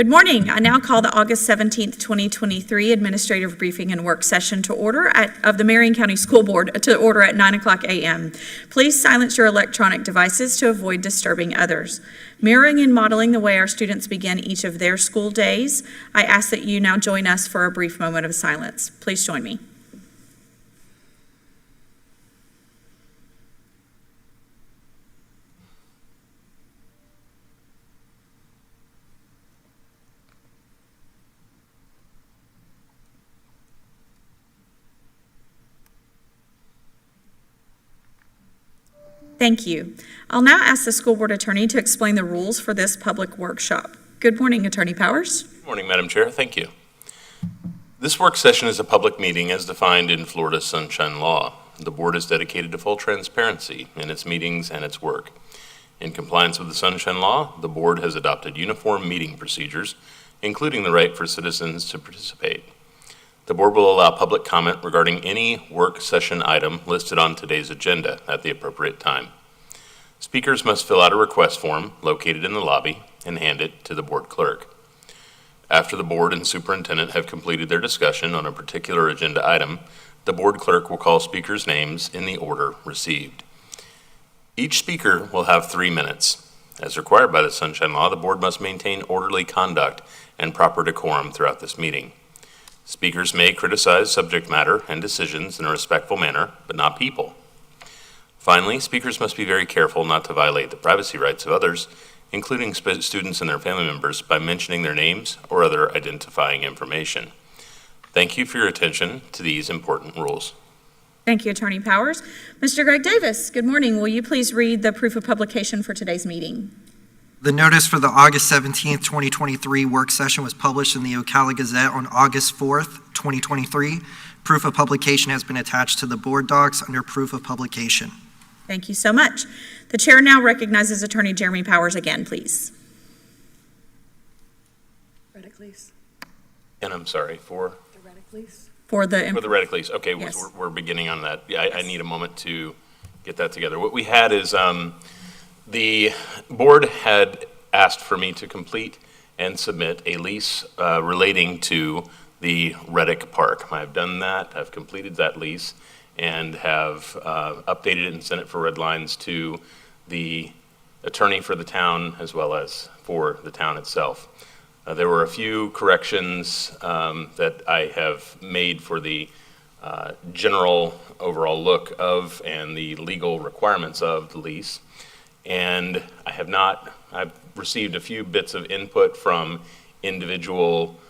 Good morning. I now call the August 17th, 2023 Administrative Briefing and Work Session to order of the Marion County School Board to order at 9:00 a.m. Please silence your electronic devices to avoid disturbing others. Mirroring and modeling the way our students begin each of their school days, I ask that you now join us for a brief moment of silence. Please join me. Thank you. I'll now ask the school board attorney to explain the rules for this public workshop. Good morning, Attorney Powers. Good morning, Madam Chair. Thank you. This work session is a public meeting as defined in Florida Sunshine Law. The board is dedicated to full transparency in its meetings and its work. In compliance with the Sunshine Law, the board has adopted uniform meeting procedures, including the right for citizens to participate. The board will allow public comment regarding any work session item listed on today's agenda at the appropriate time. Speakers must fill out a request form located in the lobby and hand it to the board clerk. After the board and superintendent have completed their discussion on a particular agenda item, the board clerk will call speakers' names in the order received. Each speaker will have 3 minutes. As required by the Sunshine Law, the board must maintain orderly conduct and proper decorum throughout this meeting. Speakers may criticize subject matter and decisions in a respectful manner, but not people. Finally, speakers must be very careful not to violate the privacy rights of others, including students and their family members, by mentioning their names or other identifying information. Thank you for your attention to these important rules. Thank you, Attorney Powers. Mr. Greg Davis, good morning. Will you please read the proof of publication for today's meeting? The notice for the August 17th, 2023 work session was published in the Ocala Gazette on August 4th, 2023. Proof of publication has been attached to the board docs under proof of publication. Thank you so much. The chair now recognizes Attorney Jeremy Powers again, please. Redicles. And I'm sorry, for? The Redicles. For the Redicles. Okay, yes. we're beginning on that. Yeah, I need a moment to get that together. What we had is the board had asked for me to complete and submit a lease relating to the Reddick Park. I've done that. I've completed that lease and have updated it and sent it for red lines to the attorney for the town as well as for the town itself. There were a few corrections that I have made for the general overall look of and the legal requirements of the lease. And I've received a few bits of input from individual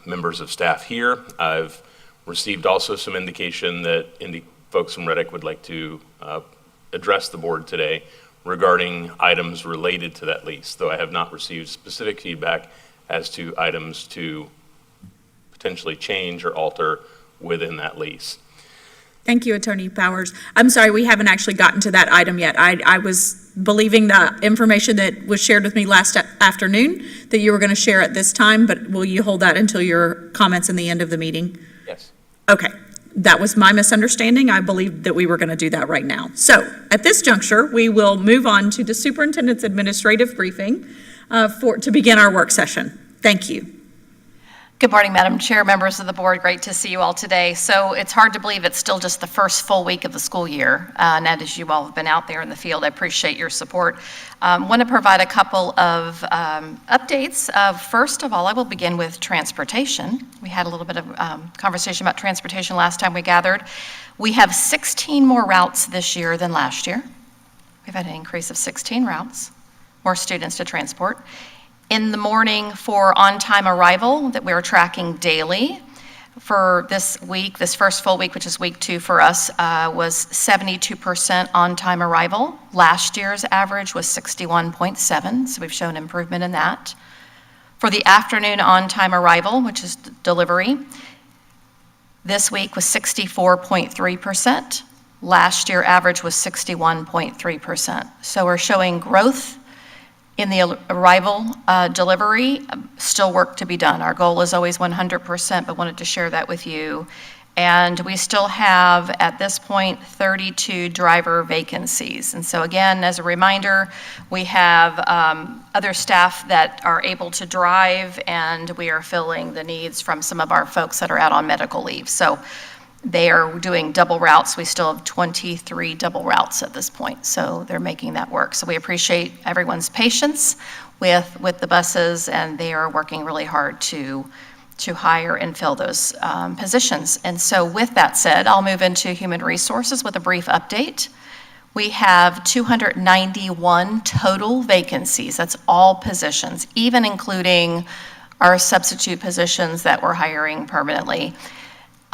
members of staff here. I've received also some indication that folks from Reddick would like to address the board today regarding items related to that lease, though I have not received specific feedback as to items to potentially change or alter within that lease. Thank you, Attorney Powers. I'm sorry, we haven't actually gotten to that item yet. I was believing the information that was shared with me last afternoon that you were going to share at this time, but will you hold that until your comments in the end of the meeting? Yes. Okay. That was my misunderstanding. I believed that we were going to do that right now. So at this juncture, we will move on to the superintendent's administrative briefing to begin our work session. Thank you. Good morning, Madam Chair, members of the board. Great to see you all today. So it's hard to believe it's still just the first full week of the school year. And as you all have been out there in the field, I appreciate your support. Want to provide a couple of updates. First of all, I will begin with transportation. We had a little bit of conversation about transportation last time we gathered. We have 16 more routes this year than last year. We've had an increase of 16 routes, more students to transport. In the morning for on-time arrival that we're tracking daily for this week, this first full week, which is week 2 for us, was 72% on-time arrival. Last year's average was 61.7, so we've shown improvement in that. For the afternoon on-time arrival, which is delivery, this week was 64.3%. Last year average was 61.3%. So we're showing growth in the arrival delivery. Still work to be done. Our goal is always 100%, but wanted to share that with you. And we still have, at this point, 32 driver vacancies. And so again, as a reminder, we have other staff that are able to drive, and we are filling the needs from some of our folks that are out on medical leave. So they are doing double routes. We still have 23 double routes at this point, so they're making that work. So we appreciate everyone's patience with the buses, and they are working really hard to hire and fill those positions. And so with that said, I'll move into human resources with a brief update. We have 291 total vacancies. That's all positions, even including our substitute positions that we're hiring permanently.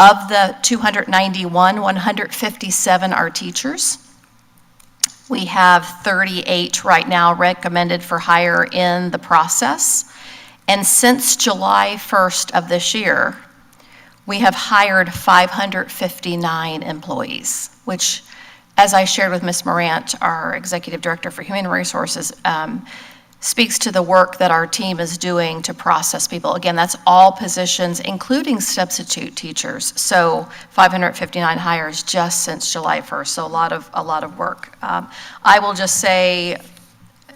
Of the 291, 157 are teachers. We have 38 right now recommended for hire in the process. And since July 1st of this year, we have hired 559 employees, which, as I shared with Ms. Morant, our Executive Director for Human Resources, speaks to the work that our team is doing to process people. Again, that's all positions, including substitute teachers. So 559 hires just since July 1st, so a lot of work. I will just say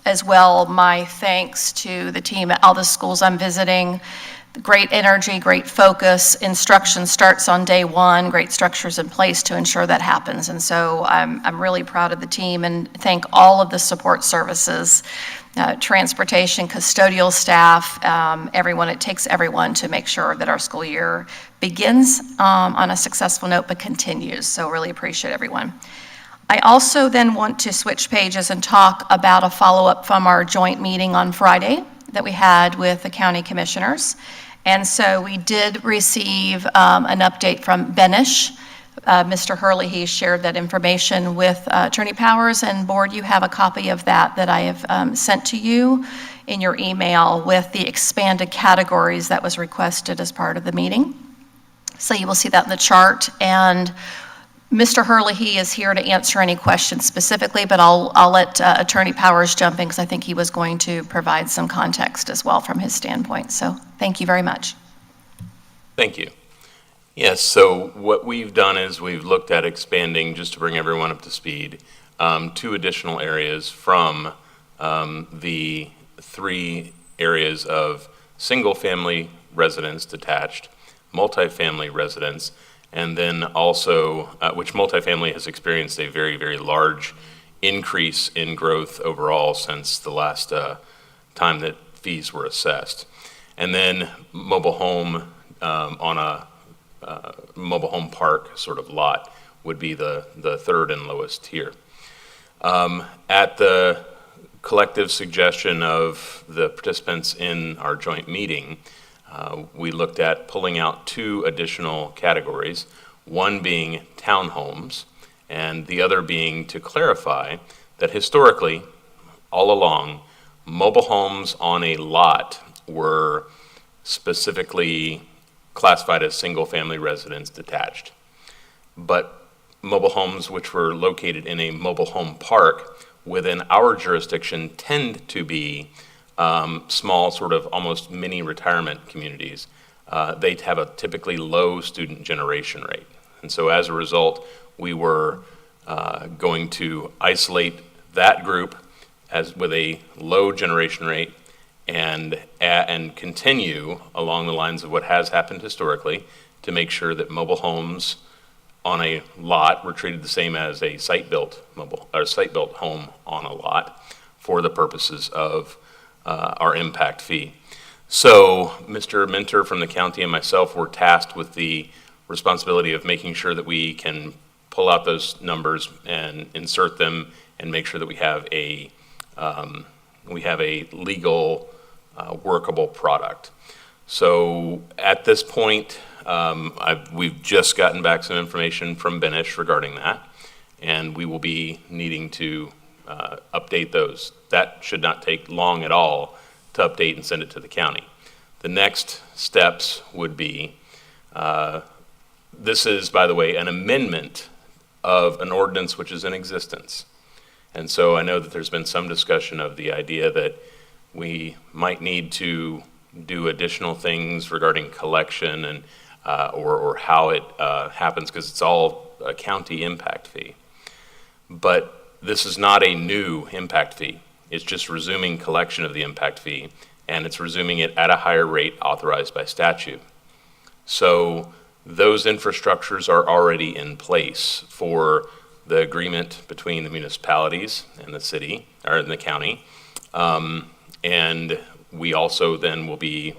as well, my thanks to the team at all the schools I'm visiting. Great energy, great focus. Instruction starts on day one, great structures in place to ensure that happens. And so I'm really proud of the team and thank all of the support services, transportation, custodial staff, everyone. It takes everyone to make sure that our school year begins on a successful note but continues. So really appreciate everyone. I also then want to switch pages and talk about a follow-up from our joint meeting on Friday that we had with the county commissioners. And so we did receive an update from Benish. Mr. Hurley, he shared that information with Attorney Powers, and board, you have a copy of that I have sent to you in your email with the expanded categories that was requested as part of the meeting. So you will see that in the chart. And Mr. Hurley, he is here to answer any questions specifically, but I'll let Attorney Powers jump in because I think he was going to provide some context as well from his standpoint. So thank you very much. Thank you. Yes, so what we've done is we've looked at expanding, just to bring everyone up to speed, 2 additional areas from the 3 areas of single-family residence detached, multifamily residence, and then also, which multifamily has experienced a very, very large increase in growth overall since the last time that fees were assessed. And then mobile home on a mobile home park sort of lot would be the 3rd and lowest tier. At the collective suggestion of the participants in our joint meeting, we looked at pulling out 2 additional categories, one being townhomes, and the other being to clarify that historically, all along, mobile homes on a lot were specifically classified as single-family residence detached. But mobile homes which were located in a mobile home park within our jurisdiction tend to be small, sort of almost mini retirement communities. They have a typically low student generation rate. And so as a result, we were going to isolate that group as with a low generation rate and continue along the lines of what has happened historically to make sure that mobile homes on a lot were treated the same as a site-built home on a lot for the purposes of our impact fee. So Mr. Minter from the county and myself were tasked with the responsibility of making sure that we can pull out those numbers and insert them and make sure that we have a legal, workable product. So at this point, we've just gotten back some information from Benish regarding that, and we will be needing to update those. That should not take long at all to update and send it to the county. The next steps would be, this is, by the way, an amendment of an ordinance which is in existence. And so I know that there's been some discussion of the idea that we might need to do additional things regarding collection, and or how it happens, because it's all a county impact fee. But this is not a new impact fee. It's just resuming collection of the impact fee, and it's resuming it at a higher rate authorized by statute. So those infrastructures are already in place for the agreement between the municipalities and the city, or in the county. And we also then will be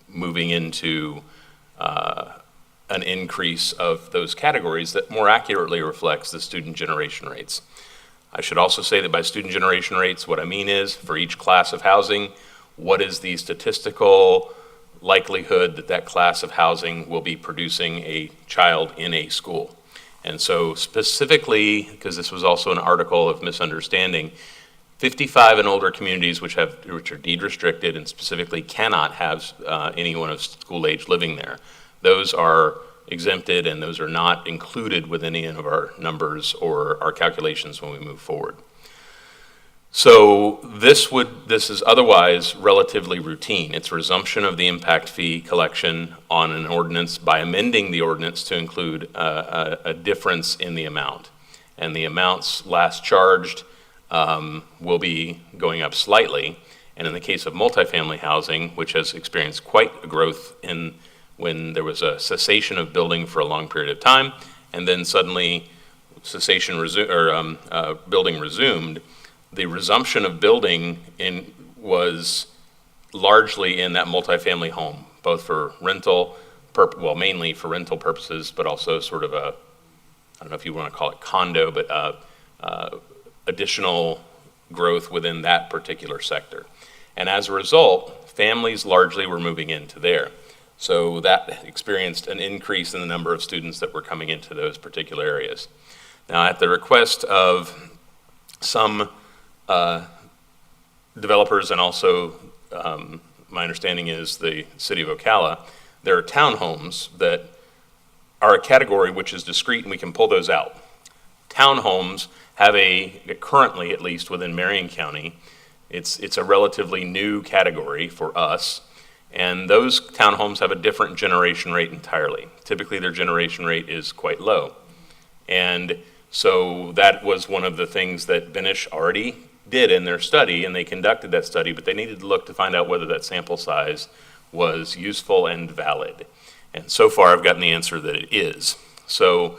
moving into an increase of those categories that more accurately reflects the student generation rates. I should also say that by student generation rates, what I mean is for each class of housing, what is the statistical likelihood that that class of housing will be producing a child in a school. And so specifically, because this was also an article of misunderstanding, 55 and older communities which are deed restricted and specifically cannot have anyone of school age living there, those are exempted, and those are not included with any of our numbers or our calculations when we move forward. So this is otherwise relatively routine. It's resumption of the impact fee collection on an ordinance by amending the ordinance to include a difference in the amount. And the amounts last charged will be going up slightly. And in the case of multifamily housing, which has experienced quite a growth when there was a cessation of building for a long period of time, and then suddenly building resumed, the resumption of building was largely in that multifamily home, both for rental, mainly for rental purposes, but also sort of I don't know if you want to call it condo, but additional growth within that particular sector. And as a result, families largely were moving into there. So that experienced an increase in the number of students that were coming into those particular areas. Now, at the request of some developers, and also my understanding is the city of Ocala, there are townhomes that are a category which is discrete, and we can pull those out. Townhomes have currently, at least within Marion County, it's a relatively new category for us, and those townhomes have a different generation rate entirely. Typically, their generation rate is quite low. And so that was one of the things that Benish already did in their study, and they conducted that study, but they needed to look to find out whether that sample size was useful and valid. And so far, I've gotten the answer that it is. So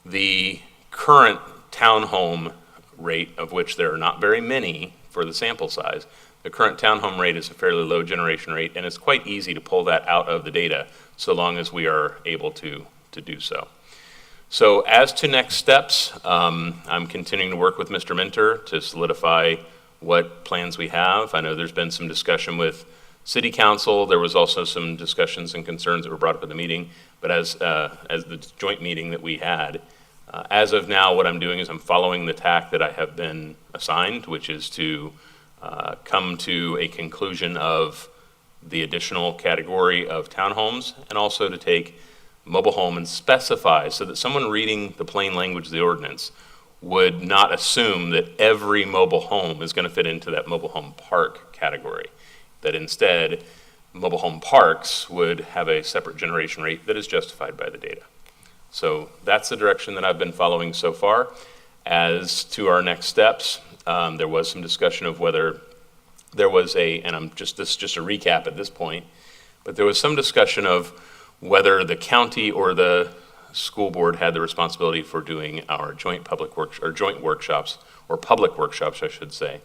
the current townhome rate, of which there are not very many for the sample size, the current townhome rate is a fairly low generation rate, and it's quite easy to pull that out of the data so long as we are able to do so. So as to next steps, I'm continuing to work with Mr. Minter to solidify what plans we have. I know there's been some discussion with City Council. There was also some discussions and concerns that were brought up at the meeting, but as the joint meeting that we had, as of now, what I'm doing is I'm following the tack that I have been assigned, which is to come to a conclusion of the additional category of townhomes, and also to take mobile home and specify so that someone reading the plain language of the ordinance would not assume that every mobile home is going to fit into that mobile home park category. That instead, mobile home parks would have a separate generation rate that is justified by the data. So that's the direction that I've been following so far. As to our next steps, there was some discussion of whether there was this is just a recap at this point, but there was some discussion of whether the county or the school board had the responsibility for doing our joint workshops, or public workshops, I should say.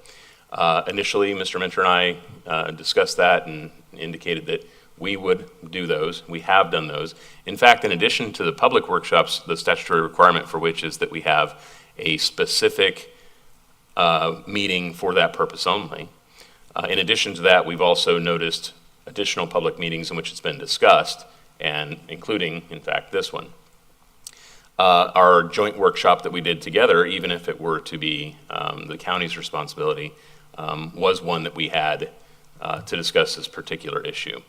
Initially, Mr. Minter and I discussed that and indicated that we would do those. We have done those. In fact, in addition to the public workshops, the statutory requirement for which is that we have a specific meeting for that purpose only. In addition to that, we've also noticed additional public meetings in which it's been discussed, and including, in fact, this one. Our joint workshop that we did together, even if it were to be the county's responsibility, was one that we had to discuss this particular issue.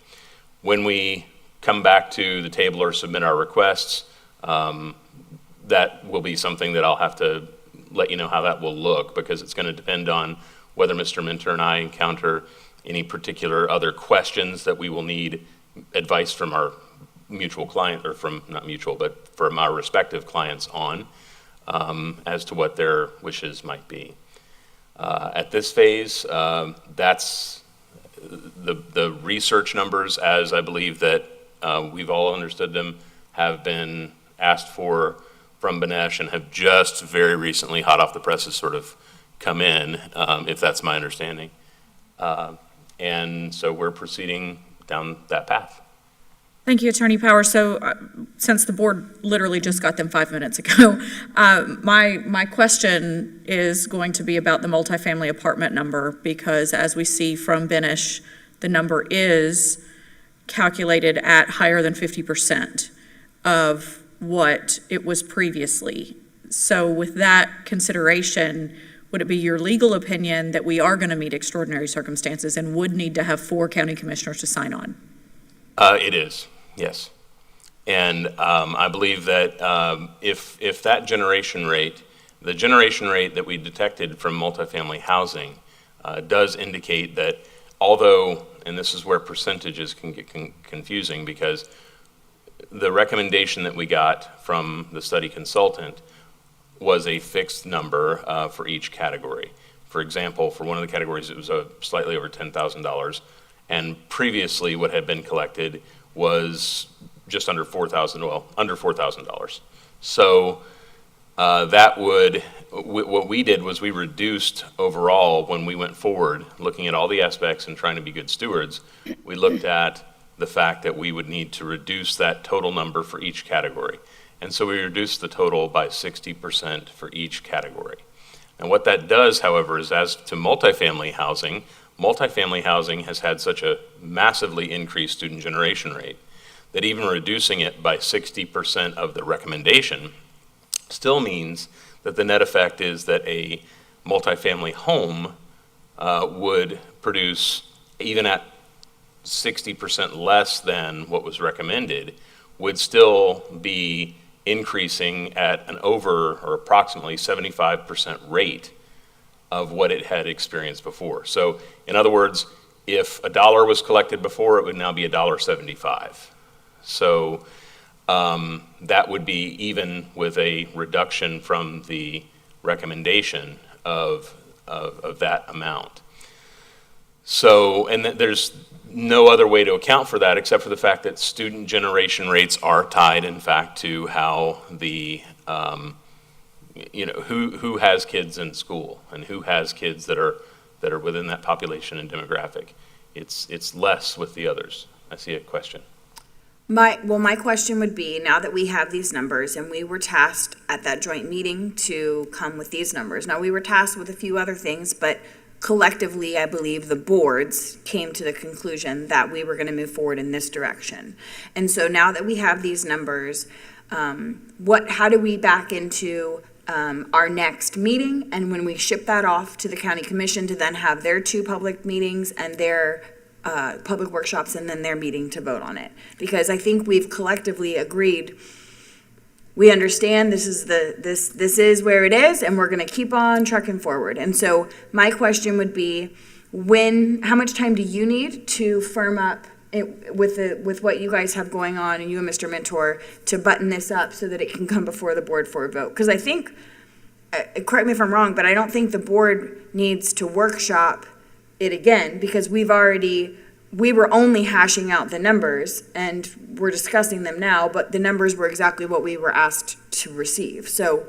When we come back to the table or submit our requests, that will be something that I'll have to let you know how that will look, because it's going to depend on whether Mr. Minter and I encounter any particular other questions that we will need advice from our mutual client, or from, not mutual, but from our respective clients on, as to what their wishes might be. At this phase, that's the research numbers, as I believe that we've all understood them, have been asked for from Banesh and have just very recently, hot off the presses, sort of come in, if that's my understanding. And so we're proceeding down that path. Thank you, Attorney Power. So since the board literally just got them 5 minutes ago, my question is going to be about the multifamily apartment number, because as we see from Benish, the number is calculated at higher than 50% of what it was previously. So with that consideration, would it be your legal opinion that we are going to meet extraordinary circumstances and would need to have 4 county commissioners to sign on? It is, yes. And I believe that if that generation rate, the generation rate that we detected from multifamily housing does indicate that although, and this is where percentages can get confusing, because the recommendation that we got from the study consultant was a fixed number for each category. For example, for one of the categories, it was slightly over $10,000, and previously what had been collected was just under under $4,000. So that would, what we did was we reduced overall when we went forward, looking at all the aspects and trying to be good stewards, we looked at the fact that we would need to reduce that total number for each category. And so we reduced the total by 60% for each category. And what that does, however, is as to multifamily housing has had such a massively increased student generation rate that even reducing it by 60% of the recommendation still means that the net effect is that a multifamily home would produce, even at 60% less than what was recommended, would still be increasing at an over or approximately 75% rate of what it had experienced before. So in other words, if $1 was collected before, it would now be $1.75. So that would be even with a reduction from the recommendation of that amount. So, and there's no other way to account for that except for the fact that student generation rates are tied, in fact, to how the, who has kids in school and who has kids that are within that population and demographic. It's less with the others. I see a question. My question would be, now that we have these numbers, and we were tasked at that joint meeting to come with these numbers. Now, we were tasked with a few other things, but collectively, I believe the boards came to the conclusion that we were going to move forward in this direction. And so now that we have these numbers, how do we back into our next meeting, and when we ship that off to the county commission to then have their 2 public meetings and their public workshops and then their meeting to vote on it? Because I think we've collectively agreed, we understand this is where it is, and we're going to keep on trucking forward. And so my question would be, how much time do you need to firm up with what you guys have going on, and you and Mr. Mentor, to button this up so that it can come before the board for a vote? Because I think, correct me if I'm wrong, but I don't think the board needs to workshop it again, because we were only hashing out the numbers and we're discussing them now, but the numbers were exactly what we were asked to receive. So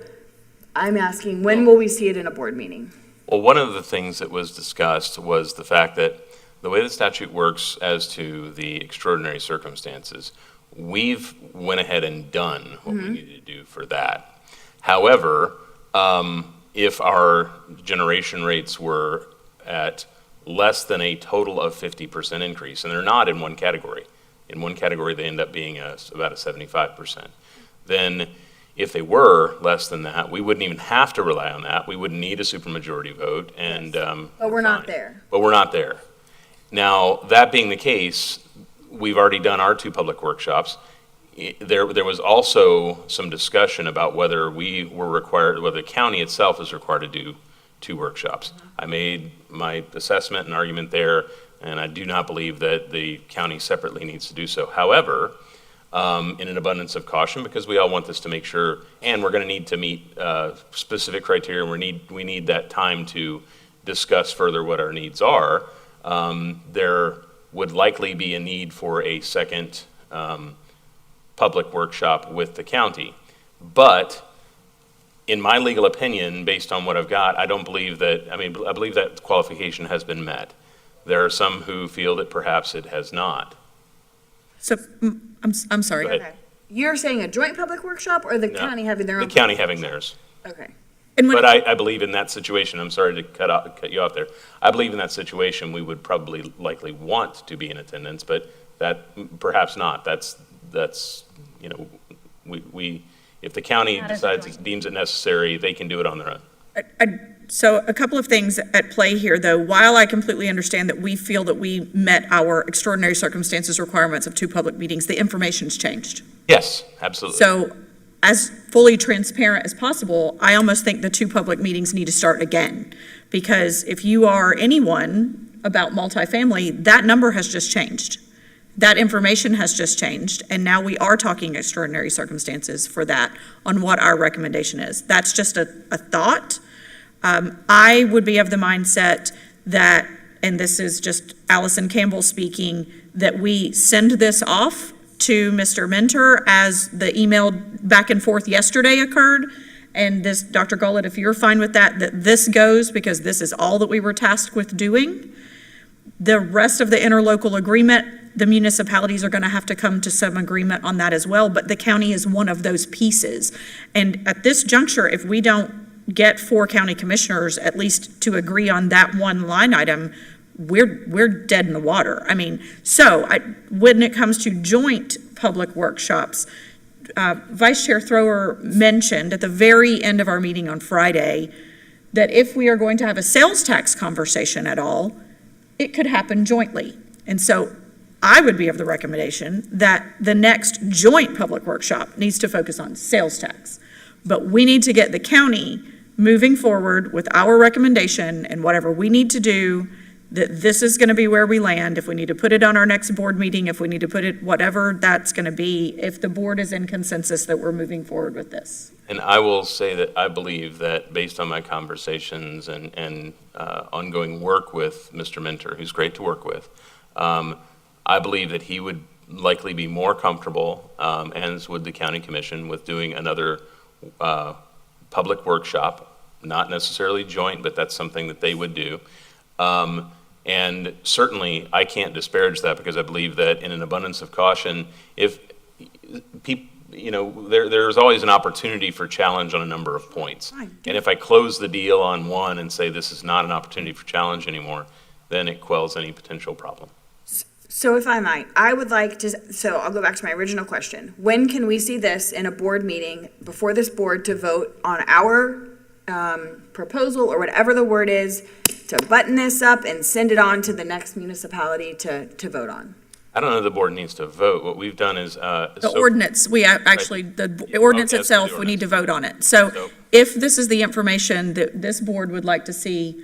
I'm asking, when will we see it in a board meeting? Well, one of the things that was discussed was the fact that the way the statute works as to the extraordinary circumstances, we've went ahead and done what we needed to do for that. However, if our generation rates were at less than a total of 50% increase, and they're not in one category. In one category, they end up being about a 75%. Then if they were less than that, we wouldn't even have to rely on that. We wouldn't need a supermajority vote. And But we're not there. But we're not there. Now, that being the case, we've already done our 2 public workshops. There was also some discussion about whether whether the county itself is required to do 2 workshops. I made my assessment and argument there, and I do not believe that the county separately needs to do so. However, in an abundance of caution, because we all want this to make sure, and we're going to need to meet specific criteria, and we need that time to discuss further what our needs are. There would likely be a need for a second public workshop with the county. But in my legal opinion, based on what I've got, I don't believe that, I believe that qualification has been met. There are some who feel that perhaps it has not. So, I'm sorry. Go ahead. Okay. You're saying a joint public workshop or the No. county having their The own? county having theirs. Okay. And when- But I believe in that situation, I'm sorry to cut you off there. I believe in that situation, we would probably likely want to be in attendance, but that, perhaps not. That's, you know, we, if the county Not as decides, joint. deems it necessary, they can do it on their own. So a couple of things at play here, though. While I completely understand that we feel that we met our extraordinary circumstances requirements of 2 public meetings, the information's changed. Yes, absolutely. So as fully transparent as possible, I almost think the 2 public meetings need to start again. Because if you are anyone about multifamily, that number has just changed. That information has just changed, and now we are talking extraordinary circumstances for that on what our recommendation is. That's just a thought. I would be of the mindset that, and this is just Allison Campbell speaking, that we send this off to Mr. Mentor as the email back and forth yesterday occurred. And this, Dr. Gullett, if you're fine with that, that this goes, because this is all that we were tasked with doing. The rest of the interlocal agreement, the municipalities are going to have to come to some agreement on that as well, but the county is one of those pieces. And at this juncture, if we don't get 4 county commissioners at least to agree on that one line item, we're dead in the water. So when it comes to joint public workshops, Vice Chair Thrower mentioned at the very end of our meeting on Friday that if we are going to have a sales tax conversation at all, it could happen jointly. And so I would be of the recommendation that the next joint public workshop needs to focus on sales tax. But we need to get the county moving forward with our recommendation and whatever we need to do, that this is going to be where we land. If we need to put it on our next board meeting, if we need to put it, whatever that's going to be, if the board is in consensus that we're moving forward with this. And I will say that I believe that based on my conversations and ongoing work with Mr. Mentor, who's great to work with, I believe that he would likely be more comfortable, as would the county commission, with doing another public workshop, not necessarily joint, but that's something that they would do. And certainly, I can't disparage that, because I believe that in an abundance of caution, if people, there's always an opportunity for challenge on a number of points. And if I close the deal on one and say this is not an opportunity for challenge anymore, then it quells any potential problem. So if I might, I would like to, so I'll go back to my original question. When can we see this in a board meeting before this board to vote on our proposal, or whatever the word is, to button this up and send it on to the next municipality to vote on? I don't know if the board needs to vote. What we've done is. The ordinance, the ordinance yes, itself, the we need to ordinance. vote on it. So So- if this is the information that this board would like to see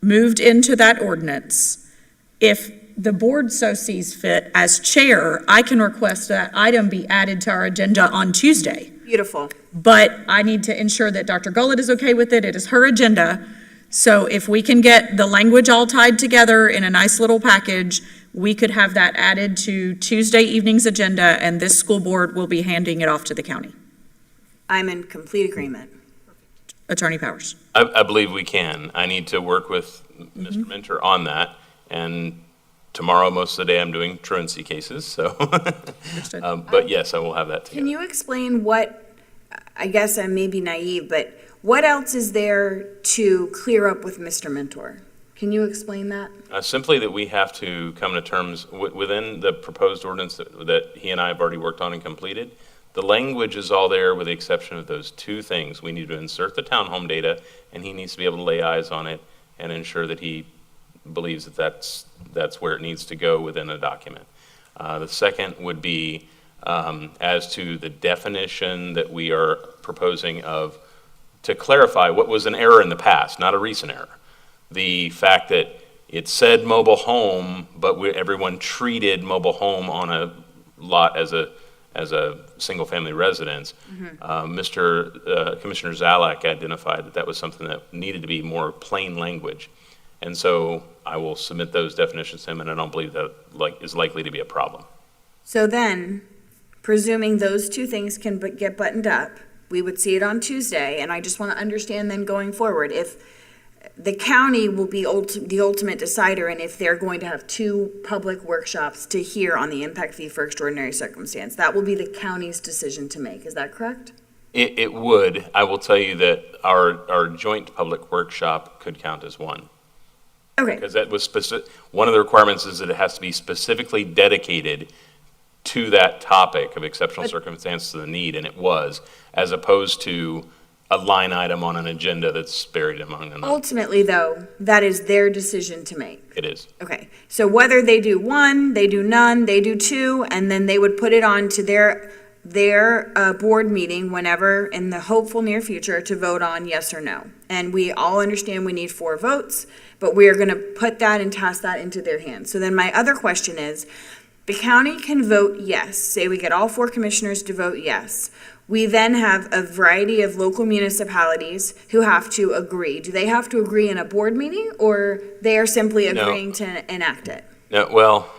moved into that ordinance, if the board so sees fit, as chair, I can request that item be added to our agenda on Tuesday. Beautiful. But I need to ensure that Dr. Gullett is okay with it. It is her agenda. So if we can get the language all tied together in a nice little package, we could have that added to Tuesday evening's agenda, and this school board will be handing it off to the county. I'm in complete agreement. Attorney Powers. I believe we can. I need to work with Mr. Mentor on that, and tomorrow, most of the day, I'm doing truancy cases, so. Understood. But yes, I will have that Can together. you explain what, I guess I may be naive, but what else is there to clear up with Mr. Mentor? Can you explain that? Simply that we have to come to terms within the proposed ordinance that he and I have already worked on and completed. The language is all there with the exception of those 2 things. We need to insert the townhome data, and he needs to be able to lay eyes on it and ensure that he believes that that's where it needs to go within a document. The second would be as to the definition that we are proposing to clarify what was an error in the past, not a recent error. The fact that it said mobile home, but everyone treated mobile home on a lot as a as a single-family residence. Commissioner Zalak identified that that was something that needed to be more plain language. And so I will submit those definitions to him, and I don't believe that is likely to be a problem. So then, presuming those two things can get buttoned up, we would see it on Tuesday, and I just want to understand then going forward, if the county will be the ultimate decider, and if they're going to have two public workshops to hear on the impact fee for extraordinary circumstance, that will be the county's decision to make. Is that correct? It would. I will tell you that our joint public workshop could count as one. Okay. Because that was specific. One of the requirements is that it has to be specifically dedicated to that topic of exceptional circumstances of the need, and it was, as opposed to a line item on an agenda that's buried among them. Ultimately, though, that is their decision to make. It is. Okay, so whether they do one, they do none, they do two, and then they would put it on to their board meeting whenever in the hopeful near future to vote on yes or no. And we all understand we need 4 votes, but we are going to put that and task that into their hands. So then my other question is, the county can vote yes. Say we get all 4 commissioners to vote yes. We then have a variety of local municipalities who have to agree. Do they have to agree in a board meeting, or they are simply agreeing to enact it? No, well,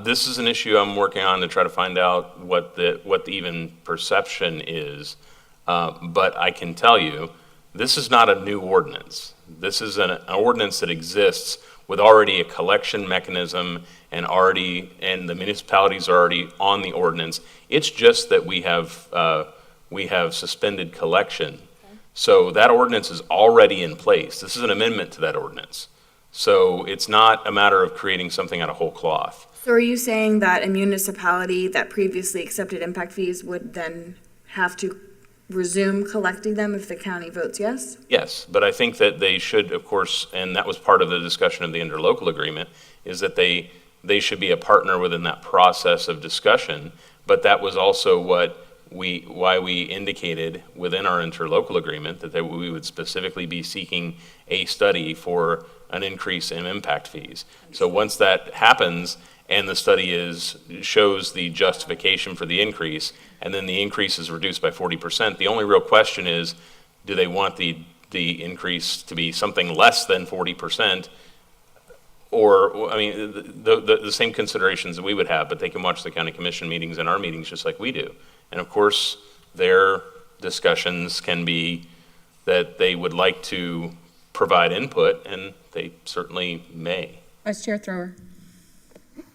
this is an issue I'm working on to try to find out what the even perception is. But I can tell you, this is not a new ordinance. This is an ordinance that exists with already a collection mechanism, and the municipalities are already on the ordinance. It's just that we have suspended collection. Okay. So that ordinance is already in place. This is an amendment to that ordinance. So it's not a matter of creating something out of whole cloth. So are you saying that a municipality that previously accepted impact fees would then have to resume collecting them if the county votes yes? Yes, but I think that they should, of course, and that was part of the discussion of the interlocal agreement, is that they should be a partner within that process of discussion. But that was also why we indicated within our interlocal agreement that we would specifically be seeking a study for an increase in impact fees. So once that happens and the study shows the justification for the increase, and then the increase is reduced by 40%, the only real question is, do they want the increase to be something less than 40%? Or, I mean, the same considerations that we would have, but they can watch the county commission meetings and our meetings just like we do. And of course, their discussions can be that they would like to provide input, and they certainly may. Vice Chair Thrower.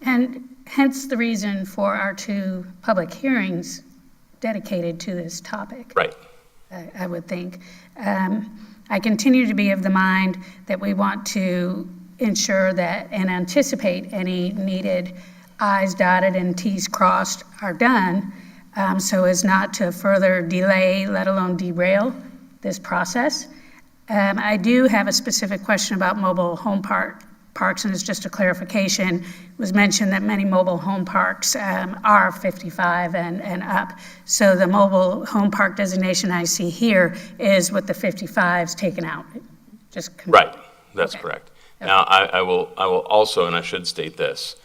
And hence the reason for our 2 public hearings dedicated to this topic. Right. I would think. I continue to be of the mind that we want to ensure that and anticipate any needed I's dotted and T's crossed are done, so as not to further delay, let alone derail this process. I do have a specific question about mobile home parks, and it's just a clarification. It was mentioned that many mobile home parks are 55 and up. So the mobile home park designation I see here is with the 55s taken out. Right, that's okay. correct. Okay. Now, I will also, and I should state this,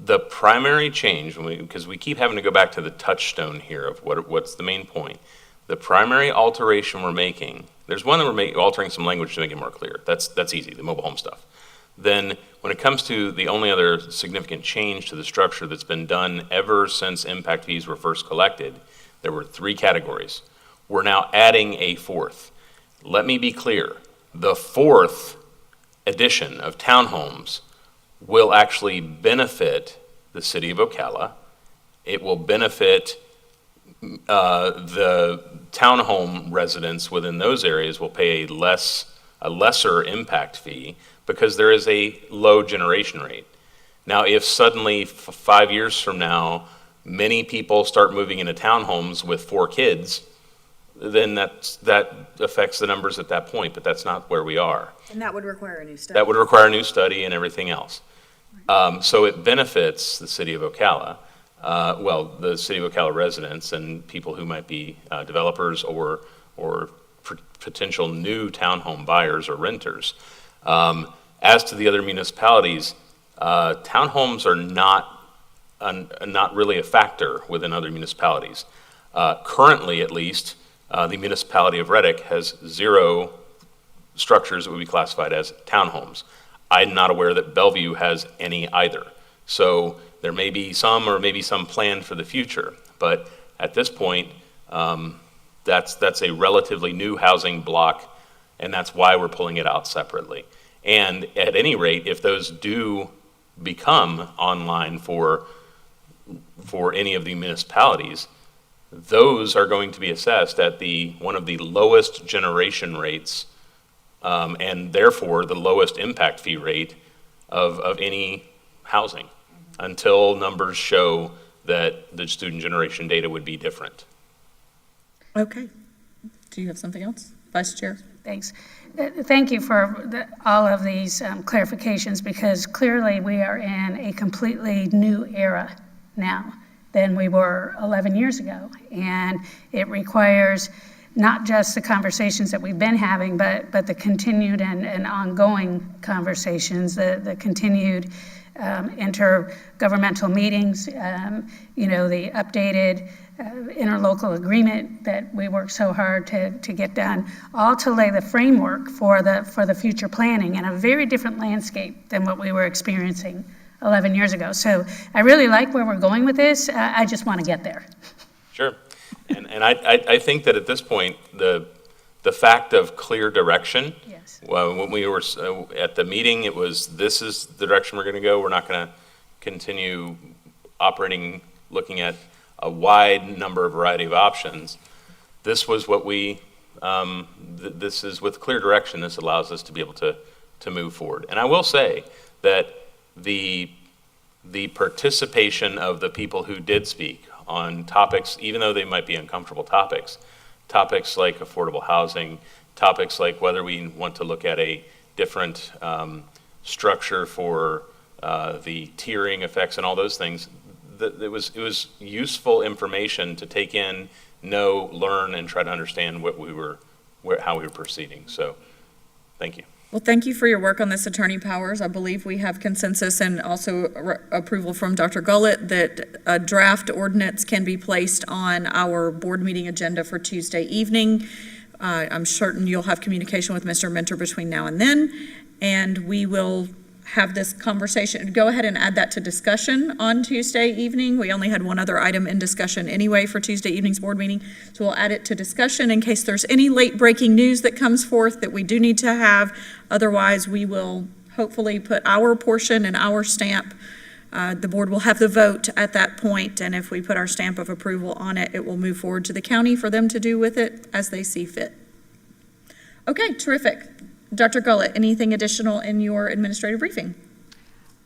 the primary change, because we keep having to go back to the touchstone here of what's the main point. The primary alteration we're making, there's one that we're altering some language to make it more clear. That's easy, the mobile home stuff. Then when it comes to the only other significant change to the structure that's been done ever since impact fees were first collected, there were 3 categories. We're now adding a 4th. Let me be clear. The 4th edition of townhomes will actually benefit the city of Ocala. It will benefit the townhome residents within those areas will pay a lesser impact fee because there is a low generation rate. Now, if suddenly 5 years from now, many people start moving into townhomes with 4 kids, then that affects the numbers at that point, but that's not where we are. And that would require a new study. That would require a new study and everything else. So it benefits the city of Ocala, the city of Ocala residents and people who might be developers or potential new townhome buyers or renters. As to the other municipalities, townhomes are not not really a factor within other municipalities. Currently, at least, the municipality of Reddick has 0 structures that would be classified as townhomes. I'm not aware that Bellevue has any either. So there may be some, or maybe some planned for the future. But at this point, that's a relatively new housing block, and that's why we're pulling it out separately. And at any rate, if those do become online for any of the municipalities, those are going to be assessed at one of the lowest generation rates, and therefore the lowest impact fee rate of any housing, until numbers show that the student generation data would be different. Okay. Do you have something else, Vice Chair? Thanks. Thank you for all of these clarifications, because clearly we are in a completely new era now than we were 11 years ago. And it requires not just the conversations that we've been having, but the continued and ongoing conversations, the continued intergovernmental meetings, the updated interlocal agreement that we worked so hard to get done, all to lay the framework for the future planning in a very different landscape than what we were experiencing 11 years ago. So I really like where we're going with this. I just want to get there. Sure. And I think that at this point, the fact of clear direction, Yes. well, when we were at the meeting, it was, this is the direction we're going to go. We're not going to continue operating, looking at a wide number of variety of options. This was what this is with clear direction. This allows us to be able to move forward. And I will say that the participation of the people who did speak on topics, even though they might be uncomfortable topics like affordable housing, topics like whether we want to look at a different structure for the tiering effects and all those things, it was useful information to take in, know, learn, and try to understand how we were proceeding. So, thank you. Well, thank you for your work on this, Attorney Powers. I believe we have consensus and also approval from Dr. Gullett that a draft ordinance can be placed on our board meeting agenda for Tuesday evening. I'm certain you'll have communication with Mr. Mentor between now and then, and we will have this conversation. Go ahead and add that to discussion on Tuesday evening. We only had one other item in discussion anyway for Tuesday evening's board meeting, so we'll add it to discussion in case there's any late breaking news that comes forth that we do need to have. Otherwise, we will hopefully put our portion and our stamp. The board will have the vote at that point, and if we put our stamp of approval on it, it will move forward to the county for them to do with it as they see fit. Okay, terrific. Dr. Gullett, anything additional in your administrative briefing?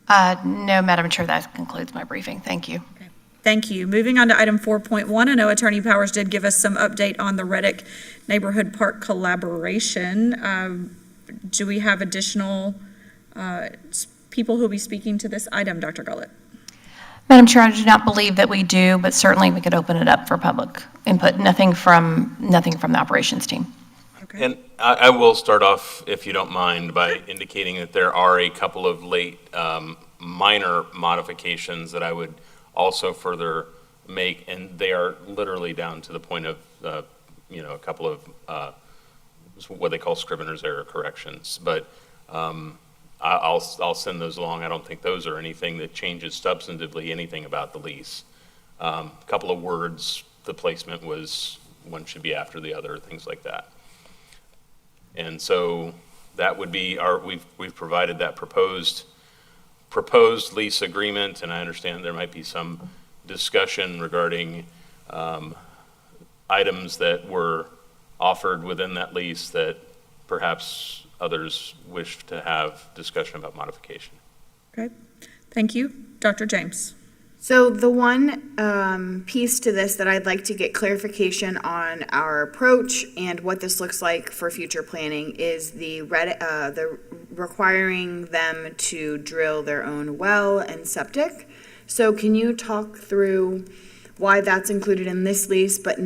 No, Madam Chair, that concludes my briefing. Thank you. Okay. Thank you. Moving on to item 4.1, I know Attorney Powers did give us some update on the Reddick Neighborhood Park collaboration. Do we have additional people who will be speaking to this item, Dr. Gullett? Madam Chair, I do not believe that we do, but certainly we could open it up for public input. Nothing from the operations team. Okay. And I will start off, if you don't mind, by indicating that there are a couple of late minor modifications that I would also further make, and they are literally down to the point of, a couple of what they call scrivener's error corrections. But I'll send those along. I don't think those are anything that changes substantively anything about the lease. A couple of words, the placement was, one should be after the other, things like that. And so that would be we've provided that proposed lease agreement, and I understand there might be some discussion regarding items that were offered within that lease that perhaps others wish to have discussion about modification. Okay, thank you. Dr. James. So the one piece to this that I'd like to get clarification on our approach and what this looks like for future planning is the requiring them to drill their own well and septic. So can you talk through why that's included in this lease? But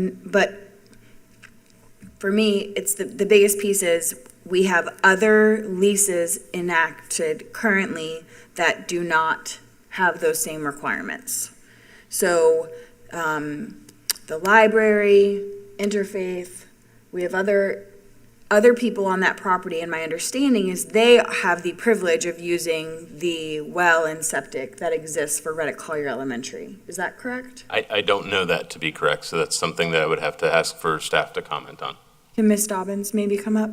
for me, it's the biggest piece is we have other leases enacted currently that do not have those same requirements. So, the library, interfaith, we have other people on that property, and my understanding is they have the privilege of using the well and septic that exists for Reddick Collier Elementary. Is that correct? I don't know that to be correct, so that's something that I would have to ask for staff to comment on. Can Ms. Dobbins maybe come up?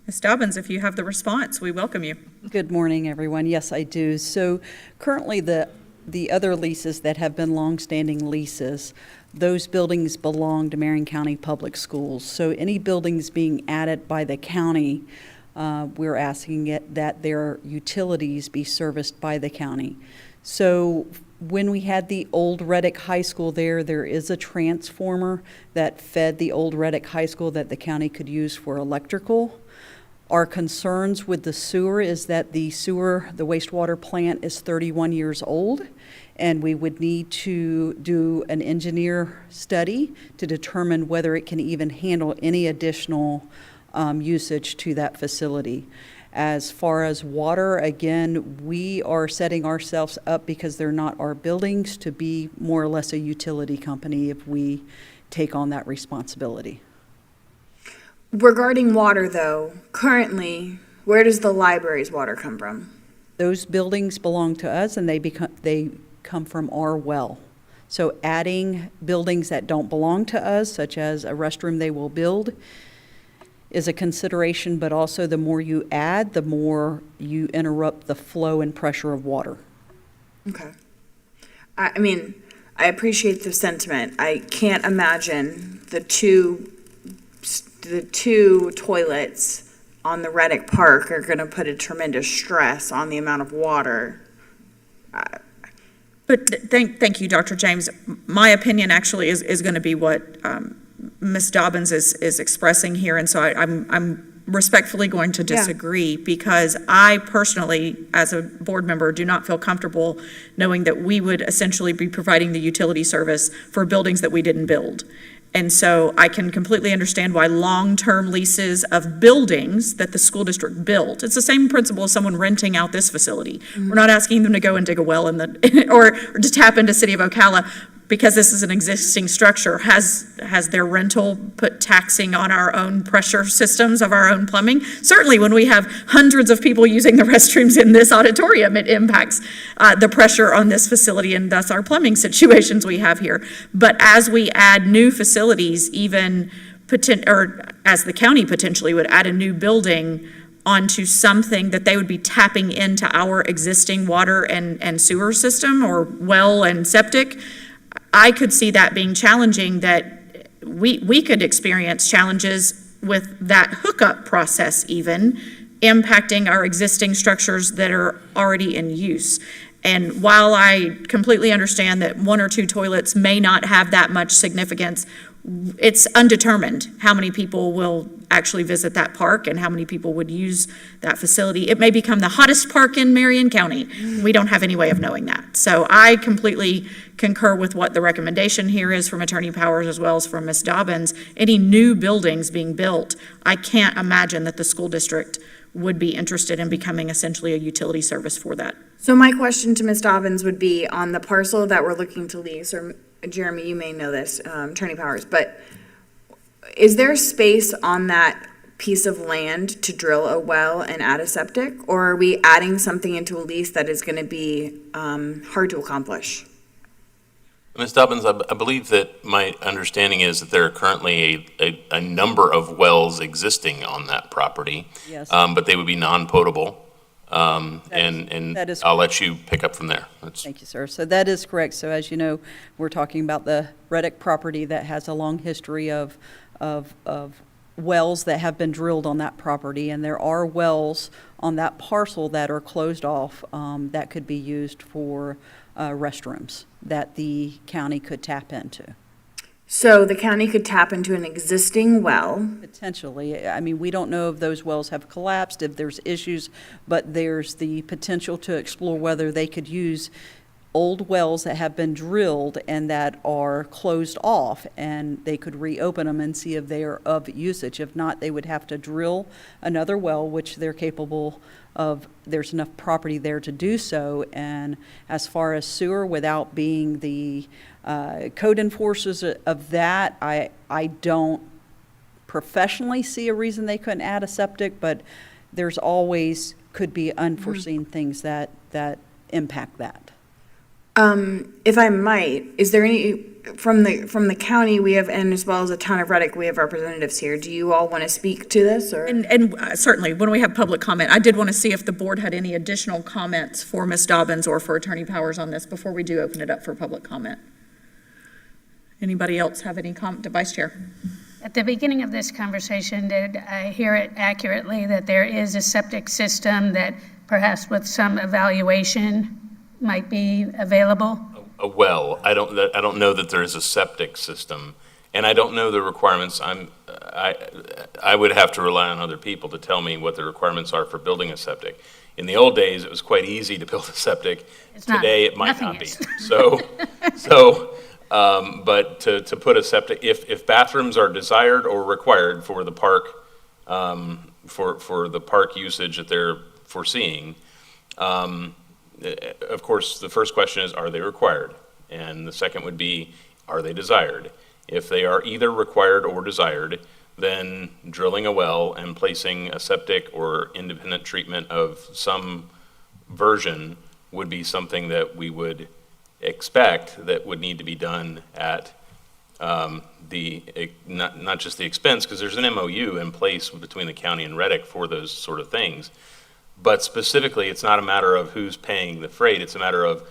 Ms. Dobbins, if you have the response, we welcome you. Good morning, everyone. Yes, I do. So currently, the other leases that have been longstanding leases, those buildings belong to Marion County Public Schools. So any buildings being added by the county, we're asking that their utilities be serviced by the county. So when we had the old Reddick High School there is a transformer that fed the old Reddick High School that the county could use for electrical. Our concerns with the sewer is that the wastewater plant is 31 years old, and we would need to do an engineer study to determine whether it can even handle any additional usage to that facility. As far as water, again, we are setting ourselves up, because they're not our buildings, to be more or less a utility company if we take on that responsibility. Regarding water, though, currently, where does the library's water come from? Those buildings belong to us, and they come from our well. So adding buildings that don't belong to us, such as a restroom they will build, is a consideration, but also the more you add, the more you interrupt the flow and pressure of water. Okay. I mean, I appreciate the sentiment. I can't imagine the two toilets on the Reddick Park are going to put a tremendous stress on the amount of water. But thank you, Dr. James. My opinion actually is going to be what Ms. Dobbins is expressing here, and so I'm respectfully going to disagree, because I personally, as a board member, do not feel comfortable knowing that we would essentially be providing the utility service for buildings that we didn't build. And so I can completely understand why long-term leases of buildings that the school district built, it's the same principle as someone renting out this facility. Mm-hmm. We're not asking them to go and dig a well or to tap into City of Ocala, because this is an existing structure. Has their rental put taxing on our own pressure systems of our own plumbing? Certainly, when we have hundreds of people using the restrooms in this auditorium, it impacts the pressure on this facility, and thus our plumbing situations we have here. But as we add new facilities, or as the county potentially would add a new building onto something that they would be tapping into our existing water and sewer system, or well and septic, I could see that being challenging, that we could experience challenges with that hookup process even, impacting our existing structures that are already in use. And while I completely understand that one or two toilets may not have that much significance, it's undetermined how many people will actually visit that park and how many people would use that facility. It may become the hottest park in Marion County. We don't have any way of knowing that. So I completely concur with what the recommendation here is from Attorney Powers as well as from Ms. Dobbins. Any new buildings being built, I can't imagine that the school district would be interested in becoming essentially a utility service for that. So my question to Ms. Dobbins would be, on the parcel that we're looking to lease, or Jeremy, you may know this, Attorney Powers, but is there space on that piece of land to drill a well and add a septic? Or are we adding something into a lease that is going to be hard to accomplish? Ms. Dobbins, I believe that my understanding is that there are currently a number of wells existing on that property. Yes. But they would be non-potable. That is I'll let you pick up from there. Thank you, sir. So that is correct. So as you know, we're talking about the Reddick property that has a long history of wells that have been drilled on that property, and there are wells on that parcel that are closed off that could be used for restrooms that the county could tap into. So the county could tap into an existing well. Potentially. I mean, we don't know if those wells have collapsed, if there's issues, but there's the potential to explore whether they could use old wells that have been drilled and that are closed off, and they could reopen them and see if they are of usage. If not, they would have to drill another well, which they're capable of. There's enough property there to do so. And as far as sewer, without being the code enforcers of that, I don't professionally see a reason they couldn't add a septic, but there's always could be unforeseen things that impact that. If I might, is there any, from the county, we have, and as well as the town of Reddick, we have representatives here. Do you all want to speak to this, or? And certainly, when we have public comment, I did want to see if the board had any additional comments for Ms. Dobbins or for Attorney Powers on this before we do open it up for public comment. Anybody else have any comment? Vice Chair. At the beginning of this conversation, did I hear it accurately that there is a septic system that perhaps with some evaluation might be available? A well. I don't know that there is a septic system, and I don't know the requirements. I would have to rely on other people to tell me what the requirements are for building a septic. In the old days, it was quite easy to build a septic. Today, it might not be. But to put a septic, if bathrooms are desired or required for the park, for the park usage that they're foreseeing, of course, the first question is, are they required? And the second would be, are they desired? If they are either required or desired, then drilling a well and placing a septic or independent treatment of some version would be something that we would expect that would need to be done at not just the expense, because there's an MOU in place between the county and Reddick for those sort of things. But specifically, it's not a matter of who's paying the freight. It's a matter of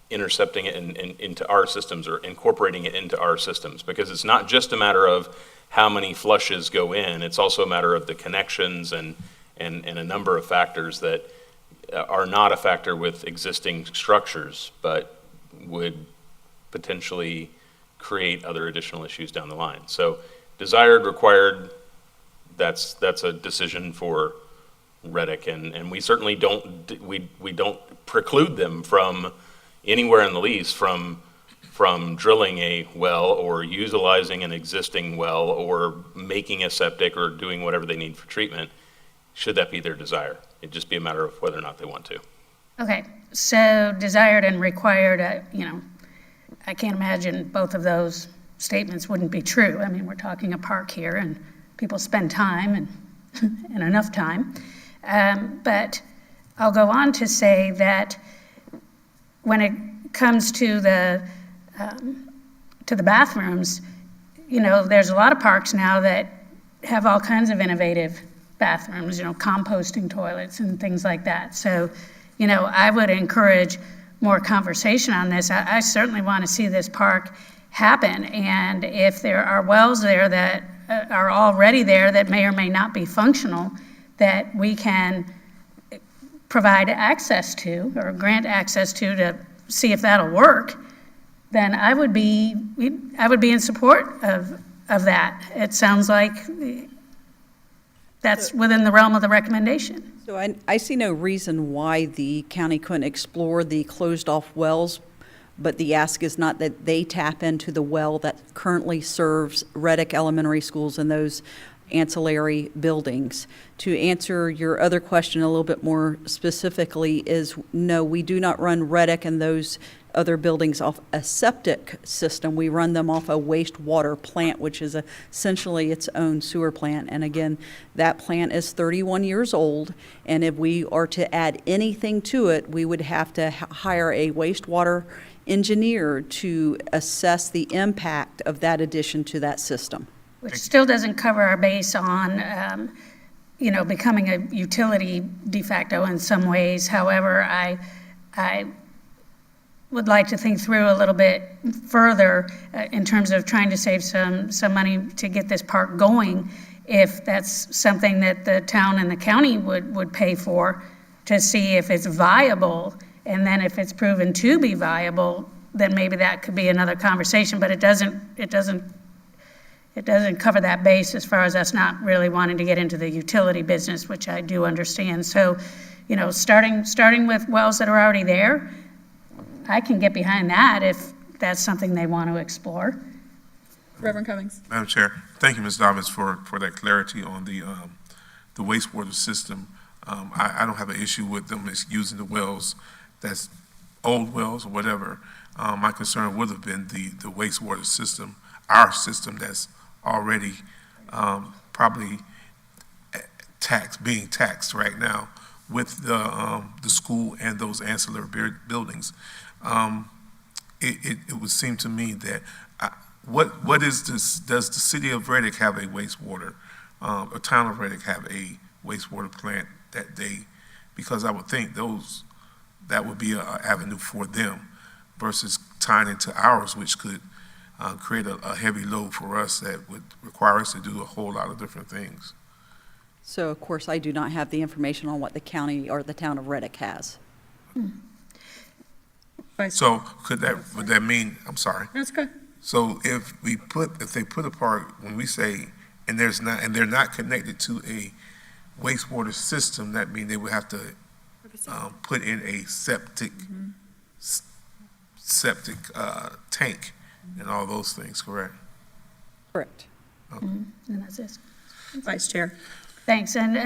intercepting it into our systems or incorporating it into our systems, because it's not just a matter of how many flushes go in. It's also a matter of the connections and a number of factors that are not a factor with existing structures, but would potentially create other additional issues down the line. So desired, required, that's a decision for Reddick, and we certainly don't preclude them from anywhere in the lease from drilling a well or utilizing an existing well or making a septic or doing whatever they need for treatment, should that be their desire. It'd just be a matter of whether or not they want to. Okay, so desired and required, I can't imagine both of those statements wouldn't be true. I mean, we're talking a park here and people spend time and enough time. But I'll go on to say that when it comes to the bathrooms, there's a lot of parks now that have all kinds of innovative bathrooms, composting toilets and things like that. So, I would encourage more conversation on this. I certainly want to see this park happen. And if there are wells there that are already there that may or may not be functional, that we can provide access to or grant access to see if that'll work, then I would be in support of that. It sounds like that's within the realm of the recommendation. So I see no reason why the county couldn't explore the closed-off wells, but the ask is not that they tap into the well that currently serves Reddick Elementary Schools and those ancillary buildings. To answer your other question a little bit more specifically is, no, we do not run Reddick and those other buildings off a septic system. We run them off a wastewater plant, which is essentially its own sewer plant. And again, that plant is 31 years old, and if we are to add anything to it, we would have to hire a wastewater engineer to assess the impact of that addition to that system. Which still doesn't cover our base on, becoming a utility de facto in some ways. However, I would like to think through a little bit further in terms of trying to save some money to get this park going, if that's something that the town and the county would pay for, to see if it's viable. And then if it's proven to be viable, then maybe that could be another conversation. But it doesn't cover that base as far as us not really wanting to get into the utility business, which I do understand. So, starting with wells that are already there, I can get behind that if that's something they want to explore. Reverend Cummings. Madam Chair, thank you, Ms. Dobbins, for that clarity on the wastewater system. I don't have an issue with them using the wells, that's old wells or whatever. My concern would have been the wastewater system, our system that's already probably being taxed right now with the school and those ancillary buildings. It would seem to me that what is this? Does the city of Reddick have a wastewater? Or town of Reddick have a wastewater plant that because I would think that would be an avenue for them versus tying into ours, which could create a heavy load for us that would require us to do a whole lot of different things. So, of course, I do not have the information on what the county or the town of Reddick has. So would that mean, I'm sorry. That's good. So if they put a part, when we say, and they're not connected to a wastewater system, that means they would have to put in a septic tank and all those things, correct? Correct. And that's it. Vice Chair. Thanks. And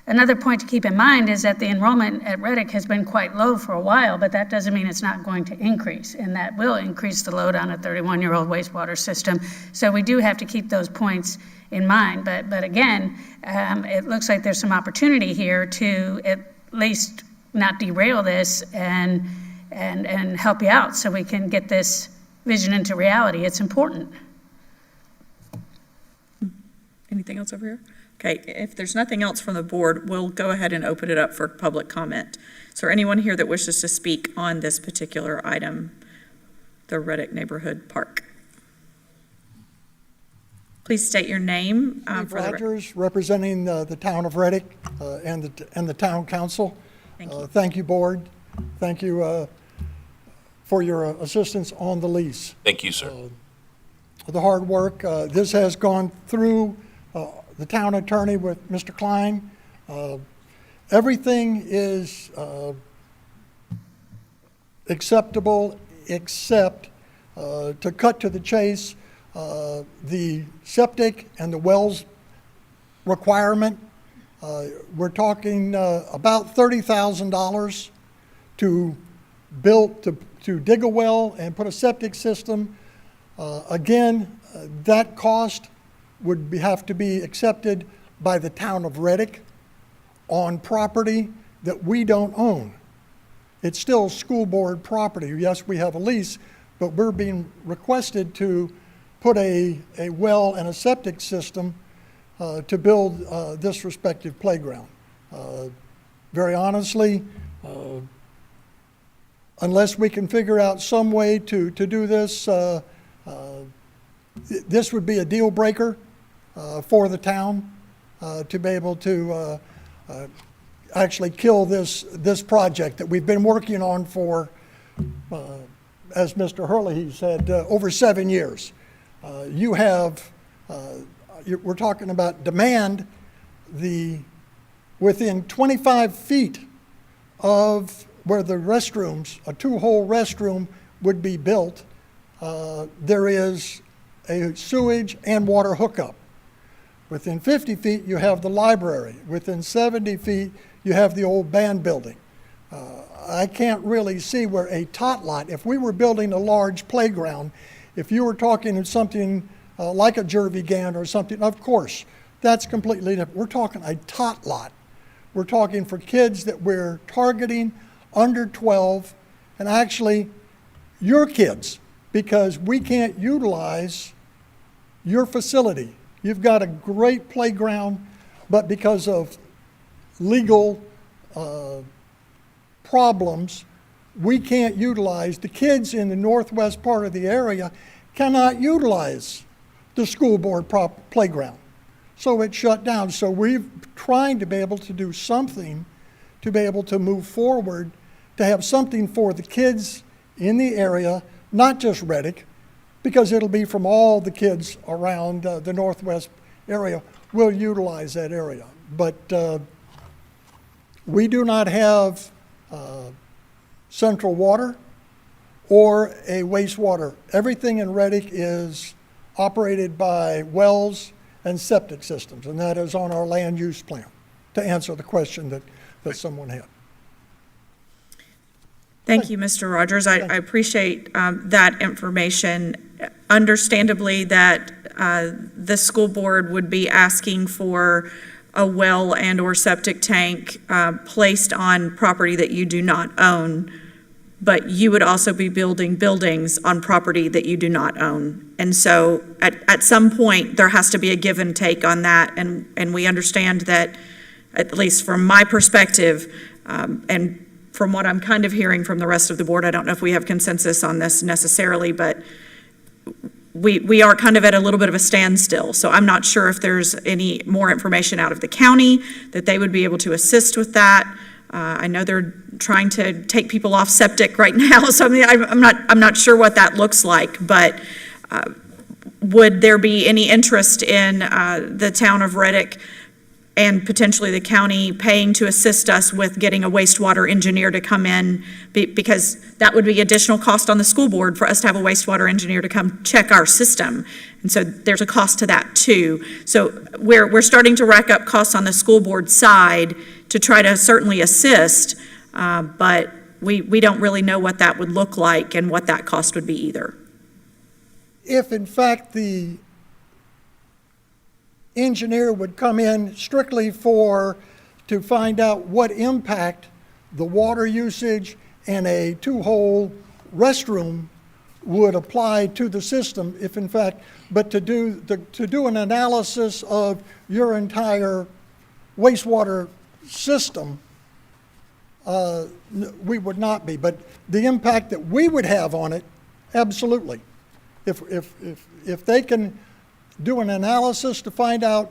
another point to keep in mind is that the enrollment at Reddick has been quite low for a while, but that doesn't mean it's not going to increase, and that will increase the load on a 31-year-old wastewater system. So we do have to keep those points in mind. But again, it looks like there's some opportunity here to at least not derail this and help you out so we can get this vision into reality. It's important. Anything else over here? Okay, if there's nothing else from the board, we'll go ahead and open it up for public comment. Is there anyone here that wishes to speak on this particular item, the Reddick Neighborhood Park? Please state your name. Steve Rogers, representing the town of Reddick and the town council. Thank you. Thank you, board. Thank you for your assistance on the lease. Thank you, sir. The hard work. This has gone through the town attorney with Mr. Klein. Everything is acceptable except, to cut to the chase, the septic and the wells requirement. We're talking about $30,000 to dig a well and put a septic system. Again, that cost would have to be accepted by the town of Reddick on property that we don't own. It's still school board property. Yes, we have a lease, but we're being requested to put a well and a septic system to build this respective playground. Very honestly, unless we can figure out some way to do this, this would be a deal breaker for the town to be able to actually kill this project that we've been working on for, as Mr. Hurley said, over 7 years. We're talking about demand. Within 25 feet of where the restrooms, a two-hole restroom would be built, there is a sewage and water hookup. Within 50 feet, you have the library. Within 70 feet, you have the old band building. I can't really see where a tot lot, if we were building a large playground, if you were talking something like a Jervy Gann or something, of course, that's completely different. We're talking a tot lot. We're talking for kids that we're targeting under 12, and actually your kids, because we can't utilize your facility. You've got a great playground, but because of legal problems, we can't utilize, the kids in the northwest part of the area cannot utilize the school board playground. So it's shut down. So we're trying to be able to do something to be able to move forward, to have something for the kids in the area, not just Reddick, because it'll be from all the kids around the northwest area will utilize that area. But we do not have central water. or a wastewater. Everything in Reddick is operated by wells and septic systems, and that is on our land use plan, to answer the question that someone had. Thank you, Mr. Rogers. I appreciate that information. Understandably, that the school board would be asking for a well and/or septic tank placed on property that you do not own, but you would also be building buildings on property that you do not own. And so at some point, there has to be a give and take on that, and we understand that, at least from my perspective, and from what I'm kind of hearing from the rest of the board, I don't know if we have consensus on this necessarily, but we are kind of at a little bit of a standstill. So I'm not sure if there's any more information out of the county that they would be able to assist with that. I know they're trying to take people off septic right now, so I mean, I'm not sure what that looks like, but would there be any interest in the town of Reddick and potentially the county paying to assist us with getting a wastewater engineer to come in, because that would be additional cost on the school board for us to have a wastewater engineer to come check our system. And so there's a cost to that too. So we're starting to rack up costs on the school board side to try to certainly assist, but we don't really know what that would look like and what that cost would be either. If in fact the engineer would come in strictly to find out what impact the water usage and a two-hole restroom would apply to the system, if in fact, but to do an analysis of your entire wastewater system, we would not be. But the impact that we would have on it, absolutely. If they can do an analysis to find out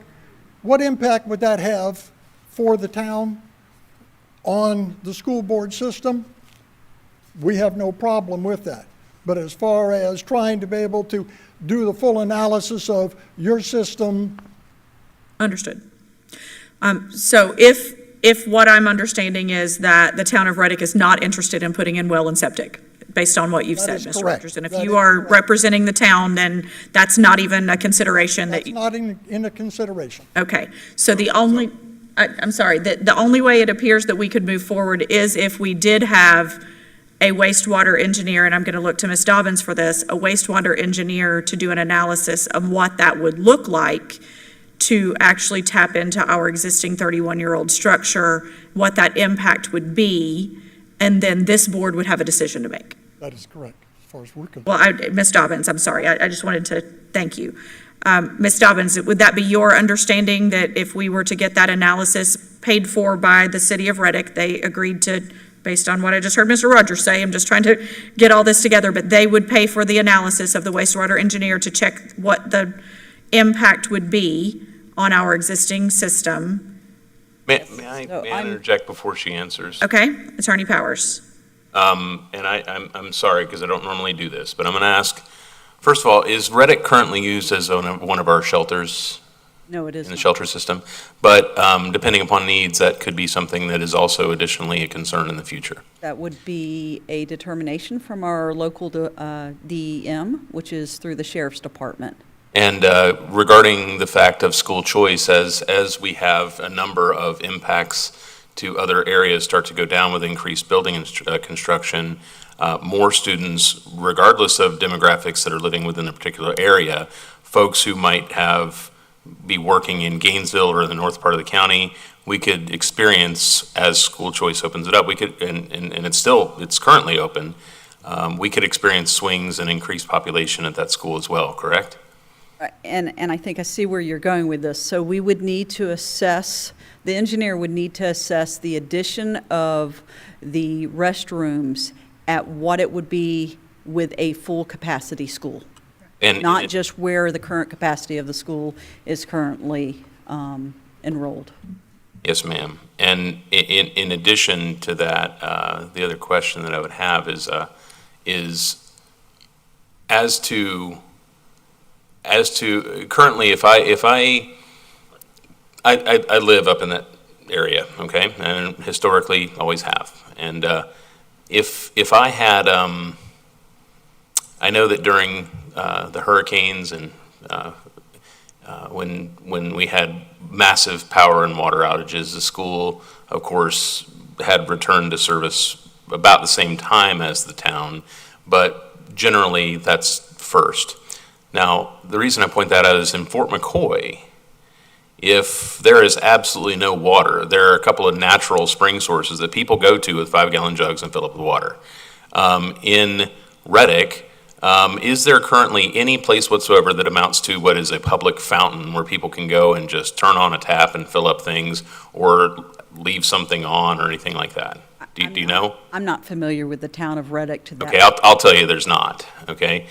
what impact would that have for the town on the school board system, we have no problem with that. But as far as trying to be able to do the full analysis of your system. Understood. So if what I'm understanding is that the town of Reddick is not interested in putting in well and septic, based on what you've said, Mr. Rogers. And if you are representing the town, then that's not even a consideration. That's not in a consideration. Okay, so the only way it appears that we could move forward is if we did have a wastewater engineer, and I'm going to look to Ms. Dobbins for this, a wastewater engineer to do an analysis of what that would look like to actually tap into our existing 31-year-old structure, what that impact would be, and then this board would have a decision to make. That is correct, as far as we're concerned. Well, Ms. Dobbins, I'm sorry, I just wanted to thank you. Ms. Dobbins, would that be your understanding that if we were to get that analysis paid for by the city of Reddick, they agreed to, based on what I just heard Mr. Rogers say, I'm just trying to get all this together, but they would pay for the analysis of the wastewater engineer to check what the impact would be on our existing system? May I interject before she answers? Okay, Attorney Powers. And I'm sorry, because I don't normally do this, but I'm going to ask, first of all, is Reddick currently used as one of our shelters? No, it In the isn't. shelter system? But depending upon needs, that could be something that is also additionally a concern in the future. That would be a determination from our local DEM, which is through the sheriff's department. And regarding the fact of school choice, as we have a number of impacts to other areas start to go down with increased building and construction, more students, regardless of demographics that are living within a particular area, folks who might be working in Gainesville or the north part of the county, we could experience, as school choice opens it up, we could, and it's currently open, we could experience swings and increased population at that school as well, correct? And I think I see where you're going with this. So we would need to assess, the engineer would need to assess the addition of the restrooms at what it would be with a full capacity school. And Not just where the current capacity of the school is currently enrolled. Yes, ma'am. And in addition to that, the other question that I would have is as to currently, if I live up in that area, okay, and historically always have, and if I had I know that during the hurricanes and when we had massive power and water outages, the school, of course, had returned to service about the same time as the town, but generally that's first. Now, the reason I point that out is in Fort McCoy, if there is absolutely no water, there are a couple of natural spring sources that people go to with 5-gallon jugs and fill up with water. In Reddick, is there currently any place whatsoever that amounts to what is a public fountain where people can go and just turn on a tap and fill up things or leave something on or anything like that? Do you know? I'm not familiar with the town of Reddick to that. Okay, I'll tell you there's not, okay?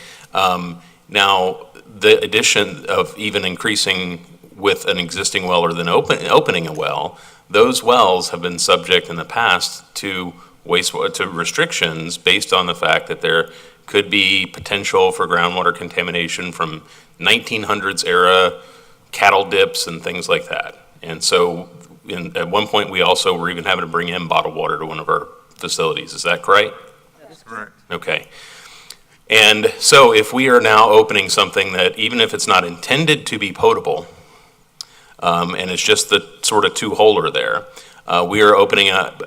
Now, the addition of even increasing with an existing well or then opening a well, those wells have been subject in the past to restrictions based on the fact that there could be potential for groundwater contamination from 1900s era cattle dips and things like that. And so at one point, we also were even having to bring in bottled water to one of our facilities. Is that correct? That's correct. Okay. And so if we are now opening something that, even if it's not intended to be potable, and it's just the sort of two-holer there, we are opening up,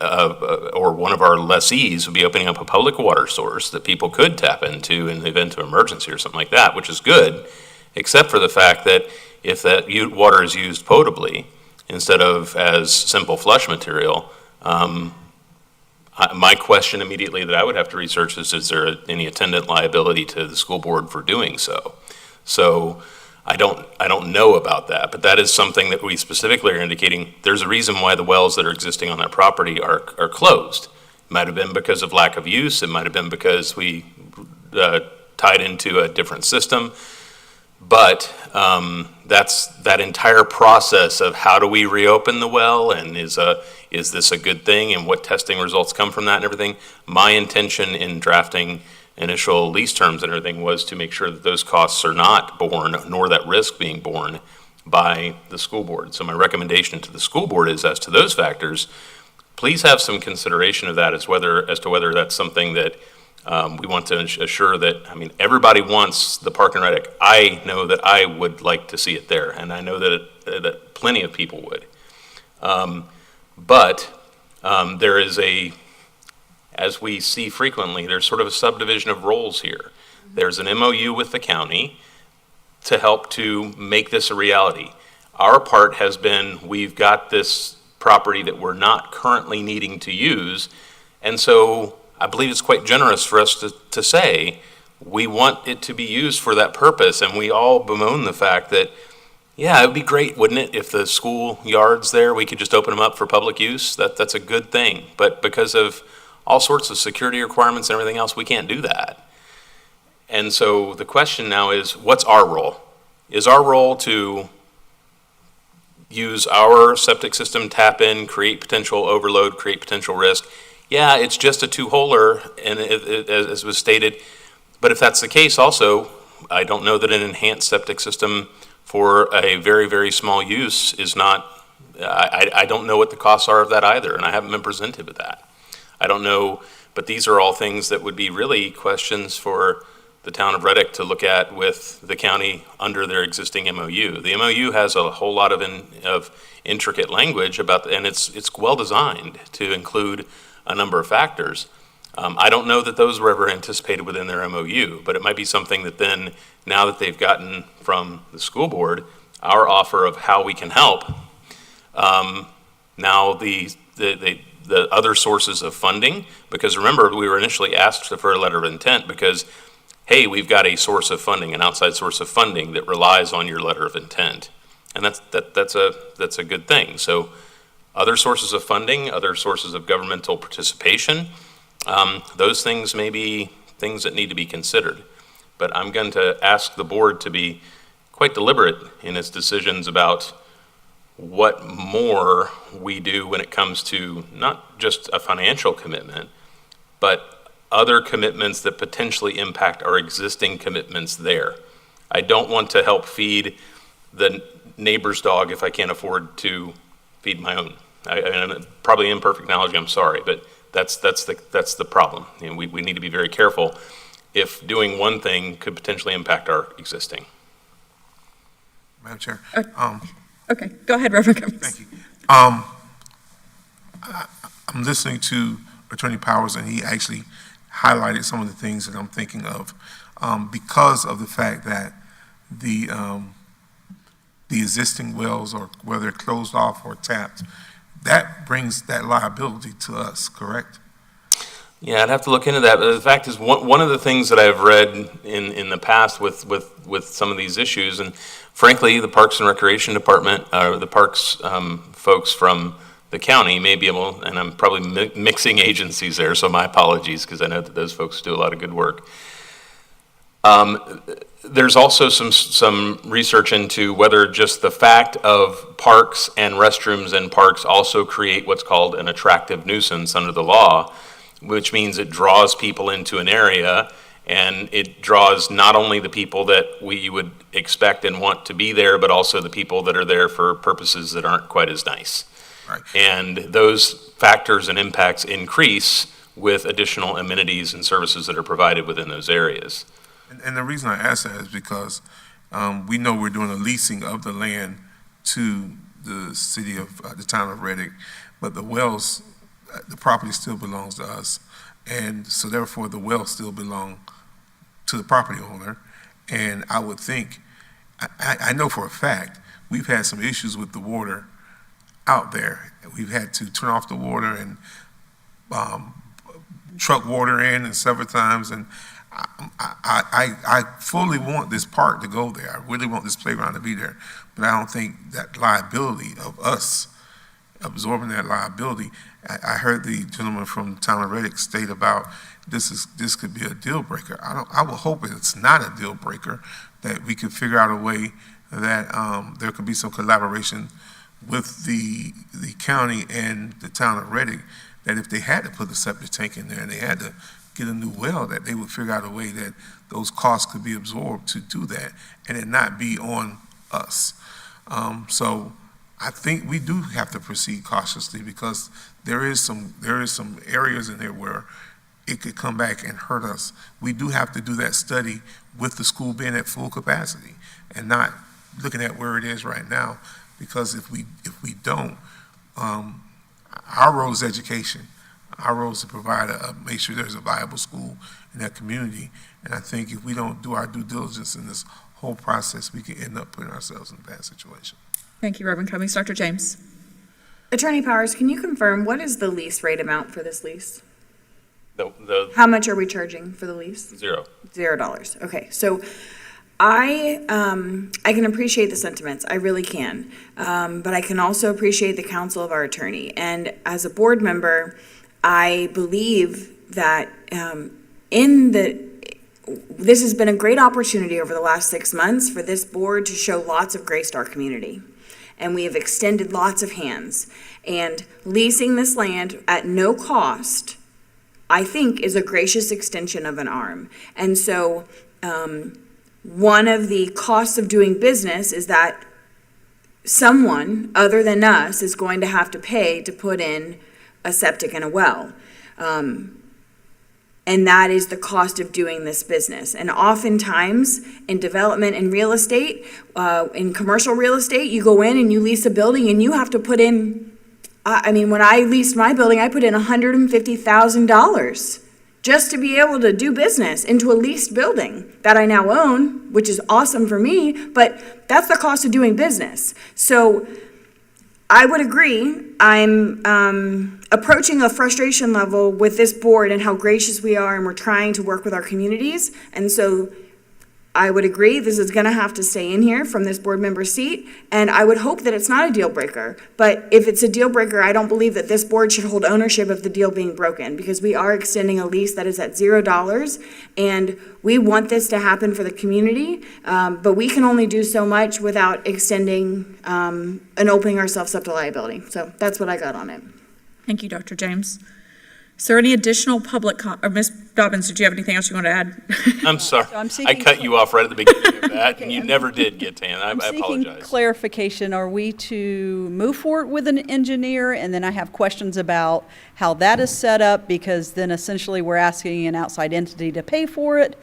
or one of our lessees would be opening up a public water source that people could tap into in the event of emergency or something like that, which is good, except for the fact that if that water is used potably instead of as simple flush material, my question immediately that I would have to research is there any attendant liability to the school board for doing so? So I don't know about that, but that is something that we specifically are indicating. There's a reason why the wells that are existing on that property are closed. It might have been because of lack of use. It might have been because we tied into a different system. But that's that entire process of how do we reopen the well, and is this a good thing, and what testing results come from that and everything. My intention in drafting initial lease terms and everything was to make sure that those costs are not borne, nor that risk being borne by the school board. So my recommendation to the school board is, as to those factors, please have some consideration of that as to whether that's something that we want to assure that, I mean, everybody wants the park in Reddick. I know that I would like to see it there, and I know that plenty of people would. But there is as we see frequently, there's sort of a subdivision of roles here. There's an MOU with the county to help to make this a reality. Our part has been, we've got this property that we're not currently needing to use, and so I believe it's quite generous for us to say, we want it to be used for that purpose, and we all bemoan the fact that, yeah, it would be great, wouldn't it, if the school yards there, we could just open them up for public use? That's a good thing, but because of all sorts of security requirements and everything else, we can't do that. And so the question now is, what's our role? Is our role to use our septic system, tap in, create potential overload, create potential risk? Yeah, it's just a two-holer, and as was stated, but if that's the case also, I don't know that an enhanced septic system for a very, very small use is not, I don't know what the costs are of that either, and I haven't been presented with that. I don't know, but these are all things that would be really questions for the town of Reddick to look at with the county under their existing MOU. The MOU has a whole lot of intricate language about, and it's well designed to include a number of factors. I don't know that those were ever anticipated within their MOU, but it might be something that then, now that they've gotten from the school board, our offer of how we can help. Now the other sources of funding, because remember, we were initially asked for a letter of intent because, hey, we've got a source of funding, an outside source of funding that relies on your letter of intent. And that's a good thing. So other sources of funding, other sources of governmental participation, those things may be things that need to be considered. But I'm going to ask the board to be quite deliberate in its decisions about what more we do when it comes to not just a financial commitment, but other commitments that potentially impact our existing commitments there. I don't want to help feed the neighbor's dog if I can't afford to feed my own. I'm probably imperfect analogy, I'm sorry, but that's the problem. And we need to be very careful. if doing one thing could potentially impact our existing. Madam Chair. Okay, go ahead, Reverend Cummings. Thank you. I'm listening to Attorney Powers, and he actually highlighted some of the things that I'm thinking of. Because of the fact that the existing wells, or whether they're closed off or tapped, that brings that liability to us, correct? Yeah, I'd have to look into that. But the fact is, one of the things that I've read in the past with some of these issues, and frankly, the Parks and Recreation Department, the parks folks from the county may be able, and I'm probably mixing agencies there, so my apologies, because I know that those folks do a lot of good work. There's also some research into whether just the fact of parks and restrooms in parks also create what's called an attractive nuisance under the law, which means it draws people into an area, and it draws not only the people that we would expect and want to be there, but also the people that are there for purposes that aren't quite as nice. Right. And those factors and impacts increase with additional amenities and services that are provided within those areas. And the reason I ask that is because we know we're doing a leasing of the land to the city of, the town of Reddick, but the wells, the property still belongs to us. And so therefore the wells still belong to the property owner. And I would think, I know for a fact, we've had some issues with the water out there. We've had to turn off the water and truck water in and several times. And I fully want this park to go there. I really want this playground to be there. But I don't think that liability of us absorbing that liability. I heard the gentleman from the town of Reddick state about this could be a deal breaker. I will hope it's not a deal breaker, that we could figure out a way that there could be some collaboration with the county and the town of Reddick, that if they had to put a septic tank in there and they had to get a new well, that they would figure out a way that those costs could be absorbed to do that and it not be on us. So I think we do have to proceed cautiously, because there is some areas in there where it could come back and hurt us. We do have to do that study with the school being at full capacity and not looking at where it is right now, because if we don't, our role is education. Our role is to provide make sure there's a viable school in that community. And I think if we don't do our due diligence in this whole process, we can end up putting ourselves in a bad situation. Thank you, Reverend Cummings. Dr. James. Attorney Powers, can you confirm what is the lease rate amount for this lease? The How much are we charging for the lease? zero. $0. Okay, so I can appreciate the sentiments, I really can, but I can also appreciate the counsel of our attorney. And as a board member, I believe that this has been a great opportunity over the last 6 months for this board to show lots of grace to our community. And we have extended lots of hands. And leasing this land at no cost, I think, is a gracious extension of an arm. And so one of the costs of doing business is that someone other than us is going to have to pay to put in a septic and a well. And that is the cost of doing this business. And oftentimes in development and real estate, in commercial real estate, you go in and you lease a building and you have to put in, when I leased my building, I put in $150,000 just to be able to do business into a leased building that I now own, which is awesome for me, but that's the cost of doing business. So I would agree. I'm approaching a frustration level with this board and how gracious we are, and we're trying to work with our communities. And so I would agree this is going to have to stay in here from this board member seat, and I would hope that it's not a deal breaker. But if it's a deal breaker, I don't believe that this board should hold ownership of the deal being broken, because we are extending a lease that is at $0, and we want this to happen for the community, but we can only do so much without extending and opening ourselves up to liability. So that's what I got on it. Thank you, Dr. James. Is there any additional public, or Ms. Dobbins, did you have anything else you want to add? I'm sorry. I'm I seeking cut you off right at the beginning of that, and you never did get to it. I I'm seeking apologize. clarification. Are we to move forward with an engineer? And then I have questions about how that is set up, because then essentially we're asking an outside entity to pay for it.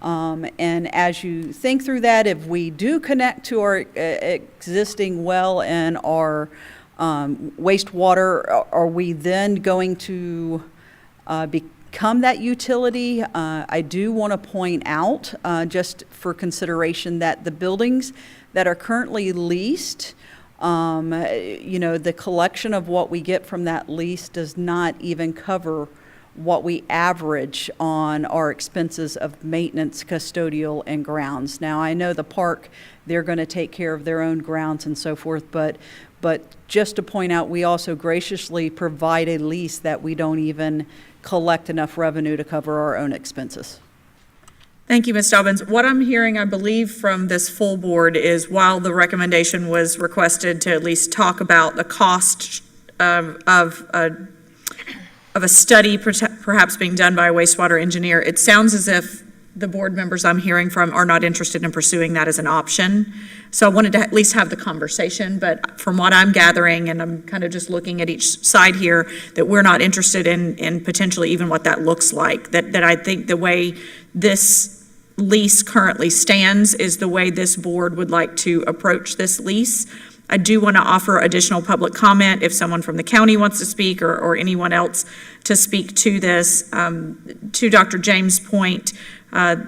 And as you think through that, if we do connect to our existing well and our wastewater, are we then going to become that utility? I do want to point out, just for consideration, that the buildings that are currently leased, the collection of what we get from that lease does not even cover what we average on our expenses of maintenance, custodial, and grounds. Now, I know the park, they're going to take care of their own grounds and so forth, but just to point out, we also graciously provide a lease that we don't even collect enough revenue to cover our own expenses. Thank you, Ms. Dobbins. What I'm hearing, I believe, from this full board is, while the recommendation was requested to at least talk about the cost of a study perhaps being done by a wastewater engineer, it sounds as if the board members I'm hearing from are not interested in pursuing that as an option. So I wanted to at least have the conversation, but from what I'm gathering, and I'm kind of just looking at each side here, that we're not interested in potentially even what that looks like. That I think the way this lease currently stands is the way this board would like to approach this lease. I do want to offer additional public comment if someone from the county wants to speak, or anyone else to speak to this. To Dr. James' point,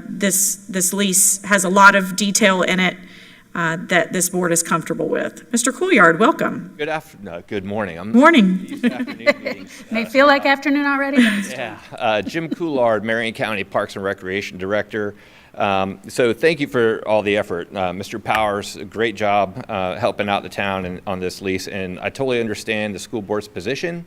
this lease has a lot of detail in it that this board is comfortable with. Mr. Couillard, welcome. Good morning. Morning. These afternoon meetings, May feel like afternoon already. yeah. Jim Couillard, Marion County Parks and Recreation Director. So thank you for all the effort. Mr. Powers, great job helping out the town on this lease, and I totally understand the school board's position.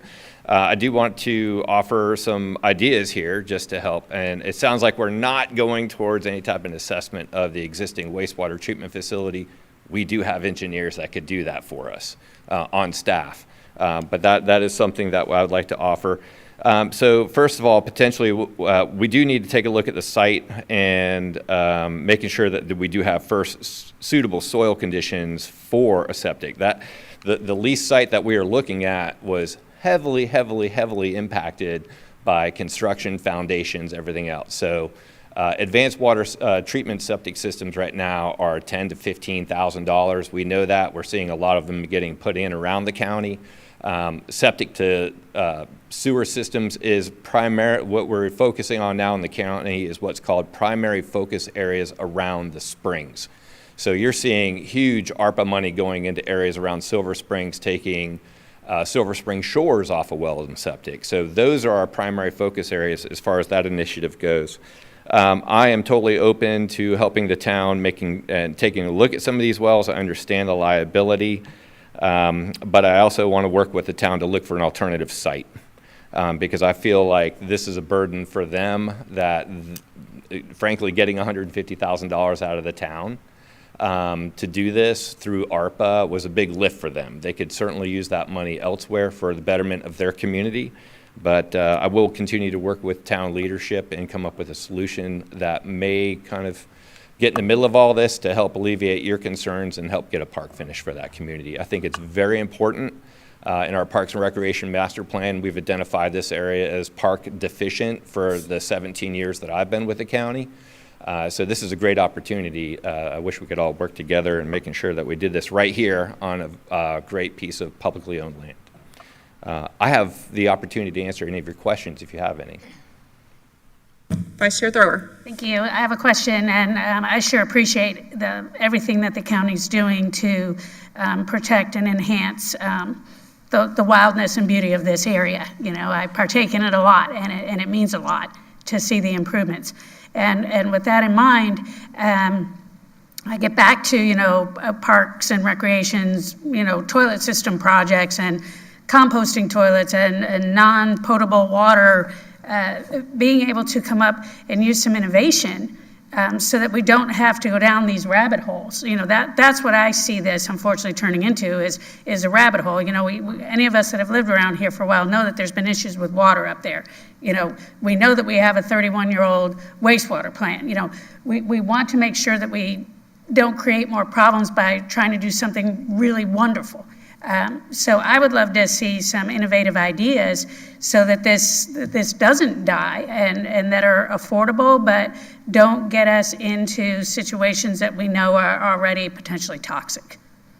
I do want to offer some ideas here just to help, and it sounds like we're not going towards any type of assessment of the existing wastewater treatment facility. We do have engineers that could do that for us on staff, but that is something that I would like to offer. So first of all, potentially, we do need to take a look at the site and making sure that we do have first suitable soil conditions for a septic. The lease site that we are looking at was heavily impacted by construction, foundations, everything else. So advanced water treatment septic systems right now are $10,000 to $15,000. We know that. We're seeing a lot of them getting put in around the county. Septic to sewer systems is what we're focusing on now in the county is what's called primary focus areas around the springs. So you're seeing huge ARPA money going into areas around Silver Springs, taking Silver Spring shores off of wells and septic. So those are our primary focus areas as far as that initiative goes. I am totally open to helping the town taking a look at some of these wells. I understand the liability. But I also want to work with the town to look for an alternative site because I feel like this is a burden for them that, frankly, getting $150,000 out of the town to do this through ARPA was a big lift for them. They could certainly use that money elsewhere for the betterment of their community, but I will continue to work with town leadership and come up with a solution that may kind of get in the middle of all this to help alleviate your concerns and help get a park finish for that community. I think it's very important. In our Parks and Recreation Master Plan, we've identified this area as park deficient for the 17 years that I've been with the county. So this is a great opportunity. I wish we could all work together in making sure that we did this right here on a great piece of publicly owned land. I have the opportunity to answer any of your questions if you have any. Vice Chair Thrower. Thank you. I have a question, and I sure appreciate everything that the county's doing to protect and enhance the wildness and beauty of this area. You know, I partake in it a lot, and it means a lot to see the improvements. And with that in mind, I get back to, parks and recreations, toilet system projects and composting toilets and non-potable water, being able to come up and use some innovation so that we don't have to go down these rabbit holes. You know, that's what I see this unfortunately turning into is a rabbit hole. You know, any of us that have lived around here for a while know that there's been issues with water up there. You know, we know that we have a 31-year-old wastewater plant. You know, we want to make sure that we don't create more problems by trying to do something really wonderful. So I would love to see some innovative ideas so that this doesn't die and that are affordable, but don't get us into situations that we know are already potentially toxic.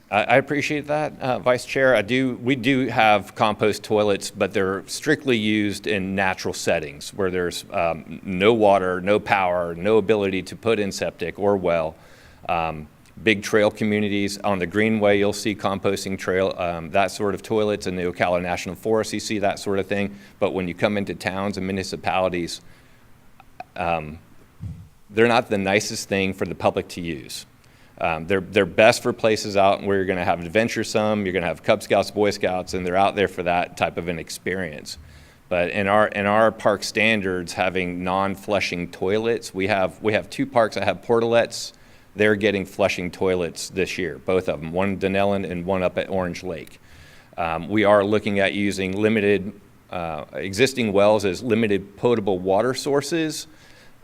I appreciate that, Vice Chair. We do have compost toilets, but they're strictly used in natural settings where there's no water, no power, no ability to put in septic or well. Big trail communities on the Greenway, you'll see composting trail, that sort of toilets. In the Ocala National Forest, you see that sort of thing. But when you come into towns and municipalities, they're not the nicest thing for the public to use. They're best for places out where you're going to have adventuresome, you're going to have Cub Scouts, Boy Scouts, and they're out there for that type of an experience. But in our park standards, having non-flushing toilets, we have 2 parks that have portalettes. They're getting flushing toilets this year, both of them, one in Dunellen and one up at Orange Lake. We are looking at using limited existing wells as limited potable water sources.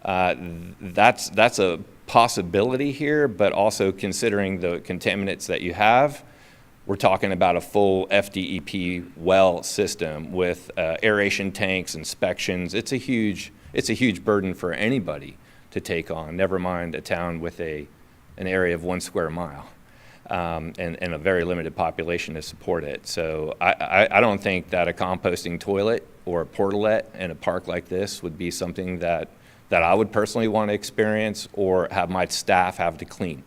That's a possibility here, but also considering the contaminants that you have, we're talking about a full FDEP well system with aeration tanks, inspections. It's a huge burden for anybody to take on, never mind a town with an area of 1 square mile and a very limited population to support it. So I don't think that a composting toilet or a portalette in a park like this would be something that I would personally want to experience or have my staff have to clean.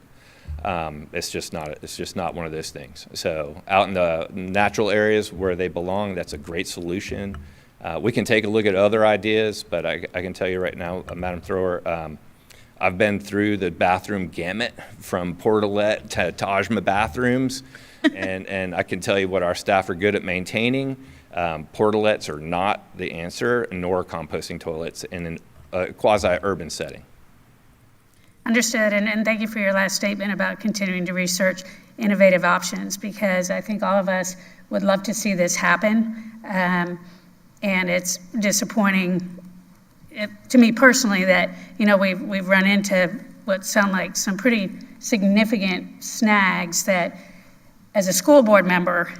It's just not one of those things. So out in the natural areas where they belong, that's a great solution. We can take a look at other ideas, but I can tell you right now, Madam Thrower, I've been through the bathroom gamut from portalette to Tajma bathrooms, and I can tell you what our staff are good at maintaining. Portalettes are not the answer, nor composting toilets in a quasi-urban setting. Understood, and thank you for your last statement about continuing to research innovative options, because I think all of us would love to see this happen, and it's disappointing to me personally that, you know, we've run into what sound like some pretty significant snags that, as a school board member,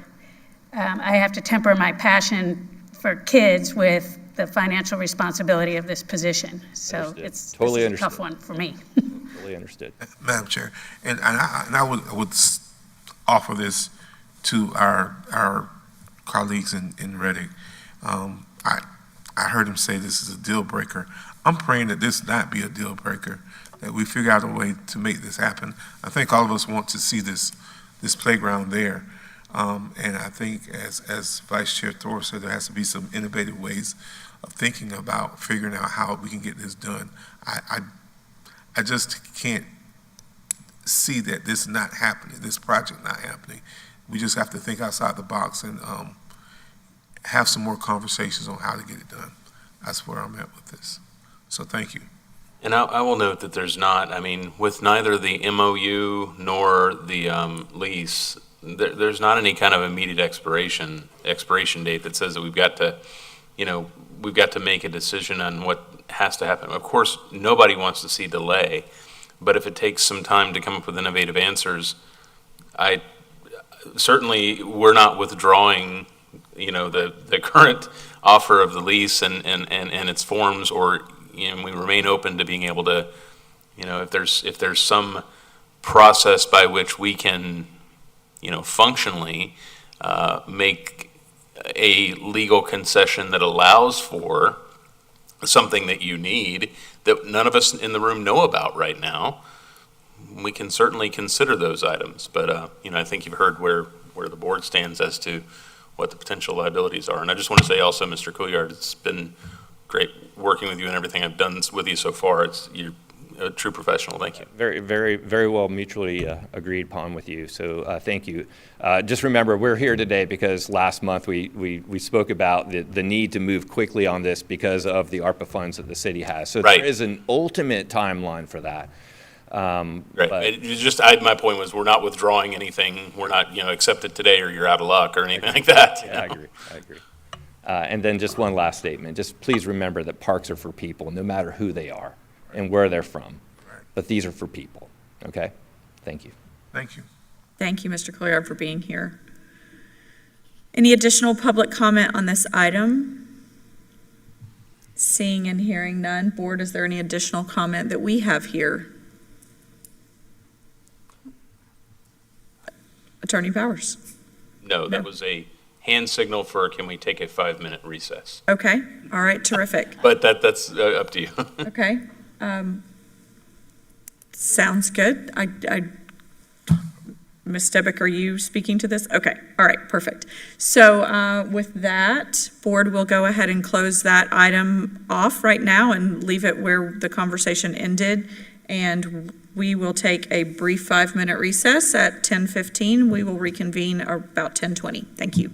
I have to temper my passion for kids with the financial responsibility of this position. So Understood. it's Totally this is a understood. tough one for me. Totally understood. Madam Chair, and I would offer this to our colleagues in Reddick. I heard him say this is a deal breaker. I'm praying that this not be a deal breaker, that we figure out a way to make this happen. I think all of us want to see this playground there. And I think as Vice Chair Thor said, there has to be some innovative ways of thinking about figuring out how we can get this done. I just can't see that this is not happening, this project not happening. We just have to think outside the box and have some more conversations on how to get it done. That's where I'm at with this. So thank you. And I will note that there's not, I mean, with neither the MOU nor the lease, there's not any kind of immediate expiration date that says that we've got to make a decision on what has to happen. Of course, nobody wants to see delay, but if it takes some time to come up with innovative answers, we're not withdrawing, the current offer of the lease and its forms, or, we remain open to being able to, if there's some process by which we can, functionally make a legal concession that allows for something that you need that none of us in the room know about right now, we can certainly consider those items. But, I think you've heard where the board stands as to what the potential liabilities are. And I just want to say also, Mr. Couillard, it's been great working with you and everything I've done with you so far. a true professional. Thank you. Very, very, very well mutually agreed upon with you, so thank you. Just remember, we're here today because last month we spoke about the need to move quickly on this because of the ARPA funds that the city has. So Right. there is an ultimate timeline for that. Right. But- It's just, my point was, we're not withdrawing anything. We're not, accept it today or you're out of luck or anything like that. Yeah, I agree. And then just one last statement. Just please remember that parks are for people, no matter who they are and where they're from. But these are for people, okay? Thank you. Thank you. Thank you, Mr. Clayard, for being here. Any additional public comment on this item? Seeing and hearing none. Board, is there any additional comment that we have here? Attorney Powers. No, that was a hand signal for, can we take a 5-minute recess? Okay, all right, terrific. But that's up to you. Okay. Sounds good. Ms. Stebick, are you speaking to this? Okay, all right, perfect. So with that, board will go ahead and close that item off right now and leave it where the conversation ended. And we will take a brief 5-minute recess at 10:15. We will reconvene about 10:20. Thank you.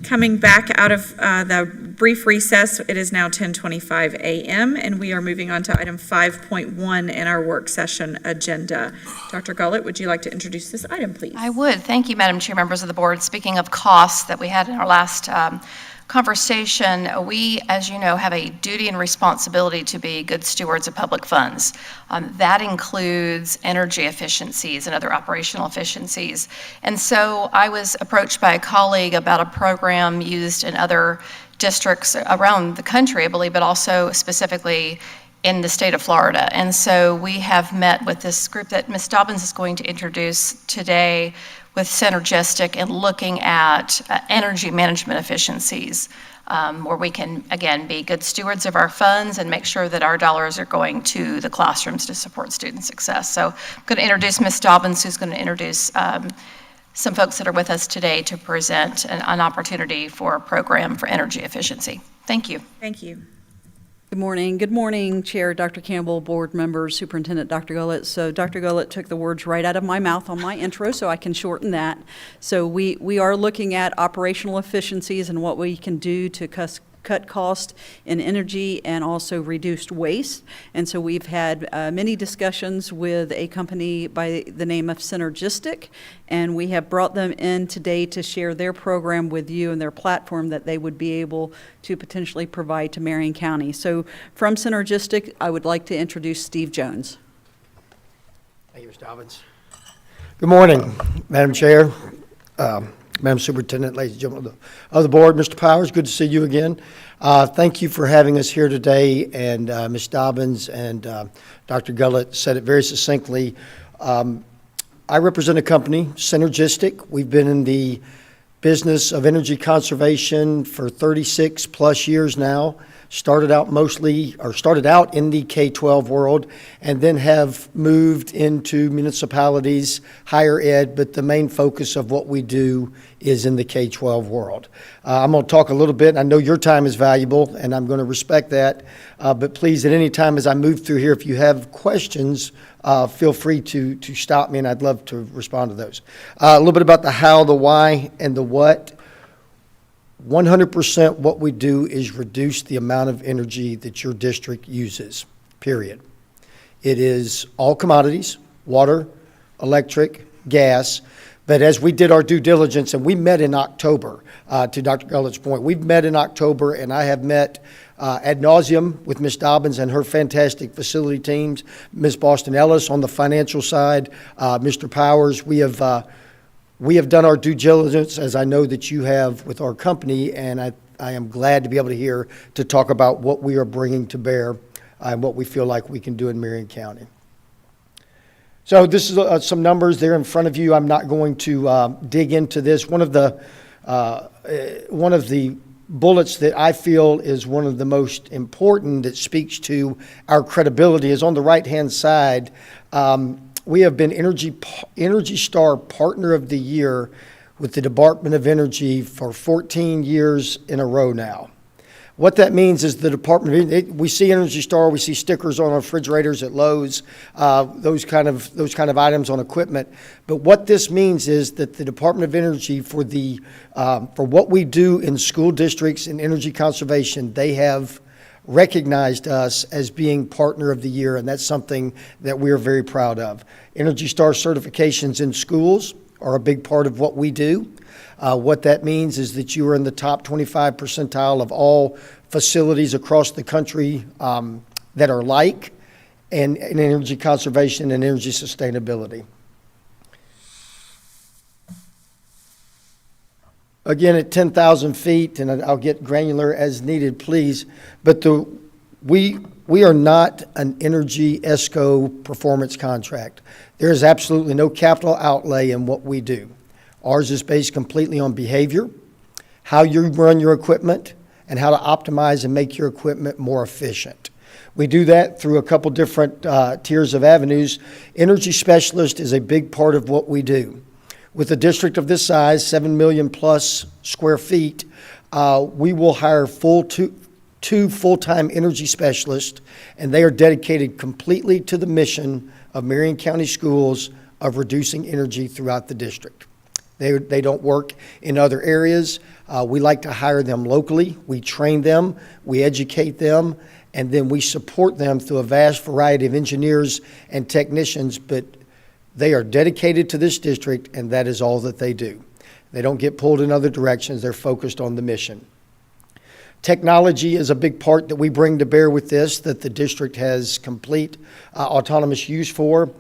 Coming back out of the brief recess, it is now 10:25 a.m., and we are moving on to item 5.1 in our work session agenda. Dr. Gullett, would you like to introduce this item, please? I would. Thank you, Madam Chair, members of the board. Speaking of costs that we had in our last conversation, we, as you know, have a duty and responsibility to be good stewards of public funds. That includes energy efficiencies and other operational efficiencies. And so I was approached by a colleague about a program used in other districts around the country, I believe, but also specifically in the state of Florida. And so we have met with this group that Ms. Dobbins is going to introduce today with Synergistic and looking at energy management efficiencies, where we can, again, be good stewards of our funds and make sure that our dollars are going to the classrooms to support student success. So I'm going to introduce Ms. Dobbins, who's going to introduce some folks that are with us today to present an opportunity for a program for energy efficiency. Thank you. Thank you. Good morning. Good morning, Chair Dr. Campbell, board members, Superintendent Dr. Gullett. So Dr. Gullett took the words right out of my mouth on my intro, so I can shorten that. So we are looking at operational efficiencies and what we can do to cut cost in energy and also reduced waste. And so we've had many discussions with a company by the name of Synergistic, and we have brought them in today to share their program with you and their platform that they would be able to potentially provide to Marion County. So from Synergistic, I would like to introduce Steve Jones. Thank you, Ms. Dobbins. Good morning, Madam Chair, Madam Superintendent, ladies and gentlemen of the board. Mr. Powers, good to see you again. Thank you for having us here today, and Ms. Dobbins and Dr. Gullett said it very succinctly. I represent a company, Synergistic. We've been in the business of energy conservation for 36 plus years now. Started out in the K-12 world, and then have moved into municipalities, higher ed, but the main focus of what we do is in the K-12 world. I'm going to talk a little bit. I know your time is valuable, and I'm going to respect that, but please, at any time as I move through here, if you have questions, feel free to stop me, and I'd love to respond to those. A little bit about the how, the why, and the what. 100% what we do is reduce the amount of energy that your district uses, period. It is all commodities, water, electric, gas, but as we did our due diligence, and we met in October, to Dr. Gullett's point, we've met in October, and I have met ad nauseum with Ms. Dobbins and her fantastic facility teams, Ms. Boston Ellis on the financial side, Mr. Powers. We have done our due diligence, as I know that you have with our company, and I am glad to be able to talk about what we are bringing to bear and what we feel like we can do in Marion County. So this is some numbers there in front of you. I'm not going to dig into this. One of the bullets that I feel is one of the most important that speaks to our credibility is on the right-hand side. We have been Energy Star Partner of the Year with the Department of Energy for 14 years in a row now. What that means is the Department we see Energy Star, we see stickers on our refrigerators at Lowe's, those kind of items on equipment. But what this means is that the Department of Energy for what we do in school districts in energy conservation, they have recognized us as being Partner of the Year, and that's something that we are very proud of. Energy Star certifications in schools are a big part of what we do. What that means is that you are in the top 25 percentile of all facilities across the country that are like in energy conservation and energy sustainability. Again, at 10,000 feet, and I'll get granular as needed, please, but we are not an energy ESCO performance contract. There is absolutely no capital outlay in what we do. Ours is based completely on behavior, how you run your equipment, and how to optimize and make your equipment more efficient. We do that through a couple different tiers of avenues. Energy specialist is a big part of what we do. With a district of this size, 7 million plus square feet, we will hire two full-time energy specialists, and they are dedicated completely to the mission of Marion County Schools of reducing energy throughout the district. They don't work in other areas. We like to hire them locally. We train them, we educate them, and then we support them through a vast variety of engineers and technicians, but they are dedicated to this district, and that is all that they do. They don't get pulled in other directions. They're focused on the mission. Technology is a big part that we bring to bear with this, that the district has complete autonomous use for.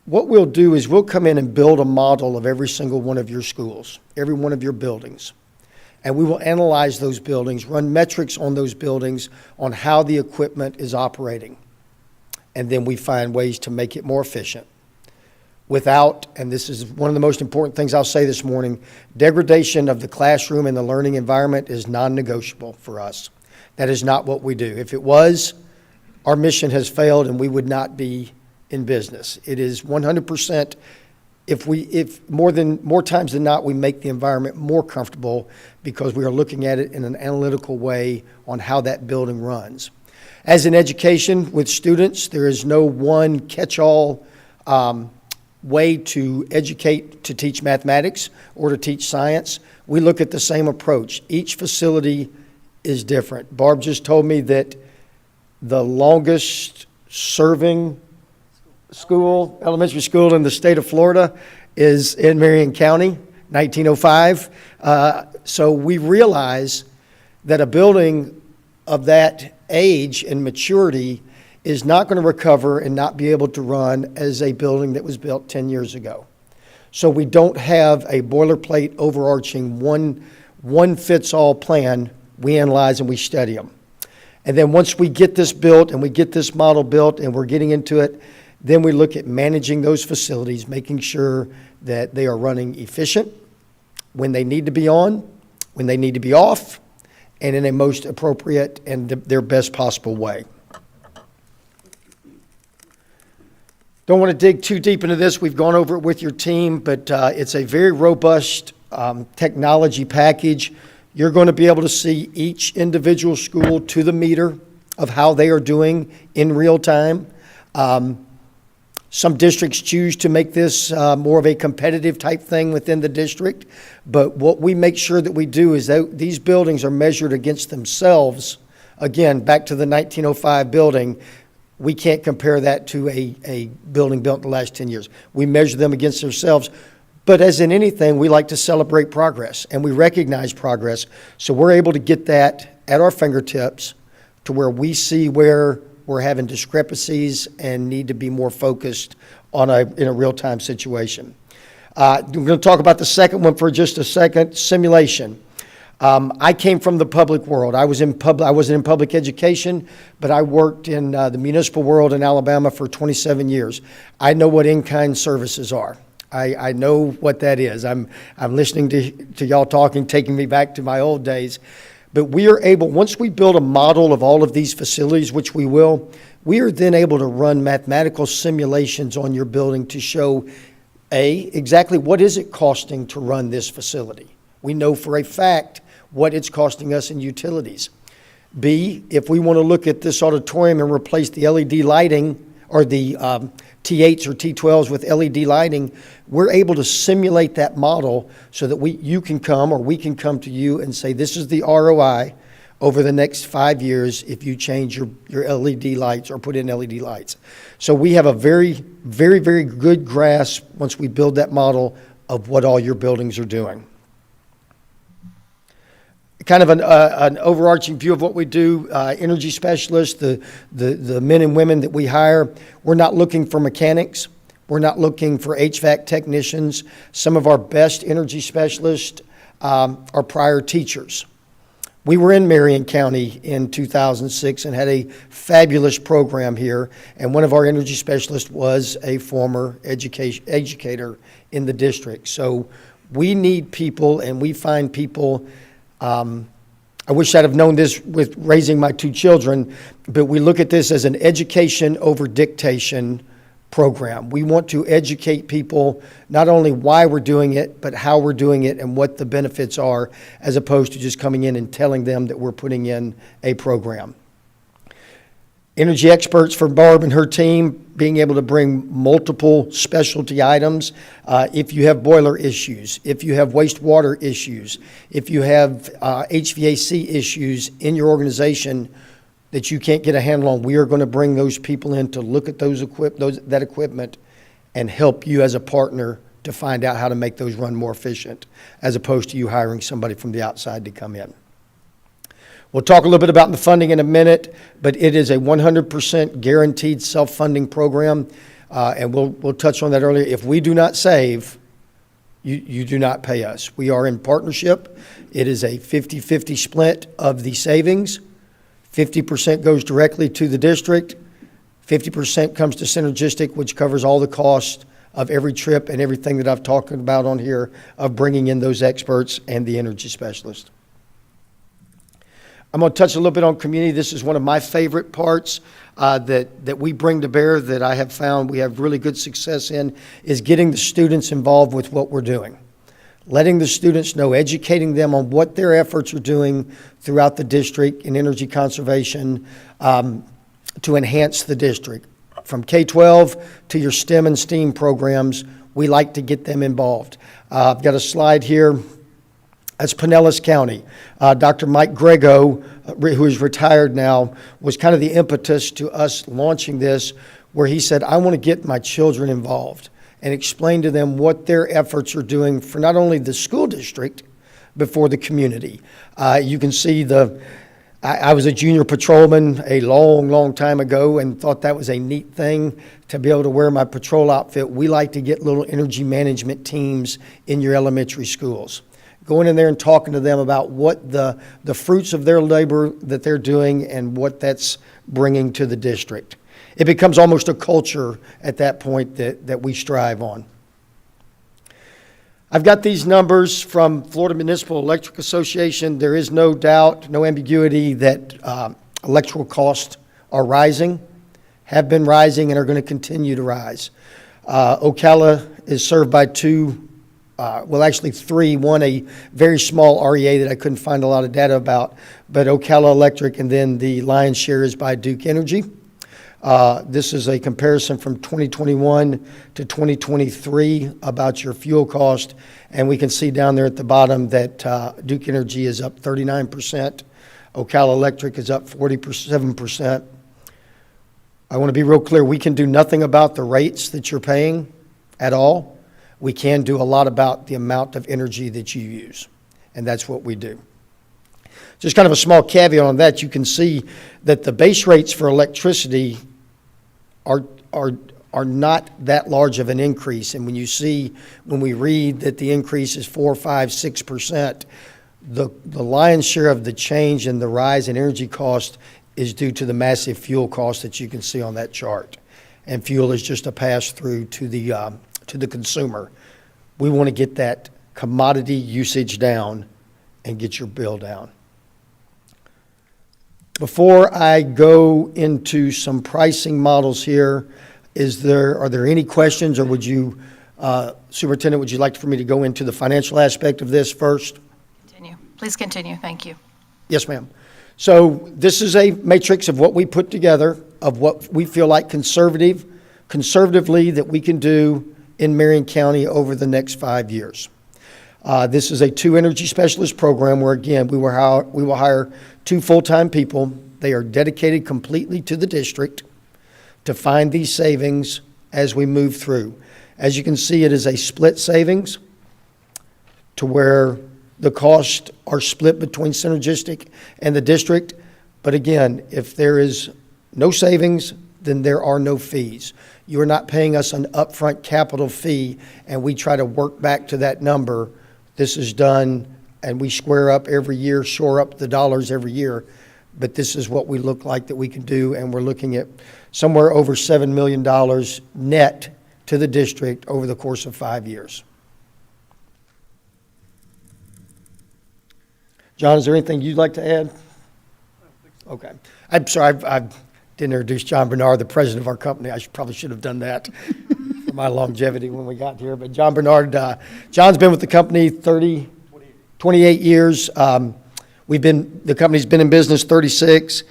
What we'll do is we'll come in and build a model of every single one of your schools, every one of your buildings. And we will analyze those buildings, run metrics on those buildings on how the equipment is operating. And then we find ways to make it more efficient without, and this is one of the most important things I'll say this morning, degradation of the classroom and the learning environment is non-negotiable for us. That is not what we do. If it was, our mission has failed and we would not be in business. It is 100%, if more times than not, we make the environment more comfortable because we are looking at it in an analytical way on how that building runs. As in education with students, there is no one catch-all way to educate, to teach mathematics or to teach science. We look at the same approach. Each facility is different. Barb just told me that the longest serving elementary school in the state of Florida is in Marion County, 1905. So we realize that a building of that age and maturity is not going to recover and not be able to run as a building that was built 10 years ago. So we don't have a boilerplate overarching one-fits-all plan. We analyze and we study them. And then once we get this built and we get this model built and we're getting into it, then we look at managing those facilities, making sure that they are running efficient when they need to be on, when they need to be off, and in a most appropriate and their best possible way. Don't want to dig too deep into this. We've gone over it with your team, but it's a very robust technology package. You're going to be able to see each individual school to the meter of how they are doing in real time. Some districts choose to make this more of a competitive type thing within the district, but what we make sure that we do is that these buildings are measured against themselves. Again, back to the 1905 building, we can't compare that to a building built in the last 10 years. We measure them against ourselves, but as in anything, we like to celebrate progress, and we recognize progress, so we're able to get that at our fingertips to where we see where we're having discrepancies and need to be more focused in a real-time situation. We're going to talk about the second one for just a second, simulation. I came from the public world. I wasn't in public education, but I worked in the municipal world in Alabama for 27 years. I know what in-kind services are. I know what that is. I'm listening to y'all talking, taking me back to my old days. But we are able, once we build a model of all of these facilities, which we will, we are then able to run mathematical simulations on your building to show, exactly what is it costing to run this facility. We know for a fact what it's costing us in utilities. B, if we want to look at this auditorium and replace the LED lighting or the T8s or T12s with LED lighting, we're able to simulate that model so that you can come, or we can come to you and say, this is the ROI over the next 5 years if you change your LED lights or put in LED lights. So we have a very, very, very good grasp once we build that model of what all your buildings are doing. Kind of an overarching view of what we do, energy specialists, the men and women that we hire, we're not looking for mechanics. We're not looking for HVAC technicians. Some of our best energy specialists are prior teachers. We were in Marion County in 2006 and had a fabulous program here, and one of our energy specialists was a former educator in the district. So we need people, and we find people. I wish I'd have known this with raising my two children, but we look at this as an education over dictation program. We want to educate people not only why we're doing it, but how we're doing it and what the benefits are, as opposed to just coming in and telling them that we're putting in a program. Energy experts for Barb and her team, being able to bring multiple specialty items. If you have boiler issues, if you have wastewater issues, if you have HVAC issues in your organization that you can't get a handle on, we are going to bring those people in to look at that equipment and help you as a partner to find out how to make those run more efficient, as opposed to you hiring somebody from the outside to come in. We'll talk a little bit about the funding in a minute, but it is a 100% guaranteed self-funding program, and we'll touch on that earlier. If we do not save, you do not pay us. We are in partnership. It is a 50-50 split of the savings. 50% goes directly to the district. 50% comes to Synergistic, which covers all the cost of every trip and everything that I've talked about on here of bringing in those experts and the energy specialists. I'm going to touch a little bit on community. This is one of my favorite parts that we bring to bear, that I have found we have really good success in, is getting the students involved with what we're doing. Letting the students know, educating them on what their efforts are doing throughout the district in energy conservation to enhance the district. From K-12 to your STEM and STEAM programs, we like to get them involved. I've got a slide here. That's Pinellas County. Dr. Mike Grego, who is retired now, was kind of the impetus to us launching this, where he said, I want to get my children involved and explain to them what their efforts are doing for not only the school district, but for the community. You can see I was a junior patrolman a long, long time ago and thought that was a neat thing to be able to wear my patrol outfit. We like to get little energy management teams in your elementary schools. Going in there and talking to them about what the fruits of their labor that they're doing and what that's bringing to the district. It becomes almost a culture at that point that we strive on. I've got these numbers from Florida Municipal Electric Association. There is no doubt, no ambiguity that electrical costs are rising, have been rising, and are going to continue to rise. Ocala is served by actually three. One, a very small REA that I couldn't find a lot of data about, but Ocala Electric, and then the lion's share is by Duke Energy. This is a comparison from 2021 to 2023 about your fuel cost, and we can see down there at the bottom that Duke Energy is up 39%, Ocala Electric is up 47%. I want to be real clear, we can do nothing about the rates that you're paying at all. We can do a lot about the amount of energy that you use, and that's what we do. Just kind of a small caveat on that, you can see that the base rates for electricity are not that large of an increase. And when we read that the increase is 4, 5, 6%, the lion's share of the change in the rise in energy cost is due to the massive fuel cost that you can see on that chart. And fuel is just a pass-through to the consumer. We want to get that commodity usage down and get your bill down. Before I go into some pricing models here, are there any questions, or would you, Superintendent, would you like for me to go into the financial aspect of this first? Continue. Please continue. Thank you. Yes, ma'am. So this is a matrix of what we put together, of what we feel like conservatively that we can do in Marion County over the next 5 years. This is a 2 energy specialist program where, again, we will hire 2 full-time people. They are dedicated completely to the district to find these savings as we move through. As you can see, it is a split savings to where the costs are split between Synergistic and the district. But again, if there is no savings, then there are no fees. You are not paying us an upfront capital fee, and we try to work back to that number. This is done, and we square up every year, shore up the dollars every year. But this is what we look like that we can do, and we're looking at somewhere over $7 million net to the district over the course of 5 years. John, is there anything you'd like to add? Okay. I'm sorry, I didn't introduce John Bernard, the president of our company. I probably should have done that for my longevity when we got here. But John Bernard, John's been with the company 28 years. The company's been in business 36.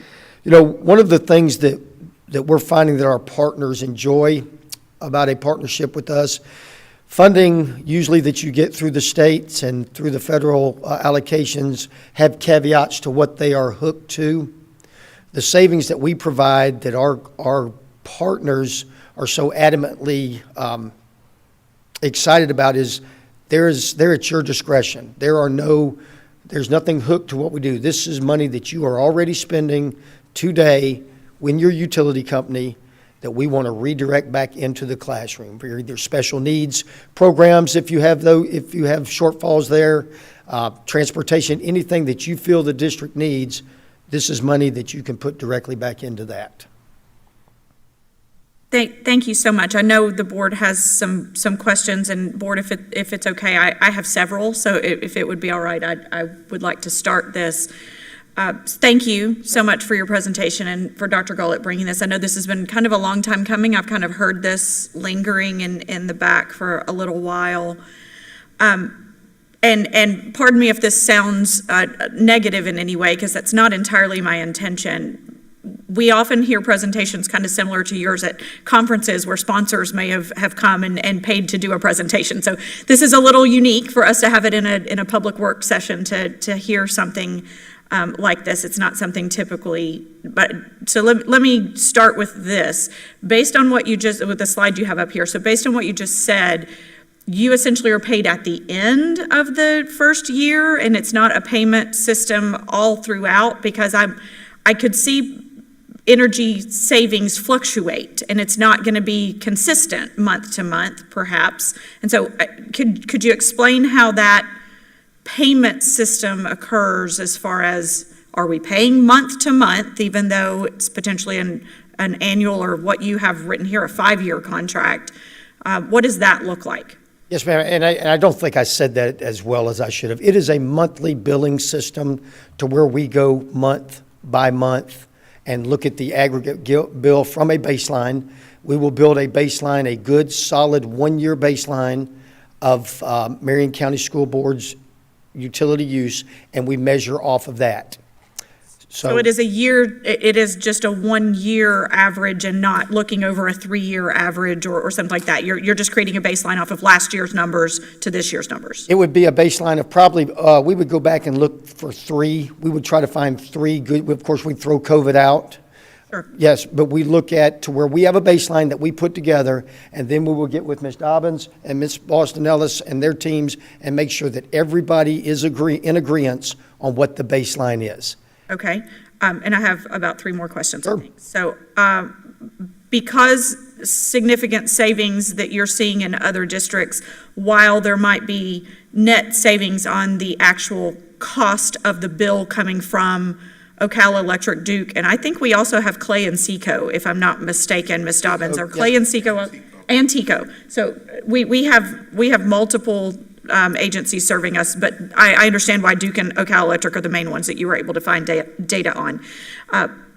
You know, one of the things that we're finding that our partners enjoy about a partnership with us. Funding usually that you get through the states and through the federal allocations have caveats to what they are hooked to. The savings that we provide that our partners are so adamantly excited about is they're at your discretion. There's nothing hooked to what we do. This is money that you are already spending today when your utility company that we want to redirect back into the classroom for either special needs programs if you have shortfalls there, transportation, anything that you feel the district needs. This is money that you can put directly back into that. Thank you so much. I know the board has some questions, and board, if it's okay, I have several, so if it would be all right, I would like to start this. Thank you so much for your presentation and for Dr. Gullett bringing this. I know this has been kind of a long time coming. I've kind of heard this lingering in the back for a little while. And pardon me if this sounds negative in any way, because that's not entirely my intention. We often hear presentations kind of similar to yours at conferences where sponsors may have come and paid to do a presentation. So this is a little unique for us to have it in a public work session to hear something like this. It's not something typically, but so let me start with this. Based on what you just, with the slide you have up here, so based on what you just said, you essentially are paid at the end of the first year, and it's not a payment system all throughout, because I could see energy savings fluctuate, and it's not going to be consistent month to month, perhaps. And so could you explain how that payment system occurs, as far as, are we paying month to month, even though it's potentially an annual, or what you have written here, a 5-year contract? What does that look like? Yes, ma'am, and I don't think I said that as well as I should have. It is a monthly billing system to where we go month by month and look at the aggregate bill from a baseline. We will build a baseline, a good, solid 1-year baseline of Marion County School Board's utility use, and we measure off of that. So it is it is just a 1-year average and not looking over a 3-year average or something like that. You're just creating a baseline off of last year's numbers to this year's numbers. It would be a baseline of probably, we would go back and look for 3. We would try to find 3 good, of course, we'd throw COVID out. Sure. Yes, but we look at to where we have a baseline that we put together, and then we will get with Ms. Dobbins and Ms. Boston Ellis and their teams and make sure that everybody is in agreement on what the baseline is. Okay, and I have about 3 more questions. Sure. I think. So because significant savings that you're seeing in other districts, while there might be net savings on the actual cost of the bill coming from Ocala Electric, Duke, and I think we also have Clay and Seco, if I'm not mistaken, Ms. Dobbins, are Clay and Seco and Tico. So we have multiple agencies serving us, but I understand why Duke and Ocala Electric are the main ones that you were able to find data on.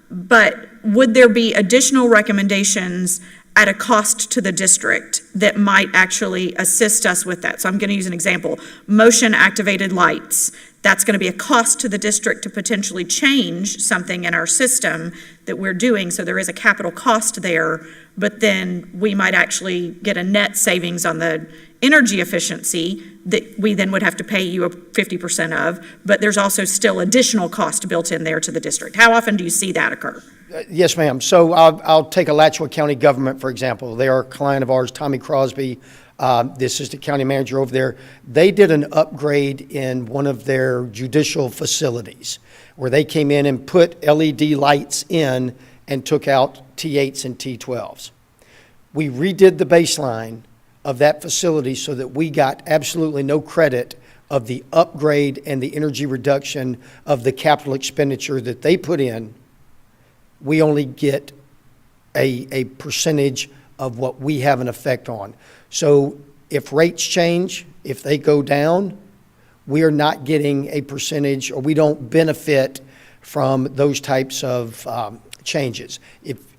But would there be additional recommendations at a cost to the district that might actually assist us with that? So I'm going to use an example. Motion activated lights. That's going to be a cost to the district to potentially change something in our system that we're doing. So there is a capital cost there, but then we might actually get a net savings on the energy efficiency that we then would have to pay you 50% of, but there's also still additional cost built in there to the district. How often do you see that occur? Yes, ma'am. So I'll take Alachua County government, for example. They are a client of ours, Tommy Crosby, the assistant county manager over there. They did an upgrade in one of their judicial facilities where they came in and put LED lights in and took out T8s and T12s. We redid the baseline of that facility so that we got absolutely no credit of the upgrade and the energy reduction of the capital expenditure that they put in. We only get a percentage of what we have an effect on. So if rates change, if they go down, we are not getting a percentage, or we don't benefit from those types of changes.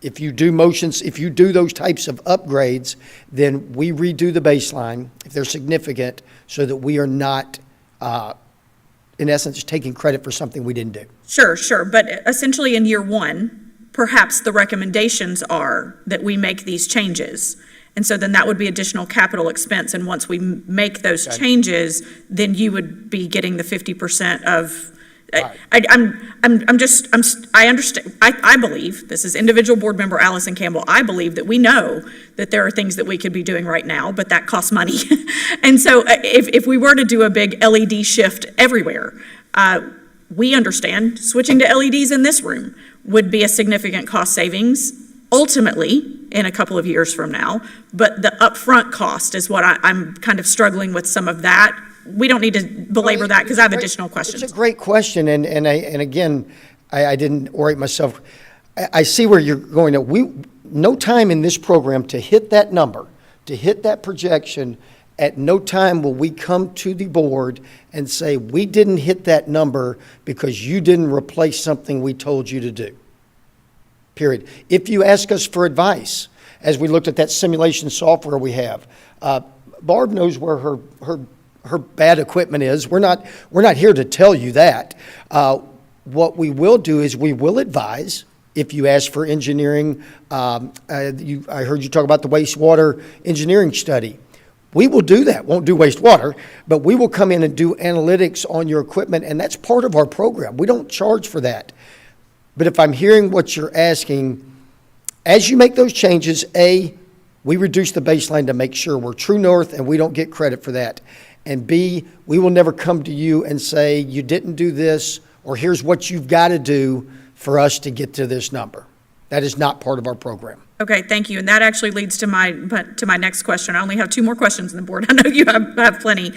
If you do those types of upgrades, then we redo the baseline if they're significant, so that we are not, in essence, taking credit for something we didn't do. Sure. But essentially in year 1, perhaps the recommendations are that we make these changes. And so then that would be additional capital expense, and once we make those changes, then you would be getting the 50% of, I understand, I believe, this is individual board member Allison Campbell, I believe that we know that there are things that we could be doing right now, but that costs money. And so if we were to do a big LED shift everywhere, we understand switching to LEDs in this room would be a significant cost savings, ultimately, in a couple of years from now, but the upfront cost is what I'm kind of struggling with some of that. We don't need to belabor that because I have additional questions. It's a great question, and again, I didn't orate myself. I see where you're going. No time in this program to hit that number, to hit that projection. At no time will we come to the board and say, we didn't hit that number because you didn't replace something we told you to do. Period. If you ask us for advice, as we looked at that simulation software we have, Barb knows where her bad equipment is. We're not here to tell you that. What we will do is we will advise. If you ask for engineering, I heard you talk about the wastewater engineering study. We will do that. Won't do wastewater, but we will come in and do analytics on your equipment, and that's part of our program. We don't charge for that. But if I'm hearing what you're asking, as you make those changes, A, we reduce the baseline to make sure we're true north and we don't get credit for that. And B, we will never come to you and say, you didn't do this, or here's what you've got to do for us to get to this number. That is not part of our program. Okay, thank you. And that actually leads to my next question. I only have 2 more questions on the board. I know you have plenty.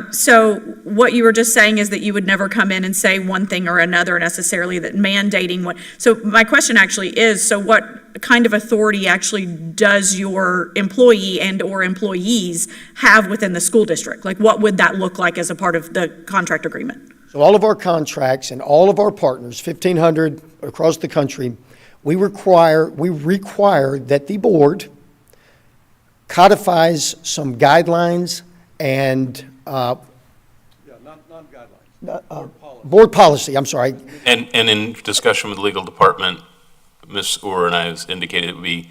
So what you were just saying is that you would never come in and say one thing or another necessarily, that mandating what. So my question actually is, so what kind of authority actually does your employee and or employees have within the school district? Like, what would that look like as a part of the contract agreement? So all of our contracts and all of our partners, 1,500 across the country, we require that the board codifies some guidelines and not guidelines. board policy. I'm sorry. And in discussion with the legal department, Ms. Orr and I has indicated it would be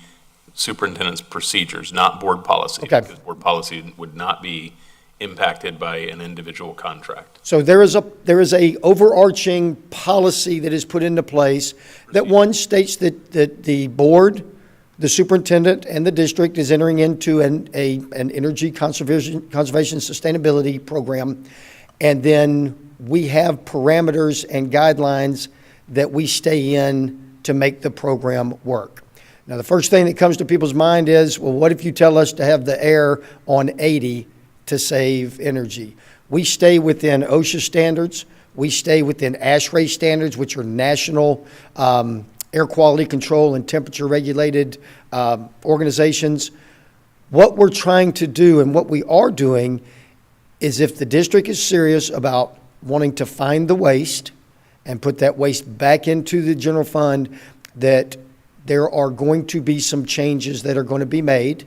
superintendent's procedures, not board policy. Okay. Because board policy would not be impacted by an individual contract. So there is a overarching policy that is put into place that one states that the board, the superintendent, and the district is entering into an energy conservation sustainability program, and then we have parameters and guidelines that we stay in to make the program work. Now, the first thing that comes to people's mind is, well, what if you tell us to have the air on 80 to save energy? We stay within OSHA standards. We stay within ASHRAE standards, which are national air quality control and temperature regulated organizations. What we're trying to do and what we are doing is, if the district is serious about wanting to find the waste and put that waste back into the general fund, that there are going to be some changes that are going to be made.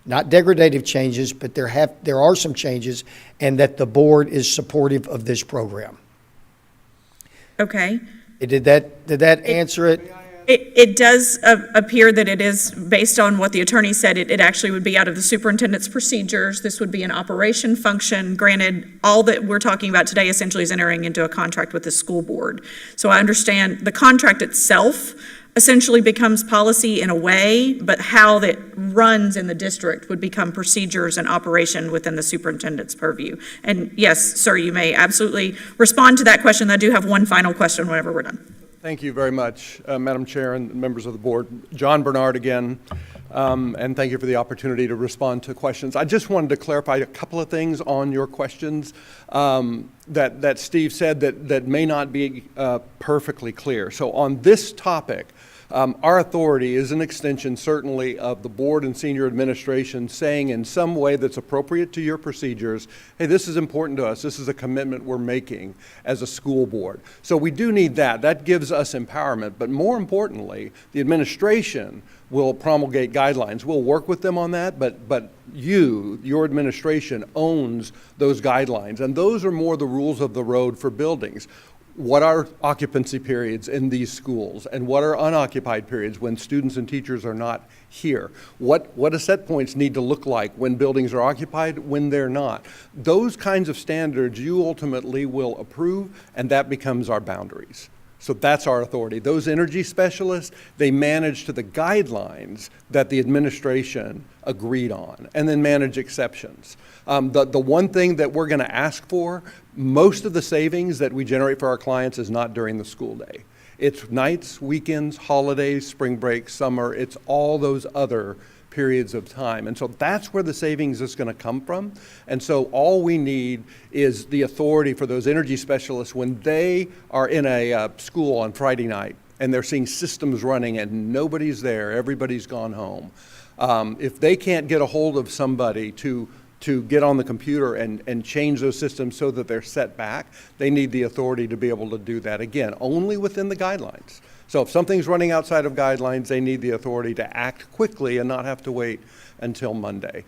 Not degradative changes, but there are some changes, and that the board is supportive of this program. Okay. Did that answer it? It does appear that it is, based on what the attorney said, it actually would be out of the superintendent's procedures. This would be an operation function. Granted, all that we're talking about today essentially is entering into a contract with the school board. So I understand the contract itself essentially becomes policy in a way, but how that runs in the district would become procedures and operation within the superintendent's purview. And yes, sir, you may absolutely respond to that question. I do have one final question whenever we're done. Thank you very much, Madam Chair and members of the board. John Bernard again, and thank you for the opportunity to respond to questions. I just wanted to clarify a couple of things on your questions that Steve said that may not be perfectly clear. So on this topic, our authority is an extension certainly of the board and senior administration saying in some way that's appropriate to your procedures, hey, this is important to us. This is a commitment we're making as a school board. So we do need that. That gives us empowerment. But more importantly, the administration will promulgate guidelines. We'll work with them on that, but your administration owns those guidelines. And those are more the rules of the road for buildings. what are occupancy periods in these schools, and what are unoccupied periods when students and teachers are not here? What do set points need to look like when buildings are occupied, when they're not? Those kinds of standards you ultimately will approve, and that becomes our boundaries. So that's our authority. Those energy specialists, they manage to the guidelines that the administration agreed on, and then manage exceptions. The one thing that we're going to ask for, most of the savings that we generate for our clients is not during the school day. It's nights, weekends, holidays, spring break, summer. It's all those other periods of time. And so that's where the savings is going to come from. And so all we need is the authority for those energy specialists when they are in a school on Friday night and they're seeing systems running and nobody's there, everybody's gone home. If they can't get a hold of somebody to get on the computer and change those systems so that they're set back, they need the authority to be able to do that, again, only within the guidelines. So if something's running outside of guidelines, they need the authority to act quickly and not have to wait until Monday.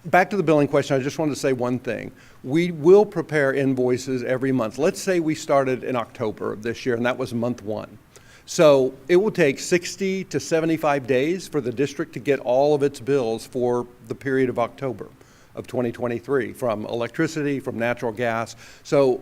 Back to the billing question, I just wanted to say one thing. We will prepare invoices every month. Let's say we started in October of this year, and that was month 1. So it will take 60 to 75 days for the district to get all of its bills for the period of October of 2023, from electricity, from natural gas. So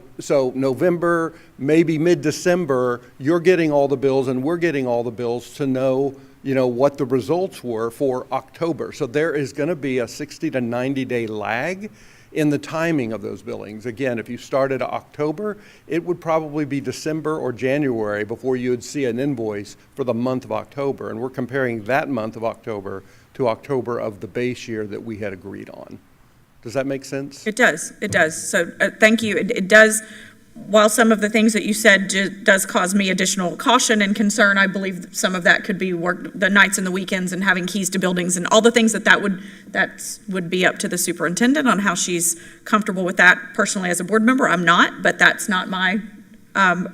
November, maybe mid-December, you're getting all the bills and we're getting all the bills to know, what the results were for October. So there is going to be a 60 to 90 day lag in the timing of those billings. Again, if you started October, it would probably be December or January before you would see an invoice for the month of October. And we're comparing that month of October to October of the base year that we had agreed on. Does that make sense? It does. So thank you. It does, while some of the things that you said does cause me additional caution and concern, I believe some of that could be worked the nights and the weekends and having keys to buildings and all the things that would be up to the superintendent on how she's comfortable with that. Personally, as a board member, I'm not, but that's not my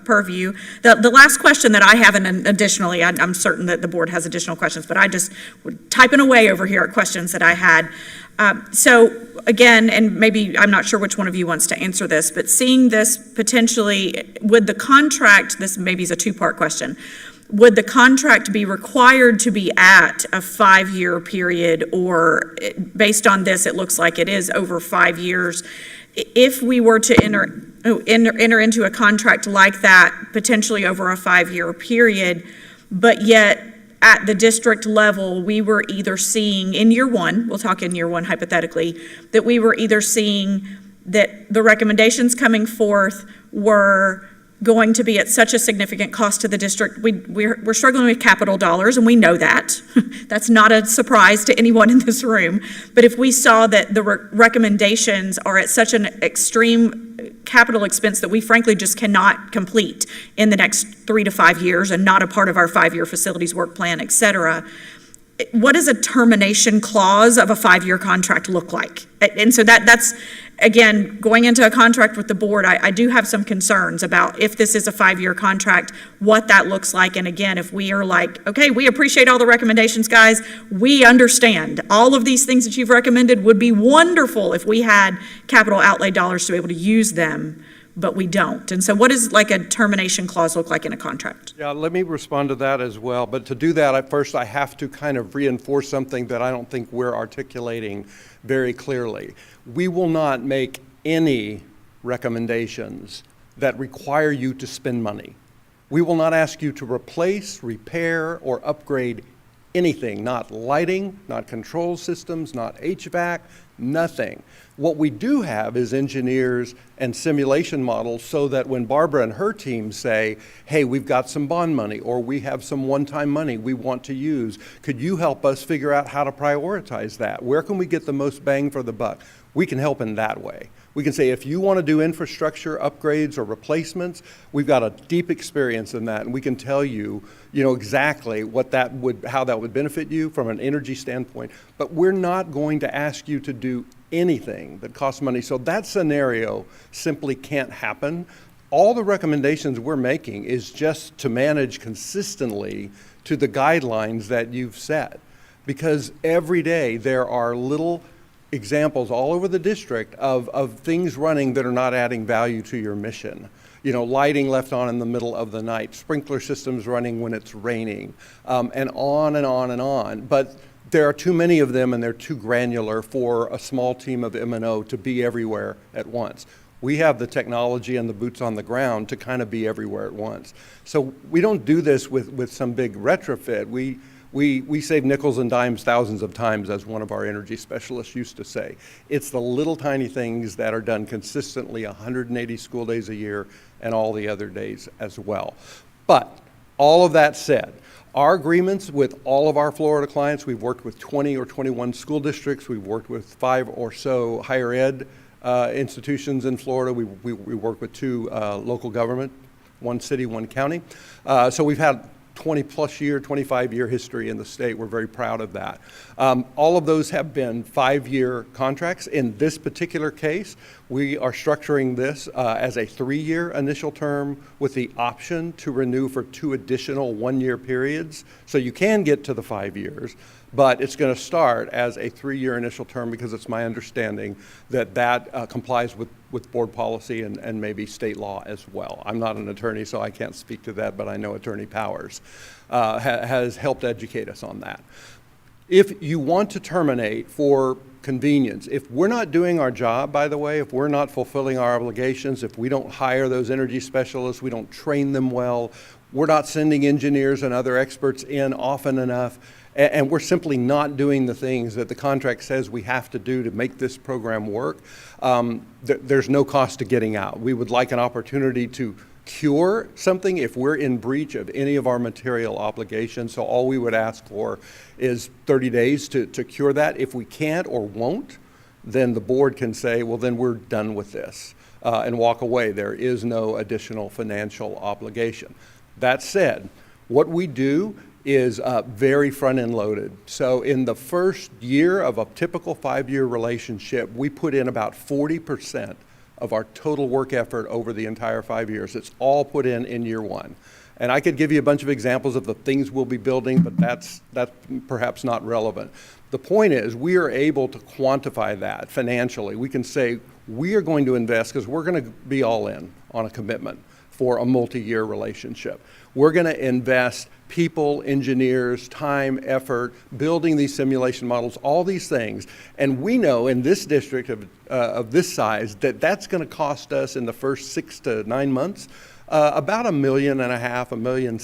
purview. The last question that I have, and additionally, I'm certain that the board has additional questions, but I just would typing away over here at questions that I had. So again, and maybe I'm not sure which one of you wants to answer this, but seeing this potentially, would the contract, this maybe is a two-part question, would the contract be required to be at a 5-year period, or based on this, it looks like it is over 5 years? If we were to enter into a contract like that, potentially over a 5-year period, but yet at the district level, we were either seeing in year 1, we'll talk in year 1 hypothetically, that we were either seeing that the recommendations coming forth were going to be at such a significant cost to the district. We're struggling with capital dollars, and we know that. That's not a surprise to anyone in this room. But if we saw that the recommendations are at such an extreme capital expense that we frankly just cannot complete in the next 3 to 5 years and not a part of our 5-year facilities work plan, et cetera, what does a termination clause of a 5-year contract look like? And so that's, again, going into a contract with the board, I do have some concerns about if this is a 5-year contract, what that looks like. And again, if we are like, okay, we appreciate all the recommendations, guys. We understand all of these things that you've recommended would be wonderful if we had capital outlay dollars to be able to use them, but we don't. And so what does like a termination clause look like in a contract? Yeah, let me respond to that as well. But to do that, first I have to kind of reinforce something that I don't think we're articulating very clearly. We will not make any recommendations that require you to spend money. We will not ask you to replace, repair, or upgrade anything, not lighting, not control systems, not HVAC, nothing. What we do have is engineers and simulation models so that when Barbara and her team say, hey, we've got some bond money or we have some one-time money we want to use, could you help us figure out how to prioritize that? Where can we get the most bang for the buck? We can help in that way. We can say, if you want to do infrastructure upgrades or replacements, we've got a deep experience in that, and we can tell you, exactly how that would benefit you from an energy standpoint. But we're not going to ask you to do anything that costs money. So that scenario simply can't happen. All the recommendations we're making is just to manage consistently to the guidelines that you've set. Because every day there are little examples all over the district of things running that are not adding value to your mission. lighting left on in the middle of the night, sprinkler systems running when it's raining, and on and on and on. But there are too many of them, and they're too granular for a small team of M&O to be everywhere at once. We have the technology and the boots on the ground to kind of be everywhere at once. So we don't do this with some big retrofit. We save nickels and dimes thousands of times, as one of our energy specialists used to say. It's the little tiny things that are done consistently 180 school days a year and all the other days as well. But all of that said, our agreements with all of our Florida clients, we've worked with 20 or 21 school districts, we've worked with 5 or so higher ed institutions in Florida, we work with 2 local government, 1 city, 1 county. So we've had 20-plus year, 25-year history in the state. We're very proud of that. All of those have been 5-year contracts. In this particular case, we are structuring this as a 3-year initial term with the option to renew for 2 additional 1-year periods. So you can get to the 5 years, but it's going to start as a 3-year initial term because it's my understanding that complies with board policy and maybe state law as well. I'm not an attorney, so I can't speak to that, but I know Attorney Powers has helped educate us on that. If you want to terminate for convenience, if we're not doing our job, by the way, if we're not fulfilling our obligations, if we don't hire those energy specialists, we don't train them well, we're not sending engineers and other experts in often enough, and we're simply not doing the things that the contract says we have to do to make this program work, there's no cost to getting out. We would like an opportunity to cure something if we're in breach of any of our material obligations. So all we would ask for is 30 days to cure that. If we can't or won't, then the board can say, well, then we're done with this and walk away. There is no additional financial obligation. That said, what we do is very front-end loaded. So in the first year of a typical 5-year relationship, we put in about 40% of our total work effort over the entire 5 years. It's all put in year 1. And I could give you a bunch of examples of the things we'll be building, but that's perhaps not relevant. The point is, we are able to quantify that financially. We can say, we are going to invest, because we're going to be all in on a commitment for a multi-year relationship. We're going to invest people, engineers, time, effort, building these simulation models, all these things. And we know in this district of this size that that's going to cost us in the first 6 to 9 months about $1.5 million, $1.6 million.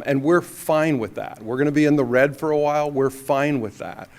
And we're fine with that. We're going to be in the red for a while. We're fine with that.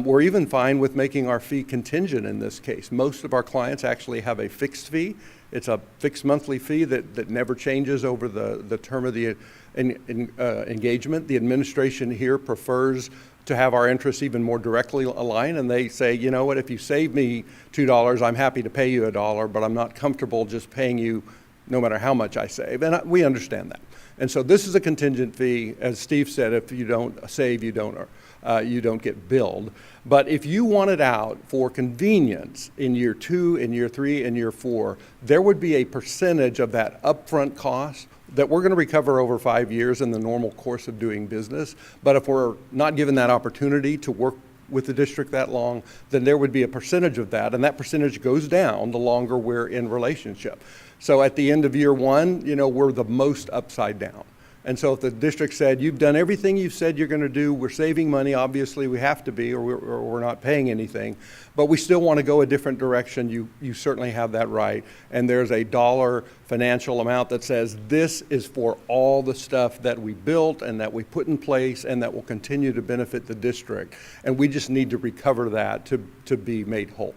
We're even fine with making our fee contingent in this case. Most of our clients actually have a fixed fee. It's a fixed monthly fee that never changes over the term of the engagement. The administration here prefers to have our interests even more directly aligned, and they say, you know what, if you save me $2, I'm happy to pay you $1, but I'm not comfortable just paying you no matter how much I save. And we understand that. And so this is a contingent fee. As Steve said, if you don't save, you don't get billed. But if you want it out for convenience in year 2, in year 3, and year 4, there would be a percentage of that upfront cost that we're going to recover over 5 years in the normal course of doing business. But if we're not given that opportunity to work with the district that long, then there would be a percentage of that, and that percentage goes down the longer we're in relationship. So at the end of year 1, we're the most upside down. And so if the district said, you've done everything you've said you're going to do, we're saving money, obviously we have to be, or we're not paying anything, but we still want to go a different direction, you certainly have that right. And there's a dollar financial amount that says this is for all the stuff that we built and that we put in place and that will continue to benefit the district. And we just need to recover that to be made whole.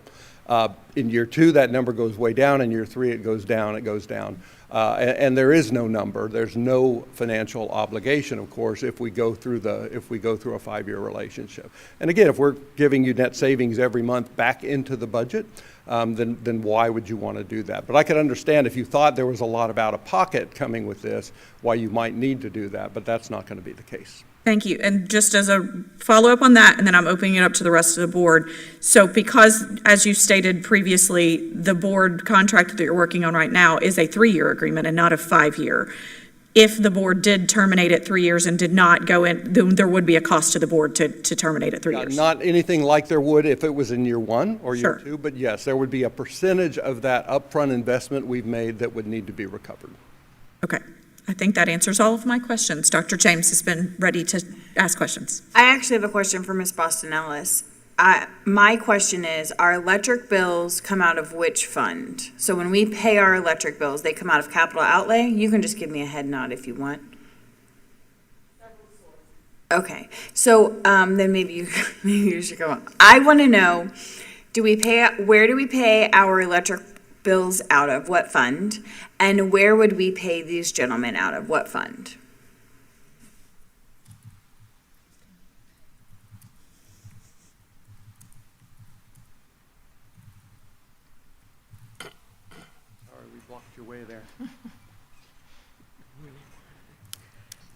In year 2, that number goes way down. In year 3, it goes down, and there is no number. There's no financial obligation, of course, if we go through a 5-year relationship. And again, if we're giving you net savings every month back into the budget, then why would you want to do that? But I could understand if you thought there was a lot of out-of-pocket coming with this, why you might need to do that, but that's not going to be the case. Thank you. And just as a follow-up on that, and then I'm opening it up to the rest of the board. So because, as you stated previously, the board contract that you're working on right now is a 3-year agreement and not a 5-year, if the board did terminate at 3 years and did not go in, then there would be a cost to the board to terminate at 3 years. Not anything like there would if it was in year 1 or year Sure. 2, but yes, there would be a percentage of that upfront investment we've made that would need to be recovered. Okay. I think that answers all of my questions. Dr. James has been ready to ask questions. I actually have a question for Ms. Boston Ellis. My question is, our electric bills come out of which fund? So when we pay our electric bills, they come out of capital outlay? You can just give me a head nod if you want. Okay, so then maybe you should go on. I want to know, where do we pay our electric bills out of? What fund? And where would we pay these gentlemen out of? What fund? Your way there.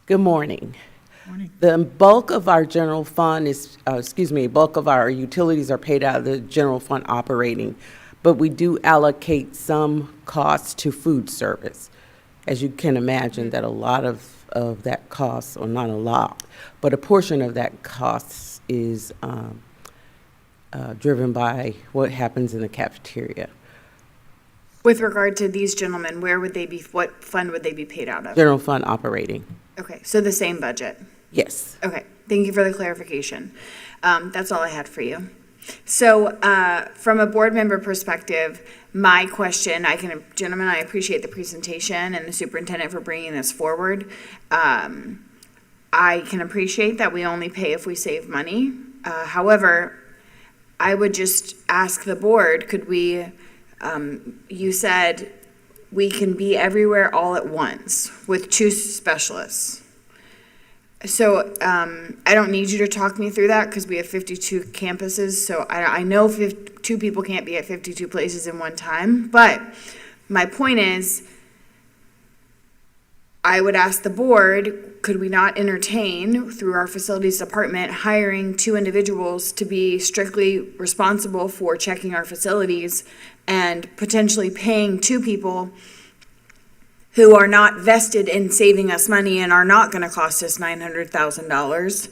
Good morning. Morning. The bulk of our general fund is, bulk of our utilities are paid out of the general fund operating, but we do allocate some costs to food service. As you can imagine, that a lot of that cost, or not a lot, but a portion of that cost is driven by what happens in the cafeteria. With regard to these gentlemen, what fund would they be paid out of? General fund operating, Okay, so the same budget. yes. Okay, thank you for the clarification. That's all I had for you. So, from a board member perspective, my question, gentlemen, I appreciate the presentation and the superintendent for bringing this forward. I can appreciate that we only pay if we save money. However, I would just ask the board, could we, you said we can be everywhere all at once with 2 specialists. So I don't need you to talk me through that because we have 52 campuses. So I know 2 people can't be at 52 places in one time. But my point is, I would ask the board, could we not entertain, through our facilities department, hiring 2 individuals to be strictly responsible for checking our facilities and potentially paying 2 people who are not vested in saving us money and are not going to cost us $900,000,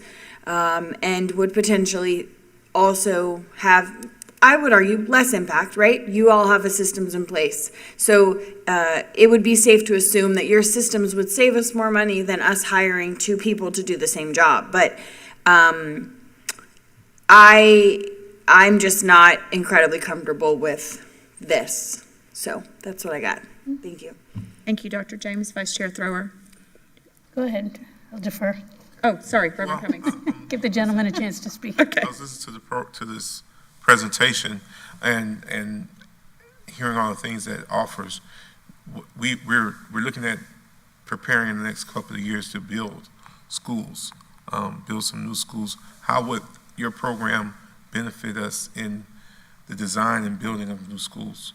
and would potentially also have, I would argue, less impact, right? You all have the systems in place. So it would be safe to assume that your systems would save us more money than us hiring 2 people to do the same job. But I'm just not incredibly comfortable with this. So that's what I got. Thank you. Thank you, Dr. James. Vice Chair Thrower. Go ahead, I'll defer. Oh, sorry, Reverend Cummings. Give the gentleman a chance to speak. Okay. I was listening to this presentation and hearing all the things that it offers. We're looking at preparing in the next couple of years to build schools, build some new schools. How would your program benefit us in the design and building of new schools?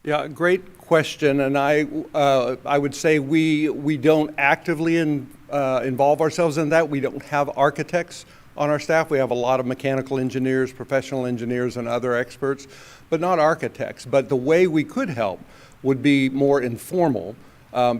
Yeah, great question, and I would say we don't actively involve ourselves in that. We don't have architects on our staff. We have a lot of mechanical engineers, professional engineers, and other experts, but not architects. But the way we could help would be more informal,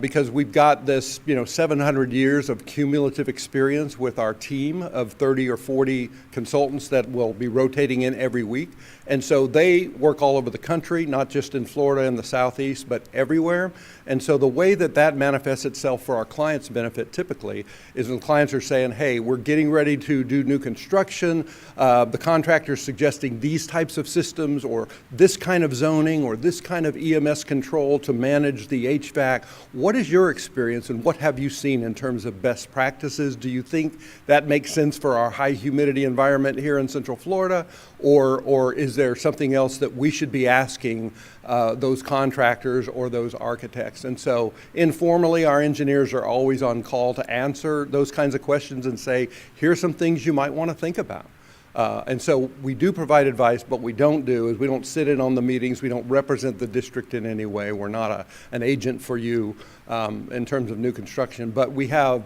because we've got this, 700 years of cumulative experience with our team of 30 or 40 consultants that will be rotating in every week. And so they work all over the country, not just in Florida and the Southeast, but everywhere. And so the way that manifests itself for our clients' benefit typically is when clients are saying, hey, we're getting ready to do new construction, the contractor's suggesting these types of systems or this kind of zoning or this kind of EMS control to manage the HVAC. What is your experience and what have you seen in terms of best practices? Do you think that makes sense for our high humidity environment here in Central Florida? Or is there something else that we should be asking those contractors or those architects? And so informally, our engineers are always on call to answer those kinds of questions and say, here's some things you might want to think about. And so we do provide advice, but we don't sit in on the meetings. We don't represent the district in any way. We're not an agent for you in terms of new construction, but we have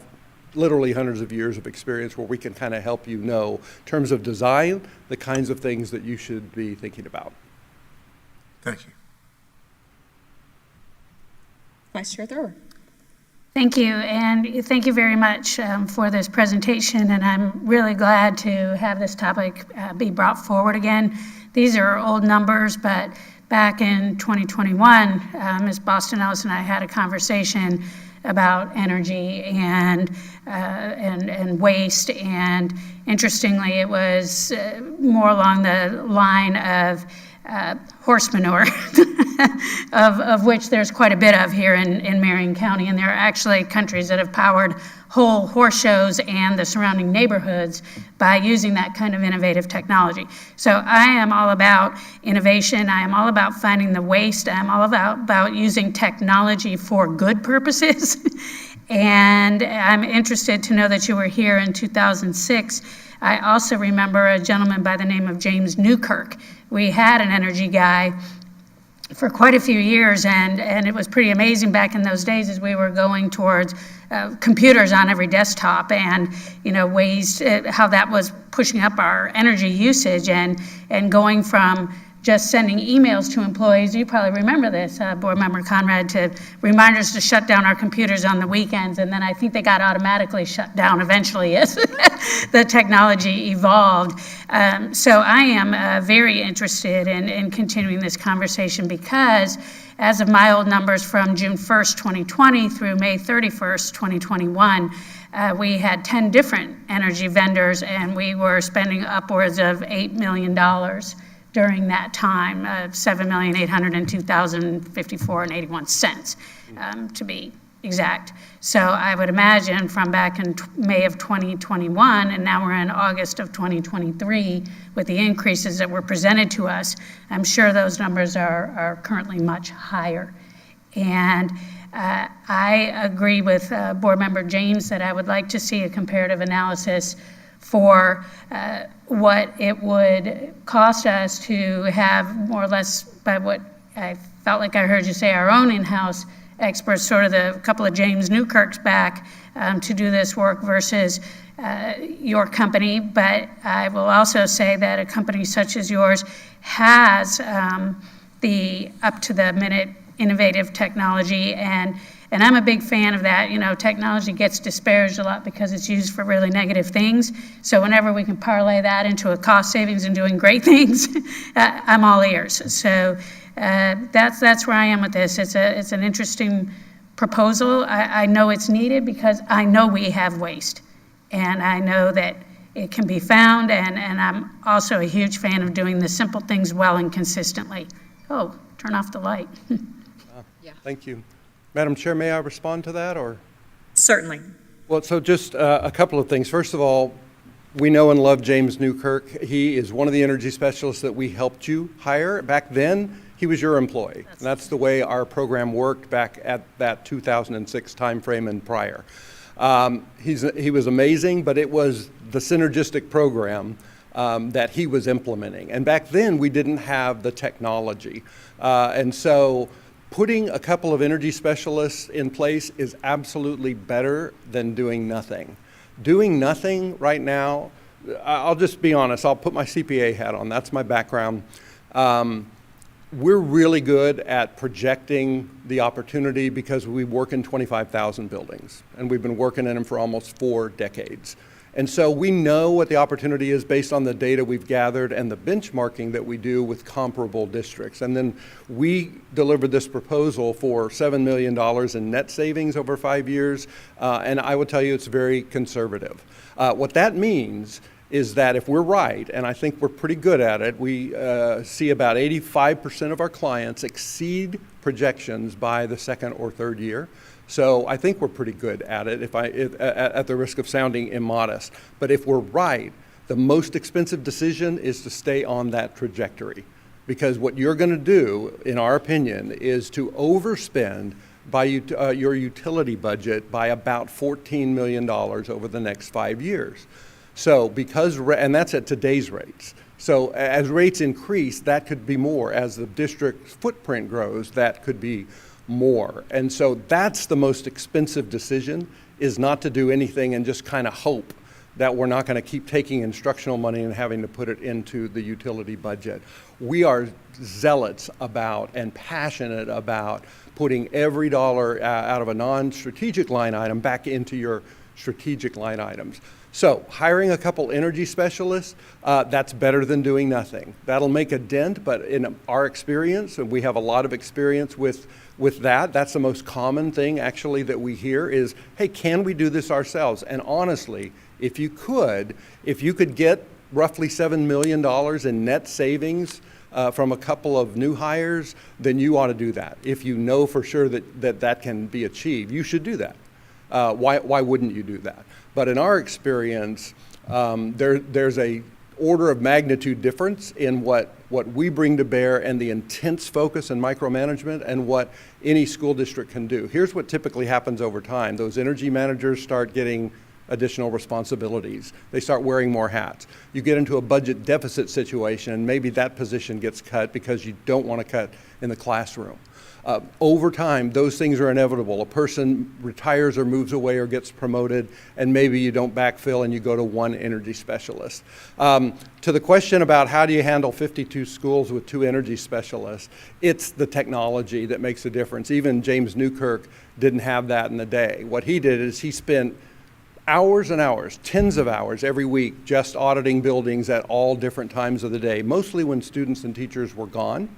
literally hundreds of years of experience where we can kind of help you know, in terms of design, the kinds of things that you should be thinking about. Thank you. Vice Chair Thrower. Thank you, and thank you very much for this presentation, and I'm really glad to have this topic be brought forward again. These are old numbers, but back in 2021, Ms. Boston Ellis and I had a conversation about energy and waste, and interestingly, it was more along the line of horse manure, of which there's quite a bit of here in Marion County, and there are actually countries that have powered whole horse shows and the surrounding neighborhoods by using that kind of innovative technology. So I am all about innovation. I am all about finding the waste. I'm all about using technology for good purposes. And I'm interested to know that you were here in 2006. I also remember a gentleman by the name of James Newkirk. We had an energy guy for quite a few years, and it was pretty amazing back in those days as we were going towards computers on every desktop, and ways how that was pushing up our energy usage, and going from just sending emails to employees. You probably remember this, Board Member Conrad, to reminders to shut down our computers on the weekends, and then I think they got automatically shut down eventually as the technology evolved. So I am very interested in continuing this conversation, because as of my old numbers from June 1st, 2020 through May 31st, 2021, we had 10 different energy vendors, and we were spending upwards of $8 million during that time, $7,802,054.81, to be exact. So I would imagine from back in May of 2021, and now we're in August of 2023, with the increases that were presented to us, I'm sure those numbers are currently much higher. And I agree with Board Member James that I would like to see a comparative analysis for what it would cost us to have more or less, by what I felt like I heard you say, our own in-house experts, sort of the couple of James Newkirks back to do this work versus your company. But I will also say that a company such as yours has the up-to-the-minute innovative technology, and I'm a big fan of that. Technology gets disparaged a lot because it's used for really negative things. So whenever we can parlay that into a cost savings and doing great things, I'm all ears. So that's where I am with this. It's an interesting proposal. I know it's needed because I know we have waste, and I know that it can be found, and I'm also a huge fan of doing the simple things well and consistently. Oh, turn off the light. Thank you. Madam Chair, may I respond to that, or? Certainly. Well, so just a couple of things. First of all, we know and love James Newkirk. He is one of the energy specialists that we helped you hire. Back then, he was your employee. And that's the way our program worked back at that 2006 timeframe and prior. He was amazing, but it was the synergistic program that he was implementing. And back then, we didn't have the technology. And so putting a couple of energy specialists in place is absolutely better than doing nothing. Doing nothing right now, I'll just be honest, I'll put my CPA hat on, that's my background. We're really good at projecting the opportunity because we work in 25,000 buildings, and we've been working in them for almost 4 decades. And so we know what the opportunity is based on the data we've gathered and the benchmarking that we do with comparable districts. And then we delivered this proposal for $7 million in net savings over 5 years, and I will tell you it's very conservative. What that means is that if we're right, and I think we're pretty good at it, we see about 85% of our clients exceed projections by the 2nd or 3rd year. So I think we're pretty good at it, at the risk of sounding immodest. But if we're right, the most expensive decision is to stay on that trajectory. Because what you're going to do, in our opinion, is to overspend by your utility budget by about $14 million over the next 5 years. So and that's at today's rates. So as rates increase, that could be more. As the district footprint grows, that could be more. And so that's the most expensive decision, is not to do anything and just kind of hope that we're not going to keep taking instructional money and having to put it into the utility budget. We are zealots about and passionate about putting every dollar out of a non-strategic line item back into your strategic line items. So hiring a couple energy specialists, that's better than doing nothing. That'll make a dent, but in our experience, and we have a lot of experience with that, that's the most common thing actually that we hear is, hey, can we do this ourselves? And honestly, if you could get roughly $7 million in net savings from a couple of new hires, then you ought to do that. If you know for sure that can be achieved, you should do that. Why wouldn't you do that? But in our experience, there's a order of magnitude difference in what we bring to bear and the intense focus and micromanagement and what any school district can do. Here's what typically happens over time. Those energy managers start getting additional responsibilities. They start wearing more hats. You get into a budget deficit situation and maybe that position gets cut because you don't want to cut in the classroom. Over time, those things are inevitable. A person retires or moves away or gets promoted, and maybe you don't backfill and you go to one energy specialist. To the question about how do you handle 52 schools with 2 energy specialists, it's the technology that makes a difference. Even James Newkirk didn't have that in the day. What he did is he spent hours and hours, tens of hours every week just auditing buildings at all different times of the day, mostly when students and teachers were gone.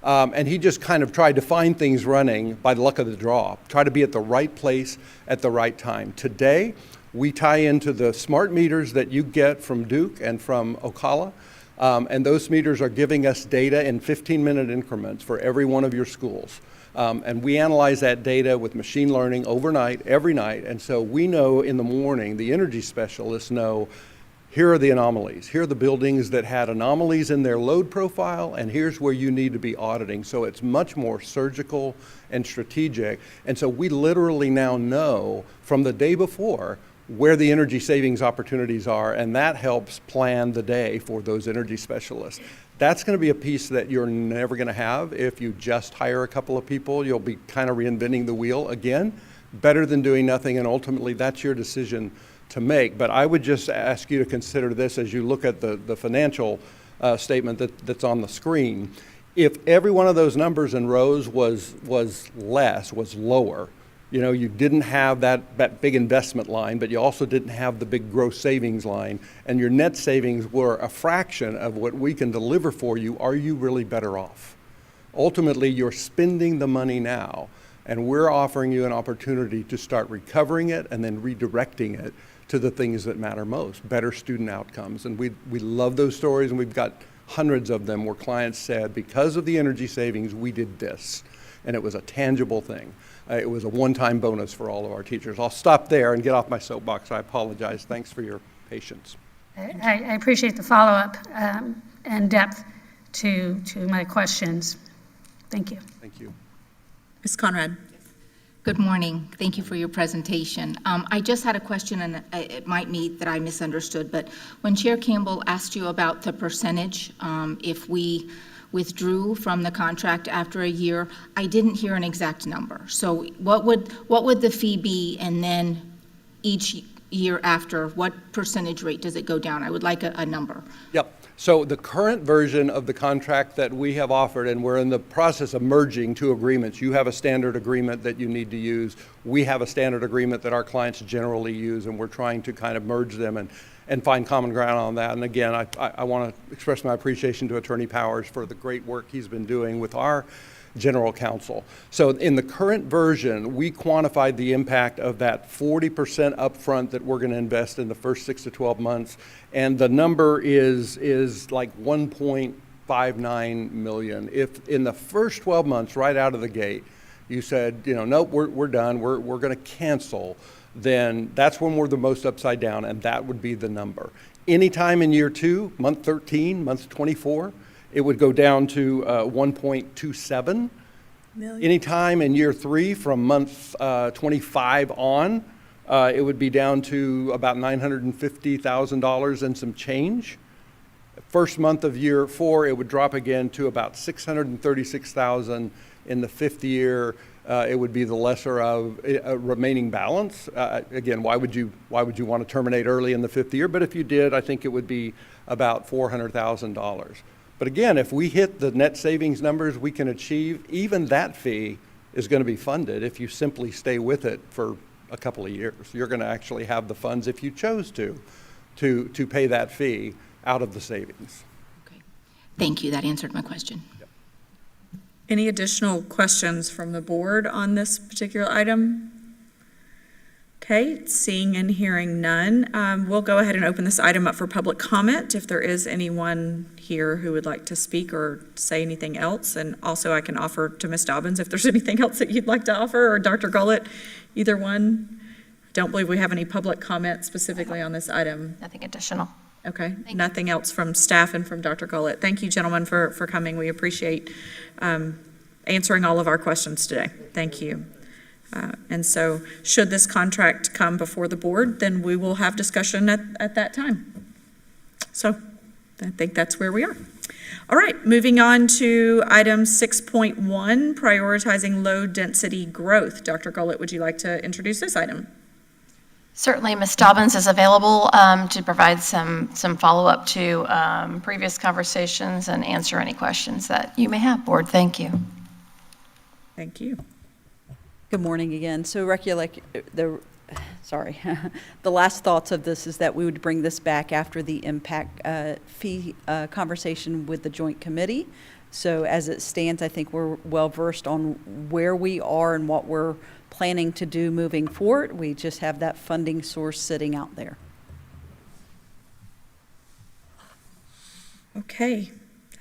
And he just kind of tried to find things running by the luck of the draw, try to be at the right place at the right time. Today, we tie into the smart meters that you get from Duke and from Ocala, and those meters are giving us data in 15-minute increments for every one of your schools. And we analyze that data with machine learning overnight, every night, and so we know in the morning, the energy specialists know, here are the anomalies. Here are the buildings that had anomalies in their load profile, and here's where you need to be auditing. So it's much more surgical and strategic. And so we literally now know from the day before where the energy savings opportunities are, and that helps plan the day for those energy specialists. That's going to be a piece that you're never going to have if you just hire a couple of people. You'll be kind of reinventing the wheel again. Better than doing nothing, and ultimately that's your decision to make. But I would just ask you to consider this as you look at the financial statement that's on the screen. If every one of those numbers and rows was lower, you know, you didn't have that big investment line, but you also didn't have the big gross savings line, and your net savings were a fraction of what we can deliver for you, are you really better off? Ultimately, you're spending the money now, and we're offering you an opportunity to start recovering it and then redirecting it to the things that matter most, better student outcomes. And we love those stories, and we've got hundreds of them where clients said, because of the energy savings, we did this. And it was a tangible thing. It was a one-time bonus for all of our teachers. I'll stop there and get off my soapbox. I apologize. Thanks for your patience. I appreciate the follow-up and depth to my questions. Thank you. Thank you. Ms. Conrad. Good morning. Thank you for your presentation. I just had a question, and it might be that I misunderstood, but when Chair Campbell asked you about the percentage, if we withdrew from the contract after a year, I didn't hear an exact number. So what would the fee be, and then each year after, what percentage rate does it go down? I would like a number. Yep. So the current version of the contract that we have offered, and we're in the process of merging 2 agreements. You have a standard agreement that you need to use. We have a standard agreement that our clients generally use, and we're trying to kind of merge them and find common ground on that. And again, I want to express my appreciation to Attorney Powers for the great work he's been doing with our general counsel. So in the current version, we quantified the impact of that 40% upfront that we're going to invest in the first 6 to 12 months, and the number is like 1.59 million. If in the first 12 months, right out of the gate, you said, you know, nope, we're done, we're going to cancel, then that's when we're the most upside down, and that would be the number. Anytime in year 2, month 13, month 24, it would go down to 1.27 million. Anytime in year 3, from month 25 on, it would be down to about $950,000 and some change. First month of year 4, it would drop again to about $636,000. In the fifth year, it would be the lesser of a remaining balance. Again, why would you want to terminate early in the fifth year? But if you did, I think it would be about $400,000. But again, if we hit the net savings numbers we can achieve, even that fee is going to be funded if you simply stay with it for a couple of years. You're going to actually have the funds, if you chose to pay that fee out of the savings. Okay. Thank you. That answered my question. Any additional questions from the board on this particular item? Okay, seeing and hearing none, we'll go ahead and open this item up for public comment if there is anyone here who would like to speak or say anything else. And also I can offer to Ms. Dobbins if there's anything else that you'd like to offer, or Dr. Gullett, either one. I don't believe we have any public comment specifically on this item. Nothing additional. Okay, nothing else from staff and from Dr. Gullett. Thank you, gentlemen, for coming. We appreciate answering all of our questions today. Thank you. And so should this contract come before the board, then we will have discussion at that time. So I think that's where we are. All right, moving on to item 6.1, prioritizing low density growth. Dr. Gullett, would you like to introduce this item? Certainly, Ms. Dobbins is available to provide some follow-up to previous conversations and answer any questions that you may have, Board. Thank you. Thank you. Good morning again. So the last thoughts of this is that we would bring this back after the impact fee conversation with the joint committee. So as it stands, I think we're well versed on where we are and what we're planning to do moving forward. We just have that funding source sitting out there. Okay.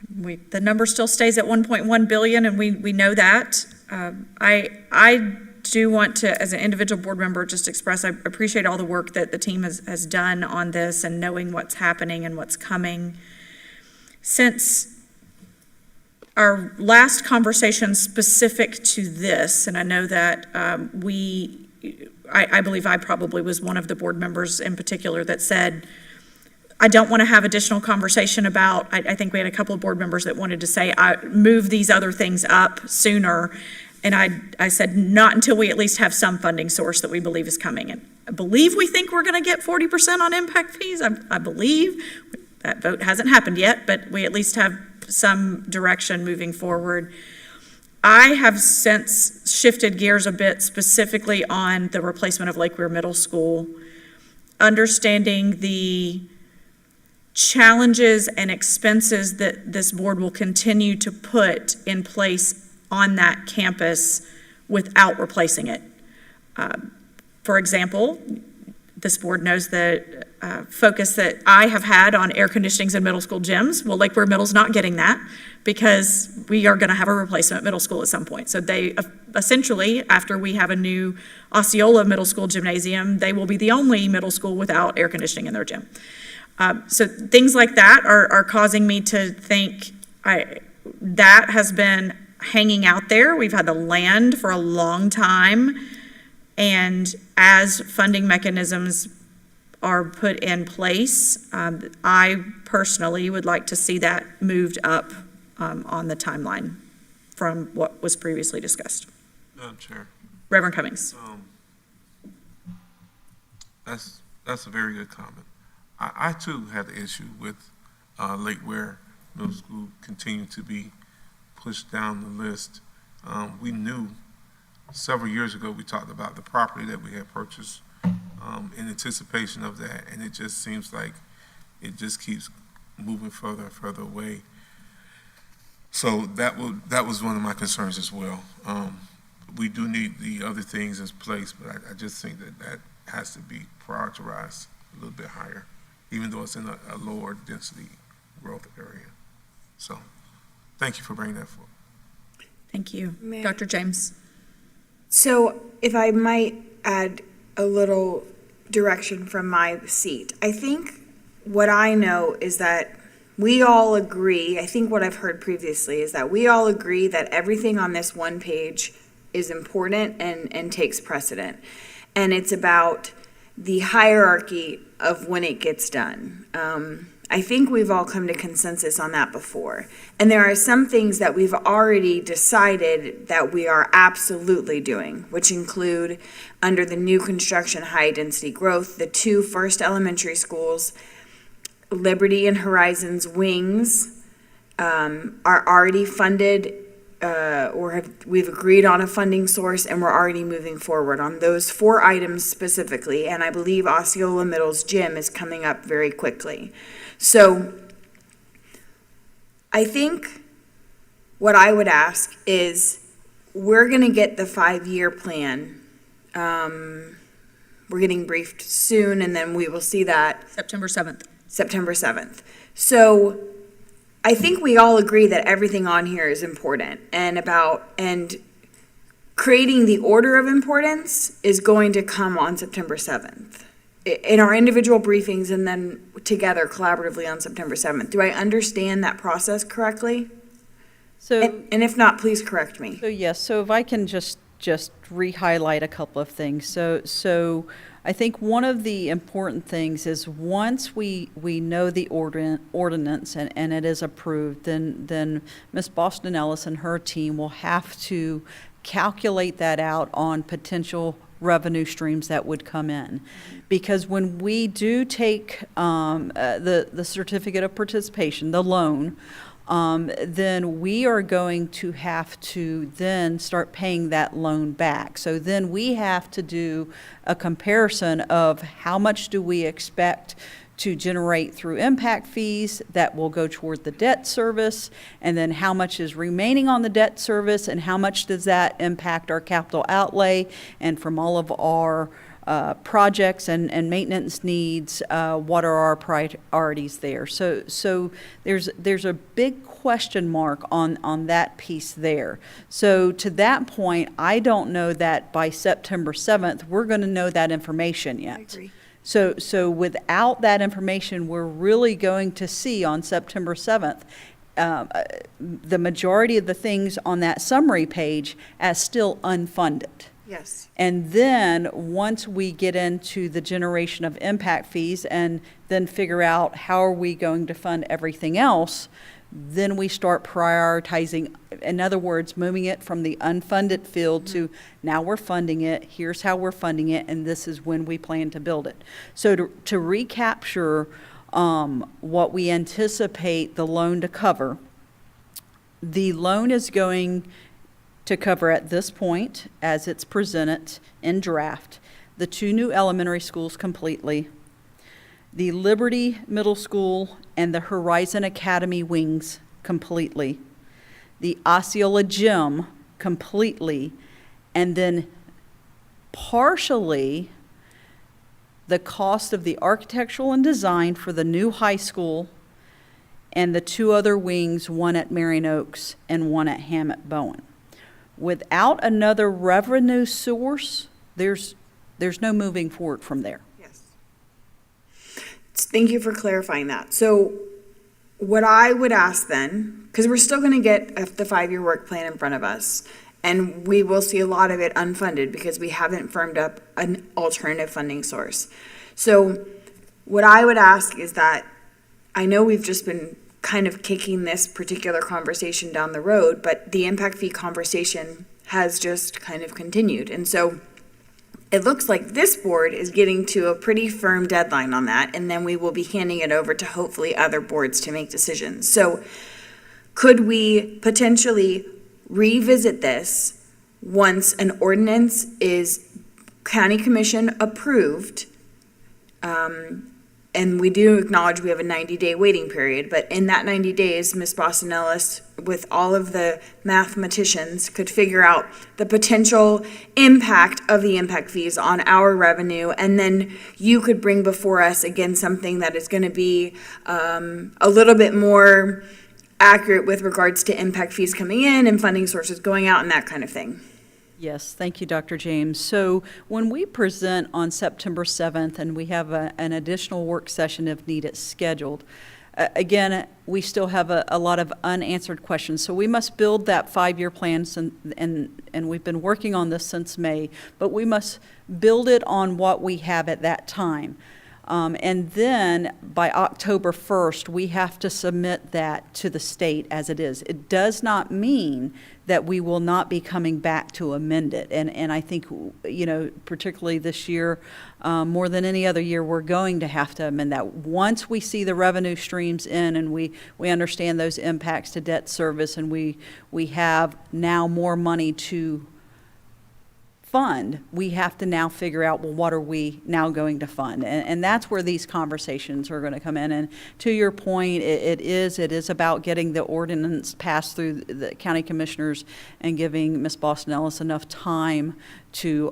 The number still stays at 1.1 billion, and we know that. I do want to, as an individual board member, just express I appreciate all the work that the team has done on this and knowing what's happening and what's coming. Since our last conversation specific to this, and I know that I believe I probably was one of the board members in particular that said, I don't want to have additional conversation about, I think we had a couple of board members that wanted to say, move these other things up sooner. And I said, not until we at least have some funding source that we believe is coming. And I believe we think we're going to get 40% on impact fees. I believe that vote hasn't happened yet, but we at least have some direction moving forward. I have since shifted gears a bit specifically on the replacement of Lake Weir Middle School, understanding the challenges and expenses that this board will continue to put in place on that campus without replacing it. For example, this board knows the focus that I have had on air conditionings in middle school gyms. Well, Lake Weir Middle's not getting that because we are going to have a replacement middle school at some point. So they essentially, after we have a new Osceola Middle School gymnasium, they will be the only middle school without air conditioning in their gym. So things like that are causing me to think that has been hanging out there. We've had the land for a long time. And as funding mechanisms are put in place, I personally would like to see that moved up on the timeline from what was previously discussed. Madam Chair. Reverend Cummings. That's a very good comment. I too had the issue with Lake Weir Middle School continuing to be pushed down the list. We knew several years ago, we talked about the property that we had purchased in anticipation of that, and it just seems like it just keeps moving further and further away. So that was one of my concerns as well. We do need the other things in place, but I just think that has to be prioritized a little bit higher, even though it's in a lower density growth area. So thank you for bringing that forward. Thank you. Dr. James. So if I might add a little direction from my seat, I think what I know is that we all agree, I think what I've heard previously is that we all agree that everything on this one page is important and takes precedent. And it's about the hierarchy of when it gets done. I think we've all come to consensus on that before. And there are some things that we've already decided that we are absolutely doing, which include under the new construction high-density growth, the 2 first elementary schools, Liberty and Horizons wings are already funded we've agreed on a funding source, and we're already moving forward on those 4 items specifically. And I believe Osceola Middle's gym is coming up very quickly. So I think what I would ask is we're going to get the 5-year plan. We're getting briefed soon, and then we will see that September 7th. September 7th. So I think we all agree that everything on here is important, and creating the order of importance is going to come on September 7th in our individual briefings, and then together collaboratively on September 7th. Do I understand that process correctly? So, And if not, please correct me. so yes, so if I can just re-highlight a couple of things. So I think one of the important things is once we know the ordinance and it is approved, then Ms. Boston Ellis and her team will have to calculate that out on potential revenue streams that would come in. Because when we do take the certificate of participation, the loan, then we are going to have to then start paying that loan back. So then we have to do a comparison of how much do we expect to generate through impact fees that will go toward the debt service, and then how much is remaining on the debt service, and how much does that impact our capital outlay, and from all of our projects and maintenance needs, what are our priorities there? So there's a big question mark on that piece there. So to that point, I don't know that by September 7th, we're going to know that information yet. I agree. So without that information, we're really going to see on September 7th the majority of the things on that summary page as still unfunded. Yes. And then, once we get into the generation of impact fees and then figure out how are we going to fund everything else, then we start prioritizing, in other words, moving it from the unfunded field to now we're funding it, here's how we're funding it, and this is when we plan to build it. So to recapture what we anticipate the loan to cover, the loan is going to cover at this point, as it's presented in draft, the 2 new elementary schools completely, the Liberty Middle School and the Horizon Academy wings completely, the Osceola Gym completely, and then partially the cost of the architectural and design for the new high school and the 2 other wings, one at Marion Oaks and one at Hammett Bowen. Without another revenue source, there's no moving forward from there. Yes. Thank you for clarifying that. So what I would ask then, because we're still going to get the 5-year work plan in front of us, and we will see a lot of it unfunded because we haven't firmed up an alternative funding source. So what I would ask is that, I know we've just been kind of kicking this particular conversation down the road, but the impact fee conversation has just kind of continued. And so it looks like this board is getting to a pretty firm deadline on that, and then we will be handing it over to hopefully other boards to make decisions. So could we potentially revisit this once an ordinance is county commission approved? And we do acknowledge we have a 90-day waiting period, but in that 90 days, Ms. Boston Ellis, with all of the mathematicians, could figure out the potential impact of the impact fees on our revenue, and then you could bring before us again something that is going to be a little bit more accurate with regards to impact fees coming in and funding sources going out and that kind of thing. Yes, thank you, Dr. James. So when we present on September 7th, and we have an additional work session if needed scheduled, again, we still have a lot of unanswered questions. So we must build that 5-year plan, and we've been working on this since May, but we must build it on what we have at that time. And then by October 1st, we have to submit that to the state as it is. It does not mean that we will not be coming back to amend it. And I think, particularly this year, more than any other year, we're going to have to amend that. Once we see the revenue streams in and we understand those impacts to debt service, and we have now more money to fund, we have to now figure out, well, what are we now going to fund? And that's where these conversations are going to come in. And to your point, it is about getting the ordinance passed through the county commissioners and giving Ms. Boston Ellis enough time to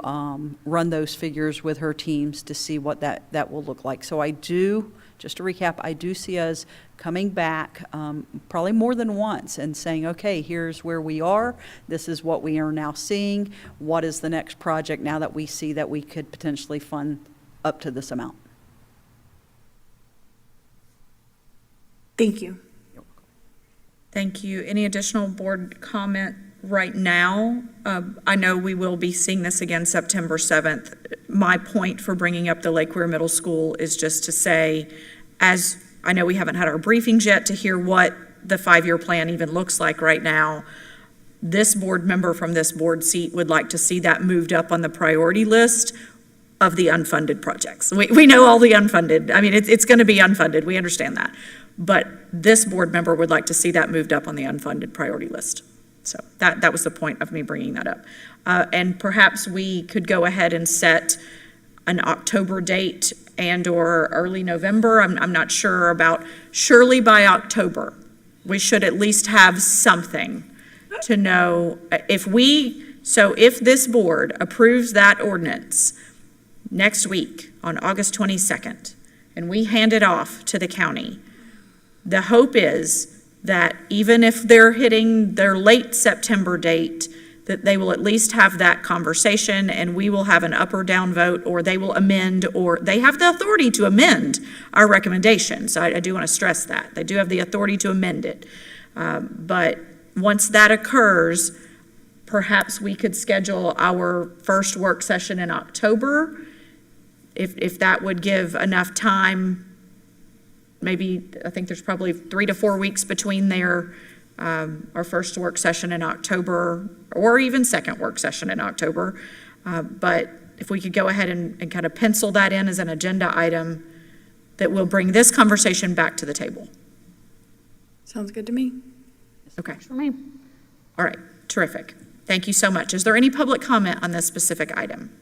run those figures with her teams to see what that will look like. So just to recap, I do see us coming back probably more than once and saying, okay, here's where we are. This is what we are now seeing. What is the next project now that we see that we could potentially fund up to this amount? Thank you. Thank you. Any additional board comment right now? I know we will be seeing this again September 7th. My point for bringing up the Lake Weir Middle School is just to say, as I know we haven't had our briefings yet to hear what the 5-year plan even looks like right now, this board member from this board seat would like to see that moved up on the priority list of the unfunded projects. We know all the unfunded. I mean, it's going to be unfunded. We understand that. But this board member would like to see that moved up on the unfunded priority list. So that was the point of me bringing that up. And perhaps we could go ahead and set an October date and or early November. I'm not sure about, surely by October, we should at least have something to know if this board approves that ordinance next week on August 22nd, and we hand it off to the county, the hope is that even if they're hitting their late September date, that they will at least have that conversation, and we will have an up or down vote, or they will amend, or they have the authority to amend our recommendation. So I do want to stress that. They do have the authority to amend it. But once that occurs, perhaps we could schedule our first work session in October, if that would give enough time. Maybe, I think there's probably 3 to 4 weeks between our first work session in October, or even second work session in October. But if we could go ahead and kind of pencil that in as an agenda item, that will bring this conversation back to the table. Sounds good to me. Okay. For me. All right, terrific. Thank you so much. Is there any public comment on this specific item?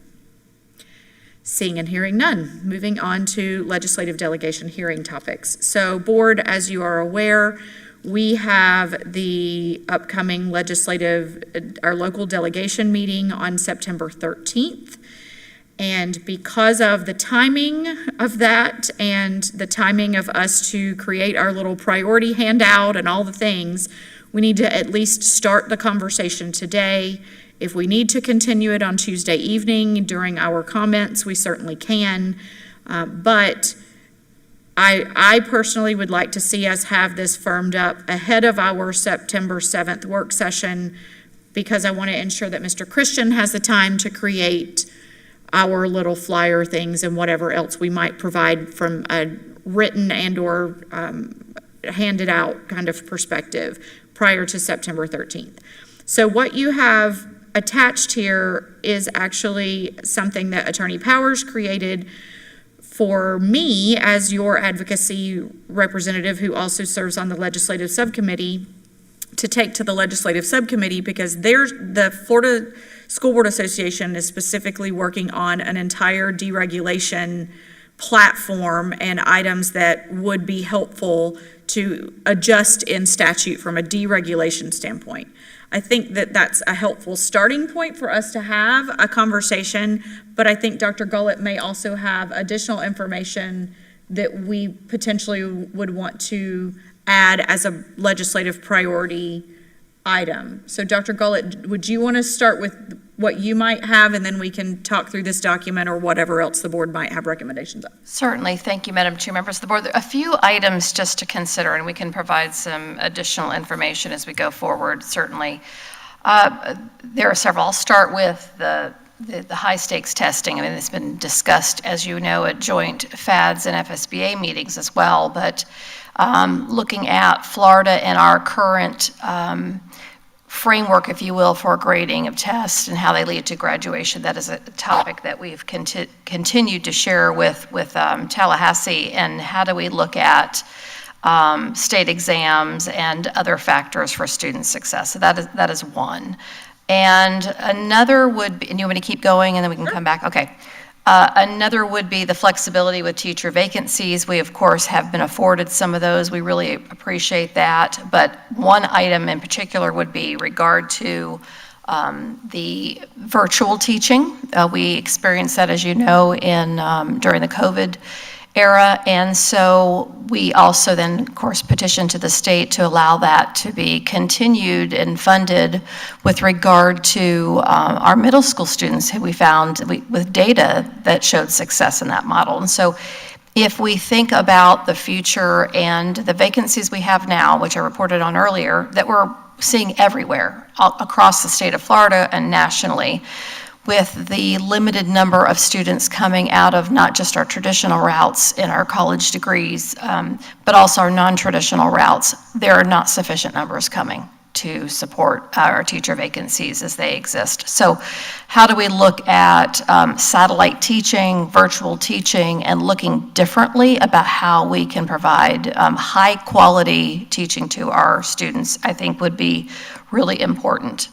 Seeing and hearing none. Moving on to legislative delegation hearing topics. So board, as you are aware, we have the upcoming our local delegation meeting on September 13th. And because of the timing of that and the timing of us to create our little priority handout and all the things, we need to at least start the conversation today. If we need to continue it on Tuesday evening during our comments, we certainly can. But I personally would like to see us have this firmed up ahead of our September 7th work session, because I want to ensure that Mr. Christian has the time to create our little flyer things and whatever else we might provide from a written and or handed out kind of perspective prior to September 13th. So what you have attached here is actually something that Attorney Powers created for me as your advocacy representative, who also serves on the legislative subcommittee, to take to the legislative subcommittee, because the Florida School Board Association is specifically working on an entire deregulation platform and items that would be helpful to adjust in statute from a deregulation standpoint. I think that that's a helpful starting point for us to have a conversation, but I think Dr. Gullett may also have additional information that we potentially would want to add as a legislative priority item. So Dr. Gullett, would you want to start with what you might have, and then we can talk through this document or whatever else the board might have recommendations of? Certainly. Thank you, Madam Chair, members of the board. A few items just to consider, and we can provide some additional information as we go forward, certainly. There are several. I'll start with the the high-stakes testing. I mean, it's been discussed, as you know, at joint FADS and FSBA meetings as well, but looking at Florida and our current framework, if you will, for grading of tests and how they lead to graduation, that is a topic that we've continued to share with Tallahassee, and how do we look at state exams and other factors for student success. So that is one. And another would be, and you want me to keep going and then we can come back? Okay. Another would be the flexibility with teacher vacancies. We, of course, have been afforded some of those. We really appreciate that. But one item in particular would be regard to the virtual teaching. We experienced that, as you know, during the COVID era, and so we also then, of course, petitioned to the state to allow that to be continued and funded with regard to our middle school students who we found with data that showed success in that model. And so if we think about the future and the vacancies we have now, which I reported on earlier, that we're seeing everywhere across the state of Florida and nationally, with the limited number of students coming out of not just our traditional routes in our college degrees, but also our non-traditional routes, there are not sufficient numbers coming to support our teacher vacancies as they exist. So how do we look at satellite teaching, virtual teaching, and looking differently about how we can provide high-quality teaching to our students, I think would be really important.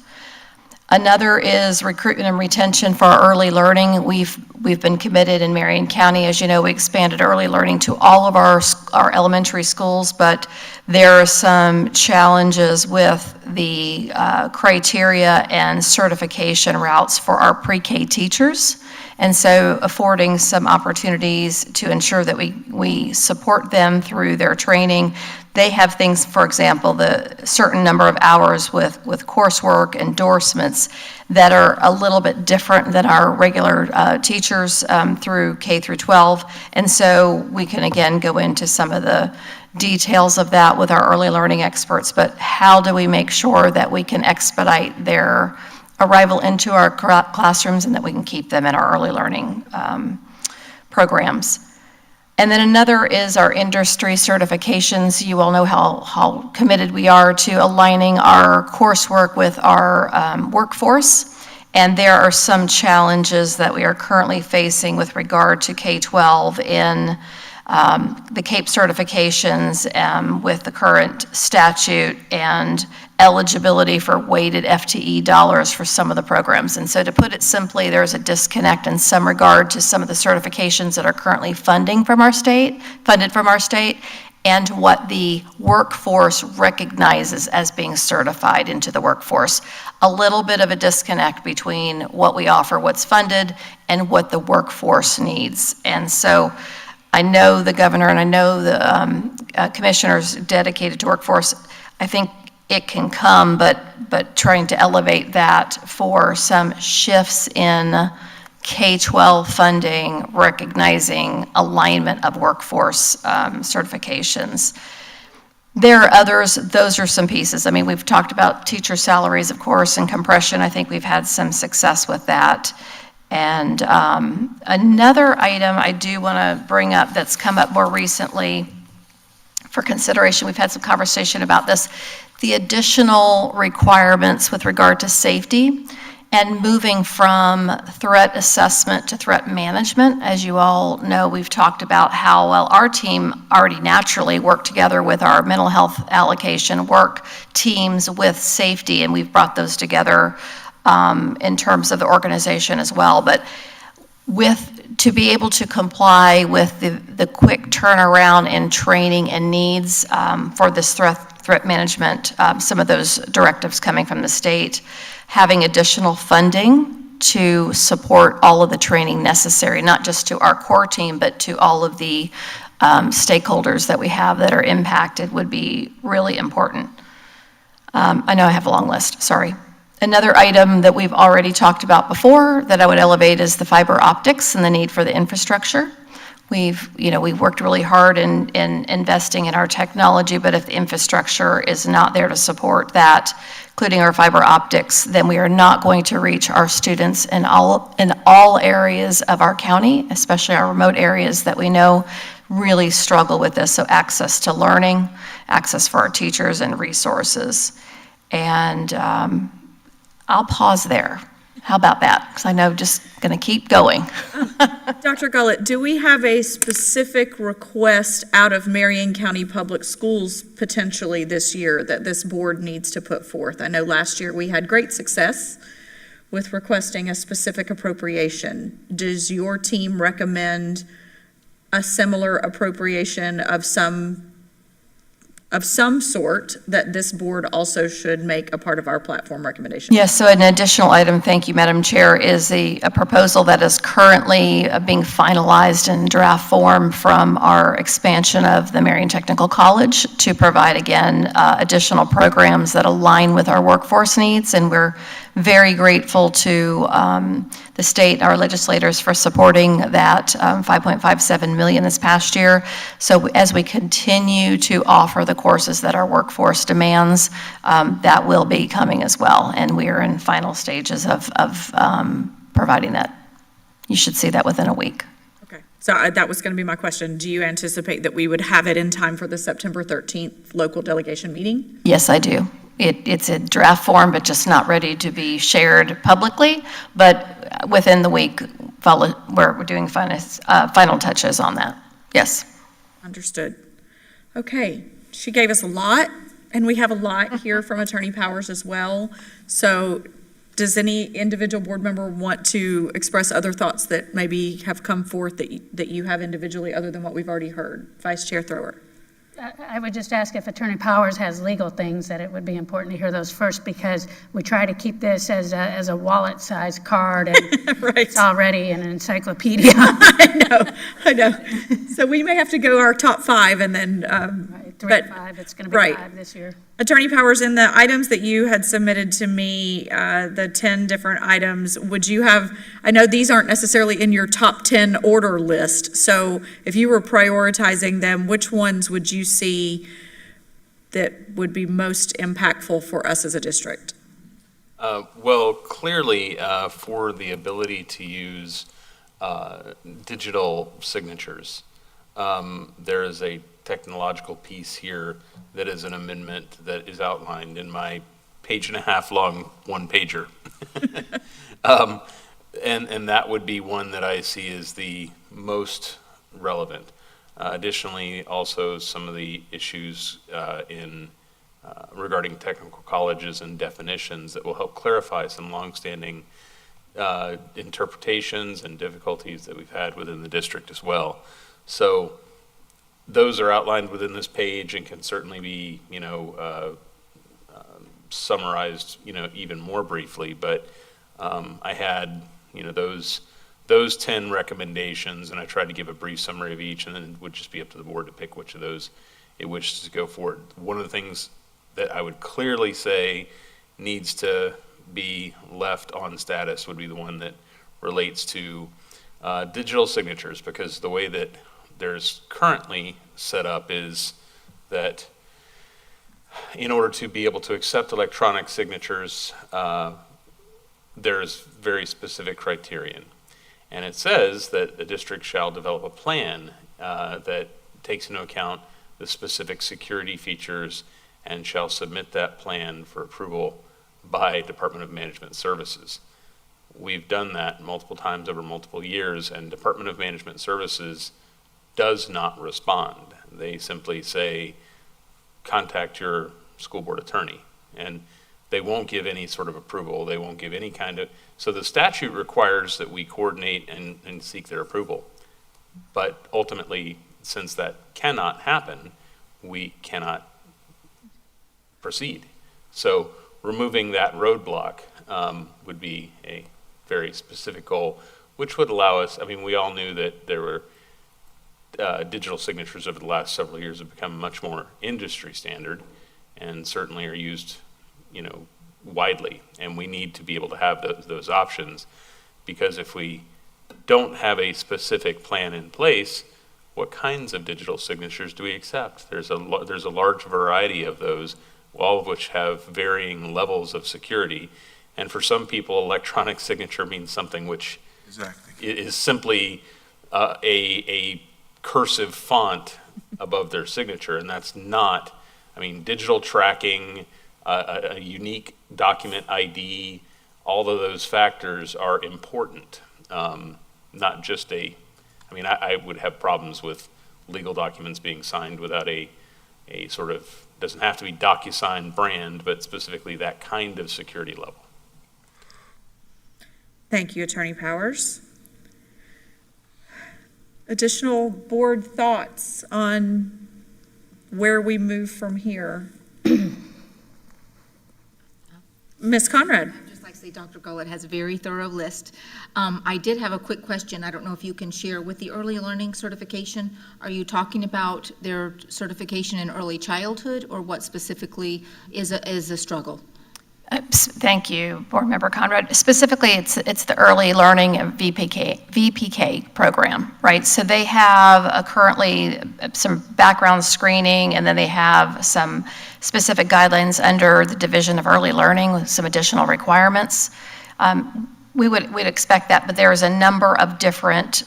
Another is recruitment and retention for our early learning. We've been committed in Marion County. As you know, we expanded early learning to all of our elementary schools, but there are some challenges with the criteria and certification routes for our pre-K teachers. And so affording some opportunities to ensure that we support them through their training. They have things, for example, the certain number of hours with coursework, endorsements that are a little bit different than our regular teachers through K through 12. And so we can again go into some of the details of that with our early learning experts, but how do we make sure that we can expedite their arrival into our classrooms and that we can keep them in our early learning programs. And then another is our industry certifications. You all know how committed we are to aligning our coursework with our workforce. And there are some challenges that we are currently facing with regard to K-12 in the CAPE certifications with the current statute and eligibility for weighted FTE dollars for some of the programs. And so to put it simply, there's a disconnect in some regard to some of the certifications that are currently funded from our state, and what the workforce recognizes as being certified into the workforce. A little bit of a disconnect between what we offer, what's funded, and what the workforce needs. And so I know the governor and I know the commissioners dedicated to workforce. I think it can come, but trying to elevate that for some shifts in K-12 funding, recognizing alignment of workforce certifications. There are others, those are some pieces. I mean, we've talked about teacher salaries, of course, and compression. I think we've had some success with that. And another item I do want to bring up that's come up more recently for consideration, we've had some conversation about this, the additional requirements with regard to safety and moving from threat assessment to threat management. As you all know, we've talked about how well our team already naturally worked together with our mental health allocation work teams with safety, and we've brought those together in terms of the organization as well. But to be able to comply with the quick turnaround in training and needs for this threat management, some of those directives coming from the state, having additional funding to support all of the training necessary, not just to our core team, but to all of the stakeholders that we have that are impacted would be really important. I know I have a long list, sorry. Another item that we've already talked about before that I would elevate is the fiber optics and the need for the infrastructure. We've worked really hard in investing in our technology, but if the infrastructure is not there to support that, including our fiber optics, then we are not going to reach our students in all areas of our county, especially our remote areas that we know really struggle with this. So access to learning, access for our teachers and resources. And I'll pause there. How about that? Because I know just going to keep going. Dr. Gullett, do we have a specific request out of Marion County Public Schools potentially this year that this board needs to put forth? I know last year we had great success with requesting a specific appropriation. Does your team recommend a similar appropriation of some sort that this board also should make a part of our platform recommendation? Yes, so an additional item, thank you, Madam Chair, is a proposal that is currently being finalized in draft form from our expansion of the Marion Technical College to provide, again, additional programs that align with our workforce needs. And we're very grateful to the state, our legislators, for supporting that $5.57 million this past year. So as we continue to offer the courses that our workforce demands, that will be coming as well. And we are in final stages of providing that. You should see that within a week. Okay, so that was going to be my question. Do you anticipate that we would have it in time for the September 13th local delegation meeting? Yes, I do. It's a draft form, but just not ready to be shared publicly. But within the week, we're doing final touches on that. Yes. Understood. Okay, she gave us a lot, and we have a lot here from Attorney Powers as well. So does any individual board member want to express other thoughts that maybe have come forth that you have individually other than what we've already heard? Vice Chair Thrower. I would just ask if Attorney Powers has legal things, that it would be important to hear those first, because we try to keep this as a wallet-sized card, and right. It's already an encyclopedia. I know. So we may have to go our top five and then. Right, 3 to 5, it's going to be right. 5 this year. Attorney Powers, in the items that you had submitted to me, the 10 different items, would you have, I know these aren't necessarily in your top 10 order list, so if you were prioritizing them, which ones would you see that would be most impactful for us as a district? Well, clearly, for the ability to use digital signatures, there is a technological piece here that is an amendment that is outlined in my page-and-a-half long one-pager. And that would be one that I see as the most relevant. Additionally, also some of the issues regarding technical colleges and definitions that will help clarify some longstanding interpretations and difficulties that we've had within the district as well. So those are outlined within this page and can certainly be, summarized, even more briefly. But I had, those 10 recommendations, and I tried to give a brief summary of each, and then it would just be up to the board to pick which of those it wishes to go forward. One of the things that I would clearly say needs to be left on status would be the one that relates to digital signatures, because the way that there's currently set up is that in order to be able to accept electronic signatures, there's very specific criterion. And it says that the district shall develop a plan that takes into account the specific security features and shall submit that plan for approval by Department of Management Services. We've done that multiple times over multiple years, and Department of Management Services does not respond. They simply say, contact your school board attorney, and they won't give any sort of approval. They won't give any kind of, so the statute requires that we coordinate and seek their approval. But ultimately, since that cannot happen, we cannot proceed. So removing that roadblock would be a very specific goal, which would allow us, we all knew that there were digital signatures over the last several years have become much more industry standard and certainly are used, widely. And we need to be able to have those options, because if we don't have a specific plan in place, what kinds of digital signatures do we accept? There's a large variety of those, all of which have varying levels of security. And for some people, electronic signature means something which is simply a cursive font above their signature, and that's not, I mean, digital tracking, a unique document ID, all of those factors are important, not just I would have problems with legal documents being signed without a sort of, doesn't have to be DocuSign brand, but specifically that kind of security level. Thank you, Attorney Powers. Additional board thoughts on where we move from here? Ms. Conrad. Just like to say, Dr. Gullett has a very thorough list. I did have a quick question. I don't know if you can share with the early learning certification. Are you talking about their certification in early childhood, or what specifically is a struggle? Thank you, Board Member Conrad. Specifically, it's the early learning VPK program, right? So they have currently some background screening, and then they have some specific guidelines under the Division of Early Learning with some additional requirements. We'd expect that, but there is a number of different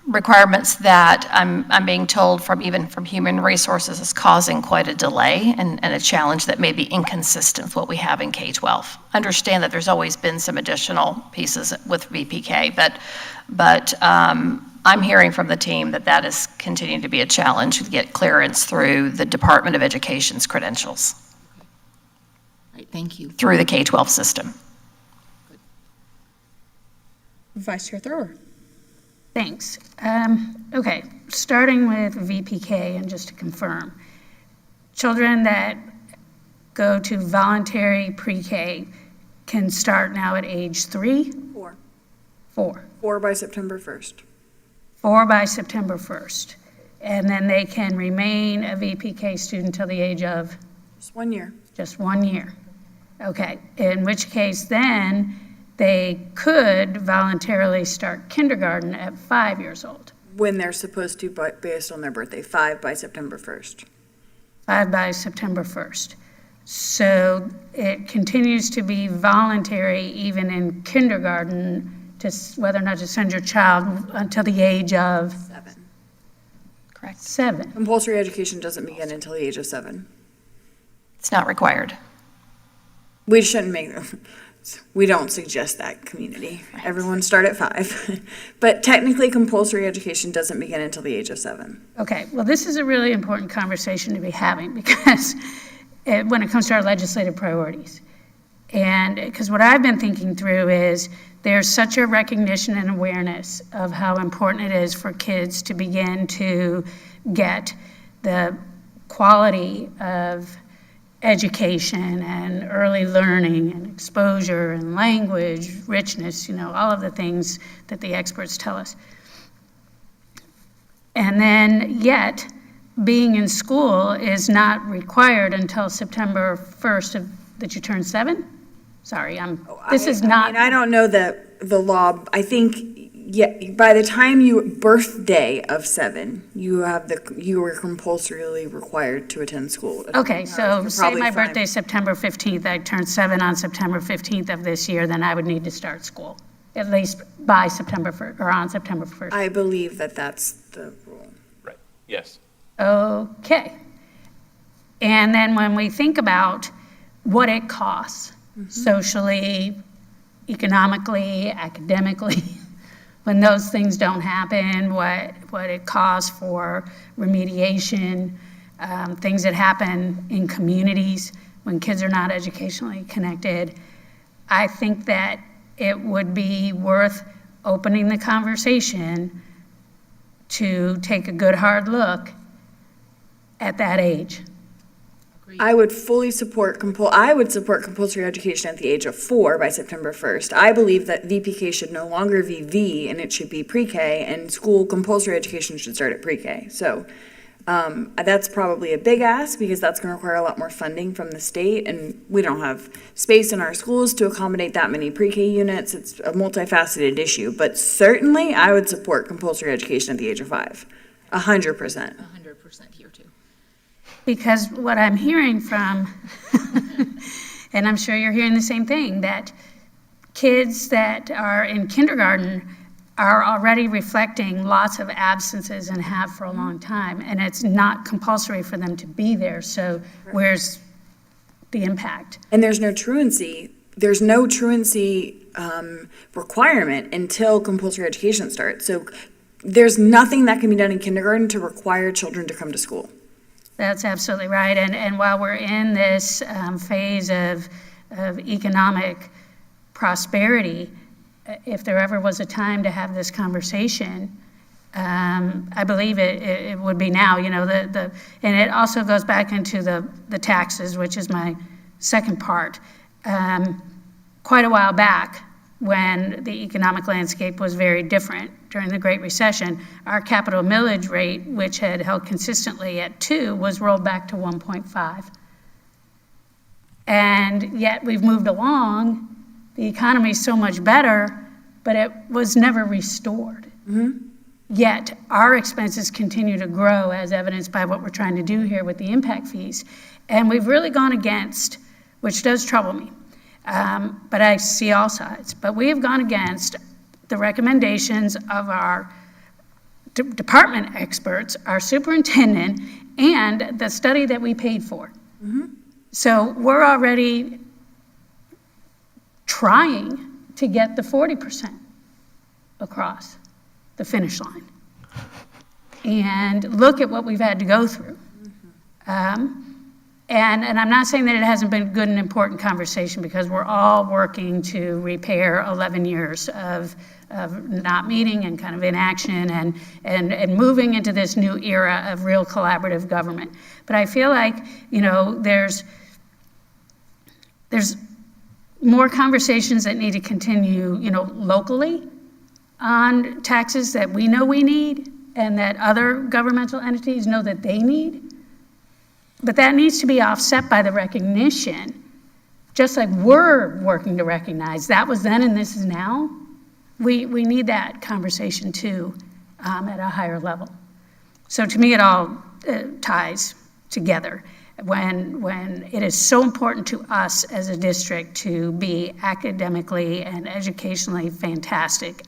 requirements that I'm being told from Human Resources is causing quite a delay and a challenge that may be inconsistent with what we have in K-12. Understand that there's always been some additional pieces with VPK, but I'm hearing from the team that is continuing to be a challenge to get clearance through the Department of Education's credentials. Right, thank you. Through the K-12 system. Vice Chair Thrower. Thanks. Okay, starting with VPK, and just to confirm, children that go to voluntary pre-K can start now at age 3? 4. 4. 4 by September 1st. 4 by September 1st. And then they can remain a VPK student until the age of? Just 1 year. Just 1 year. Okay, in which case then they could voluntarily start kindergarten at 5 years old. When they're supposed to, but based on their birthday, 5 by September 1st. 5 by September 1st. So it continues to be voluntary even in kindergarten to whether or not to send your child until the age of? 7. Correct. 7. Compulsory education doesn't begin until the age of 7. It's not required. We shouldn't we don't suggest that, community. Right. Everyone start at 5. But technically, compulsory education doesn't begin until the age of 7. Okay, well, this is a really important conversation to be having because when it comes to our legislative priorities. And because what I've been thinking through is there's such a recognition and awareness of how important it is for kids to begin to get the quality of education and early learning and exposure and language, richness, all of the things that the experts tell us. And then yet, being in school is not required until September 1st that you turn 7? Sorry, I don't know the law. I think by the time birthday of 7, you are compulsorily required to attend school. Okay, so say my birthday's September 15th, I turned 7 on September 15th of this year, then I would need to start school, at least by September 1st, or on September 1st. I believe that's the rule. Right, yes. Okay. And then when we think about what it costs, socially, economically, academically, when those things don't happen, what it costs for remediation, things that happen in communities when kids are not educationally connected, I think that it would be worth opening the conversation to take a good hard look at that age. I would fully support compulsory education at the age of 4 by September 1st. I believe that VPK should no longer be V and it should be pre-K, and compulsory education should start at pre-K. So That's probably a big ask because that's going to require a lot more funding from the state, and we don't have space in our schools to accommodate that many pre-K units. It's a multifaceted issue, but certainly I would support compulsory education at the age of 5, 100%. 100% here too. Because what I'm hearing from, and I'm sure you're hearing the same thing, that kids that are in kindergarten are already reflecting lots of absences and have for a long time, and it's not compulsory for them to be there, so where's the impact? And there's no truancy. There's no truancy requirement until compulsory education starts. So there's nothing that can be done in kindergarten to require children to come to school. That's absolutely right, and while we're in this phase of economic prosperity, if there ever was a time to have this conversation, I believe it would be now. You know, and it also goes back into the taxes, which is my second part. Quite a while back, when the economic landscape was very different during the Great Recession, our capital millage rate, which had held consistently at 2, was rolled back to 1.5. And yet we've moved along. The economy is so much better, but it was never restored. Mm-hmm. Yet our expenses continue to grow, as evidenced by what we're trying to do here with the impact fees. And we've really gone against, which does trouble me, but I see all sides, but we have gone against the recommendations of our department experts, our superintendent, and the study that we paid for. Mm-hmm. So we're already trying to get the 40% across the finish line. And look at what we've had to go through. And I'm not saying that it hasn't been a good and important conversation, because we're all working to repair 11 years of not meeting and kind of inaction and moving into this new era of real collaborative government. But I feel like, you know, there's more conversations that need to continue, you know, locally on taxes that we know we need and that other governmental entities know that they need. But that needs to be offset by the recognition, just like we're working to recognize that was then and this is now. We need that conversation too, at a higher level. So to me, it all ties together. When it is so important to us as a district to be academically and educationally fantastic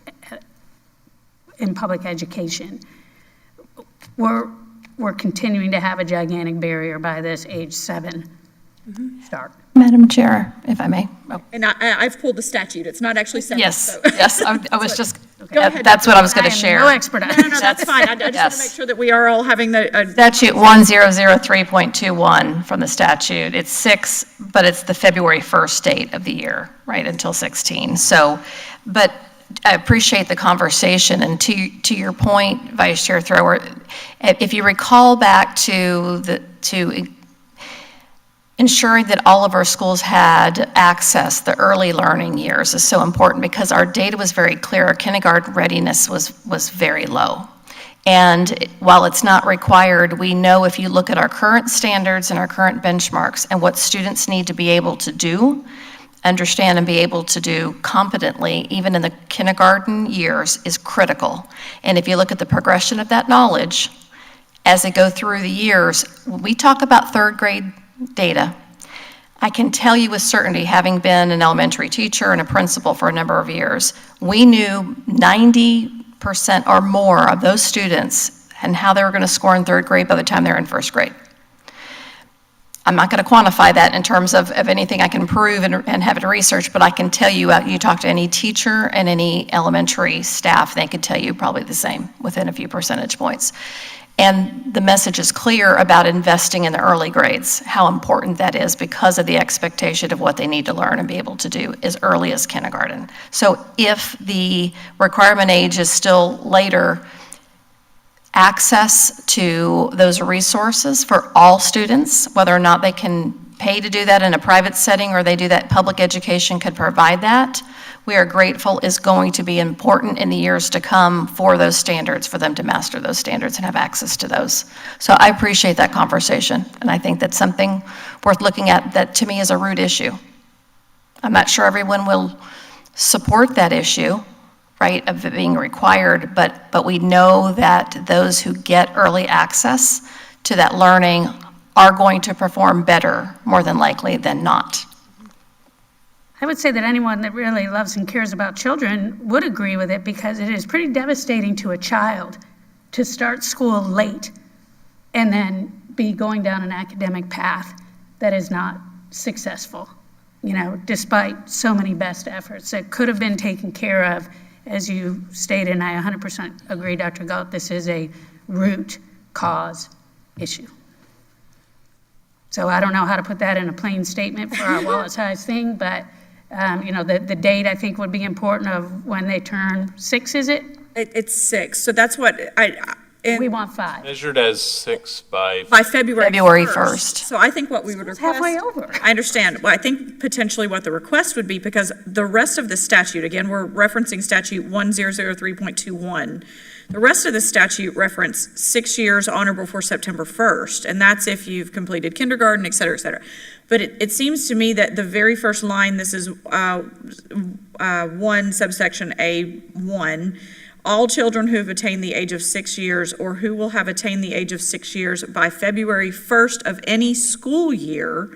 in public education, we're continuing to have a gigantic barrier by this age 7 start. Madam Chair, if I may. Oh. And I've pulled the statute. It's not actually 7. Yes, so. yes, I was just, Go ahead, that's what I was going to share. No expert on No, that's fine. I just want to Yes. make sure that we are all having the. Statute 1003.21 from the statute, it's 6, but it's the February 1st date of the year, right, until 16. So, but I appreciate the conversation, and to your point, Vice Chair Thrower, if you recall back to ensuring that all of our schools had access, the early learning years is so important, because our data was very clear. Our kindergarten readiness was very low. And while it's not required, we know if you look at our current standards and our current benchmarks and what students need to be able to do, understand and be able to do competently, even in the kindergarten years, is critical. And if you look at the progression of that knowledge as they go through the years, we talk about 3rd grade data. I can tell you with certainty, having been an elementary teacher and a principal for a number of years, we knew 90% or more of those students and how they were going to score in 3rd grade by the time they're in 1st grade. I'm not going to quantify that in terms of anything I can prove and have it researched, but I can tell you, you talk to any teacher and any elementary staff, they could tell you probably the same within a few percentage points. And the message is clear about investing in the early grades, how important that is because of the expectation of what they need to learn and be able to do as early as kindergarten. So if the requirement age is still later, access to those resources for all students, whether or not they can pay to do that in a private setting or they do that, public education could provide that. We are grateful is going to be important in the years to come for those standards, for them to master those standards and have access to those. So I appreciate that conversation, and I think that's something worth looking at that to me is a root issue. I'm not sure everyone will support that issue, right, of it being required, but we know that those who get early access to that learning are going to perform better, more than likely than not. I would say that anyone that really loves and cares about children would agree with it, because it is pretty devastating to a child to start school late and then be going down an academic path that is not successful, despite so many best efforts that could have been taken care of. As you stated, and I 100% agree, Dr. Galt, this is a root cause issue. So I don't know how to put that in a plain statement for our Wallace Heights thing, but the date I think would be important of when they turn 6, is it? It's 6, so that's what We want 5. Measured as 6 by February 1st. So I think what we would request. Halfway over. I understand. Well, I think potentially what the request would be, because the rest of the statute, again, we're referencing statute 1003.21. The rest of the statute reference 6 years on or before September 1st, and that's if you've completed kindergarten, et cetera, et cetera. But it seems to me that the very first line, this is 1 subsection A1, all children who have attained the age of 6 years or who will have attained the age of 6 years by February 1st of any school year,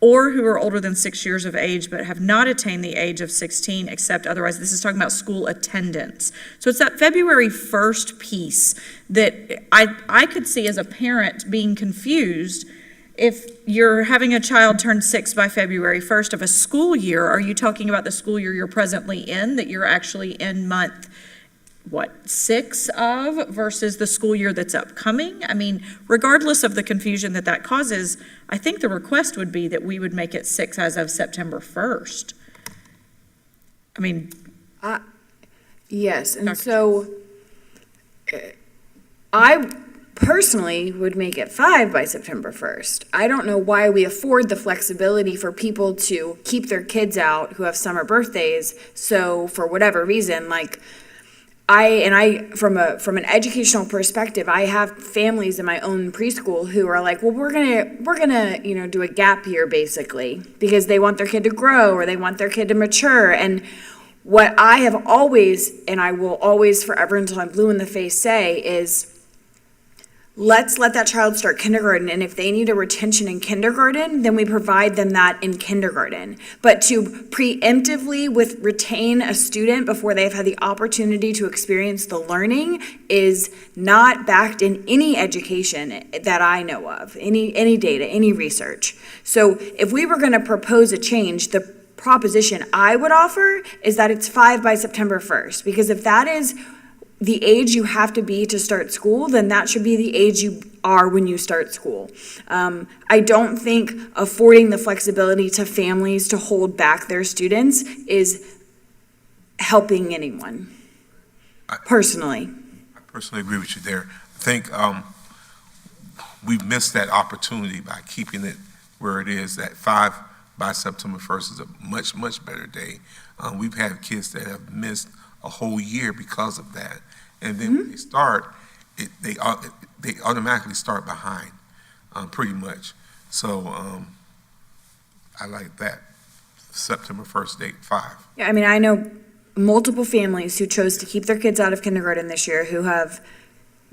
or who are older than 6 years of age but have not attained the age of 16 except otherwise. This is talking about school attendance. So it's that February 1st piece that I could see as a parent being confused. If you're having a child turn 6 by February 1st of a school year, are you talking about the school year you're presently in, that you're actually in month 6 of, versus the school year that's upcoming? I mean, regardless of the confusion that causes, I think the request would be that we would make it 6 as of September 1st. I mean. Yes, and so I personally would make it 5 by September 1st. I don't know why we afford the flexibility for people to keep their kids out who have summer birthdays. So for whatever reason, from an educational perspective, I have families in my own preschool who are like, well, we're gonna do a gap year basically, because they want their kid to grow or they want their kid to mature. And what I have always, and I will always forever until I'm blue in the face say, is let's let that child start kindergarten, and if they need a retention in kindergarten, then we provide them that in kindergarten. But to preemptively retain a student before they've had the opportunity to experience the learning is not backed in any education that I know of, any data, any research. So if we were going to propose a change, the proposition I would offer is that it's 5 by September 1st, because if that is the age you have to be to start school, then that should be the age you are when you start school. I don't think affording the flexibility to families to hold back their students is helping anyone, personally. I personally agree with you there. I think we've missed that opportunity by keeping it where it is. That 5 by September 1st is a much, much better day. We've had kids that have missed a whole year because of that. And then when they start, they automatically start behind, pretty much. So I like that September 1st date, 5. Yeah, I mean, I know multiple families who chose to keep their kids out of kindergarten this year who have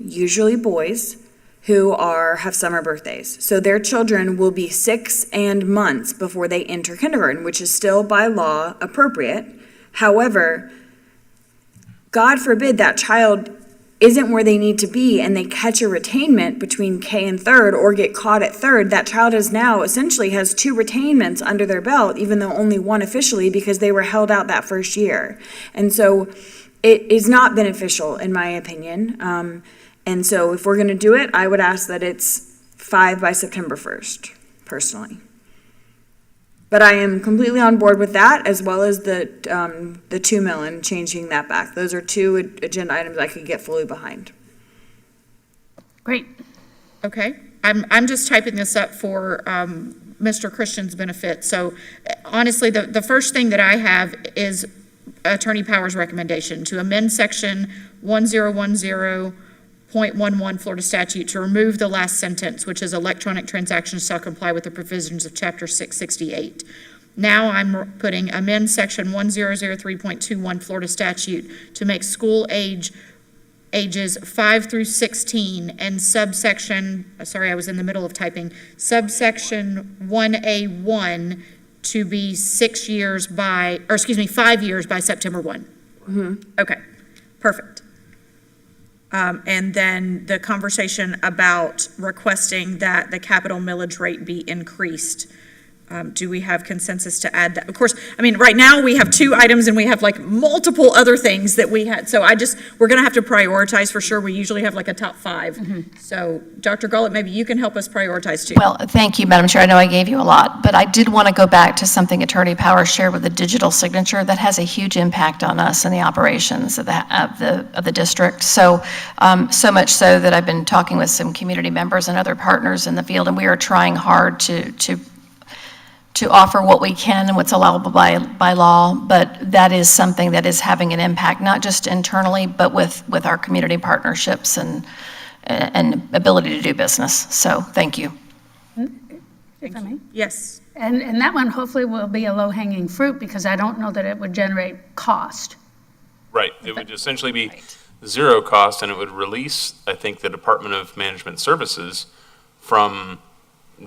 usually boys who have summer birthdays. So their children will be 6 and months before they enter kindergarten, which is still by law appropriate. However, God forbid that child isn't where they need to be and they catch a retainment between K and 3rd or get caught at 3rd. That child essentially has 2 retainments under their belt, even though only 1 officially, because they were held out that first year. And so it is not beneficial, in my opinion. And so if we're going to do it, I would ask that it's 5 by September 1st, personally. But I am completely on board with that, as well as the $2 million, changing that back. Those are 2 agenda items I could get fully behind. Great. Okay. I'm just typing this up for Mr. Christian's benefit. So honestly, the first thing that I have is Attorney Powers' recommendation to amend section 1010.11 Florida statute to remove the last sentence, which is electronic transactions shall comply with the provisions of chapter 668. Now I'm putting amend section 1003.21 Florida statute to make school ages 5 through 16 and subsection, sorry, I was in the middle of typing, subsection 1A1 to be 5 years by September 1. Okay, perfect. And then the conversation about requesting that the capital millage rate be increased. Do we have consensus to add that? Of course, I mean, right now we have 2 items and we have like multiple other things that we had. So we're going to have to prioritize for sure. We usually have like a top 5. So Dr. Gullett, maybe you can help us prioritize too. Well, thank you, Madam Chair. I know I gave you a lot, but I did want to go back to something Attorney Powers shared with the digital signature that has a huge impact on us and the operations of the district. So, so much so that I've been talking with some community members and other partners in the field, and we are trying hard to offer what we can and what's allowable by law, but that is something that is having an impact, not just internally, but with our community partnerships and ability to do business. So thank you. If I may. Yes. And that one hopefully will be a low-hanging fruit because I don't know that it would generate cost. Right. It would essentially be zero cost, and it would release, I think, the Department of Management Services from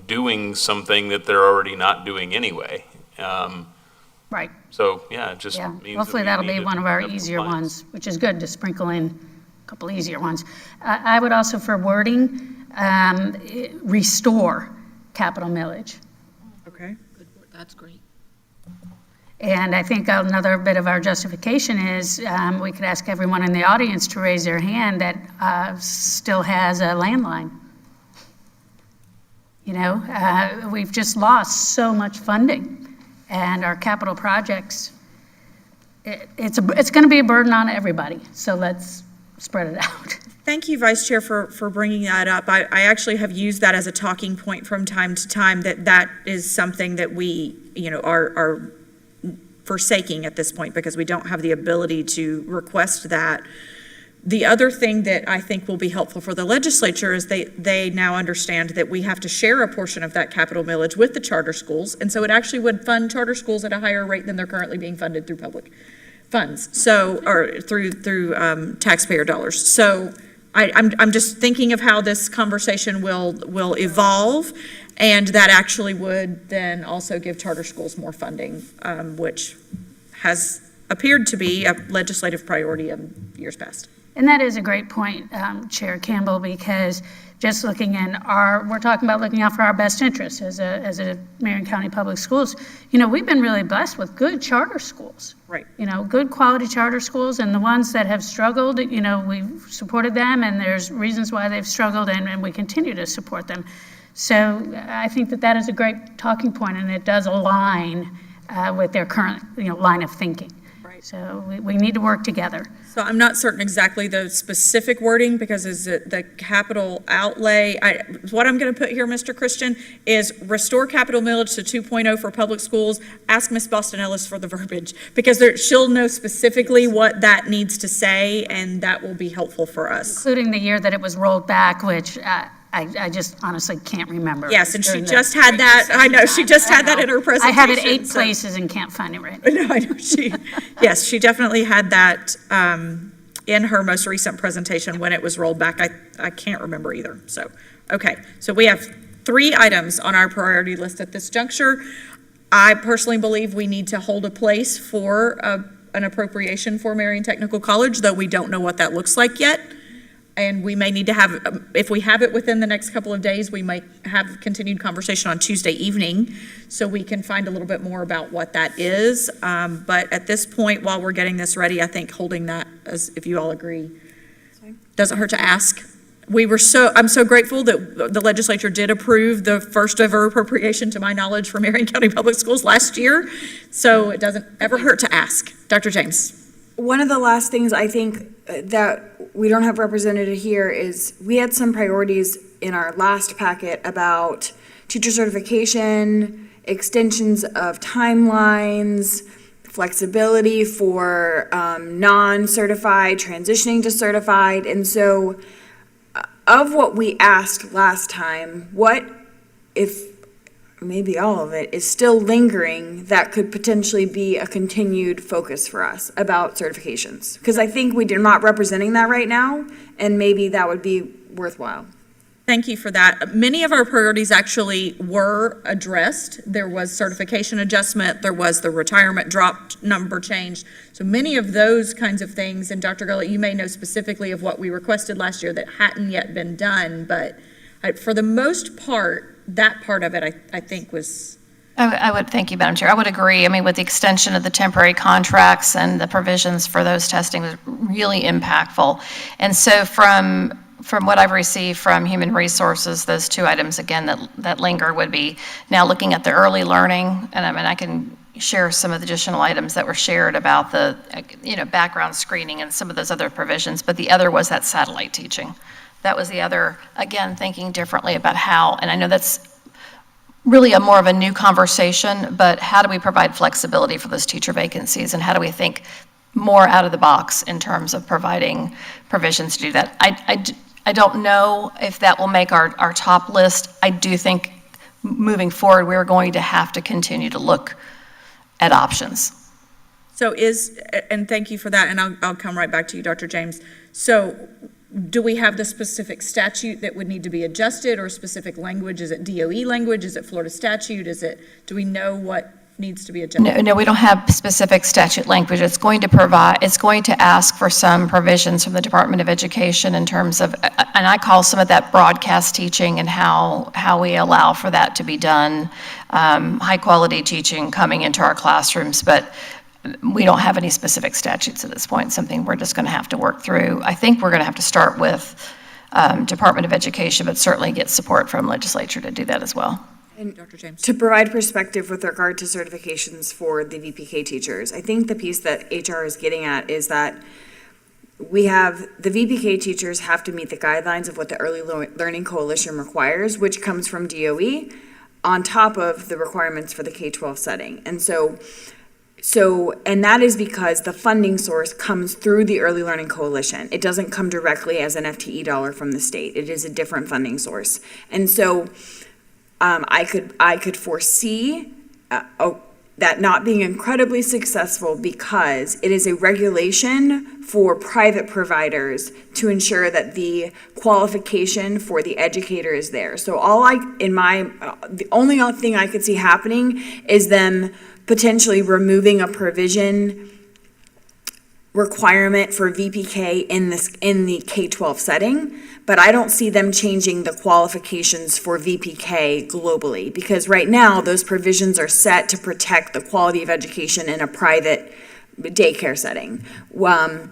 doing something that they're already not doing anyway. Right. So, yeah, it just Yeah. means Hopefully that we that'll be need one to of our have easier compliance. ones, which is good to sprinkle in a couple easier ones. I would also, for wording, restore capital millage. Okay. That's great. And I think another bit of our justification is we could ask everyone in the audience to raise their hand that still has a landline. You know, we've just lost so much funding, and our capital projects, it's going to be a burden on everybody, so let's spread it out. Thank you, Vice Chair, for bringing that up. I actually have used that as a talking point from time to time, that is something that we, are forsaking at this point because we don't have the ability to request that. The other thing that I think will be helpful for the legislature is they now understand that we have to share a portion of that capital millage with the charter schools, and so it actually would fund charter schools at a higher rate than they're currently being funded through public funds, or through taxpayer dollars. So I'm just thinking of how this conversation will evolve, and that actually would then also give charter schools more funding, which has appeared to be a legislative priority in years past. And that is a great point, Chair Campbell, because just looking we're talking about looking out for our best interests as a Marion County Public Schools. We've been really blessed with good charter schools. Right. Good quality charter schools, and the ones that have struggled, we've supported them, and there's reasons why they've struggled, and we continue to support them. So I think that is a great talking point, and it does align with their current, line of thinking. Right. So we need to work together. So I'm not certain exactly the specific wording because is it the capital outlay? What I'm going to put here, Mr. Christian, is restore capital millage to 2.0 for public schools. Ask Ms. Boston Ellis for the verbiage because she'll know specifically what that needs to say, and that will be helpful for us. Including the year that it was rolled back, which I just honestly can't remember. Yes, and she just had that. I know, she just had that in her presentation. I have it 8 places and can't find it right now. No, I know yes, she definitely had that in her most recent presentation when it was rolled back. I can't remember either. So, okay. So we have 3 items on our priority list at this juncture. I personally believe we need to hold a place for an appropriation for Marion Technical College, though we don't know what that looks like yet. And we may need to have, if we have it within the next couple of days, we might have continued conversation on Tuesday evening so we can find a little bit more about what that is. But at this point, while we're getting this ready, I think holding that, as if you all agree, doesn't hurt to ask. I'm so grateful that the legislature did approve the first ever appropriation, to my knowledge, for Marion County Public Schools last year. So it doesn't ever hurt to ask. Dr. James. One of the last things I think that we don't have represented here is we had some priorities in our last packet about teacher certification, extensions of timelines, flexibility for non-certified, transitioning to certified. And so of what we asked last time, what if maybe all of it is still lingering that could potentially be a continued focus for us about certifications? Because I think we're not representing that right now, and maybe that would be worthwhile. Thank you for that. Many of our priorities actually were addressed. There was certification adjustment, there was the retirement drop number change. So many of those kinds of things, and Dr. Gullett, you may know specifically of what we requested last year that hadn't yet been done, but for the most part, that part of it, I think was. I would, thank you, Madam Chair. I would agree. I mean, with the extension of the temporary contracts and the provisions for those testing was really impactful. And so from what I've received from Human Resources, those two items, again, that linger would be now looking at the early learning, and I mean, I can share some of the additional items that were shared about the, background screening and some of those other provisions, but the other was that satellite teaching. That was the other, again, thinking differently about how, and I know that's really more of a new conversation, but how do we provide flexibility for those teacher vacancies, and how do we think more out of the box in terms of providing provisions to do that? I don't know if that will make our top list. I do think moving forward, we're going to have to continue to look at options. So and thank you for that, and I'll come right back to you, Dr. James. So do we have the specific statute that would need to be adjusted, or specific language? Is it DOE language? Is it Florida statute? Do we know what needs to be adjusted? No, we don't have specific statute language. It's going to ask for some provisions from the Department of Education in terms of, and I call some of that broadcast teaching and how we allow for that to be done, high quality teaching coming into our classrooms, but we don't have any specific statutes at this point, something we're just going to have to work through. I think we're going to have to start with Department of Education, but certainly get support from legislature to do that as well. And Dr. James, to provide perspective with regard to certifications for the VPK teachers, I think the piece that HR is getting at is that we have the VPK teachers have to meet the guidelines of what the Early Learning Coalition requires, which comes from DOE, on top of the requirements for the K-12 setting. And and that is because the funding source comes through the Early Learning Coalition. It doesn't come directly as an FTE dollar from the state. It is a different funding source. And so I could foresee that not being incredibly successful, because it is a regulation for private providers to ensure that the qualification for the educator is there. So the only thing I could see happening is them potentially removing a provision requirement for VPK in the K-12 setting, but I don't see them changing the qualifications for VPK globally, because right now those provisions are set to protect the quality of education in a private daycare setting, where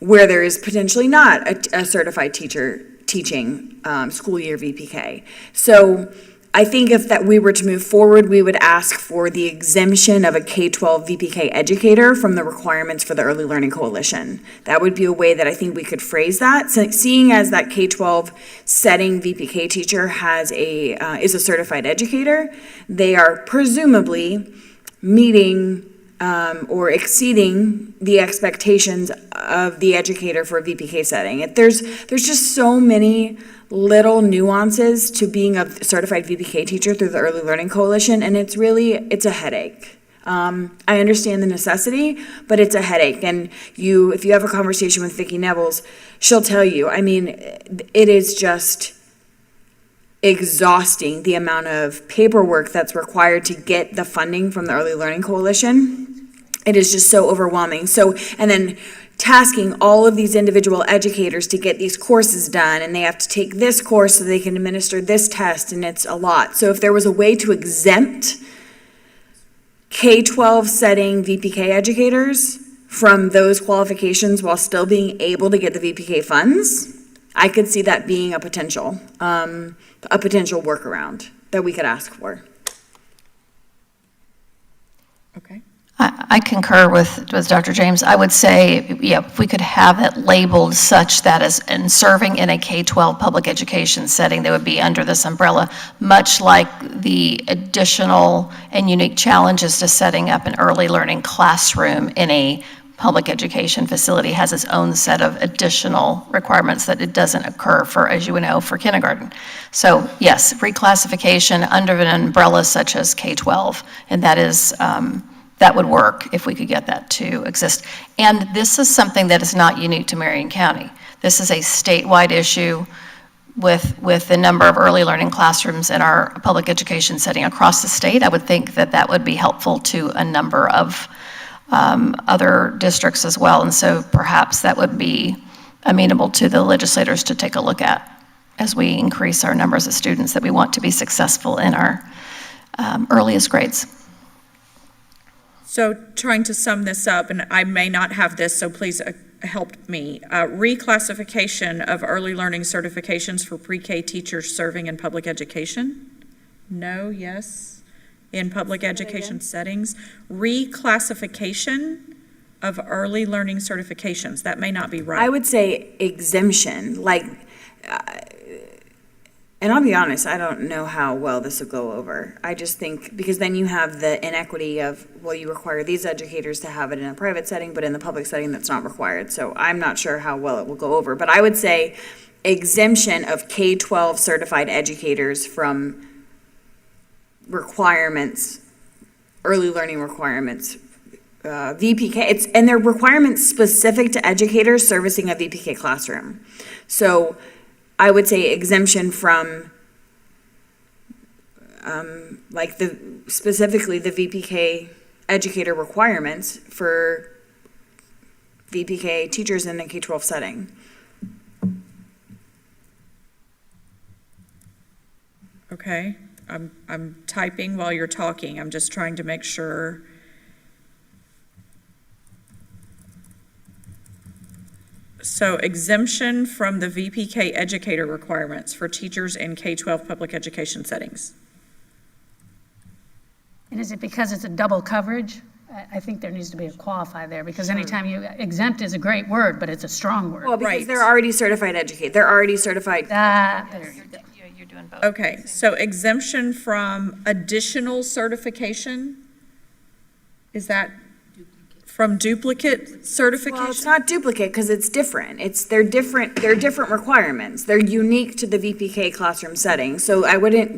there is potentially not a certified teacher teaching school year VPK. So I think if that we were to move forward, we would ask for the exemption of a K-12 VPK educator from the requirements for the Early Learning Coalition. That would be a way that I think we could phrase that. So seeing as that K-12 setting VPK teacher is a certified educator, they are presumably meeting or exceeding the expectations of the educator for a VPK setting. There's just so many little nuances to being a certified VPK teacher through the Early Learning Coalition, and it's a headache. I understand the necessity, but it's a headache. And if you have a conversation with Vicki Nevels, she'll tell you, I mean, it is just exhausting, the amount of paperwork that's required to get the funding from the Early Learning Coalition. It is just so overwhelming. And then tasking all of these individual educators to get these courses done, and they have to take this course so they can administer this test, and it's a lot. So if there was a way to exempt K-12 setting VPK educators from those qualifications while still being able to get the VPK funds, I could see that being a potential workaround that we could ask for. Okay. I concur with Dr. James. I would say, yeah, if we could have it labeled such that as in serving in a K-12 public education setting, they would be under this umbrella, much like the additional and unique challenges to setting up an early learning classroom in a public education facility has its own set of additional requirements that it doesn't occur for, as you know, for kindergarten. So yes, reclassification under an umbrella such as K-12, and that is, that would work if we could get that to exist. And this is something that is not unique to Marion County. This is a statewide issue with the number of early learning classrooms in our public education setting across the state. I would think that that would be helpful to a number of other districts as well. And so perhaps that would be amenable to the legislators to take a look at as we increase our numbers of students that we want to be successful in our earliest grades. So trying to sum this up, and I may not have this, so please help me. Reclassification of early learning certifications for pre-K teachers serving in public education? No, yes? In public education settings? Reclassification of early learning certifications. That may not be right. I would say exemption, like, and I'll be honest, I don't know how well this will go over. I just think, because then you have the inequity of, well, you require these educators to have it in a private setting, but in the public setting, that's not required. So I'm not sure how well it will go over. But I would say exemption of K-12 certified educators from requirements, early learning requirements, VPK, and they're requirements specific to educators servicing a VPK classroom. So I would say exemption from, specifically the VPK educator requirements for VPK teachers in a K-12 setting. Okay, I'm typing while you're talking. I'm just trying to make sure. So exemption from the VPK educator requirements for teachers in K-12 public education settings. And is it because it's a double coverage? I think there needs to be a qualify there, because anytime you, exempt is a great word, but it's a strong word. Well, because they're already certified educators. They're already certified. You're doing both. Okay, so exemption from additional certification? Is that from duplicate certification? Well, it's not duplicate because it's different. They're different requirements. They're unique to the VPK classroom setting. So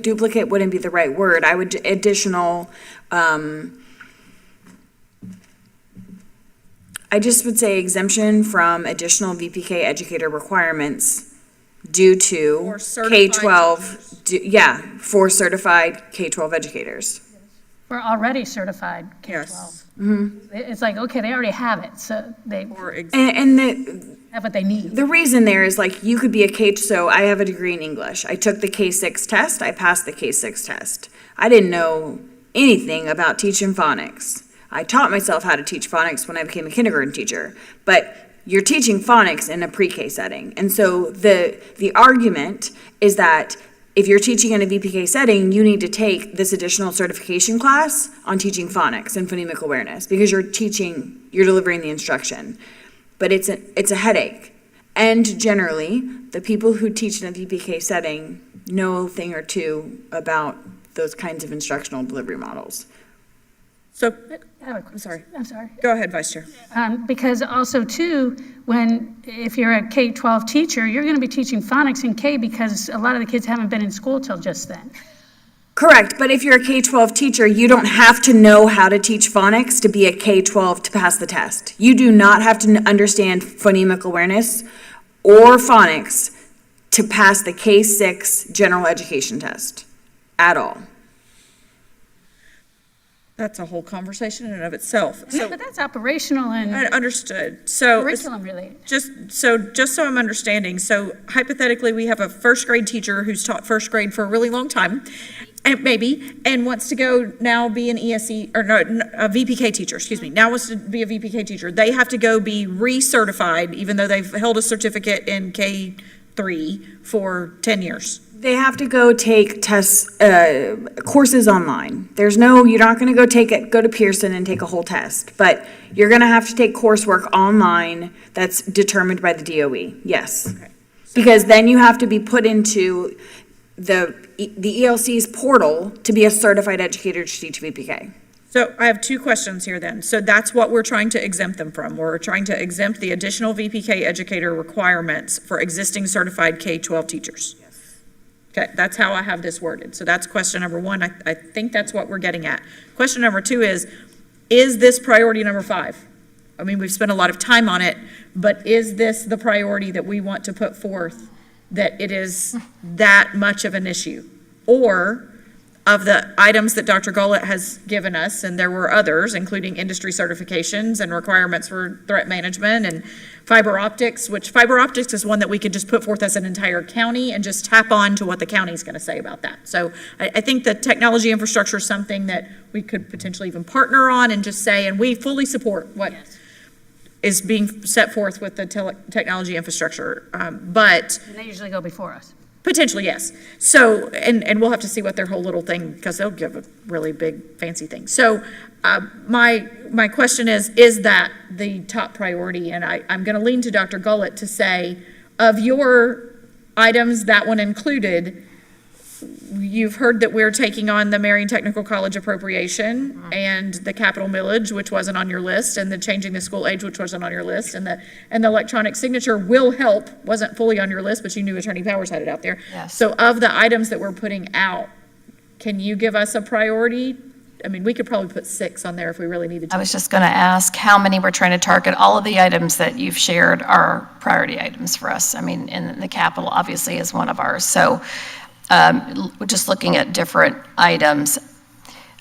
duplicate wouldn't be the right word. I would additional, I just would say exemption from additional VPK educator requirements due to K-12, for certified K-12 educators. We're already certified K-12. Yes. It's like, okay, they already have it, so they And have what they need. the reason there is, like, you could be a so I have a degree in English. I took the K-6 test. I passed the K-6 test. I didn't know anything about teaching phonics. I taught myself how to teach phonics when I became a kindergarten teacher. But you're teaching phonics in a pre-K setting. And so the argument is that if you're teaching in a VPK setting, you need to take this additional certification class on teaching phonics and phonemic awareness, because you're delivering the instruction. But it's a headache. And generally, the people who teach in a VPK setting know a thing or two about those kinds of instructional delivery models. So, I'm sorry. go ahead, Vice Chair. Because also too, if you're a K-12 teacher, you're going to be teaching phonics in K, because a lot of the kids haven't been in school till just then. Correct, but if you're a K-12 teacher, you don't have to know how to teach phonics to be a K-12 to pass the test. You do not have to understand phonemic awareness or phonics to pass the K-6 general education test at all. That's a whole conversation in and of itself. So, But that's operational I and understood. So, curriculum related. just so I'm understanding, so hypothetically, we have a first grade teacher who's taught first grade for a really long time, and wants to go now be an ESE, or no, a VPK teacher, excuse me, now wants to be a VPK teacher. They have to go be recertified, even though they've held a certificate in K 3 for 10 years. They have to go take tests, courses online. You're not gonna go to Pearson and take a whole test, but you're gonna have to take coursework online that's determined by the DOE, yes. Because then you have to be put into the ELC's portal to be a certified educator to teach VPK. So I have 2 questions here then. So that's what we're trying to exempt them from. We're trying to exempt the additional VPK educator requirements for existing certified K-12 teachers. Okay, that's how I have this worded. So that's question number 1. I think that's what we're getting at. Question number 2 is this priority number 5? I mean, we've spent a lot of time on it, but is this the priority that we want to put forth, that it is that much of an issue? Or of the items that Dr. Gullett has given us, and there were others, including industry certifications and requirements for threat management and fiber optics, which fiber optics is one that we could just put forth as an entire county and just tap on to what the county is going to say about that. So I think the technology infrastructure is something that we could potentially even partner on and just say, and we fully support what is being set forth with the technology infrastructure. But And they usually go before us. potentially, yes. So, and we'll have to see what their whole little thing, because they'll give a really big fancy thing. So my question is that the top priority? And I'm going to lean to Dr. Gullett to say, of your items, that one included, you've heard that we're taking on the Marion Technical College appropriation and the capital millage, which wasn't on your list, and the changing the school age, which wasn't on your list, and the electronic signature will help, wasn't fully on your list, but you knew Attorney Powers had it out there. Yes. So of the items that we're putting out, can you give us a priority? I mean, we could probably put 6 on there if we really needed to. I was just going to ask how many we're trying to target. All of the items that you've shared are priority items for us. I mean, and the capital obviously is one of ours. So just looking at different items,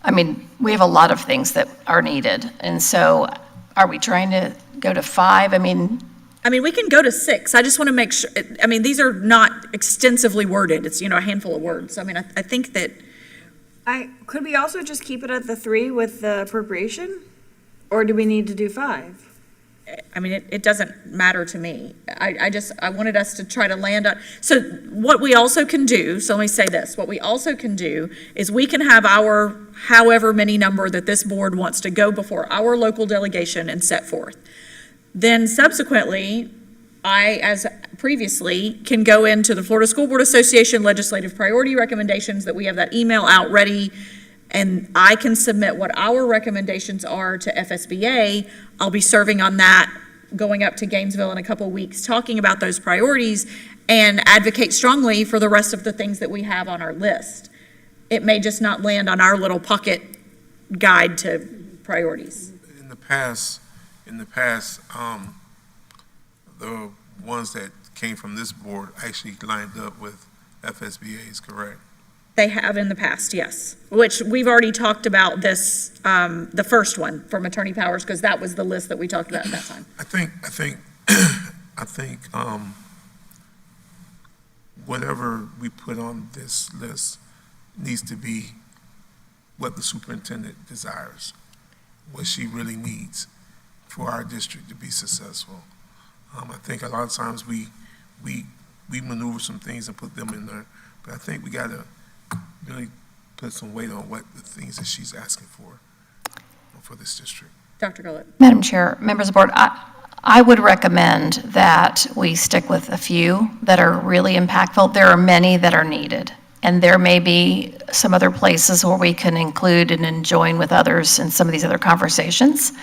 I mean, we have a lot of things that are needed. And so are we trying to go to 5? I mean, we can go to 6. I just want to make sure, these are not extensively worded. It's, a handful of words. I mean, I think that. Could we also just keep it at the 3 with the appropriation? Or do we need to do 5? I mean, it doesn't matter to me. I wanted us to try to land on, so what we also can do, so let me say this, what we also can do is we can have our however many number that this board wants to go before our local delegation and set forth. Then subsequently, I, as previously, can go into the Florida School Board Association legislative priority recommendations, that we have that email out ready, and I can submit what our recommendations are to FSBA. I'll be serving on that, going up to Gainesville in a couple weeks, talking about those priorities, and advocate strongly for the rest of the things that we have on our list. It may just not land on our little pocket guide to priorities. In the past, the ones that came from this board actually lined up with FSBA's, correct? They have in the past, yes, which we've already talked about this, the first one from Attorney Powers, because that was the list that we talked about at that time. I think whatever we put on this list needs to be what the superintendent desires, what she really needs for our district to be successful. I think a lot of times we maneuver some things and put them in there, but I think we got to really put some weight on what the things that she's asking for this district. Dr. Gullett. Madam Chair, members of the board, I would recommend that we stick with a few that are really impactful. There are many that are needed, and there may be some other places where we can include and join with others in some of these other conversations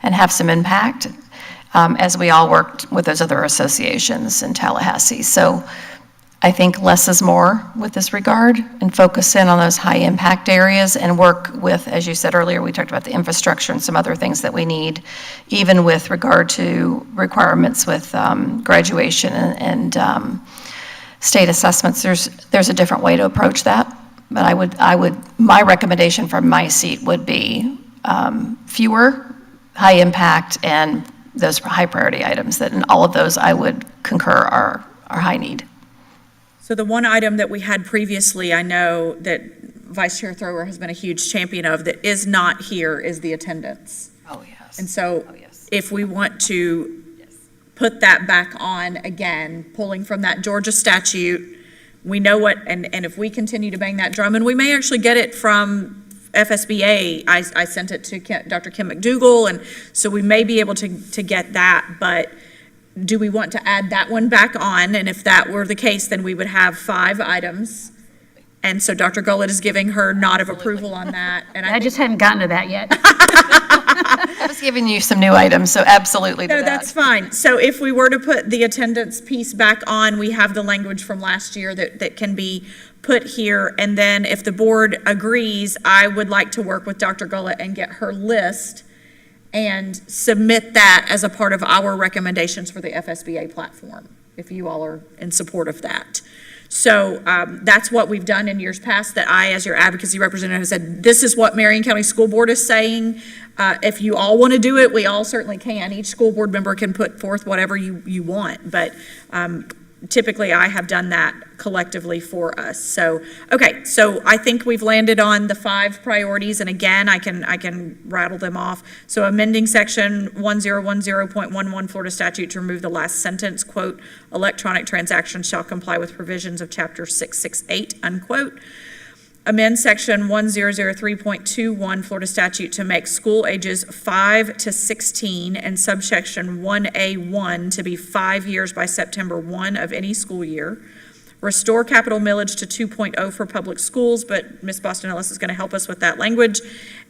and have some impact, as we all worked with those other associations in Tallahassee. So I think less is more with this regard, and focus in on those high impact areas and work with, as you said earlier, we talked about the infrastructure and some other things that we need, even with regard to requirements with graduation and state assessments. There's a different way to approach that, but my recommendation from my seat would be fewer, high impact, and those high priority items, that in all of those I would concur are high need. So the one item that we had previously, I know that Vice Chair Thrower has been a huge champion of, that is not here, is the attendance. Oh, yes. And so if we want to put that back on again, pulling from that Georgia statute. We know what, and if we continue to bang that drum, and we may actually get it from FSBA, I sent it to Dr. Kim McDougall, and so we may be able to get that, but do we want to add that one back on? And if that were the case, then we would have 5 items. And so Dr. Gullett is giving her nod of approval on that. And I just hadn't gotten to that yet. I was giving you some new items, so absolutely to No, that. that's fine. So if we were to put the attendance piece back on, we have the language from last year that can be put here. And then if the board agrees, I would like to work with Dr. Gullett and get her list and submit that as a part of our recommendations for the FSBA platform, if you all are in support of that. So that's what we've done in years past, that I, as your advocacy representative, have said, this is what Marion County School Board is saying. If you all want to do it, we all certainly can. Each school board member can put forth whatever you want, but typically I have done that collectively for us. So, okay, so I think we've landed on the 5 priorities, and again, I can rattle them off. So amending section 1010.11 Florida statute to remove the last sentence, quote, electronic transactions shall comply with provisions of chapter 668, unquote. Amend section 1003.21 Florida statute to make school ages 5 to 16 and subsection 1A1 to be 5 years by September 1 of any school year. Restore capital millage to 2.0 for public schools, but Ms. Boston Ellis is going to help us with that language.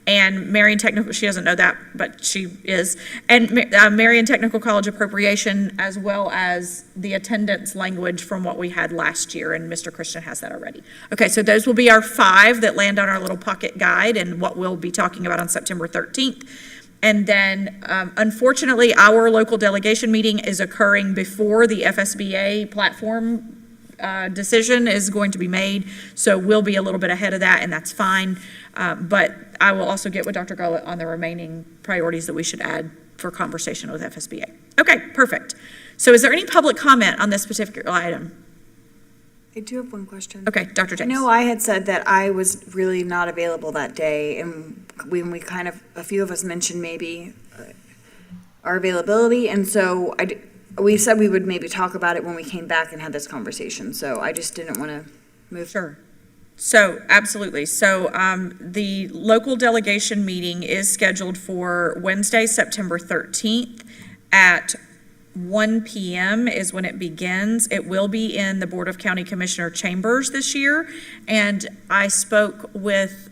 And Marion Technical, she doesn't know that, but she is. And Marion Technical College appropriation, as well as the attendance language from what we had last year, and Mr. Christian has that already. Okay, so those will be our 5 that land on our little pocket guide and what we'll be talking about on September 13th. And then, unfortunately, our local delegation meeting is occurring before the FSBA platform decision is going to be made, so we'll be a little bit ahead of that, and that's fine. But I will also get with Dr. Gullett on the remaining priorities that we should add for conversation with FSBA. Okay, perfect. So is there any public comment on this particular item? I do have one question. Okay, Dr. James. I know I had said that I was really not available that day, and when we kind of, a few of us mentioned maybe our availability, and so we said we would maybe talk about it when we came back and had this conversation, so I just didn't want to move. Sure. So, absolutely. So, the local delegation meeting is scheduled for Wednesday, September 13th at 1 p.m. is when it begins. It will be in the Board of County Commissioner chambers this year, and I spoke with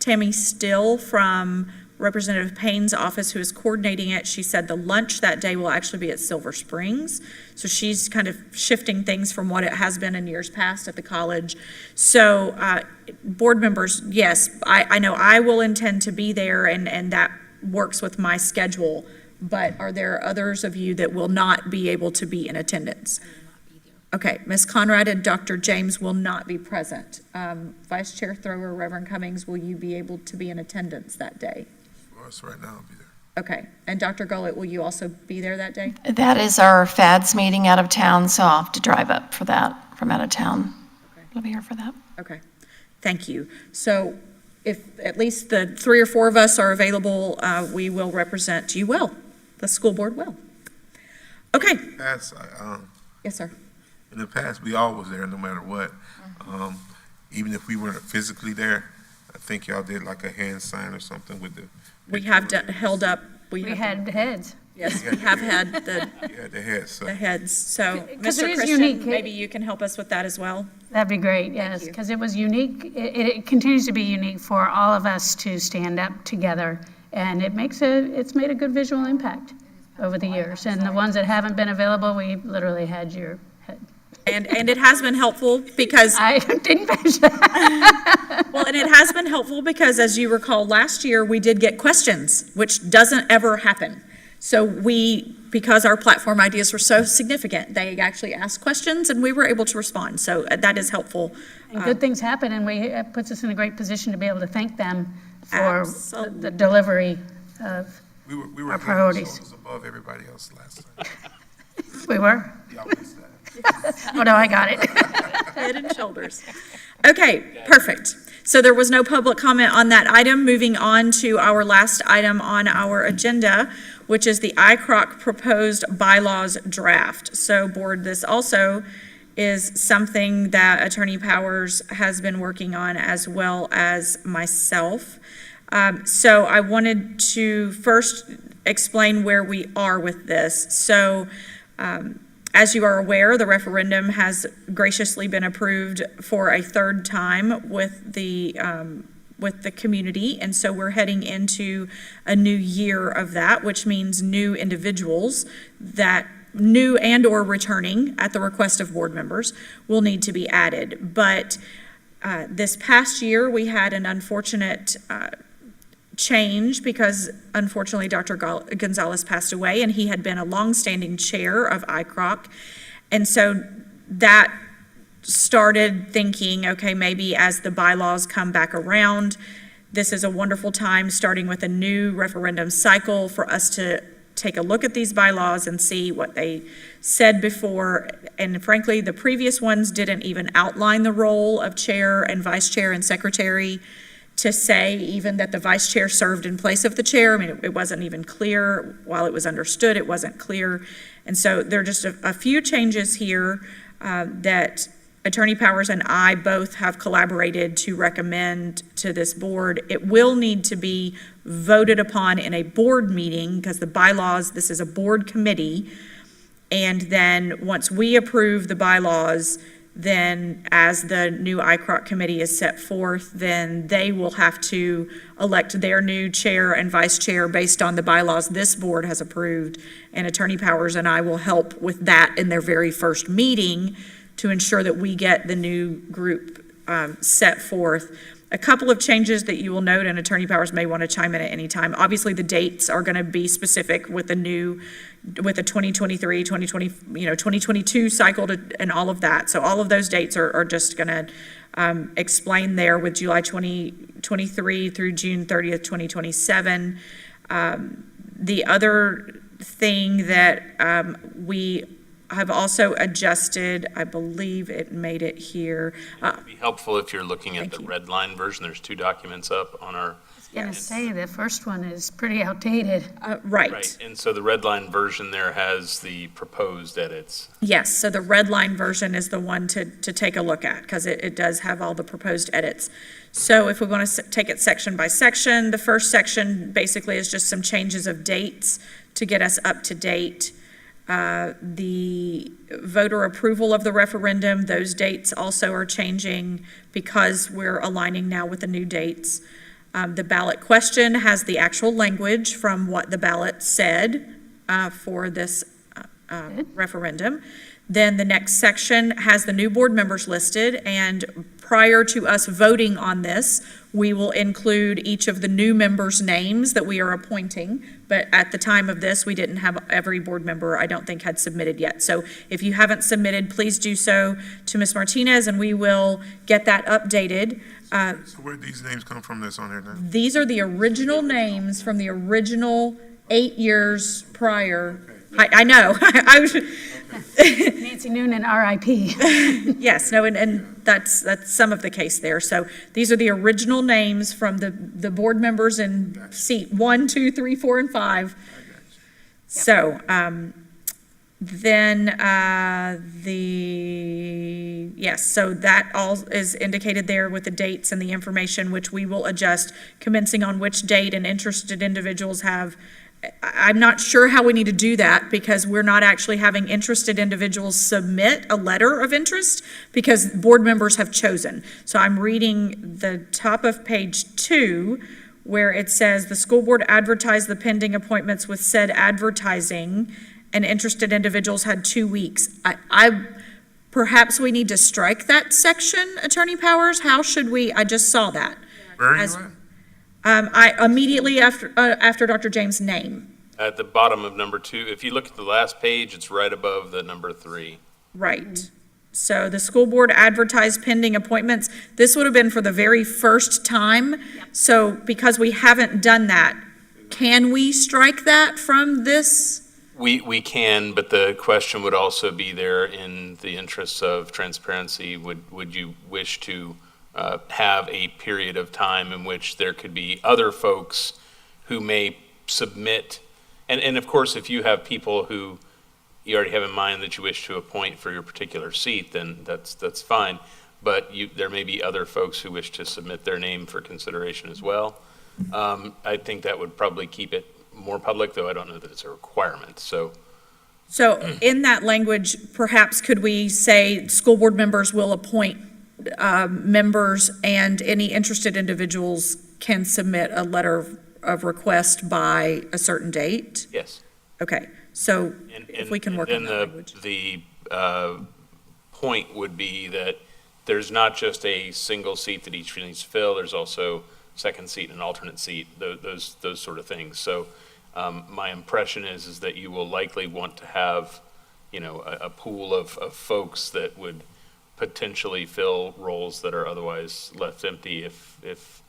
Tammy Still from Representative Payne's office, who is coordinating it. She said the lunch that day will actually be at Silver Springs. So she's kind of shifting things from what it has been in years past at the college. So board members, yes, I know I will intend to be there, and that works with my schedule. But are there others of you that will not be able to be in attendance? Okay, Ms. Conrad and Dr. James will not be present. Vice Chair Thrower, Reverend Cummings, will you be able to be in attendance that day? For us right now, I'll be there. Okay, and Dr. Gullett, will you also be there that day? That is our FADS meeting out of town, so I'll have to drive up for that from out of town. Okay. I'll be here for that. Okay, thank you. So if at least the 3 or 4 of us are available, we will represent you well, the school board well. Okay. Yes, sir. In the past, we always there, no matter what. Even if we weren't physically there, I think y'all did like a hand sign or something with the. We have held up. We had heads. Yes, we have had the. Yeah, the heads. So. The heads. So, 'Cause it Mr. is Christian, unique. maybe you can help us with that as well. That'd be great, yes, you. because it was unique. It continues to be unique for all of us to stand up together, and it's made a good visual impact over the years. And the ones that haven't been available, we literally had your head. And it has been helpful because I didn't finish that. well, and it has been helpful because, as you recall, last year we did get questions, which doesn't ever happen. So because our platform ideas were so significant, they actually asked questions and we were able to respond. So that is helpful. And good things happen, and it puts us in a great position to be able to thank them for Absolutely. the delivery of We were our priorities. above everybody else last time. We were? Y'all missed that. Oh, no, I got it. Head and shoulders. Okay, perfect. So there was no public comment on that item. Moving on to our last item on our agenda, which is the ICROC proposed bylaws draft. So board, this also is something that Attorney Powers has been working on as well as myself. So I wanted to first explain where we are with this. So as you are aware, the referendum has graciously been approved for a third time with the community, and so we're heading into a new year of that, which means new individuals that new and or returning at the request of board members will need to be added. But this past year, we had an unfortunate change because unfortunately Dr. Gonzalez passed away, and he had been a longstanding chair of ICROC. And so that started thinking, okay, maybe as the bylaws come back around, this is a wonderful time, starting with a new referendum cycle, for us to take a look at these bylaws and see what they said before. And frankly, the previous ones didn't even outline the role of chair and vice chair and secretary, to say even that the vice chair served in place of the chair. I mean, it wasn't even clear. While it was understood, it wasn't clear. And so there are just a few changes here that Attorney Powers and I both have collaborated to recommend to this board. It will need to be voted upon in a board meeting because the bylaws, this is a board committee. And then once we approve the bylaws, then as the new ICROC committee is set forth, then they will have to elect their new chair and vice chair based on the bylaws this board has approved. And Attorney Powers and I will help with that in their very first meeting to ensure that we get the new group set forth. A couple of changes that you will note, and Attorney Powers may want to chime in at any time. Obviously, the dates are going to be specific with the 2023, 2020, 2022 cycle and all of that. So all of those dates are just going to explain there with July 2023 through June 30th, 2027. The other thing that we have also adjusted, I believe it made it here. It'd be helpful if you're looking at the red line version. There's two documents up on our. I was going to say, the first one is pretty outdated. Right. And so the red line version there has the proposed edits. Yes, so the red line version is the one to take a look at because it does have all the proposed edits. So if we want to take it section by section, the first section basically is just some changes of dates to get us up to date. The voter approval of the referendum, those dates also are changing because we're aligning now with the new dates. The ballot question has the actual language from what the ballot said for this referendum. Then the next section has the new board members listed, and prior to us voting on this, we will include each of the new members' names that we are appointing. But at the time of this, we didn't have every board member, I don't think, had submitted yet. So if you haven't submitted, please do so to Ms. Martinez, and we will get that updated. So where did these names come from that's on there now? These are the original names from the original 8 years prior. I know. I was. Nancy Noonan, RIP. Yes, no, and that's some of the case there. So these are the original names from the board members in seat 1, 2, 3, 4, and 5. So then so that all is indicated there with the dates and the information, which we will adjust commencing on which date and interested individuals have. I'm not sure how we need to do that because we're not actually having interested individuals submit a letter of interest because board members have chosen. So I'm reading the top of page 2 where it says the school board advertised the pending appointments with said advertising and interested individuals had 2 weeks. Perhaps we need to strike that section, Attorney Powers. How should we? I just saw that. Where are you at? I immediately after Dr. James' name. At the bottom of number 2, if you look at the last page, it's right above the number 3. Right. So the school board advertised pending appointments. This would have been for the very first time. Yep. So because we haven't done that, can we strike that from this? We can, but the question would also be there in the interests of transparency. Would you wish to have a period of time in which there could be other folks who may submit And of course, if you have people who you already have in mind that you wish to appoint for your particular seat, then that's fine. But there may be other folks who wish to submit their name for consideration as well. I think that would probably keep it more public, though I don't know that it's a requirement, so. So in that language, perhaps could we say school board members will appoint members, and any interested individuals can submit a letter of request by a certain date? Yes. Okay, so if we can work on that language. The point would be that there's not just a single seat that each needs to fill, there's also second seat and alternate seat, those sort of things. So my impression is that you will likely want to have, a pool of folks that would potentially fill roles that are otherwise left empty if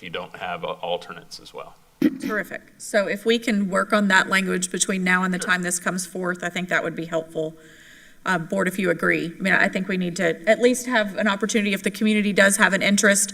you don't have alternates as well. Terrific. So if we can work on that language between now and the time this comes forth, I think that would be helpful. Board, if you agree. I mean, I think we need to at least have an opportunity if the community does have an interest.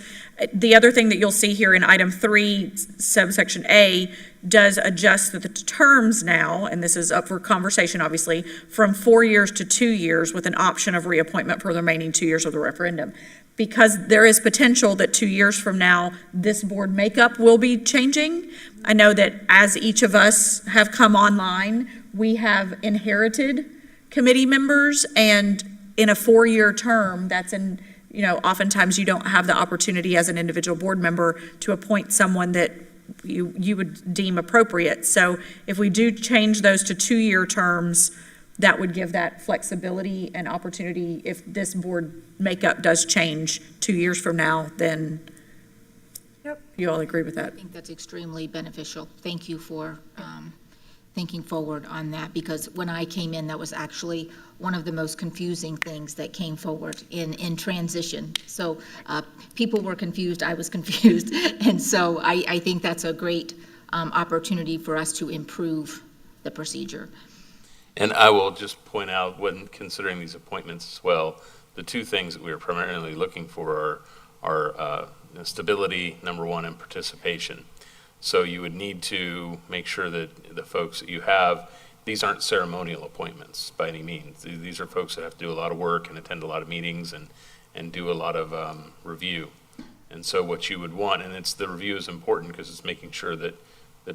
The other thing that you'll see here in item 3, subsection A, does adjust the terms now, and this is up for conversation, obviously, from 4 years to 2 years with an option of reappointment for the remaining 2 years of the referendum. Because there is potential that 2 years from now, this board makeup will be changing. I know that as each of us have come online, we have inherited committee members, and in a 4-year term, oftentimes you don't have the opportunity as an individual board member to appoint someone that you would deem appropriate. So if we do change those to 2-year terms, that would give that flexibility and opportunity. If this board makeup does change 2 years from now, then you all agree with that? I think that's extremely beneficial. Thank you for thinking forward on that, because when I came in, that was actually one of the most confusing things that came forward in transition. So people were confused, I was confused, and so I think that's a great opportunity for us to improve the procedure. And I will just point out, when considering these appointments as well, the two things that we are primarily looking for are stability, number one, and participation. So you would need to make sure that the folks that you have, these aren't ceremonial appointments by any means. These are folks that have to do a lot of work and attend a lot of meetings and do a lot of review. And so what you would want, and the review is important because it's making sure that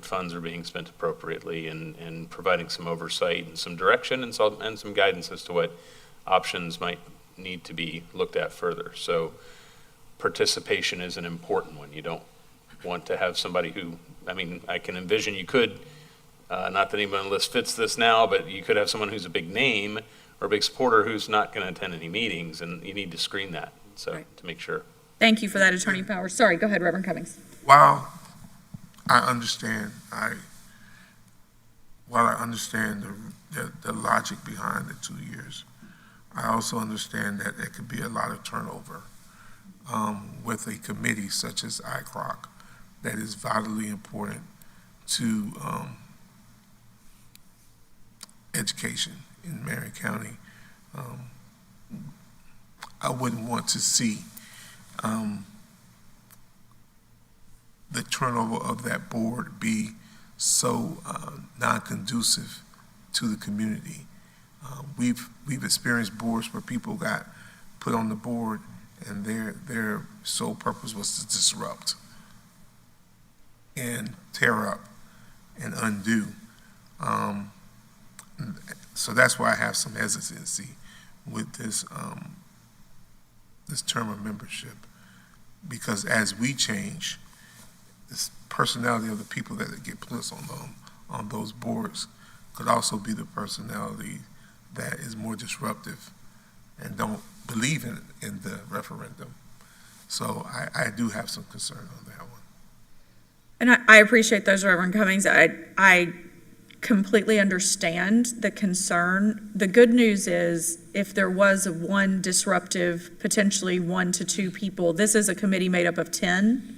funds are being spent appropriately and providing some oversight and some direction and some guidance as to what options might need to be looked at further. So participation is an important one. You don't want to have somebody who, I can envision you could, not that anyone on the list fits this now, but you could have someone who's a big name or a big supporter who's not going to attend any meetings, and you need to screen that, so Right. to make sure. Thank you for that, Attorney Powers. Sorry, go ahead, Reverend Cummings. While I understand the logic behind the 2 years, I also understand that there could be a lot of turnover with a committee such as ICROC that is vitally important to education in Marion County. I wouldn't want to see the turnover of that board be so non-conducive to the community. We've experienced boards where people got put on the board and their sole purpose was to disrupt and tear up and undo. So that's why I have some hesitancy with this term of membership, because as we change, this personality of the people that get placed on those boards could also be the personality that is more disruptive and don't believe in the referendum. So I do have some concern on that one. And I appreciate those, Reverend Cummings. I completely understand the concern. The good news is, if there was one disruptive, potentially 1 to 2 people, this is a committee made up of 10.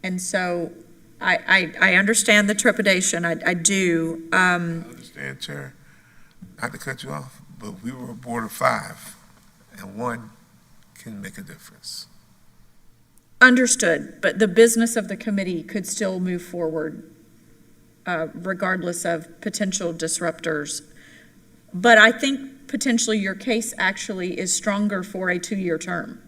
And so I understand the trepidation. I do. I understand, Chair. Not to cut you off, but we were a board of 5, and 1 can make a difference. Understood, but the business of the committee could still move forward regardless of potential disruptors. But I think potentially your case actually is stronger for a 2-year term.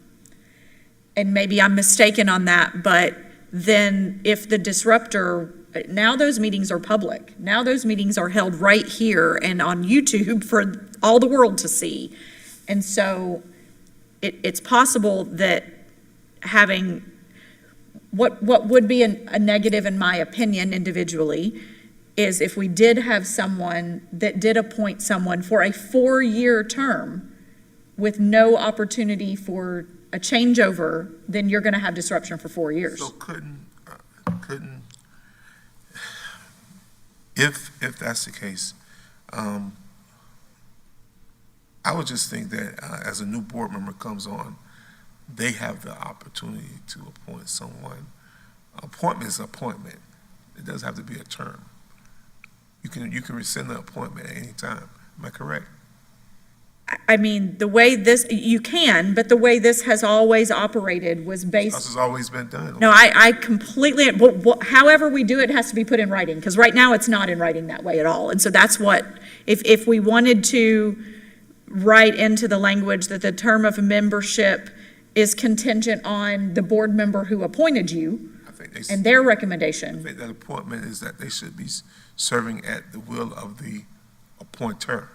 And maybe I'm mistaken on that, but then if the disruptor, now those meetings are public. Now those meetings are held right here and on YouTube for all the world to see. And so it's possible that having what would be a negative, in my opinion, individually, is if we did have someone that did appoint someone for a 4-year term with no opportunity for a changeover, then you're going to have disruption for 4 years. So if that's the case, I would just think that as a new board member comes on, they have the opportunity to appoint someone. Appointment is appointment. It doesn't have to be a term. You can rescind the appointment at any time. Am I correct? I mean, the way this, you can, but the way this has always operated was based. This has always been done. No, I completely, however we do it has to be put in writing, because right now it's not in writing that way at all. And so that's what, if we wanted to write into the language that the term of membership is contingent on the board member who appointed you and their recommendation. I think that appointment is that they should be serving at the will of the appointer,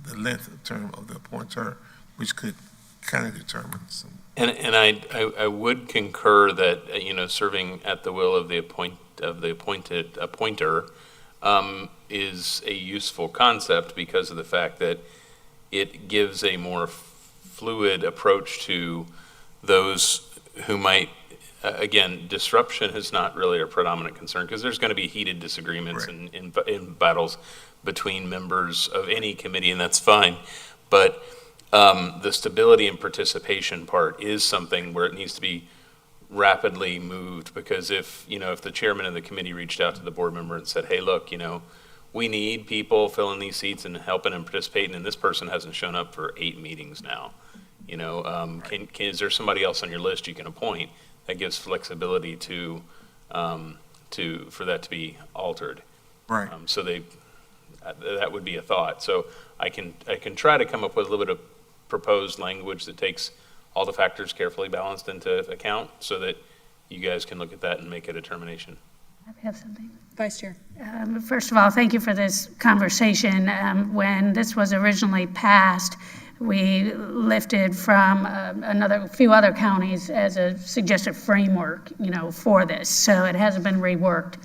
the length of term of the appointer, which could kind of determine some. And I would concur that, serving at the will of the appointed appointer is a useful concept because of the fact that it gives a more fluid approach to those who might, again, disruption is not really a predominant concern because there's going to be heated disagreements Right. in battles between members of any committee, and that's fine. But the stability and participation part is something where it needs to be rapidly moved, because if the chairman of the committee reached out to the board member and said, hey, look, we need people filling these seats and helping and participating, and this person hasn't shown up for 8 meetings now. Is there somebody else on your list you can appoint? That gives flexibility for that to be altered. Right. So that would be a thought. So I can try to come up with a little bit of proposed language that takes all the factors carefully balanced into account so that you guys can look at that and make a determination. I have something. Vice Chair. First of all, thank you for this conversation. When this was originally passed, we lifted from a few other counties as a suggested framework, for this. So it hasn't been reworked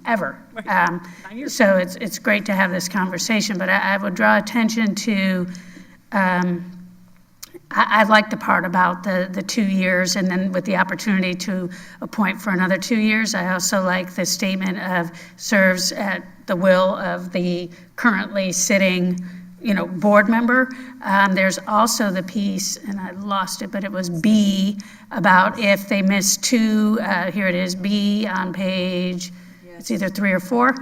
ever. So it's great to have this conversation, but I would draw attention to, I like the part about the 2 years and then with the opportunity to appoint for another 2 years. I also like the statement of serves at the will of the currently sitting board member. There's also the piece, and I lost it, but it was B, about if they miss 2, here it is, B on page, it's either 3 or 4.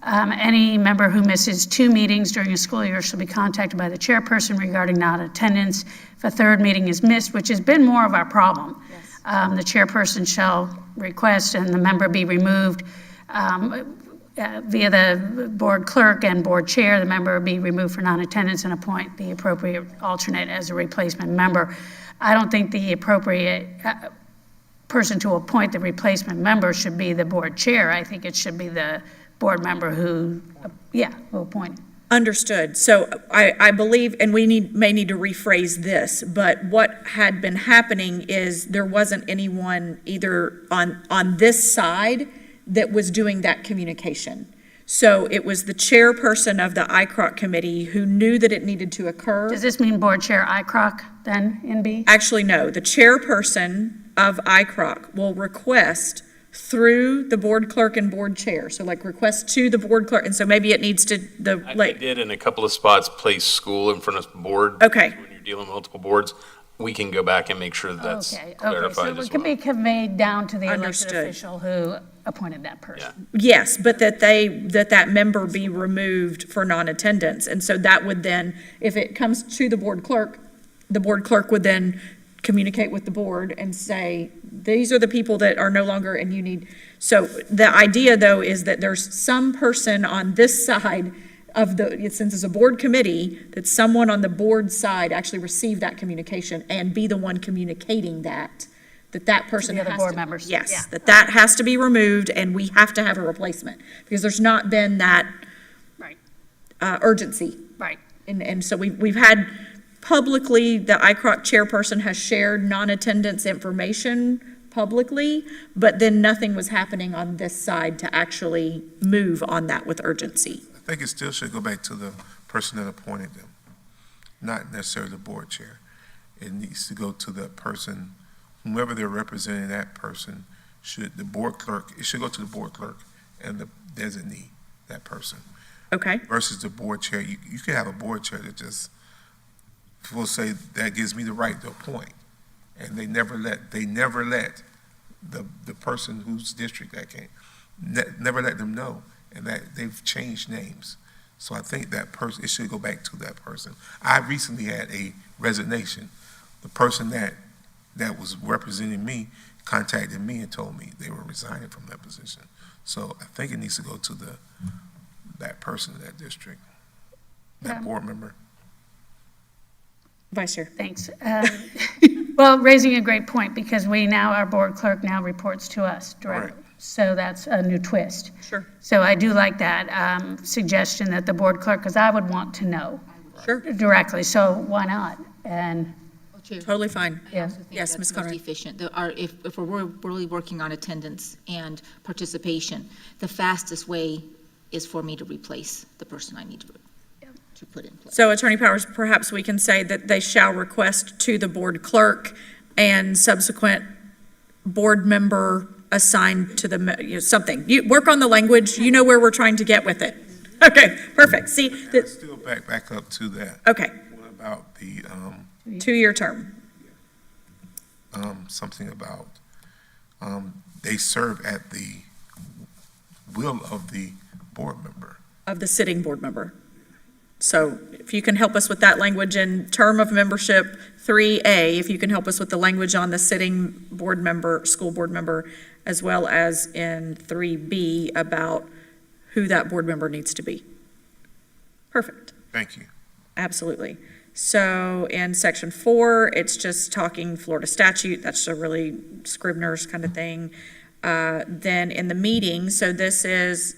Any member who misses 2 meetings during a school year shall be contacted by the chairperson regarding non-attendance. If a 3rd meeting is missed, which has been more of our problem, the chairperson shall request and the member be removed via the board clerk and board chair. The member be removed for non-attendance and appoint the appropriate alternate as a replacement member. I don't think the appropriate person to appoint the replacement member should be the board chair. I think it should be the board member who appointed. Understood. So I believe, and we may need to rephrase this, but what had been happening is there wasn't anyone either on this side that was doing that communication. So it was the chairperson of the ICROC committee who knew that it needed to occur. Does this mean board chair ICROC then in B? Actually, no. The chairperson of ICROC will request through the board clerk and board chair. So request to the board clerk. And so maybe it needs to, I did in a couple of spots place school in front of the board. Okay. When you're dealing with multiple boards, we can go back and make sure that's clarified So as it well. can be conveyed down to the elected Understood. official who appointed that person. yes, but that member be removed for non-attendance. And so that would then, if it comes to the board clerk would then communicate with the board and say, these are the people that are no longer, and you need, so the idea, though, is that there's some person on this side of the, since it's a board committee, that someone on the board side actually receive that communication and be the one communicating that person the other has board to- members. Yes, Yeah. that has to be removed, and we have to have a replacement, because there's not been that Right. urgency. Right. And so we've had publicly, the ICROC chairperson has shared non-attendance information publicly, but then nothing was happening on this side to actually move on that with urgency. I think it still should go back to the person that appointed them, not necessarily the board chair. It needs to go to the person, whomever they're representing, that person the board clerk, it should go to the board clerk and the designee, that person. Okay, Versus the board chair. You could have a board chair that just will say, that gives me the right to appoint. And they never let the person whose district that came, never let them know. And that they've changed names. So I think that person, it should go back to that person. I recently had a resignation. The person that was representing me contacted me and told me they were resigning from that position. So I think it needs to go to that person in that district, that board member. Vice Chair. Thanks. Well, raising a great point, because our board clerk now reports to us directly. Right. So that's a new twist. Sure. So I do like that suggestion that the board clerk, because I would want to know Sure. directly, so why not? And, Totally fine. yeah. Yes, Ms. Conrad. Efficient. If we're really working on attendance and participation, the fastest way is for me to replace the person I need to put in place. So Attorney Powers, perhaps we can say that they shall request to the board clerk and subsequent board member assigned to the, something. You work on the language, you know where we're trying to get with it. Okay, perfect. See, Let's still back up to that. okay, What about the, 2-year term. something about, they serve at the will of the board member. Of the sitting board member. So if you can help us with that language in term of membership 3A, if you can help us with the language on the sitting board member, school board member, as well as in 3B about who that board member needs to be. Perfect. Thank you. Absolutely. So in section 4, it's just talking Florida statute. That's a really Scribner's kind of thing. Then in the meeting, so this is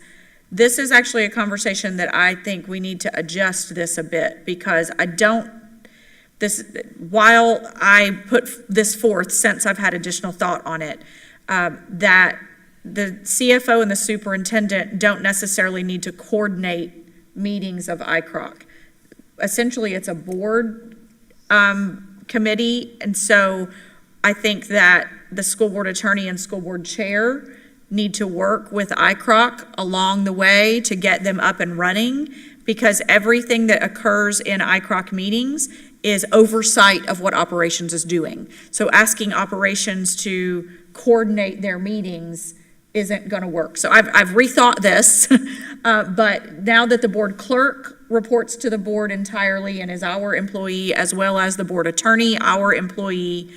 actually a conversation that I think we need to adjust this a bit, because while I put this forth, since I've had additional thought on it, that the CFO and the superintendent don't necessarily need to coordinate meetings of ICROC. Essentially, it's a board committee, and so I think that the school board attorney and school board chair need to work with ICROC along the way to get them up and running, because everything that occurs in ICROC meetings is oversight of what operations is doing. So asking operations to coordinate their meetings isn't going to work. So I've rethought this, but now that the board clerk reports to the board entirely and is our employee, as well as the board attorney, our employee,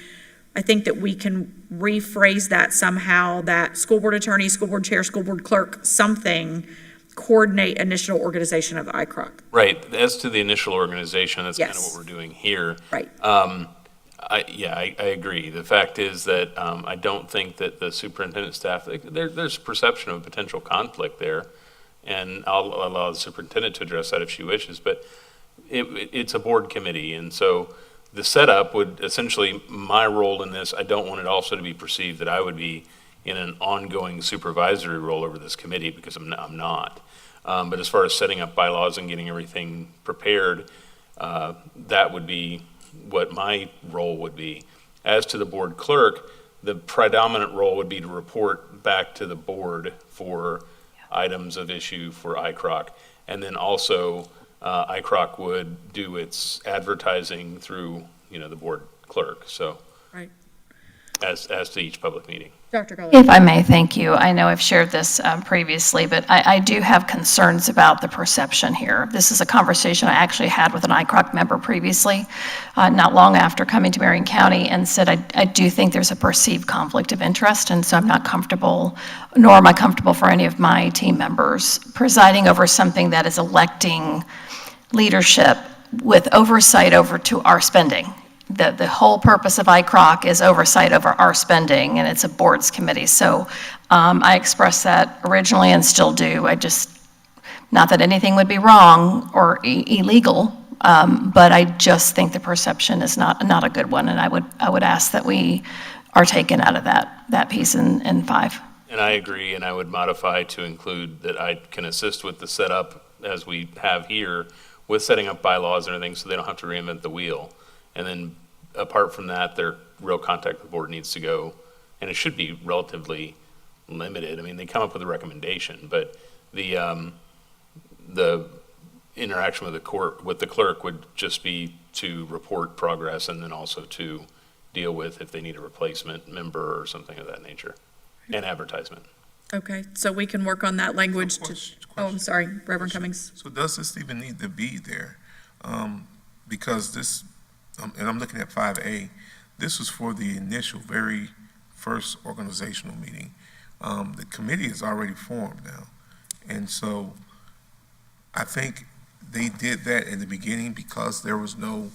I think that we can rephrase that somehow, that school board attorney, school board chair, school board clerk, something, coordinate initial organization of ICROC. Right, as to the initial organization, that's kind of Yes. what we're doing here. Right. I agree. The fact is that I don't think that the superintendent staff, there's perception of potential conflict there, and I'll allow the superintendent to address that if she wishes, but it's a board committee, and so the setup would essentially, my role in this, I don't want it also to be perceived that I would be in an ongoing supervisory role over this committee, because I'm not. But as far as setting up bylaws and getting everything prepared, that would be what my role would be. As to the board clerk, the predominant role would be to report back to the board for items of issue for ICROC. And then also, ICROC would do its advertising through, the board clerk, so. Right. as to each public meeting. Dr. Garland? If I may, thank you. I know I've shared this previously, but I do have concerns about the perception here. This is a conversation I actually had with an ICROC member previously, not long after coming to Marion County, and said I do think there's a perceived conflict of interest, and so I'm not comfortable, nor am I comfortable for any of my team members presiding over something that is electing leadership with oversight over to our spending. The whole purpose of ICROC is oversight over our spending, and it's a boards committee. So I expressed that originally and still do. Not that anything would be wrong or illegal, but I just think the perception is not a good one, and I would ask that we are taken out of that piece in 5. And I agree, and I would modify to include that I can assist with the setup as we have here with setting up bylaws and everything so they don't have to reinvent the wheel. And then apart from that, their real contact with the board needs to go, and it should be relatively limited. I mean, they come up with a recommendation, but the interaction with the clerk would just be to report progress and then also to deal with if they need a replacement member or something of that nature, and advertisement. Okay, so we can work on that language to, oh, I'm sorry, Reverend Cummings. So does this even need to be there? Because this, and I'm looking at 5A, this was for the initial, very first organizational meeting. The committee is already formed now. And so I think they did that in the beginning because there was no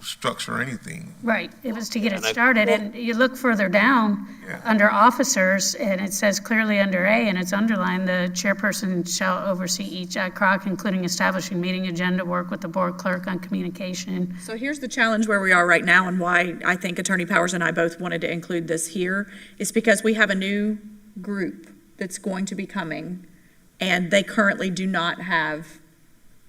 structure or anything. Right, it was to get it started, and you look further down, under officers, and it says clearly under A, and it's underlined, the chairperson shall oversee each ICROC, including establishing meeting agenda, work with the board clerk on communication. So here's the challenge where we are right now, and why I think Attorney Powers and I both wanted to include this here, is because we have a new group that's going to be coming, and they currently do not have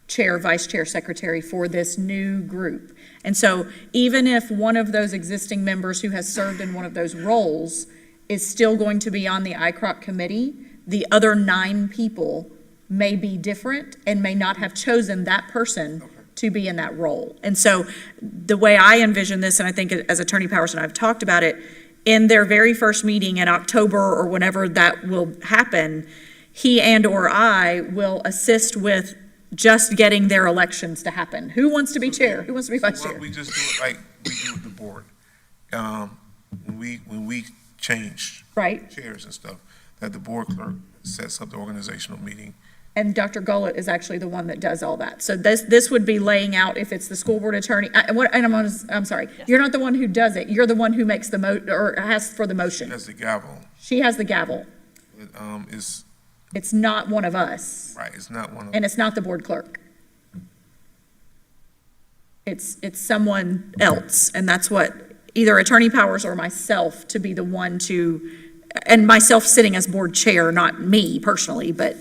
chair, vice chair, secretary for this new group. And so even if one of those existing members who has served in one of those roles is still going to be on the ICROC committee, the other 9 people may be different and may not have chosen that person to be in that role. And so the way I envision this, and I think as Attorney Powers and I have talked about it, in their very first meeting in October or whenever that will happen, he and or I will assist with just getting their elections to happen. Who wants to be chair? Who wants to be vice chair? Why don't we just do it like we do with the board? When we change chairs and stuff, that the board clerk sets up the organizational meeting. And Dr. Gullett is actually the one that does all that. So this would be laying out if it's the school board attorney. I'm sorry, you're not the one who does it. You're the one who makes the or has for the motion. She has the gavel. She has the gavel. It's not one of us. Right, it's not one of us. And it's not the board clerk. It's someone else, and that's what, either Attorney Powers or myself to be the one to, and myself sitting as board chair, not me personally, but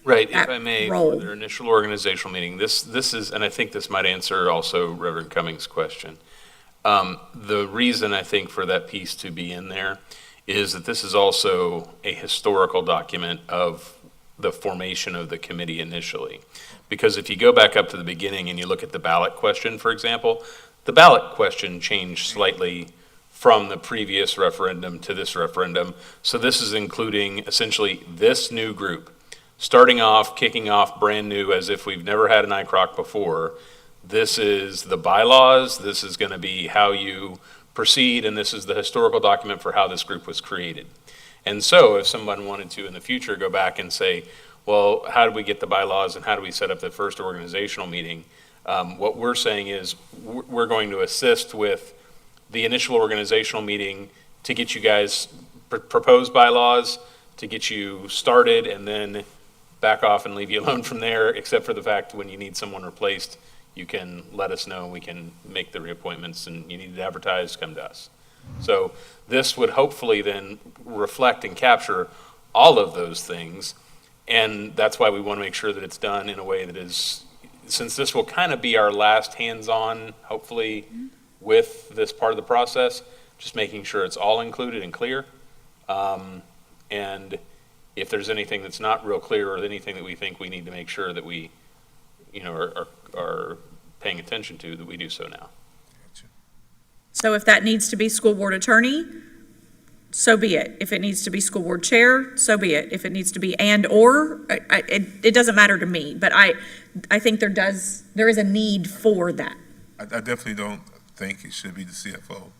right, if I may, for their initial organizational meeting, this is, and I think this might answer also Reverend Cummings' question. The reason I think for that piece to be in there is that this is also a historical document of the formation of the committee initially. Because if you go back up to the beginning and you look at the ballot question, for example, the ballot question changed slightly from the previous referendum to this referendum. So this is including essentially this new group, starting off, kicking off brand new as if we've never had an ICROC before. This is the bylaws, this is going to be how you proceed, and this is the historical document for how this group was created. And so if someone wanted to in the future go back and say, well, how do we get the bylaws and how do we set up the first organizational meeting? What we're saying is we're going to assist with the initial organizational meeting to get you guys proposed bylaws, to get you started, and then back off and leave you alone from there, except for the fact when you need someone replaced, you can let us know and we can make the reappointments, and you need it advertised, come to us. So this would hopefully then reflect and capture all of those things, and that's why we want to make sure that it's done in a way that is, since this will kind of be our last hands-on, hopefully, with this part of the process, just making sure it's all included and clear. And if there's anything that's not real clear or anything that we think we need to make sure that we, are paying attention to, that we do so now. So if that needs to be school board attorney, so be it. If it needs to be school board chair, so be it. If it needs to be and/or, it doesn't matter to me, but I think there is a need for that. I definitely don't think it should be the CFO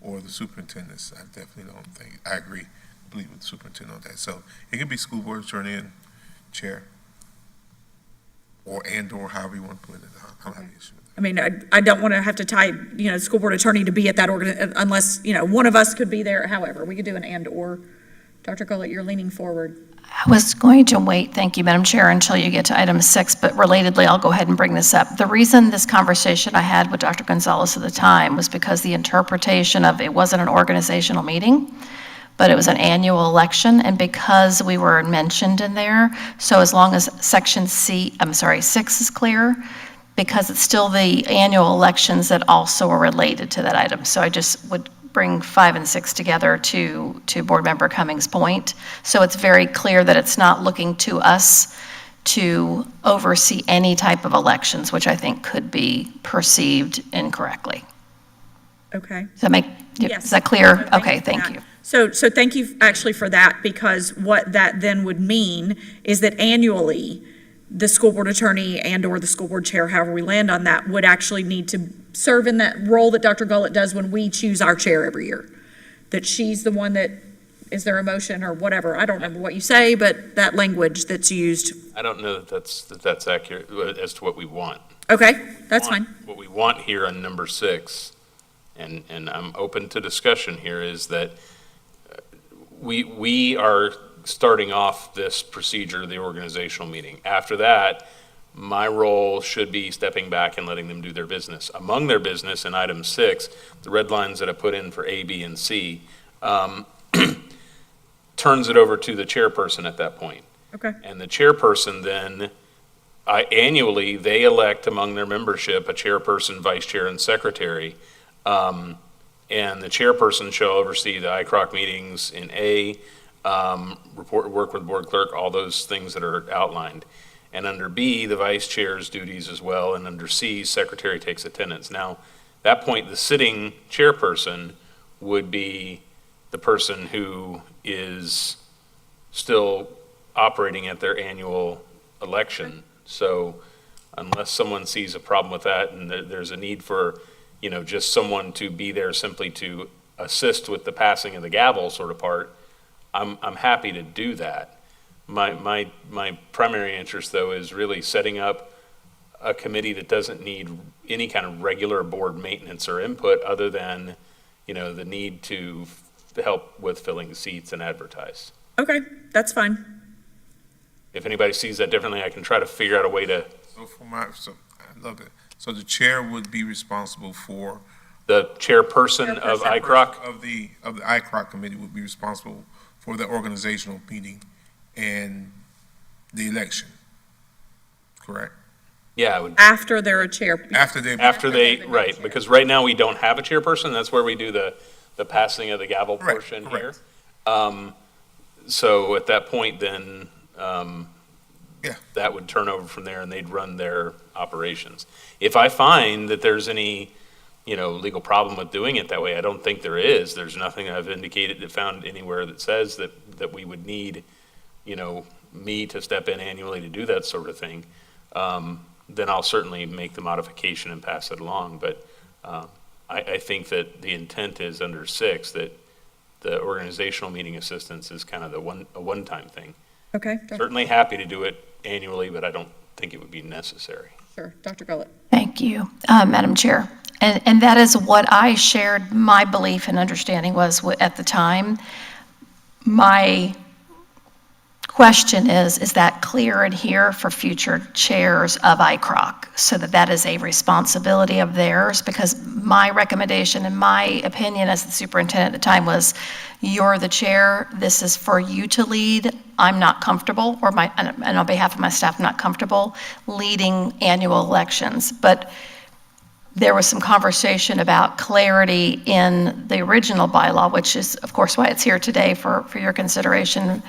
or the superintendent. I definitely don't think, I agree completely with the superintendent on that. So it could be school board attorney and chair, or and/or however you want to put it. I don't have an issue with that. I mean, I don't want to have to tie, school board attorney to be at that unless, one of us could be there. However, we could do an and/or. Dr. Gullett, you're leaning forward. I was going to wait, thank you, Madam Chair, until you get to item 6, but relatedly, I'll go ahead and bring this up. The reason this conversation I had with Dr. Gonzalez at the time was because the interpretation of it wasn't an organizational meeting, but it was an annual election, and because we were mentioned in there, so as long as section 6 is clear, because it's still the annual elections that also are related to that item. So I just would bring 5 and 6 together to Board Member Cummings' point. So it's very clear that it's not looking to us to oversee any type of elections, which I think could be perceived incorrectly. Okay. Does that make, Yes. is that clear? No, Okay, thank for you. that. So thank you actually for that, because what that then would mean is that annually, the school board attorney and/or the school board chair, however we land on that, would actually need to serve in that role that Dr. Gullett does when we choose our chair every year. That she's the one that, is there a motion or whatever? I don't remember what you say, but that language that's used. I don't know that that's accurate as to what we want. Okay, that's fine. What we want here on number 6, and I'm open to discussion here, is that we are starting off this procedure, the organizational meeting. After that, my role should be stepping back and letting them do their business. Among their business in item 6, the red lines that I put in for A, B, and C, turns it over to the chairperson at that point. Okay. And the chairperson then, annually, they elect among their membership a chairperson, vice chair, and secretary. And the chairperson shall oversee the ICROC meetings in A, work with board clerk, all those things that are outlined. And under B, the vice chair's duties as well, and under C, secretary takes attendance. Now, at that point, the sitting chairperson would be the person who is still operating at their annual election. So unless someone sees a problem with that and there's a need for, just someone to be there simply to assist with the passing of the gavel sort of part, I'm happy to do that. My primary interest, though, is really setting up a committee that doesn't need any kind of regular board maintenance or input other than, the need to help with filling seats and advertise. Okay, that's fine. If anybody sees that differently, I can try to figure out a way to. So I love that. So the chair would be responsible for. The chairperson of ICROC? Of the ICROC committee would be responsible for the organizational meeting and the election, correct? Yeah, I would. After they're a chair. After they, right, because right now we don't have a chairperson. That's where we do the passing of the gavel portion here. So at that point, then, that would turn over from there and they'd run their operations. If I find that there's any, legal problem with doing it that way, I don't think there is. There's nothing I've found anywhere that says that we would need, me to step in annually to do that sort of thing. Then I'll certainly make the modification and pass it along. But I think that the intent is under 6 that the organizational meeting assistance is kind of a one-time thing. Okay. Certainly happy to do it annually, but I don't think it would be necessary. Sure. Dr. Gullett. Thank you, Madam Chair. And that is what I shared, my belief and understanding was at the time. My question is that clear in here for future chairs of ICROC so that is a responsibility of theirs? Because my recommendation and my opinion as the superintendent at the time was, you're the chair, this is for you to lead. I'm not comfortable, and on behalf of my staff, I'm not comfortable leading annual elections. But there was some conversation about clarity in the original bylaw, which is, of course, why it's here today for your consideration,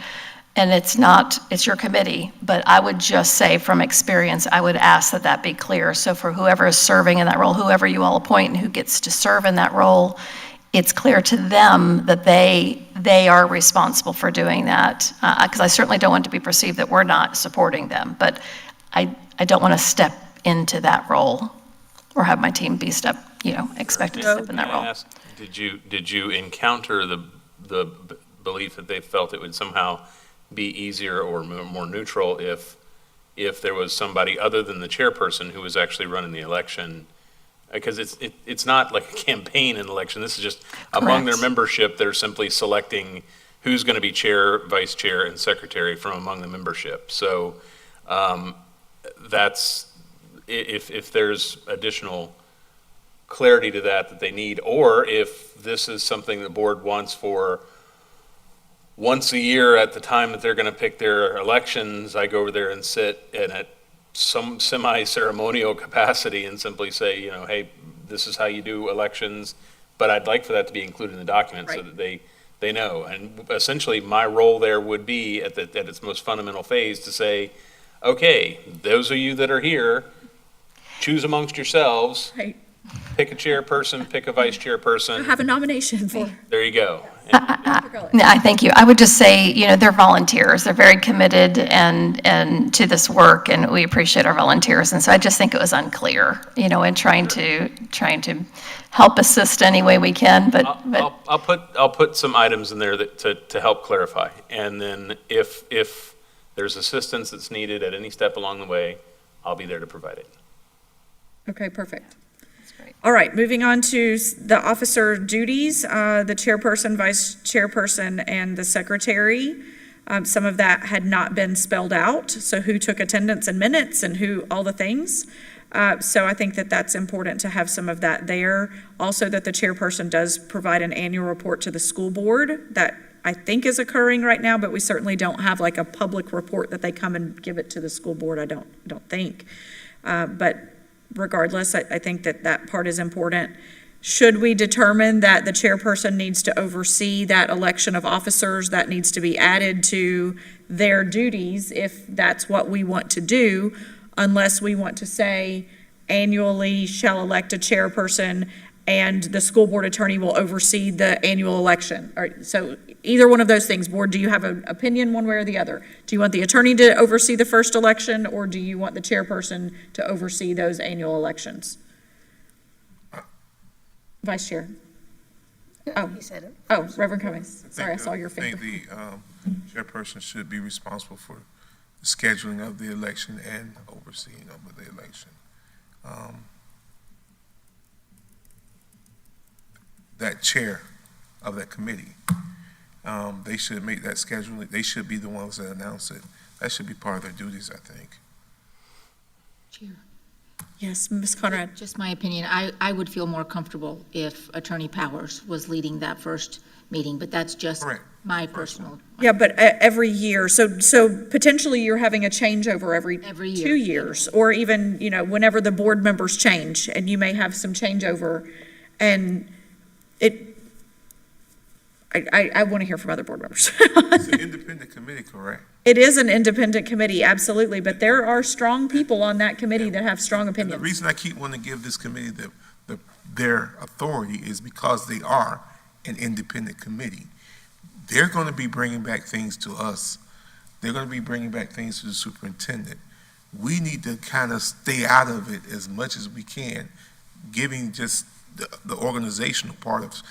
and it's your committee, but I would just say from experience, I would ask that that be clear. So for whoever is serving in that role, whoever you all appoint and who gets to serve in that role, it's clear to them that they are responsible for doing that. Because I certainly don't want to be perceived that we're not supporting them, but I don't want to step into that role or have my team be expected to step in that May I role. ask, did you encounter the belief that they felt it would somehow be easier or more neutral if there was somebody other than the chairperson who was actually running the election? Because it's not like a campaign in election. This is just among their Correct. membership, they're simply selecting who's going to be chair, vice chair, and secretary from among the membership. So that's, if there's additional clarity to that they need, or if this is something the board wants for once a year at the time that they're going to pick their elections, I go over there and sit and at some semi-ceremonial capacity and simply say, hey, this is how you do elections, but I'd like for that to be included in the document so that they know. And essentially, my role there would be at its most fundamental phase to say, okay, those of you that are here, choose amongst yourselves, Right. pick a chairperson, pick a vice chairperson. Have a nomination for. There you go. I thank you. I would just say, they're volunteers. They're very committed and to this work, and we appreciate our volunteers. And so I just think it was unclear, in trying to help assist any way we can. But I'll put some items in there to help clarify. And then if there's assistance that's needed at any step along the way, I'll be there to provide it. Okay, perfect. That's great. All right, moving on to the officer duties, the chairperson, vice chairperson, and the secretary. Some of that had not been spelled out, so who took attendance and minutes and who, all the things. So I think that that's important to have some of that there. Also, that the chairperson does provide an annual report to the school board that I think is occurring right now, but we certainly don't have like a public report that they come and give it to the school board, I don't think. But regardless, I think that part is important. Should we determine that the chairperson needs to oversee that election of officers, that needs to be added to their duties if that's what we want to do, unless we want to say annually shall elect a chairperson and the school board attorney will oversee the annual election. So either one of those things, board, do you have an opinion one way or the other? Do you want the attorney to oversee the first election, or do you want the chairperson to oversee those annual elections? Vice Chair. Oh, He said it. oh, Reverend Cummings. Sorry, I saw your I finger. think the chairperson should be responsible for the scheduling of the election and overseeing of the election. That chair of that committee, they should make that scheduling. They should be the ones that announce it. That should be part of their duties, I think. Chair. Yes, Ms. Conrad. Just my opinion, I would feel more comfortable if Attorney Powers was leading that first meeting, but that's just Correct. my personal. Yeah, but every year, so potentially you're having a changeover every Year. 2 years, or even, whenever the board members change, and you may have some changeover, and I want to hear from other board members. It's an independent committee, correct? It is an independent committee, absolutely, but there are strong people on that committee that have strong And the opinions. reason I keep wanting to give this committee their authority is because they are an independent committee. They're going to be bringing back things to us. They're going to be bringing back things to the superintendent. We need to kind of stay out of it as much as we can, giving just the organizational part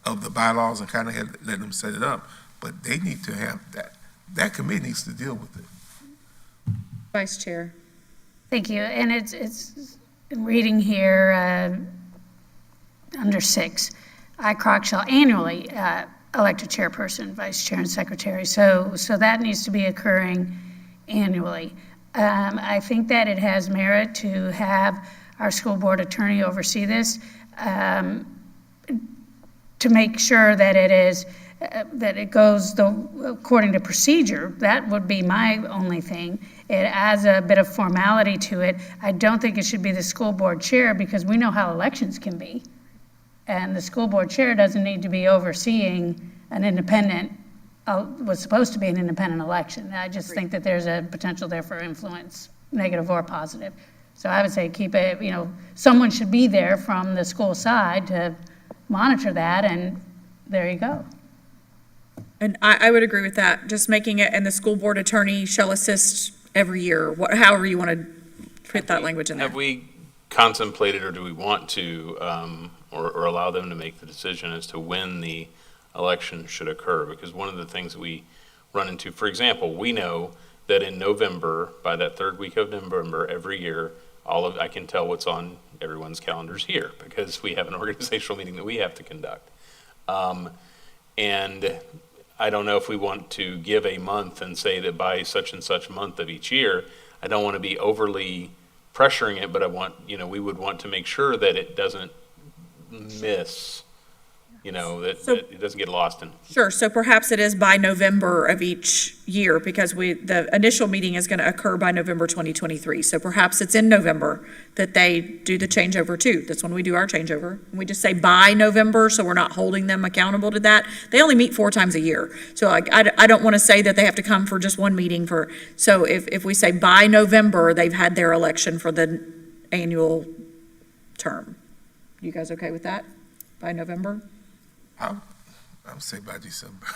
of the bylaws and kind of let them set it up. But they need to have that committee needs to deal with it. Vice Chair. Thank you. And it's reading here under 6, ICROC shall annually elect a chairperson, vice chair, and secretary. So that needs to be occurring annually. I think that it has merit to have our school board attorney oversee this to make sure that it is that it goes according to procedure. That would be my only thing. It adds a bit of formality to it. I don't think it should be the school board chair, because we know how elections can be. And the school board chair doesn't need to be overseeing an independent was supposed to be an independent election. I just think that there's a potential there for influence, negative or positive. So I would say keep it, someone should be there from the school side to monitor that, and there you go. And I would agree with that, just making it, and the school board attorney shall assist every year, however you want to put that language in there. Have we contemplated, or do we want to, or allow them to make the decision as to when the election should occur? Because one of the things that we run into, for example, we know that in November, by that third week of November every year, I can tell what's on everyone's calendars here, because we have an organizational meeting that we have to conduct. And I don't know if we want to give a month and say that by such and such month of each year. I don't want to be overly pressuring it, but we would want to make sure that it doesn't miss, that it doesn't get lost in. Sure, so perhaps it is by November of each year, because the initial meeting is going to occur by November 2023. So perhaps it's in November that they do the changeover too. That's when we do our changeover. And we just say by November, so we're not holding them accountable to that. They only meet 4 times a year. So I don't want to say that they have to come for just one meeting so if we say by November, they've had their election for the annual term. You guys okay with that? By November? I would say by December.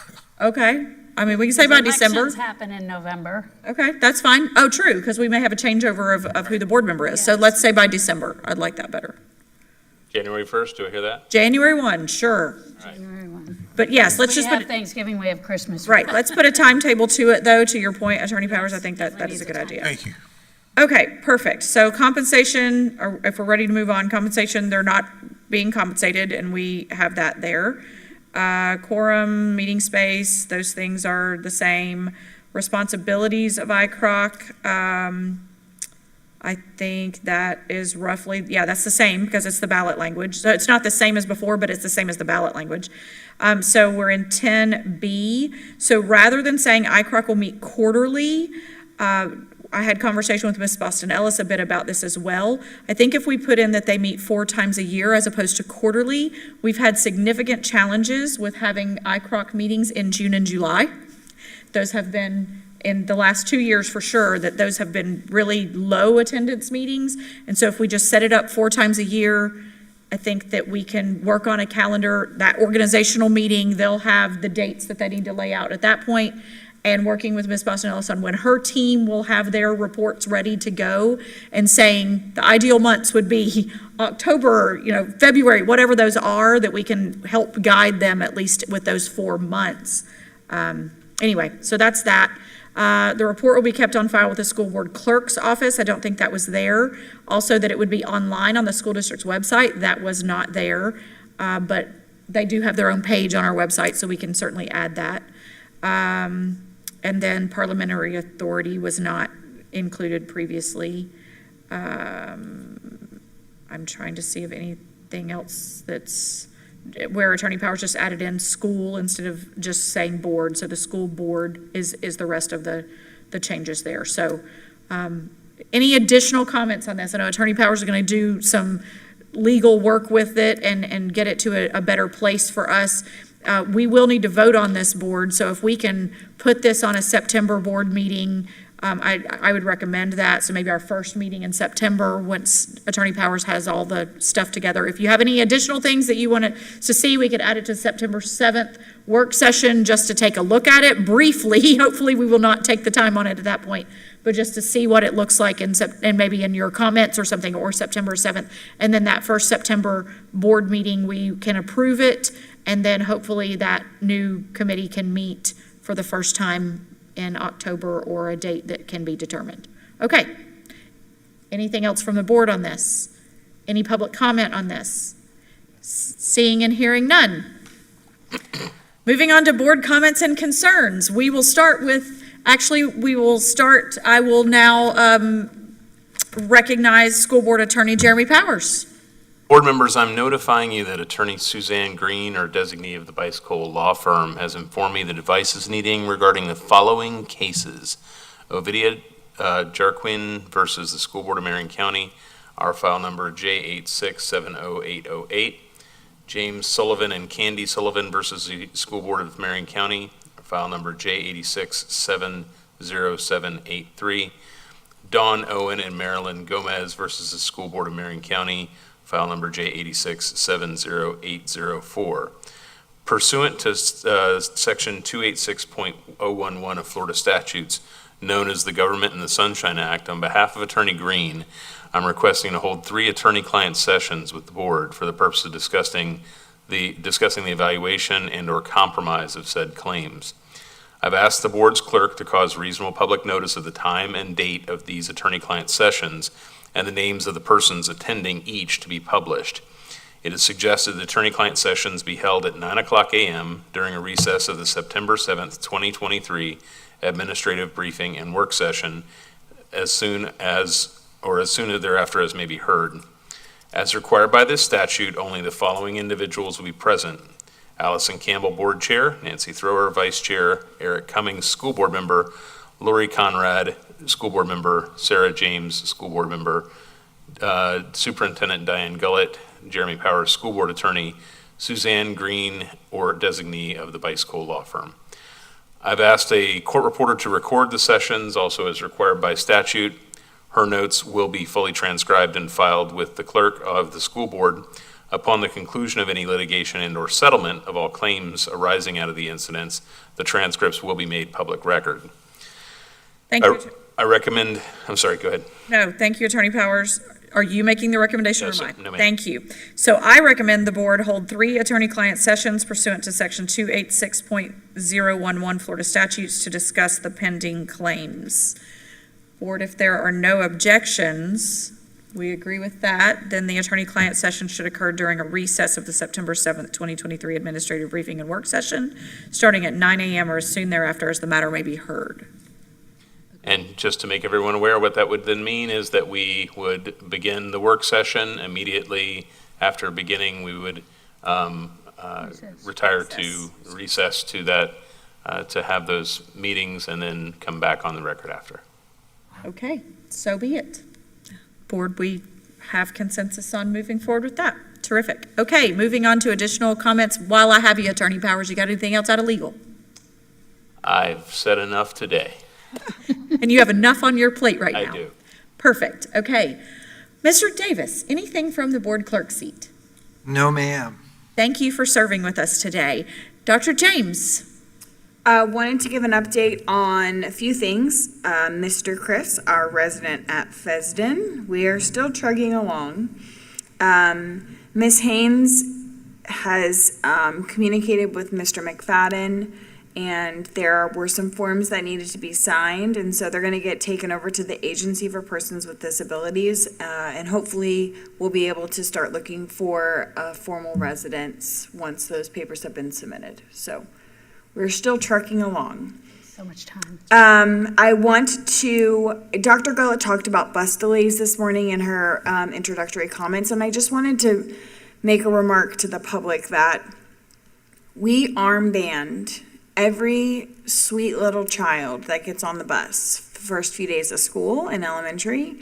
Okay, we can say by December. Elections happen in November. Okay, that's fine. Oh, true, because we may have a changeover of who the board member is. So Yes. let's say by December. I'd like that better. January 1st, do I hear that? January 1, sure. January 1. But yes, let's We just have put, Thanksgiving, we have Christmas. right, let's put a timetable to it, though, to your point, Attorney Powers. I think that is a good idea. Thank you. Okay, perfect. So compensation, or if we're ready to move on, compensation, they're not being compensated, and we have that there. Quorum, meeting space, those things are the same. Responsibilities of ICROC, I think that is roughly, that's the same, because it's the ballot language. So it's not the same as before, but it's the same as the ballot language. So we're in 10B. So rather than saying ICROC will meet quarterly, I had conversation with Ms. Boston Ellis a bit about this as well. I think if we put in that they meet 4 times a year as opposed to quarterly, we've had significant challenges with having ICROC meetings in June and July. Those have been, in the last 2 years for sure, that those have been really low attendance meetings. And so if we just set it up 4 times a year, I think that we can work on a calendar. That organizational meeting, they'll have the dates that they need to lay out at that point, and working with Ms. Boston Ellis on when her team will have their reports ready to go, and saying the ideal months would be October, February, whatever those are, that we can help guide them at least with those 4 months. Anyway, so that's that. The report will be kept on file with the school board clerk's office. I don't think that was there. Also, that it would be online on the school district's website. That was not there. But they do have their own page on our website, so we can certainly add that. And then parliamentary authority was not included previously. I'm trying to see if anything else that's where Attorney Powers just added in school instead of just saying board. So the school board is the rest of the changes there. So any additional comments on this? I know Attorney Powers is going to do some legal work with it and get it to a better place for us. We will need to vote on this board, so if we can put this on a September board meeting, I would recommend that. So maybe our first meeting in September, once Attorney Powers has all the stuff together. If you have any additional things that you want to see, we could add it to September 7th work session just to take a look at it briefly. Hopefully, we will not take the time on it at that point, but just to see what it looks like and maybe in your comments or something, or September 7th. And then that first September board meeting, we can approve it. And then hopefully that new committee can meet for the first time in October, or a date that can be determined. Okay. Anything else from the board on this? Any public comment on this? Seeing and hearing none. Moving on to board comments and concerns. I will now recognize School Board Attorney Jeremy Powers. Board members, I'm notifying you that Attorney Suzanne Green, or designee of the Bicycle Law Firm, has informed me that advice is needing regarding the following cases: Ovidia Jarquin versus the School Board of Marion County, our file number J8670808; James Sullivan and Candy Sullivan versus the School Board of Marion County, file number J86-70783. Dawn Owen and Marilyn Gomez versus the School Board of Marion County, file number J86-70804. Pursuant to Section 286.011 of Florida statutes, known as the Government in the Sunshine Act, on behalf of Attorney Green, I'm requesting to hold 3 attorney-client sessions with the board for the purpose of discussing the evaluation and/or compromise of said claims. I've asked the board's clerk to cause reasonable public notice of the time and date of these attorney-client sessions and the names of the persons attending each to be published. It is suggested that attorney-client sessions be held at 9:00 a.m. during a recess of the September 7th, 2023 administrative briefing and work session as soon thereafter as may be heard. As required by this statute, only the following individuals will be present: Allison Campbell, Board Chair; Nancy Thrower, Vice Chair; Eric Cummings, School Board Member; Lori Conrad, School Board Member; Sarah James, School Board Member; Superintendent Diane Gullett; Jeremy Powers, School Board Attorney; Suzanne Green, or designee of the Bicycle Law Firm. I've asked a court reporter to record the sessions, also as required by statute. Her notes will be fully transcribed and filed with the clerk of the school board. Upon the conclusion of any litigation and/or settlement of all claims arising out of the incidents, the transcripts will be made public record. Thank you. I recommend, I'm sorry, go ahead. No, thank you, Attorney Powers. Are you making the recommendation No, or sir. mine? No, ma'am. Thank you. So I recommend the board hold 3 attorney-client sessions pursuant to Section 286.011 Florida statutes to discuss the pending claims. Board, if there are no objections, we agree with that, then the attorney-client session should occur during a recess of the September 7th, 2023 administrative briefing and work session, starting at 9 a.m. or as soon thereafter as the matter may be heard. And just to make everyone aware, what that would then mean is that we would begin the work session immediately after beginning. We would retire to recess to that, to have those meetings and then come back on the record after. Okay, so be it. Board, we have consensus on moving forward with that. Terrific. Okay, moving on to additional comments. While I have you, Attorney Powers, you got anything else out of legal? I've said enough today. And you have enough on your plate right now? I do. Perfect. Okay. Mr. Davis, anything from the board clerk seat? No, ma'am. Thank you for serving with us today. Dr. James? Wanted to give an update on a few things. Mr. Chris, our resident at Fesden, we are still trugging along. Ms. Haynes has communicated with Mr. McFadden, and there were some forms that needed to be signed, and so they're going to get taken over to the Agency for Persons with Disabilities, and hopefully we'll be able to start looking for a formal residence once those papers have been submitted. So we're still trucking along. So much time. I want to, Dr. Gullett talked about bus delays this morning in her introductory comments, and I just wanted to make a remark to the public that we armband every sweet little child that gets on the bus the first few days of school in elementary,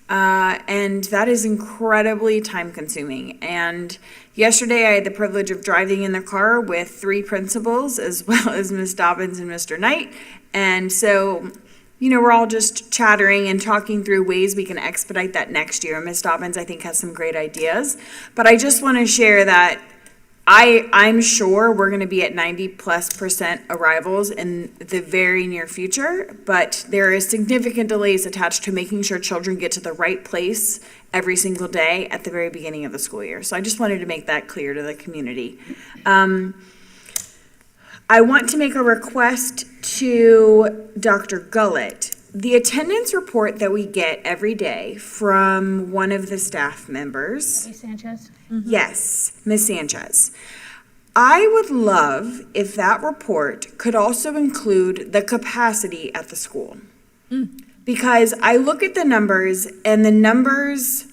and that is incredibly time consuming. And yesterday I had the privilege of driving in the car with 3 principals as well as Ms. Dobbins and Mr. Knight, and so we're all just chattering and talking through ways we can expedite that next year. Ms. Dobbins, I think, has some great ideas, but I just want to share that I'm sure we're going to be at 90+% arrivals in the very near future, but there is significant delays attached to making sure children get to the right place every single day at the very beginning of the school year. So I just wanted to make that clear to the community. I want to make a request to Dr. Gullett. The attendance report that we get every day from one of the staff members. Ms. Sanchez? Yes, Ms. Sanchez. I would love if that report could also include the capacity at the school. Because I look at the numbers and the numbers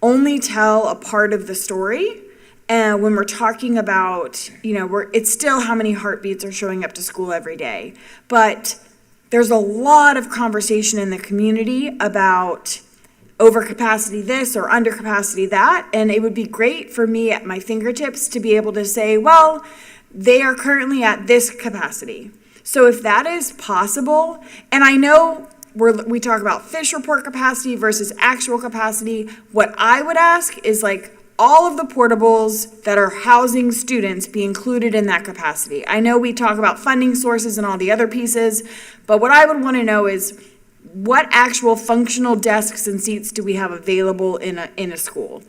only tell a part of the story. And when we're talking about, it's still how many heartbeats are showing up to school every day. But there's a lot of conversation in the community about overcapacity this or undercapacity that, and it would be great for me at my fingertips to be able to say, well, they are currently at this capacity. So if that is possible, and I know we talk about fish report capacity versus actual capacity, what I would ask is like all of the portables that are housing students be included in that capacity. I know we talk about funding sources and all the other pieces, but what I would want to know is what actual functional desks and seats do we have available in a school?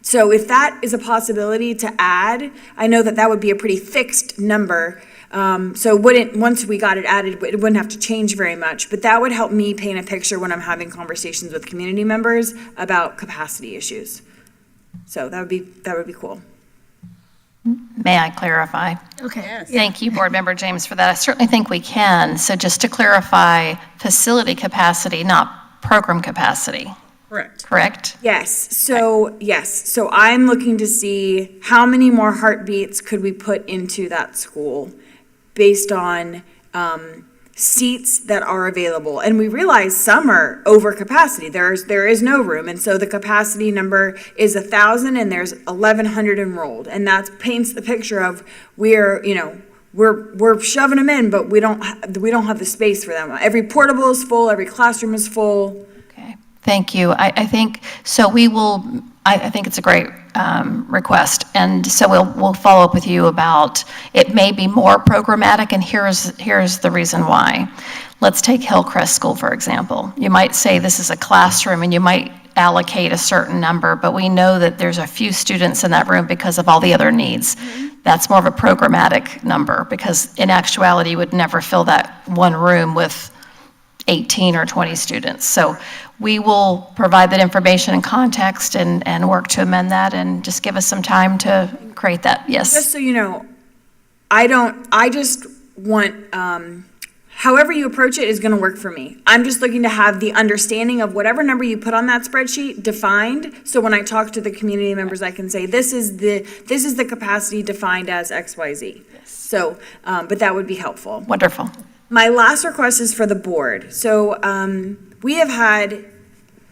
So if that is a possibility to add, I know that would be a pretty fixed number. So once we got it added, it wouldn't have to change very much, but that would help me paint a picture when I'm having conversations with community members about capacity issues. So that would be cool. May I clarify? Okay. Thank you, Board Member James, for that. I certainly think we can. So just to clarify, facility capacity, not program capacity, Correct. correct? Yes. So I'm looking to see how many more heartbeats could we put into that school based on seats that are available. And we realize some are over capacity. There is no room. And so the capacity number is 1,000 and there's 1,100 enrolled. And that paints the picture of we're shoving them in, but we don't have the space for them. Every portable is full, every classroom is full. Okay, thank you. I think, so we will, I think it's a great request. And so we'll follow up with you about, it may be more programmatic, and here's the reason why. Let's take Hillcrest School, for example. You might say this is a classroom and you might allocate a certain number, but we know that there's a few students in that room because of all the other needs. That's more of a programmatic number, because in actuality, you would never fill that one room with 18 or 20 students. So we will provide that information and context and work to amend that, and just give us some time to create that. Yes. Just so you know, I just want, however you approach it is going to work for me. I'm just looking to have the understanding of whatever number you put on that spreadsheet defined. So when I talk to the community members, I can say, this is the capacity defined as XYZ. Yes. So, but that would be helpful. Wonderful. My last request is for the board. So we have had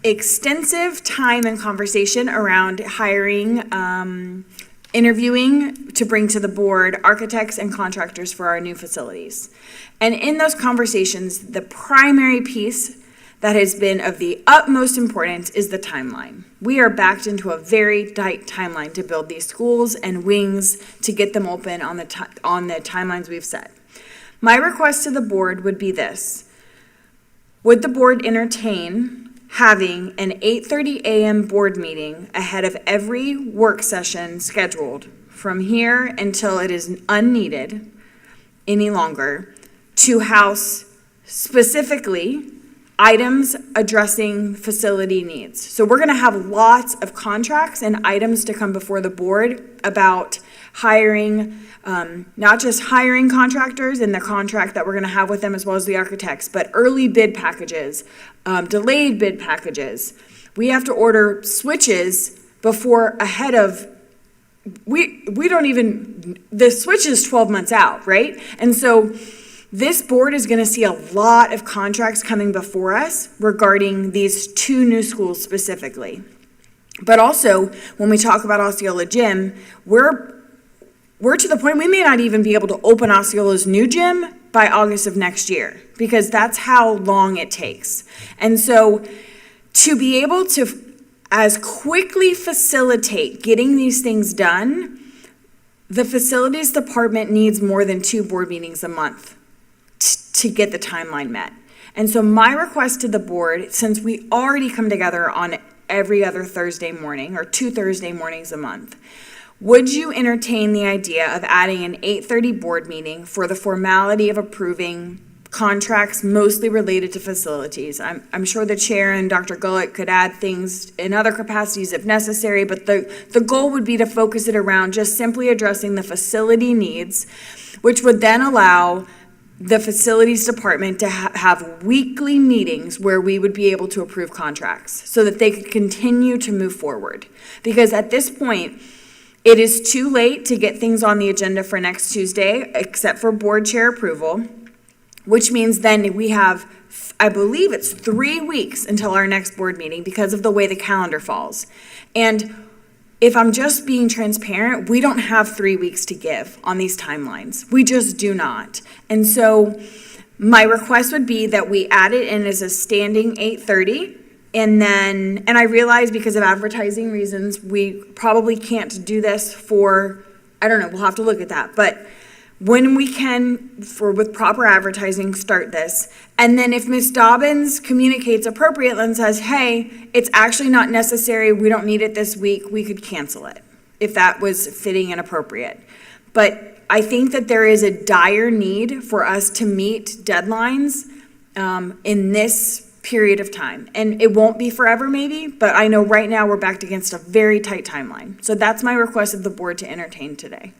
extensive time and conversation around hiring, interviewing to bring to the board architects and contractors for our new facilities. And in those conversations, the primary piece that has been of the utmost importance is the timeline. We are backed into a very tight timeline to build these schools and wings to get them open on the timelines we've set. My request to the board would be this. Would the board entertain having an 8:30 a.m. board meeting ahead of every work session scheduled from here until it is unneeded any longer, to house specifically items addressing facility needs? So we're going to have lots of contracts and items to come before the board about hiring, not just hiring contractors and the contract that we're going to have with them as well as the architects, but early bid packages, delayed bid packages. We have to order switches ahead of, the switch is 12 months out, right? And so this board is going to see a lot of contracts coming before us regarding these two new schools specifically. But also, when we talk about Osceola Gym, we're to the point we may not even be able to open Osceola's new gym by August of next year, because that's how long it takes. And so to be able to as quickly facilitate getting these things done, the facilities department needs more than 2 board meetings a month to get the timeline met. And so my request to the board, since we already come together on every other Thursday morning or 2 Thursday mornings a month, would you entertain the idea of adding an 8:30 board meeting for the formality of approving contracts mostly related to facilities? I'm sure the chair and Dr. Gullett could add things in other capacities if necessary, but the goal would be to focus it around just simply addressing the facility needs, which would then allow the facilities department to have weekly meetings where we would be able to approve contracts so that they could continue to move forward. Because at this point, it is too late to get things on the agenda for next Tuesday, except for board chair approval, which means then we have, I believe it's 3 weeks until our next board meeting because of the way the calendar falls. And if I'm just being transparent, we don't have 3 weeks to give on these timelines. We just do not. And so my request would be that we add it in as a standing 8:30. And I realize because of advertising reasons, we probably can't do this for, I don't know, we'll have to look at that. But when we can, with proper advertising, start this. And then if Ms. Dobbins communicates appropriately and says, hey, it's actually not necessary, we don't need it this week, we could cancel it, if that was fitting and appropriate. But I think that there is a dire need for us to meet deadlines in this period of time. And it won't be forever maybe, but I know right now we're backed against a very tight timeline. So that's my request of the board to entertain today.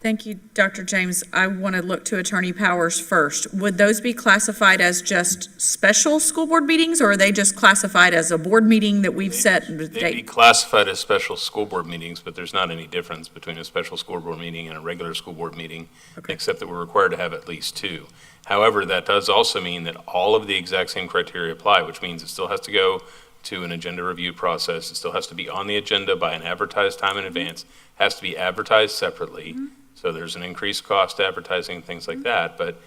Thank you, Dr. James. I want to look to Attorney Powers first. Would those be classified as just special school board meetings, or are they just classified as a board meeting that we've set the They'd be date? classified as special school board meetings, but there's not any difference between a special school board meeting and a regular school board meeting, except that we're required to have at least two. However, that does also mean that all of the exact same criteria apply, which means it still has to go to an agenda review process. It still has to be on the agenda by an advertised time in advance, has to be advertised separately. So there's an increased cost to advertising, things like that, but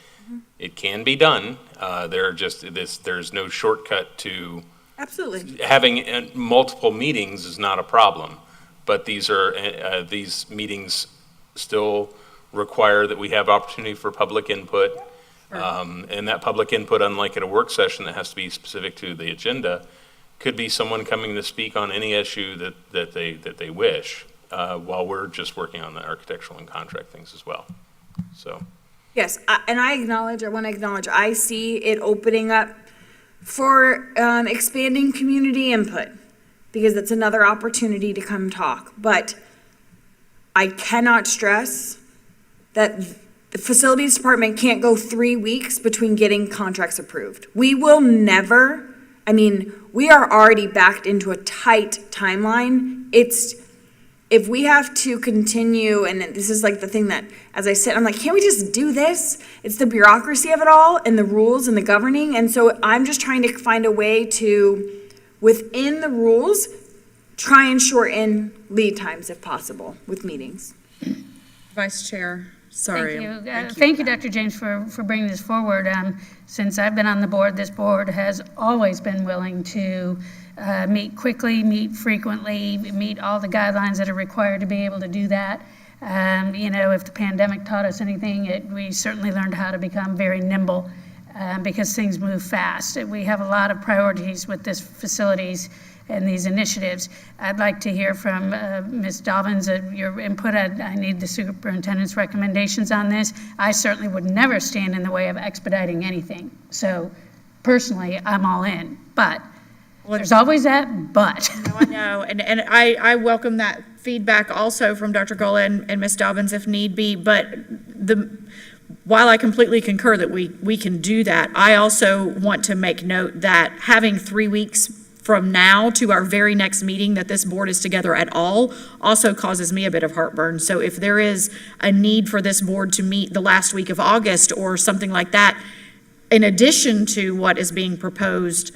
it can be done. There's no shortcut to Absolutely. having multiple meetings is not a problem, but these meetings still require that we have opportunity for public input. And that public input, unlike at a work session that has to be specific to the agenda, could be someone coming to speak on any issue that they wish, while we're just working on the architectural and contract things as well. So. Yes, and I want to acknowledge, I see it opening up for expanding community input, because it's another opportunity to come talk. But I cannot stress that the facilities department can't go 3 weeks between getting contracts approved. We will never, we are already backed into a tight timeline. If we have to continue, and this is like the thing that, as I said, I'm like, can't we just do this? It's the bureaucracy of it all and the rules and the governing. And so I'm just trying to find a way to, within the rules, try and shorten lead times if possible with meetings. Vice Chair, sorry. Thank you. Thank you, Dr. James, for bringing this forward. Since I've been on the board, this board has always been willing to meet quickly, meet frequently, meet all the guidelines that are required to be able to do that. If the pandemic taught us anything, we certainly learned how to become very nimble because things move fast. We have a lot of priorities with this facilities and these initiatives. I'd like to hear from Ms. Dobbins, your input. I need the superintendent's recommendations on this. I certainly would never stand in the way of expediting anything. So personally, I'm all in, but there's always that but. No, I know, and I welcome that feedback also from Dr. Gullah and Ms. Dobbins if need be, but while I completely concur that we can do that, I also want to make note that having 3 weeks from now to our very next meeting that this board is together at all also causes me a bit of heartburn. So if there is a need for this board to meet the last week of August or something like that, in addition to what is being proposed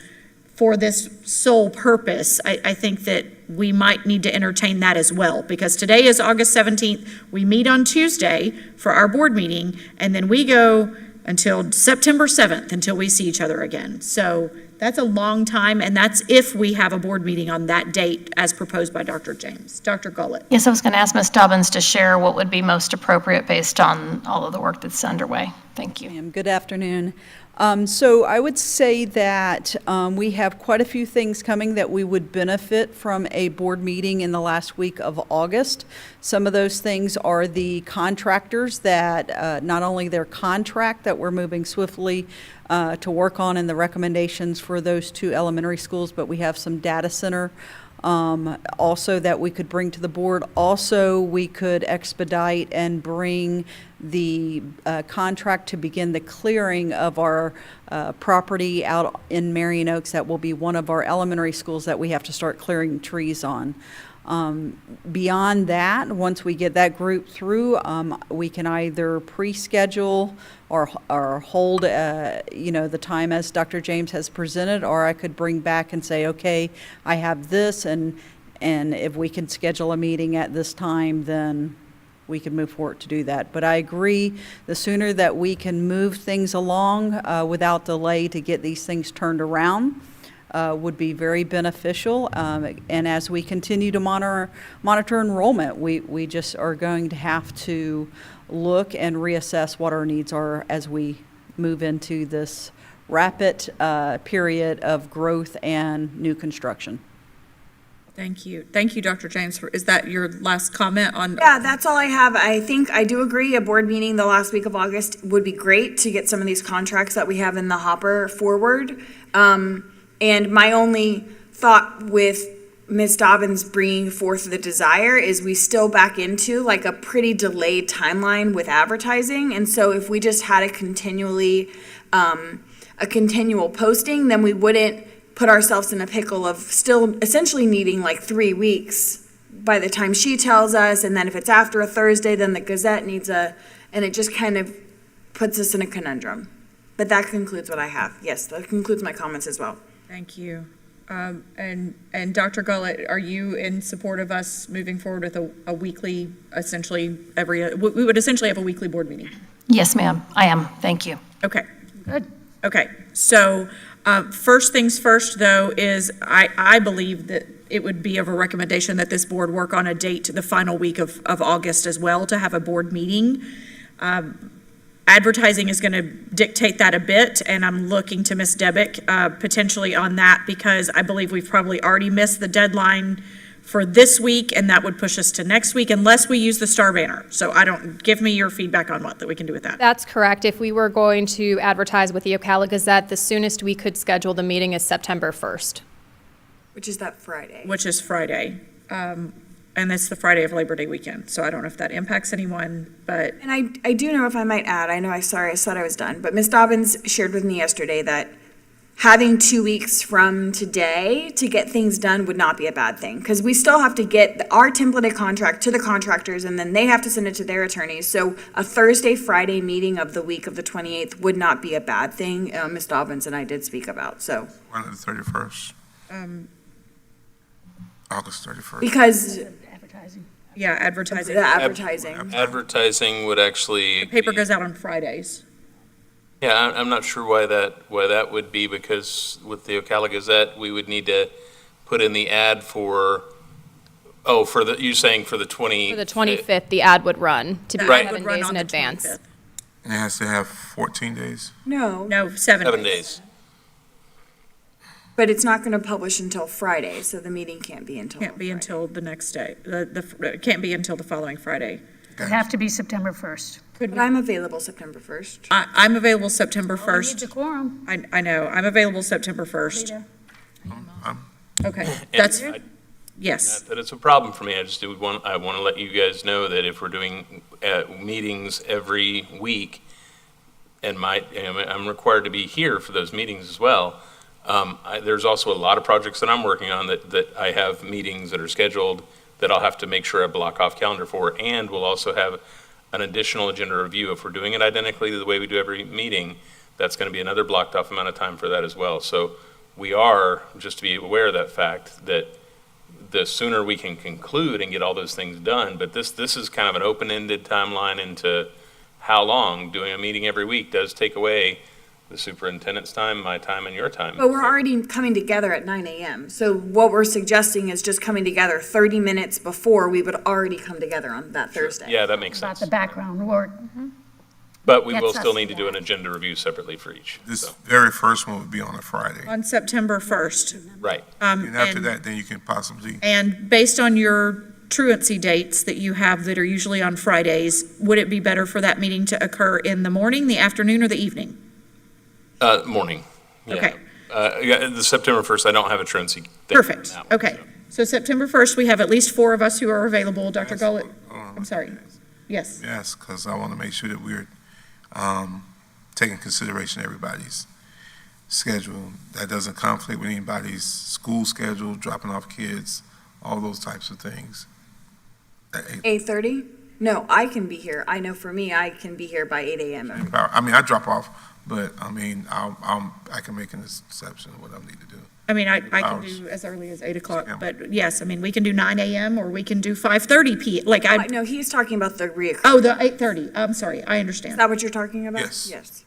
for this sole purpose, I think that we might need to entertain that as well, because today is August 17th. We meet on Tuesday for our board meeting, and then we go until September 7th until we see each other again. So that's a long time, and that's if we have a board meeting on that date as proposed by Dr. James. Dr. Gullett. Yes, I was going to ask Ms. Dobbins to share what would be most appropriate based on all of the work that's underway. Thank you. Good afternoon. So I would say that we have quite a few things coming that we would benefit from a board meeting in the last week of August. Some of those things are the contractors that not only their contract that we're moving swiftly to work on and the recommendations for those 2 elementary schools, but we have some data center also that we could bring to the board. Also, we could expedite and bring the contract to begin the clearing of our property out in Marion Oaks. That will be one of our elementary schools that we have to start clearing trees on. Beyond that, once we get that group through, we can either pre-schedule or hold, the time as Dr. James has presented, or I could bring back and say, okay, I have this, and And if we can schedule a meeting at this time, then we can move forward to do that. But I agree, the sooner that we can move things along without delay to get these things turned around would be very beneficial. And as we continue to monitor enrollment, we just are going to have to look and reassess what our needs are as we move into this rapid period of growth and new construction. Thank you. Thank you, Dr. James. Is that your last comment on? Yeah, that's all I have. I think I do agree a board meeting the last week of August would be great to get some of these contracts that we have in the hopper forward. And my only thought with Ms. Dobbins bringing forth the desire is we still back into like a pretty delayed timeline with advertising. And so if we just had a continual posting, then we wouldn't put ourselves in a pickle of still essentially needing like 3 weeks by the time she tells us. And then if it's after a Thursday, then the Gazette needs and it just kind of puts us in a conundrum. But that concludes what I have. Yes, that concludes my comments as well. Thank you. And Dr. Gullett, are you in support of us moving forward with a weekly, essentially we would essentially have a weekly board meeting? Yes, ma'am, I am. Thank you. Okay. Good. Okay. So first things first, though, is I believe that it would be of a recommendation that this board work on a date the final week of August as well to have a board meeting. Advertising is going to dictate that a bit, and I'm looking to Ms. Debick potentially on that because I believe we've probably already missed the deadline for this week, and that would push us to next week unless we use the Star banner. So give me your feedback on what that we can do with that. That's correct. If we were going to advertise with the Ocala Gazette, the soonest we could schedule the meeting is September 1st. Which is that Friday. Which is Friday. And it's the Friday of Labor Day weekend, so I don't know if that impacts anyone, but. And I do know, if I might add, I thought I was done, but Ms. Dobbins shared with me yesterday that having 2 weeks from today to get things done would not be a bad thing, because we still have to get our templated contract to the contractors, and then they have to send it to their attorneys. So a Thursday, Friday meeting of the week of the 28th would not be a bad thing. Ms. Dobbins and I did speak about, so. One of the 31st. August 31st. Because. Yeah, advertising. The advertising. Advertising would actually. The paper goes out on Fridays. Yeah, I'm not sure why that would be, because with the Ocala Gazette, we would need to put in the ad you're saying for the 20. For the 25th, the ad would run to be Right. 7 days in advance. 25th. And it has to have 14 days? No, 7 days. but it's not going to publish until Friday, so the meeting can't be until. Can't be until the next day. It can't be until the following Friday. It'd have to be September 1st. But I'm available September 1st. I'm available September Oh, we need 1st. the quorum. I know, I'm available September 1st. Okay, that's, yes. That it's a problem for me. I want to let you guys know that if we're doing meetings every week, and I'm required to be here for those meetings as well. There's also a lot of projects that I'm working on that I have meetings that are scheduled that I'll have to make sure I block off calendar for, and we'll also have an additional agenda review. If we're doing it identically to the way we do every meeting, that's going to be another blocked off amount of time for that as well. So we are, just to be aware of that fact, that the sooner we can conclude and get all those things done, but this is kind of an open-ended timeline into how long. Doing a meeting every week does take away the superintendent's time, my time, and your time. But we're already coming together at 9 a.m. So what we're suggesting is just coming together 30 minutes before we would already come together on that Thursday. Yeah, that makes About sense. the background work. But we will Gets still us need to do there. an agenda review separately for each. This very first one would be on a Friday. On September 1st. Right. And after that, then you can possibly, And based on your truancy dates that you have that are usually on Fridays, would it be better for that meeting to occur in the morning, the afternoon, or the evening? Morning. Yeah. Okay. The September 1st, I don't have a truancy date. Perfect. on that one, Okay. So September 1st, we have at least 4 of us who are available. Dr. Yes. Gullett, I'm sorry. Yes. yes, because I want to make sure that we're taking consideration everybody's schedule. That doesn't conflict with anybody's school schedule, dropping off kids, all those types of things. 8:30? No, I can be here. I know for me, I can be here by 8 a.m. I mean, I drop off But, I mean, I can make an exception of what I need to do. I mean, I can Hours. do as early as 8 o'clock, Yeah. but yes, I mean, we can do 9 a.m. or we can do 5:30 p.m. Like No, he's talking about the reoccurring. oh, the 8:30. I'm sorry, I Is understand. that what you're talking about? Yes. Yes.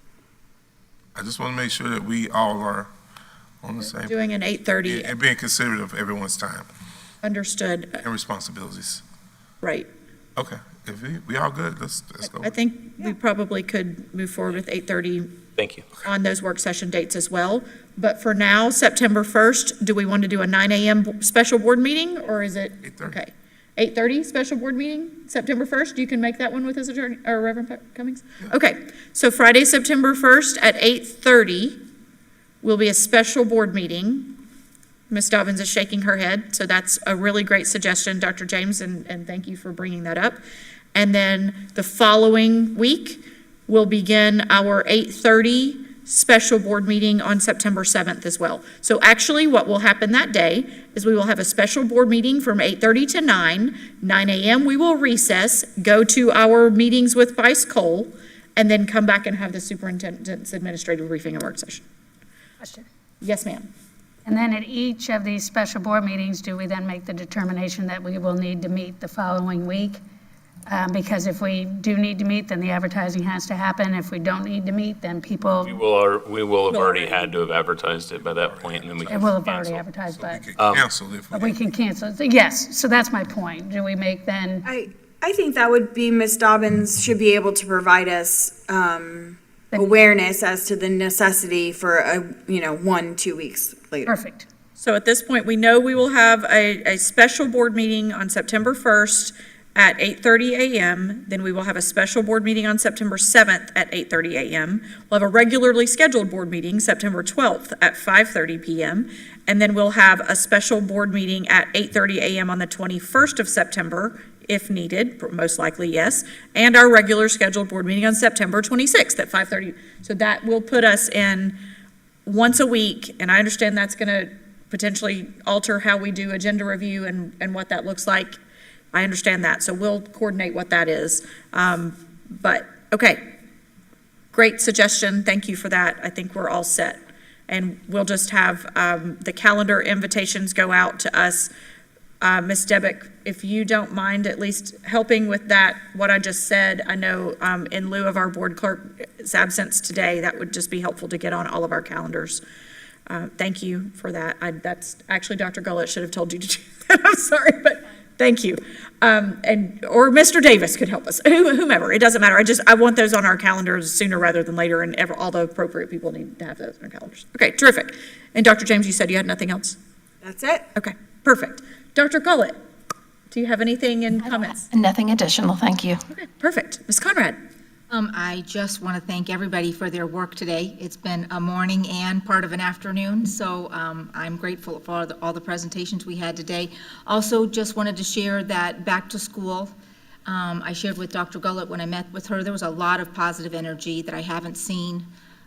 I just want to make sure that we all are on the same, Doing an 8:30, and being considerate of everyone's time understood, and responsibilities. right. Okay, if we all good, let's go. I think we probably could move forward with 8:30 Thank you. on those work session dates as well. But for now, September 1st, do we want to do a 9 a.m. special board meeting, or is it? 8:30. Okay. 8:30 special board meeting, September 1st? You can make that one with us, Attorney, or Reverend Cummings? Okay, so Friday, September 1st at 8:30 will be a special board meeting. Ms. Dobbins is shaking her head, so that's a really great suggestion, Dr. James, and thank you for bringing that up. And then the following week, we'll begin our 8:30 special board meeting on September 7th as well. So actually, what will happen that day is we will have a special board meeting from 8:30 to 9. 9 a.m. we will recess, go to our meetings with Vice Cole, and then come back and have the superintendent's administrative briefing and work session. Question. Yes, ma'am. And then at each of these special board meetings, do we then make the determination that we will need to meet the following week? Because if we do need to meet, then the advertising has to happen. If we don't need to meet, then people, We will have already had to have advertised it by that point, and then we it can will have already cancel. advertised, So we but could cancel if we can cancel. Yes, so that's my point. Do we make then, I think that would be, Ms. Dobbins should be able to provide us awareness as to the necessity for 1-2 weeks later. perfect. So at this point, we know we will have a special board meeting on September 1st at 8:30 a.m. Then we will have a special board meeting on September 7th at 8:30 a.m. We'll have a regularly scheduled board meeting September 12th at 5:30 p.m. And then we'll have a special board meeting at 8:30 a.m. on the 21st of September, if needed, most likely yes, and our regular scheduled board meeting on September 26th at 5:30. So that will put us in once a week, and I understand that's going to potentially alter how we do agenda review and what that looks like. I understand that, so we'll coordinate what that is. But, okay, great suggestion, thank you for that. I think we're all set. And we'll just have the calendar invitations go out to us. Ms. Debick, if you don't mind at least helping with that, what I just said, I know in lieu of our board clerk's absence today, that would just be helpful to get on all of our calendars. Thank you for that. That's actually Dr. Gullett should have told you to do that. I'm sorry, but thank you. Or Mr. Davis could help us, whomever, it doesn't matter. I want those on our calendars sooner rather than later, and all the appropriate people need to have those on their calendars. Okay, terrific. And Dr. James, you said you had nothing else? That's it. Okay, perfect. Dr. Gullett, do you have anything in comments? Nothing additional, thank you. Okay, perfect. Ms. Conrad? I just want to thank everybody for their work today. It's been a morning and part of an afternoon, so I'm grateful for all the presentations we had today. Also, just wanted to share that back to school, I shared with Dr. Gullett when I met with her, there was a lot of positive energy that I haven't seen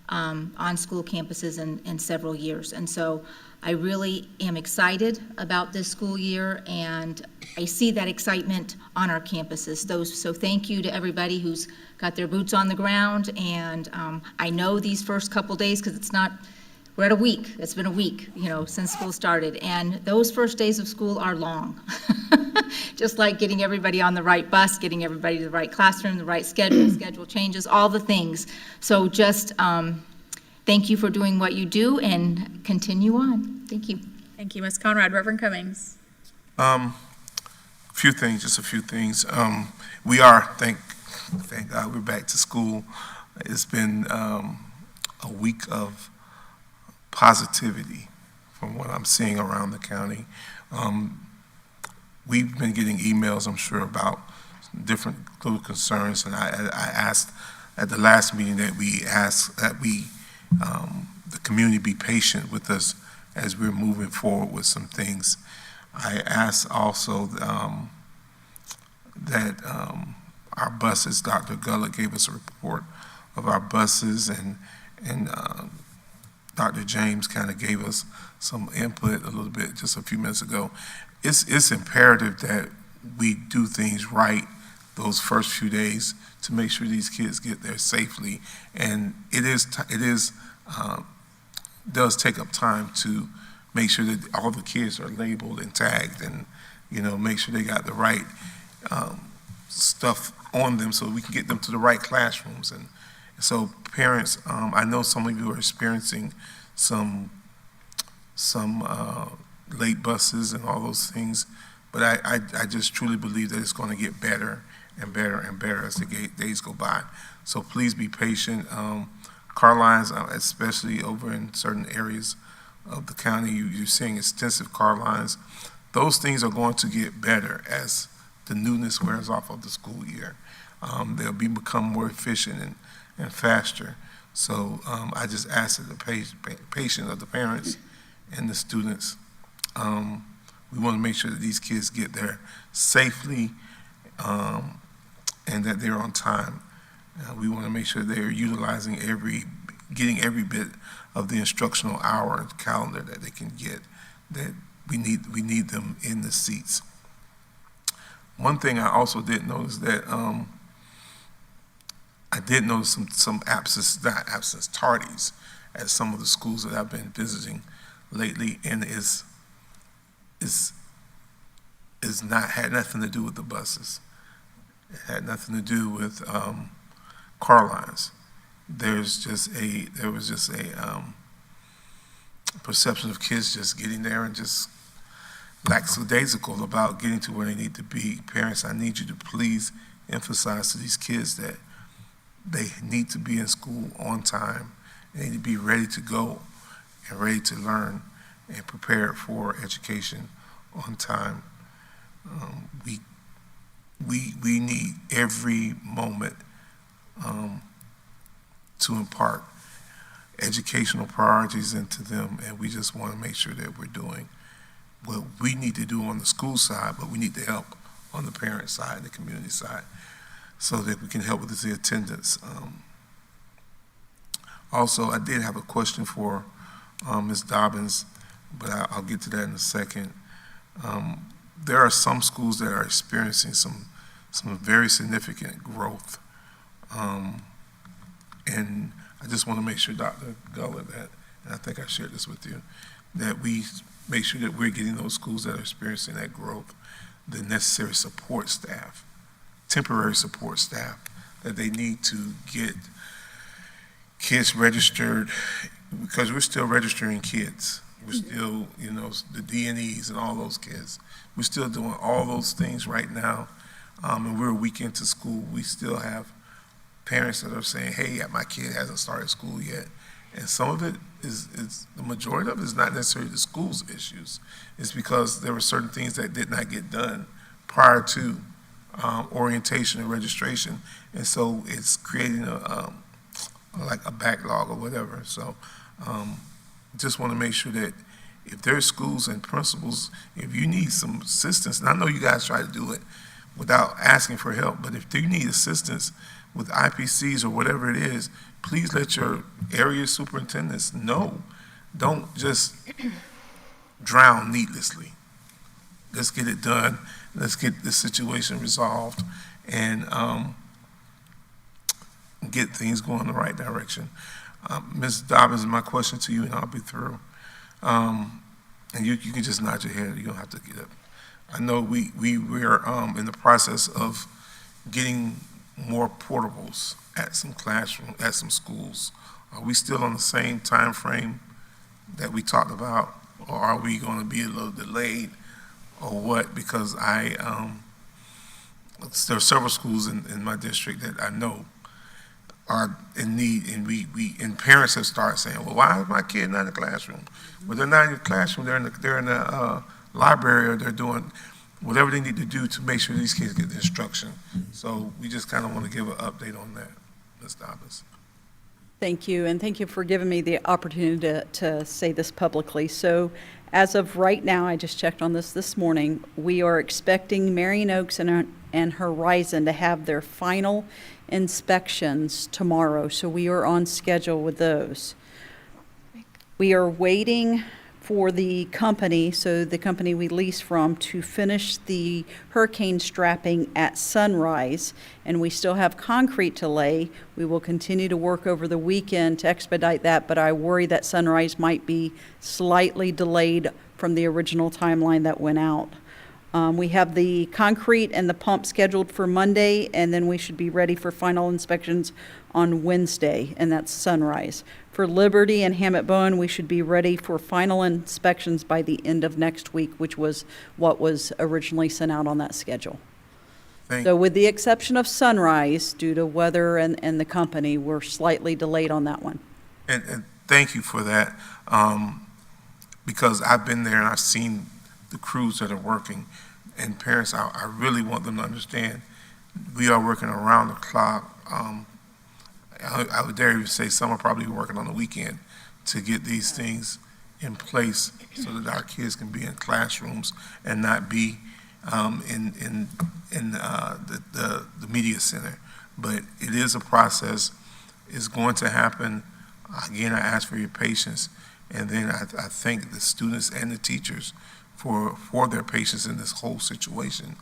on school campuses in several years. And so I really am excited about this school year, and I see that excitement on our campuses. So thank you to everybody who's got their boots on the ground, and I know these first couple days, because we're at a week, it's been a week, since school started, and those first days of school are long. Just like getting everybody on the right bus, getting everybody to the right classroom, the right schedule changes, all the things. So just thank you for doing what you do, and continue on. Thank you. Thank you, Ms. Conrad. Reverend Cummings? Just a few things. We are, thank God, we're back to school. It's been a week of positivity from what I'm seeing around the county. We've been getting emails, I'm sure, about different little concerns, and I asked at the last meeting that the community be patient with us as we're moving forward with some things. I asked also that our buses, Dr. Gullett gave us a report of our buses, and Dr. James kind of gave us some input a little bit just a few minutes ago. It's imperative that we do things right those first few days to make sure these kids get there safely. And it does take up time to make sure that all the kids are labeled and tagged, and make sure they got the right stuff on them so we can get them to the right classrooms. And so parents, I know some of you are experiencing some late buses and all those things, but I just truly believe that it's going to get better and better and better as the days go by. So please be patient. Car lines, especially over in certain areas of the county, you're seeing extensive car lines. Those things are going to get better as the newness wears off of the school year. They'll become more efficient and faster. So I just ask that the patience of the parents and the students. We want to make sure that these kids get there safely and that they're on time. We want to make sure they're utilizing getting every bit of the instructional hour and calendar that they can get. That we need them in the seats. One thing I also did notice that I did notice some absence tardies at some of the schools that I've been visiting lately, and is not had nothing to do with the buses. It had nothing to do with car lines. There was just a perception of kids just getting there and just lackadaisical about getting to where they need to be. Parents, I need you to please emphasize to these kids that they need to be in school on time. They need to be ready to go and ready to learn and prepared for education on time. We need every moment to impart educational priorities into them, and we just want to make sure that we're doing what we need to do on the school side, but we need to help on the parent side and the community side so that we can help with the attendance. Also, I did have a question for Ms. Dobbins, but I'll get to that in a second. There are some schools that are experiencing some very significant growth. And I just want to make sure, Dr. Gullah, that, and I think I shared this with you, that we make sure that we're getting those schools that are experiencing that growth the necessary support staff, temporary support staff, that they need to get kids registered, because we're still registering kids. We're still, the D&Es and all those kids. We're still doing all those things right now, and we're a week into school. We still have parents that are saying, hey, my kid hasn't started school yet. And some of it is the majority of it is not necessarily the school's issues. It's because there were certain things that did not get done prior to orientation and registration. And so it's creating like a backlog or whatever. So just want to make sure that if there's schools and principals, if you need some assistance, and I know you guys try to do it without asking for help, but if you need assistance with IPCs or whatever it is, please let your area superintendents know. Don't just drown needlessly. Let's get it done. Let's get the situation resolved and get things going in the right direction. Ms. Dobbins, my question to you, and I'll be through. And you can just nod your head. You don't have to get up. I know we're in the process of getting more portables at some classrooms, at some schools. Are we still on the same time frame that we talked about, or are we going to be a little delayed, or what? Because there are several schools in my district that I know are in need, and parents have started saying, well, why is my kid not in the classroom? Well, they're not in the classroom, they're in the library, or they're doing whatever they need to do to make sure these kids get the instruction. So we just kind of want to give an update on that, Ms. Dobbins. Thank you, and thank you for giving me the opportunity to say this publicly. So as of right now, I just checked on this morning, we are expecting Marion Oaks and Horizon to have their final inspections tomorrow, so we are on schedule with those. We are waiting for the company, so the company we lease from, to finish the hurricane strapping at Sunrise, and we still have concrete to lay. We will continue to work over the weekend to expedite that, but I worry that Sunrise might be slightly delayed from the original timeline that went out. We have the concrete and the pump scheduled for Monday, and then we should be ready for final inspections on Wednesday, and that's Sunrise. For Liberty and Hammett Bowen, we should be ready for final inspections by the end of next week, which was what was originally sent out on that schedule. So with the exception of Sunrise, due to weather and the company, we're slightly delayed on that one. And thank you for that, because I've been there and I've seen the crews that are working. And parents, I really want them to understand, we are working around the clock. I would dare even say some are probably working on the weekend to get these things in place so that our kids can be in classrooms and not be in the media center. But it is a process. It's going to happen. Again, I ask for your patience. And then I thank the students and the teachers for their patience in this whole situation.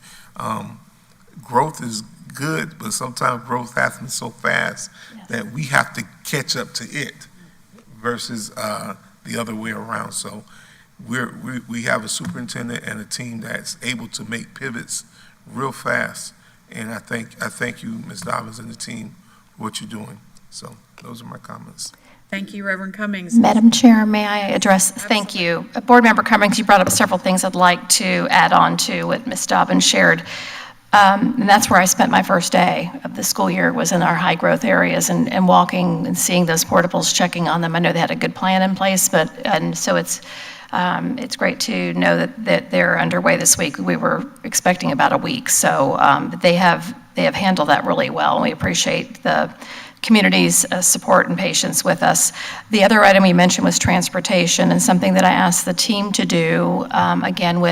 Growth is good, but sometimes growth happens so fast that we have to catch up to it versus the other way around. So we have a superintendent and a team that's able to make pivots real fast. And I thank you, Ms. Dobbins, and the team for what you're doing. So those are my comments. Thank you, Reverend Cummings. Madam Chair, may I address? Thank you. Board Member Cummings, you brought up several things I'd like to add on to what Ms. Dobbins shared. And that's where I spent my first day of the school year, was in our high growth areas and walking and seeing those portables, checking on them. I know they had a good plan in place, and so it's great to know that they're underway this week. We were expecting about a week, so they have handled that really well, and we appreciate the community's support and patience with us. The other item you mentioned was transportation, and something that I asked the team to do, again,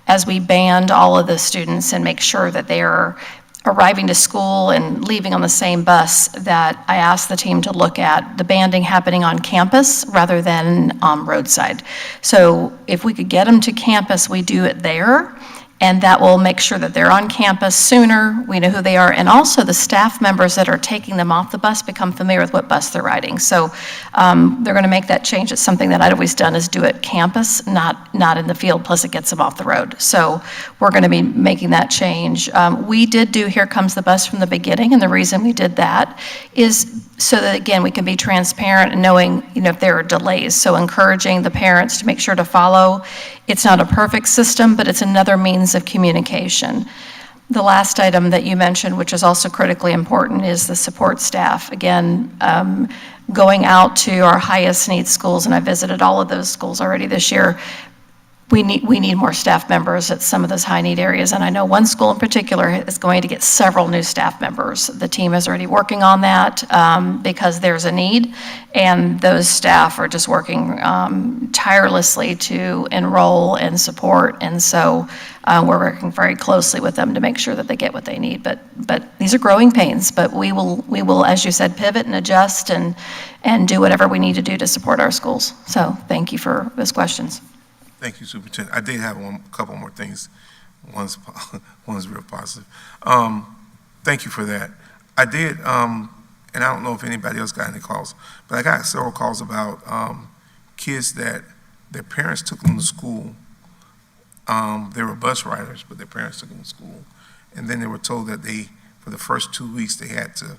as we band all of the students and make sure that they are arriving to school and leaving on the same bus, that I asked the team to look at the banding happening on campus rather than roadside. So if we could get them to campus, we do it there. And that will make sure that they're on campus sooner, we know who they are, and also the staff members that are taking them off the bus become familiar with what bus they're riding. So they're going to make that change. It's something that I'd always done, is do it campus, not in the field, plus it gets them off the road. So we're going to be making that change. We did do Here Comes the Bus from the beginning, and the reason we did that is so that, again, we can be transparent and knowing, if there are delays. So encouraging the parents to make sure to follow. It's not a perfect system, but it's another means of communication. The last item that you mentioned, which is also critically important, is the support staff. Again, going out to our highest need schools, and I visited all of those schools already this year, we need more staff members at some of those high need areas, and I know one school in particular is going to get several new staff members. The team is already working on that because there's a need, and those staff are just working tirelessly to enroll and support, and so we're working very closely with them to make sure that they get what they need. But these are growing pains, but we will, as you said, pivot and adjust and do whatever we need to do to support our schools. So thank you for those questions. Thank you, Superintendent. I did have a couple more things. One's real positive. Thank you for that. I did, and I don't know if anybody else got any calls, but I got several calls about kids that their parents took them to school. They were bus riders, but their parents took them to school. And then they were told that for the first 2 weeks, they had to,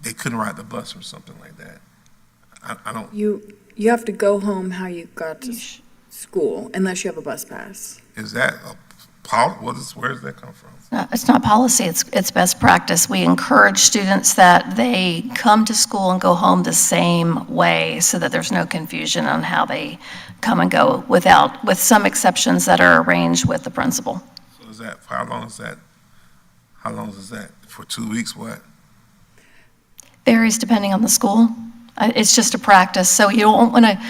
they couldn't ride the bus or something like that. I don't. You have to go home how you got to school, unless you have a bus pass. Is that a policy? Where does that come from? It's not policy, it's best practice. We encourage students that they come to school and go home the same way so that there's no confusion on how they come and go with some exceptions that are arranged with the principal. So how long is that? How long is that? For 2 weeks, what? Varies depending on the school. It's just a practice. So you don't want a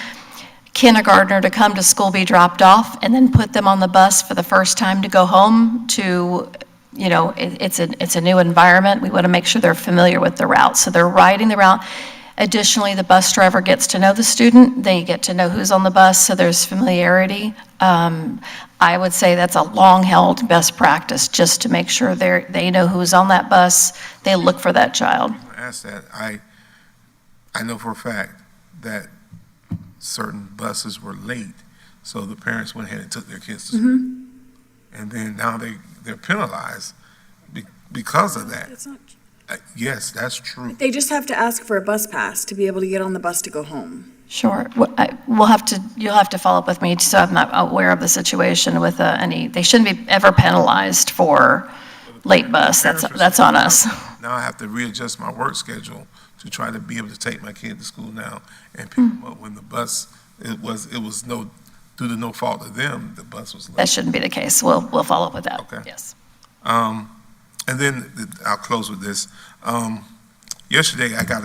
kindergartner to come to school, be dropped off, and then put them on the bus for the first time to go home to, it's a new environment. We want to make sure they're familiar with the route. So they're riding the route. Additionally, the bus driver gets to know the student. They get to know who's on the bus, so there's familiarity. I would say that's a long-held best practice, just to make sure they know who's on that bus. They look for that child. I asked that. I know for a fact that certain buses were late, so the parents went ahead and took their kids to school. And then now they're penalized because of that. That's not, Yes, that's true. they just have to ask for a bus pass to be able to get on the bus to go home. Sure. You'll have to follow up with me, so I'm not aware of the situation with any, they shouldn't be ever penalized for late bus. That's on us. Now I have to readjust my work schedule to try to be able to take my kid to school now and pick them up when the bus, it was due to no fault of them, the bus was late. That shouldn't be the case. We'll follow up with that. Okay. Yes. And then I'll close with this. Yesterday, I got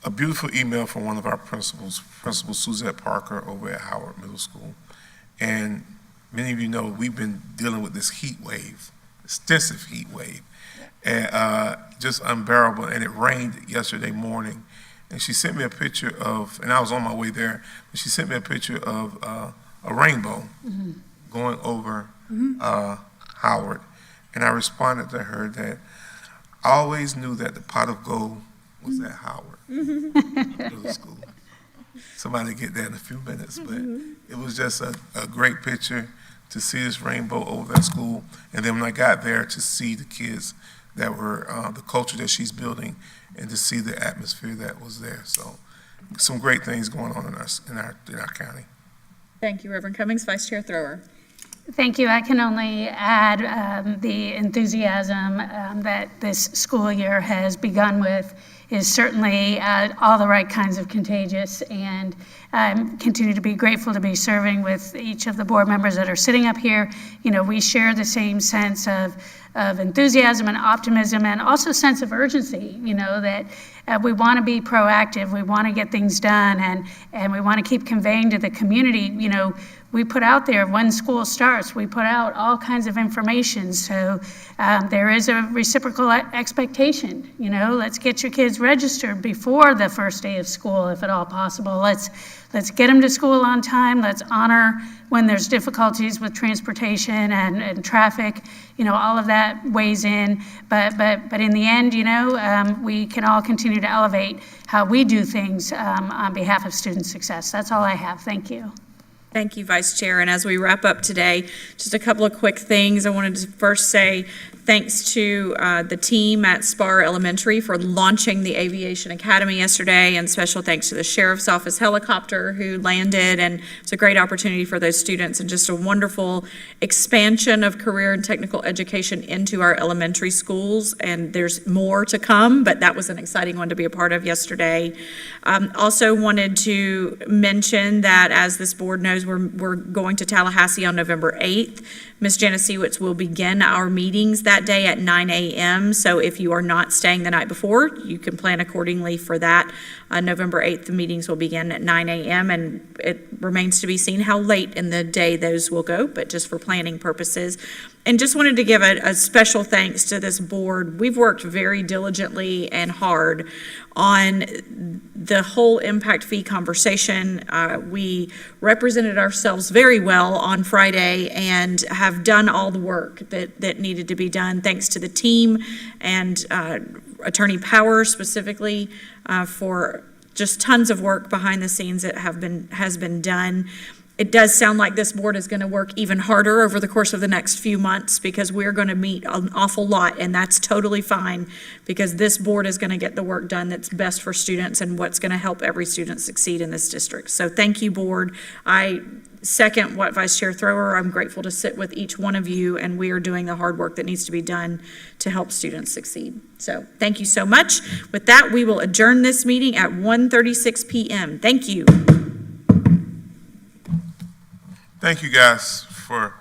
a beautiful email from one of our principals, Principal Suzette Parker over at Howard Middle School. And many of you know we've been dealing with this heat wave, extensive heat wave, and just unbearable. And it rained yesterday morning. And she sent me a picture of, and I was on my way there, but she sent me a picture of a rainbow going over Howard. And I responded to her that I always knew that the pot of gold was at Howard Middle School. Somebody get that in a few minutes, but it was just a great picture to see this rainbow over that school. And then when I got there, to see the kids that were, the culture that she's building, and to see the atmosphere that was there. So some great things going on in our county. Thank you, Reverend Cummings. Vice Chair Thrower. Thank you. I can only add the enthusiasm that this school year has begun with is certainly all the right kinds of contagious, and continue to be grateful to be serving with each of the board members that are sitting up here. You know, we share the same sense of enthusiasm and optimism, and also sense of urgency, you know, that we want to be proactive, we want to get things done, and we want to keep conveying to the community, you know, we put out there when school starts, we put out all kinds of information. So there is a reciprocal expectation, you know, let's get your kids registered before the first day of school, if at all possible. Let's get them to school on time. Let's honor when there's difficulties with transportation and traffic, you know, all of that weighs in. But in the end, you know, we can all continue to elevate how we do things on behalf of student success. That's all I have. Thank you. Thank you, Vice Chair. And as we wrap up today, just a couple of quick things. I wanted to first say thanks to the team at Spar Elementary for launching the Aviation Academy yesterday, and special thanks to the Sheriff's Office helicopter who landed, and it's a great opportunity for those students and just a wonderful expansion of career and technical education into our elementary schools, and there's more to come, but that was an exciting one to be a part of yesterday. Also wanted to mention that, as this board knows, we're going to Tallahassee on November 8th. Ms. Janasiewicz will begin our meetings that day at 9 a.m. So if you are not staying the night before, you can plan accordingly for that. November 8th, the meetings will begin at 9 a.m. and it remains to be seen how late in the day those will go, but just for planning purposes. And just wanted to give a special thanks to this board. We've worked very diligently and hard on the whole impact fee conversation. We represented ourselves very well on Friday and have done all the work that needed to be done, thanks to the team and Attorney Power specifically for just tons of work behind the scenes that has been done. It does sound like this board is going to work even harder over the course of the next few months, because we're going to meet an awful lot, and that's totally fine, because this board is going to get the work done that's best for students and what's going to help every student succeed in this district. So thank you, board. I second what Vice Chair Thrower. I'm grateful to sit with each one of you, and we are doing the hard work that needs to be done to help students succeed. So thank you so much. With that, we will adjourn this meeting at 1:36 p.m. Thank you. Thank you guys for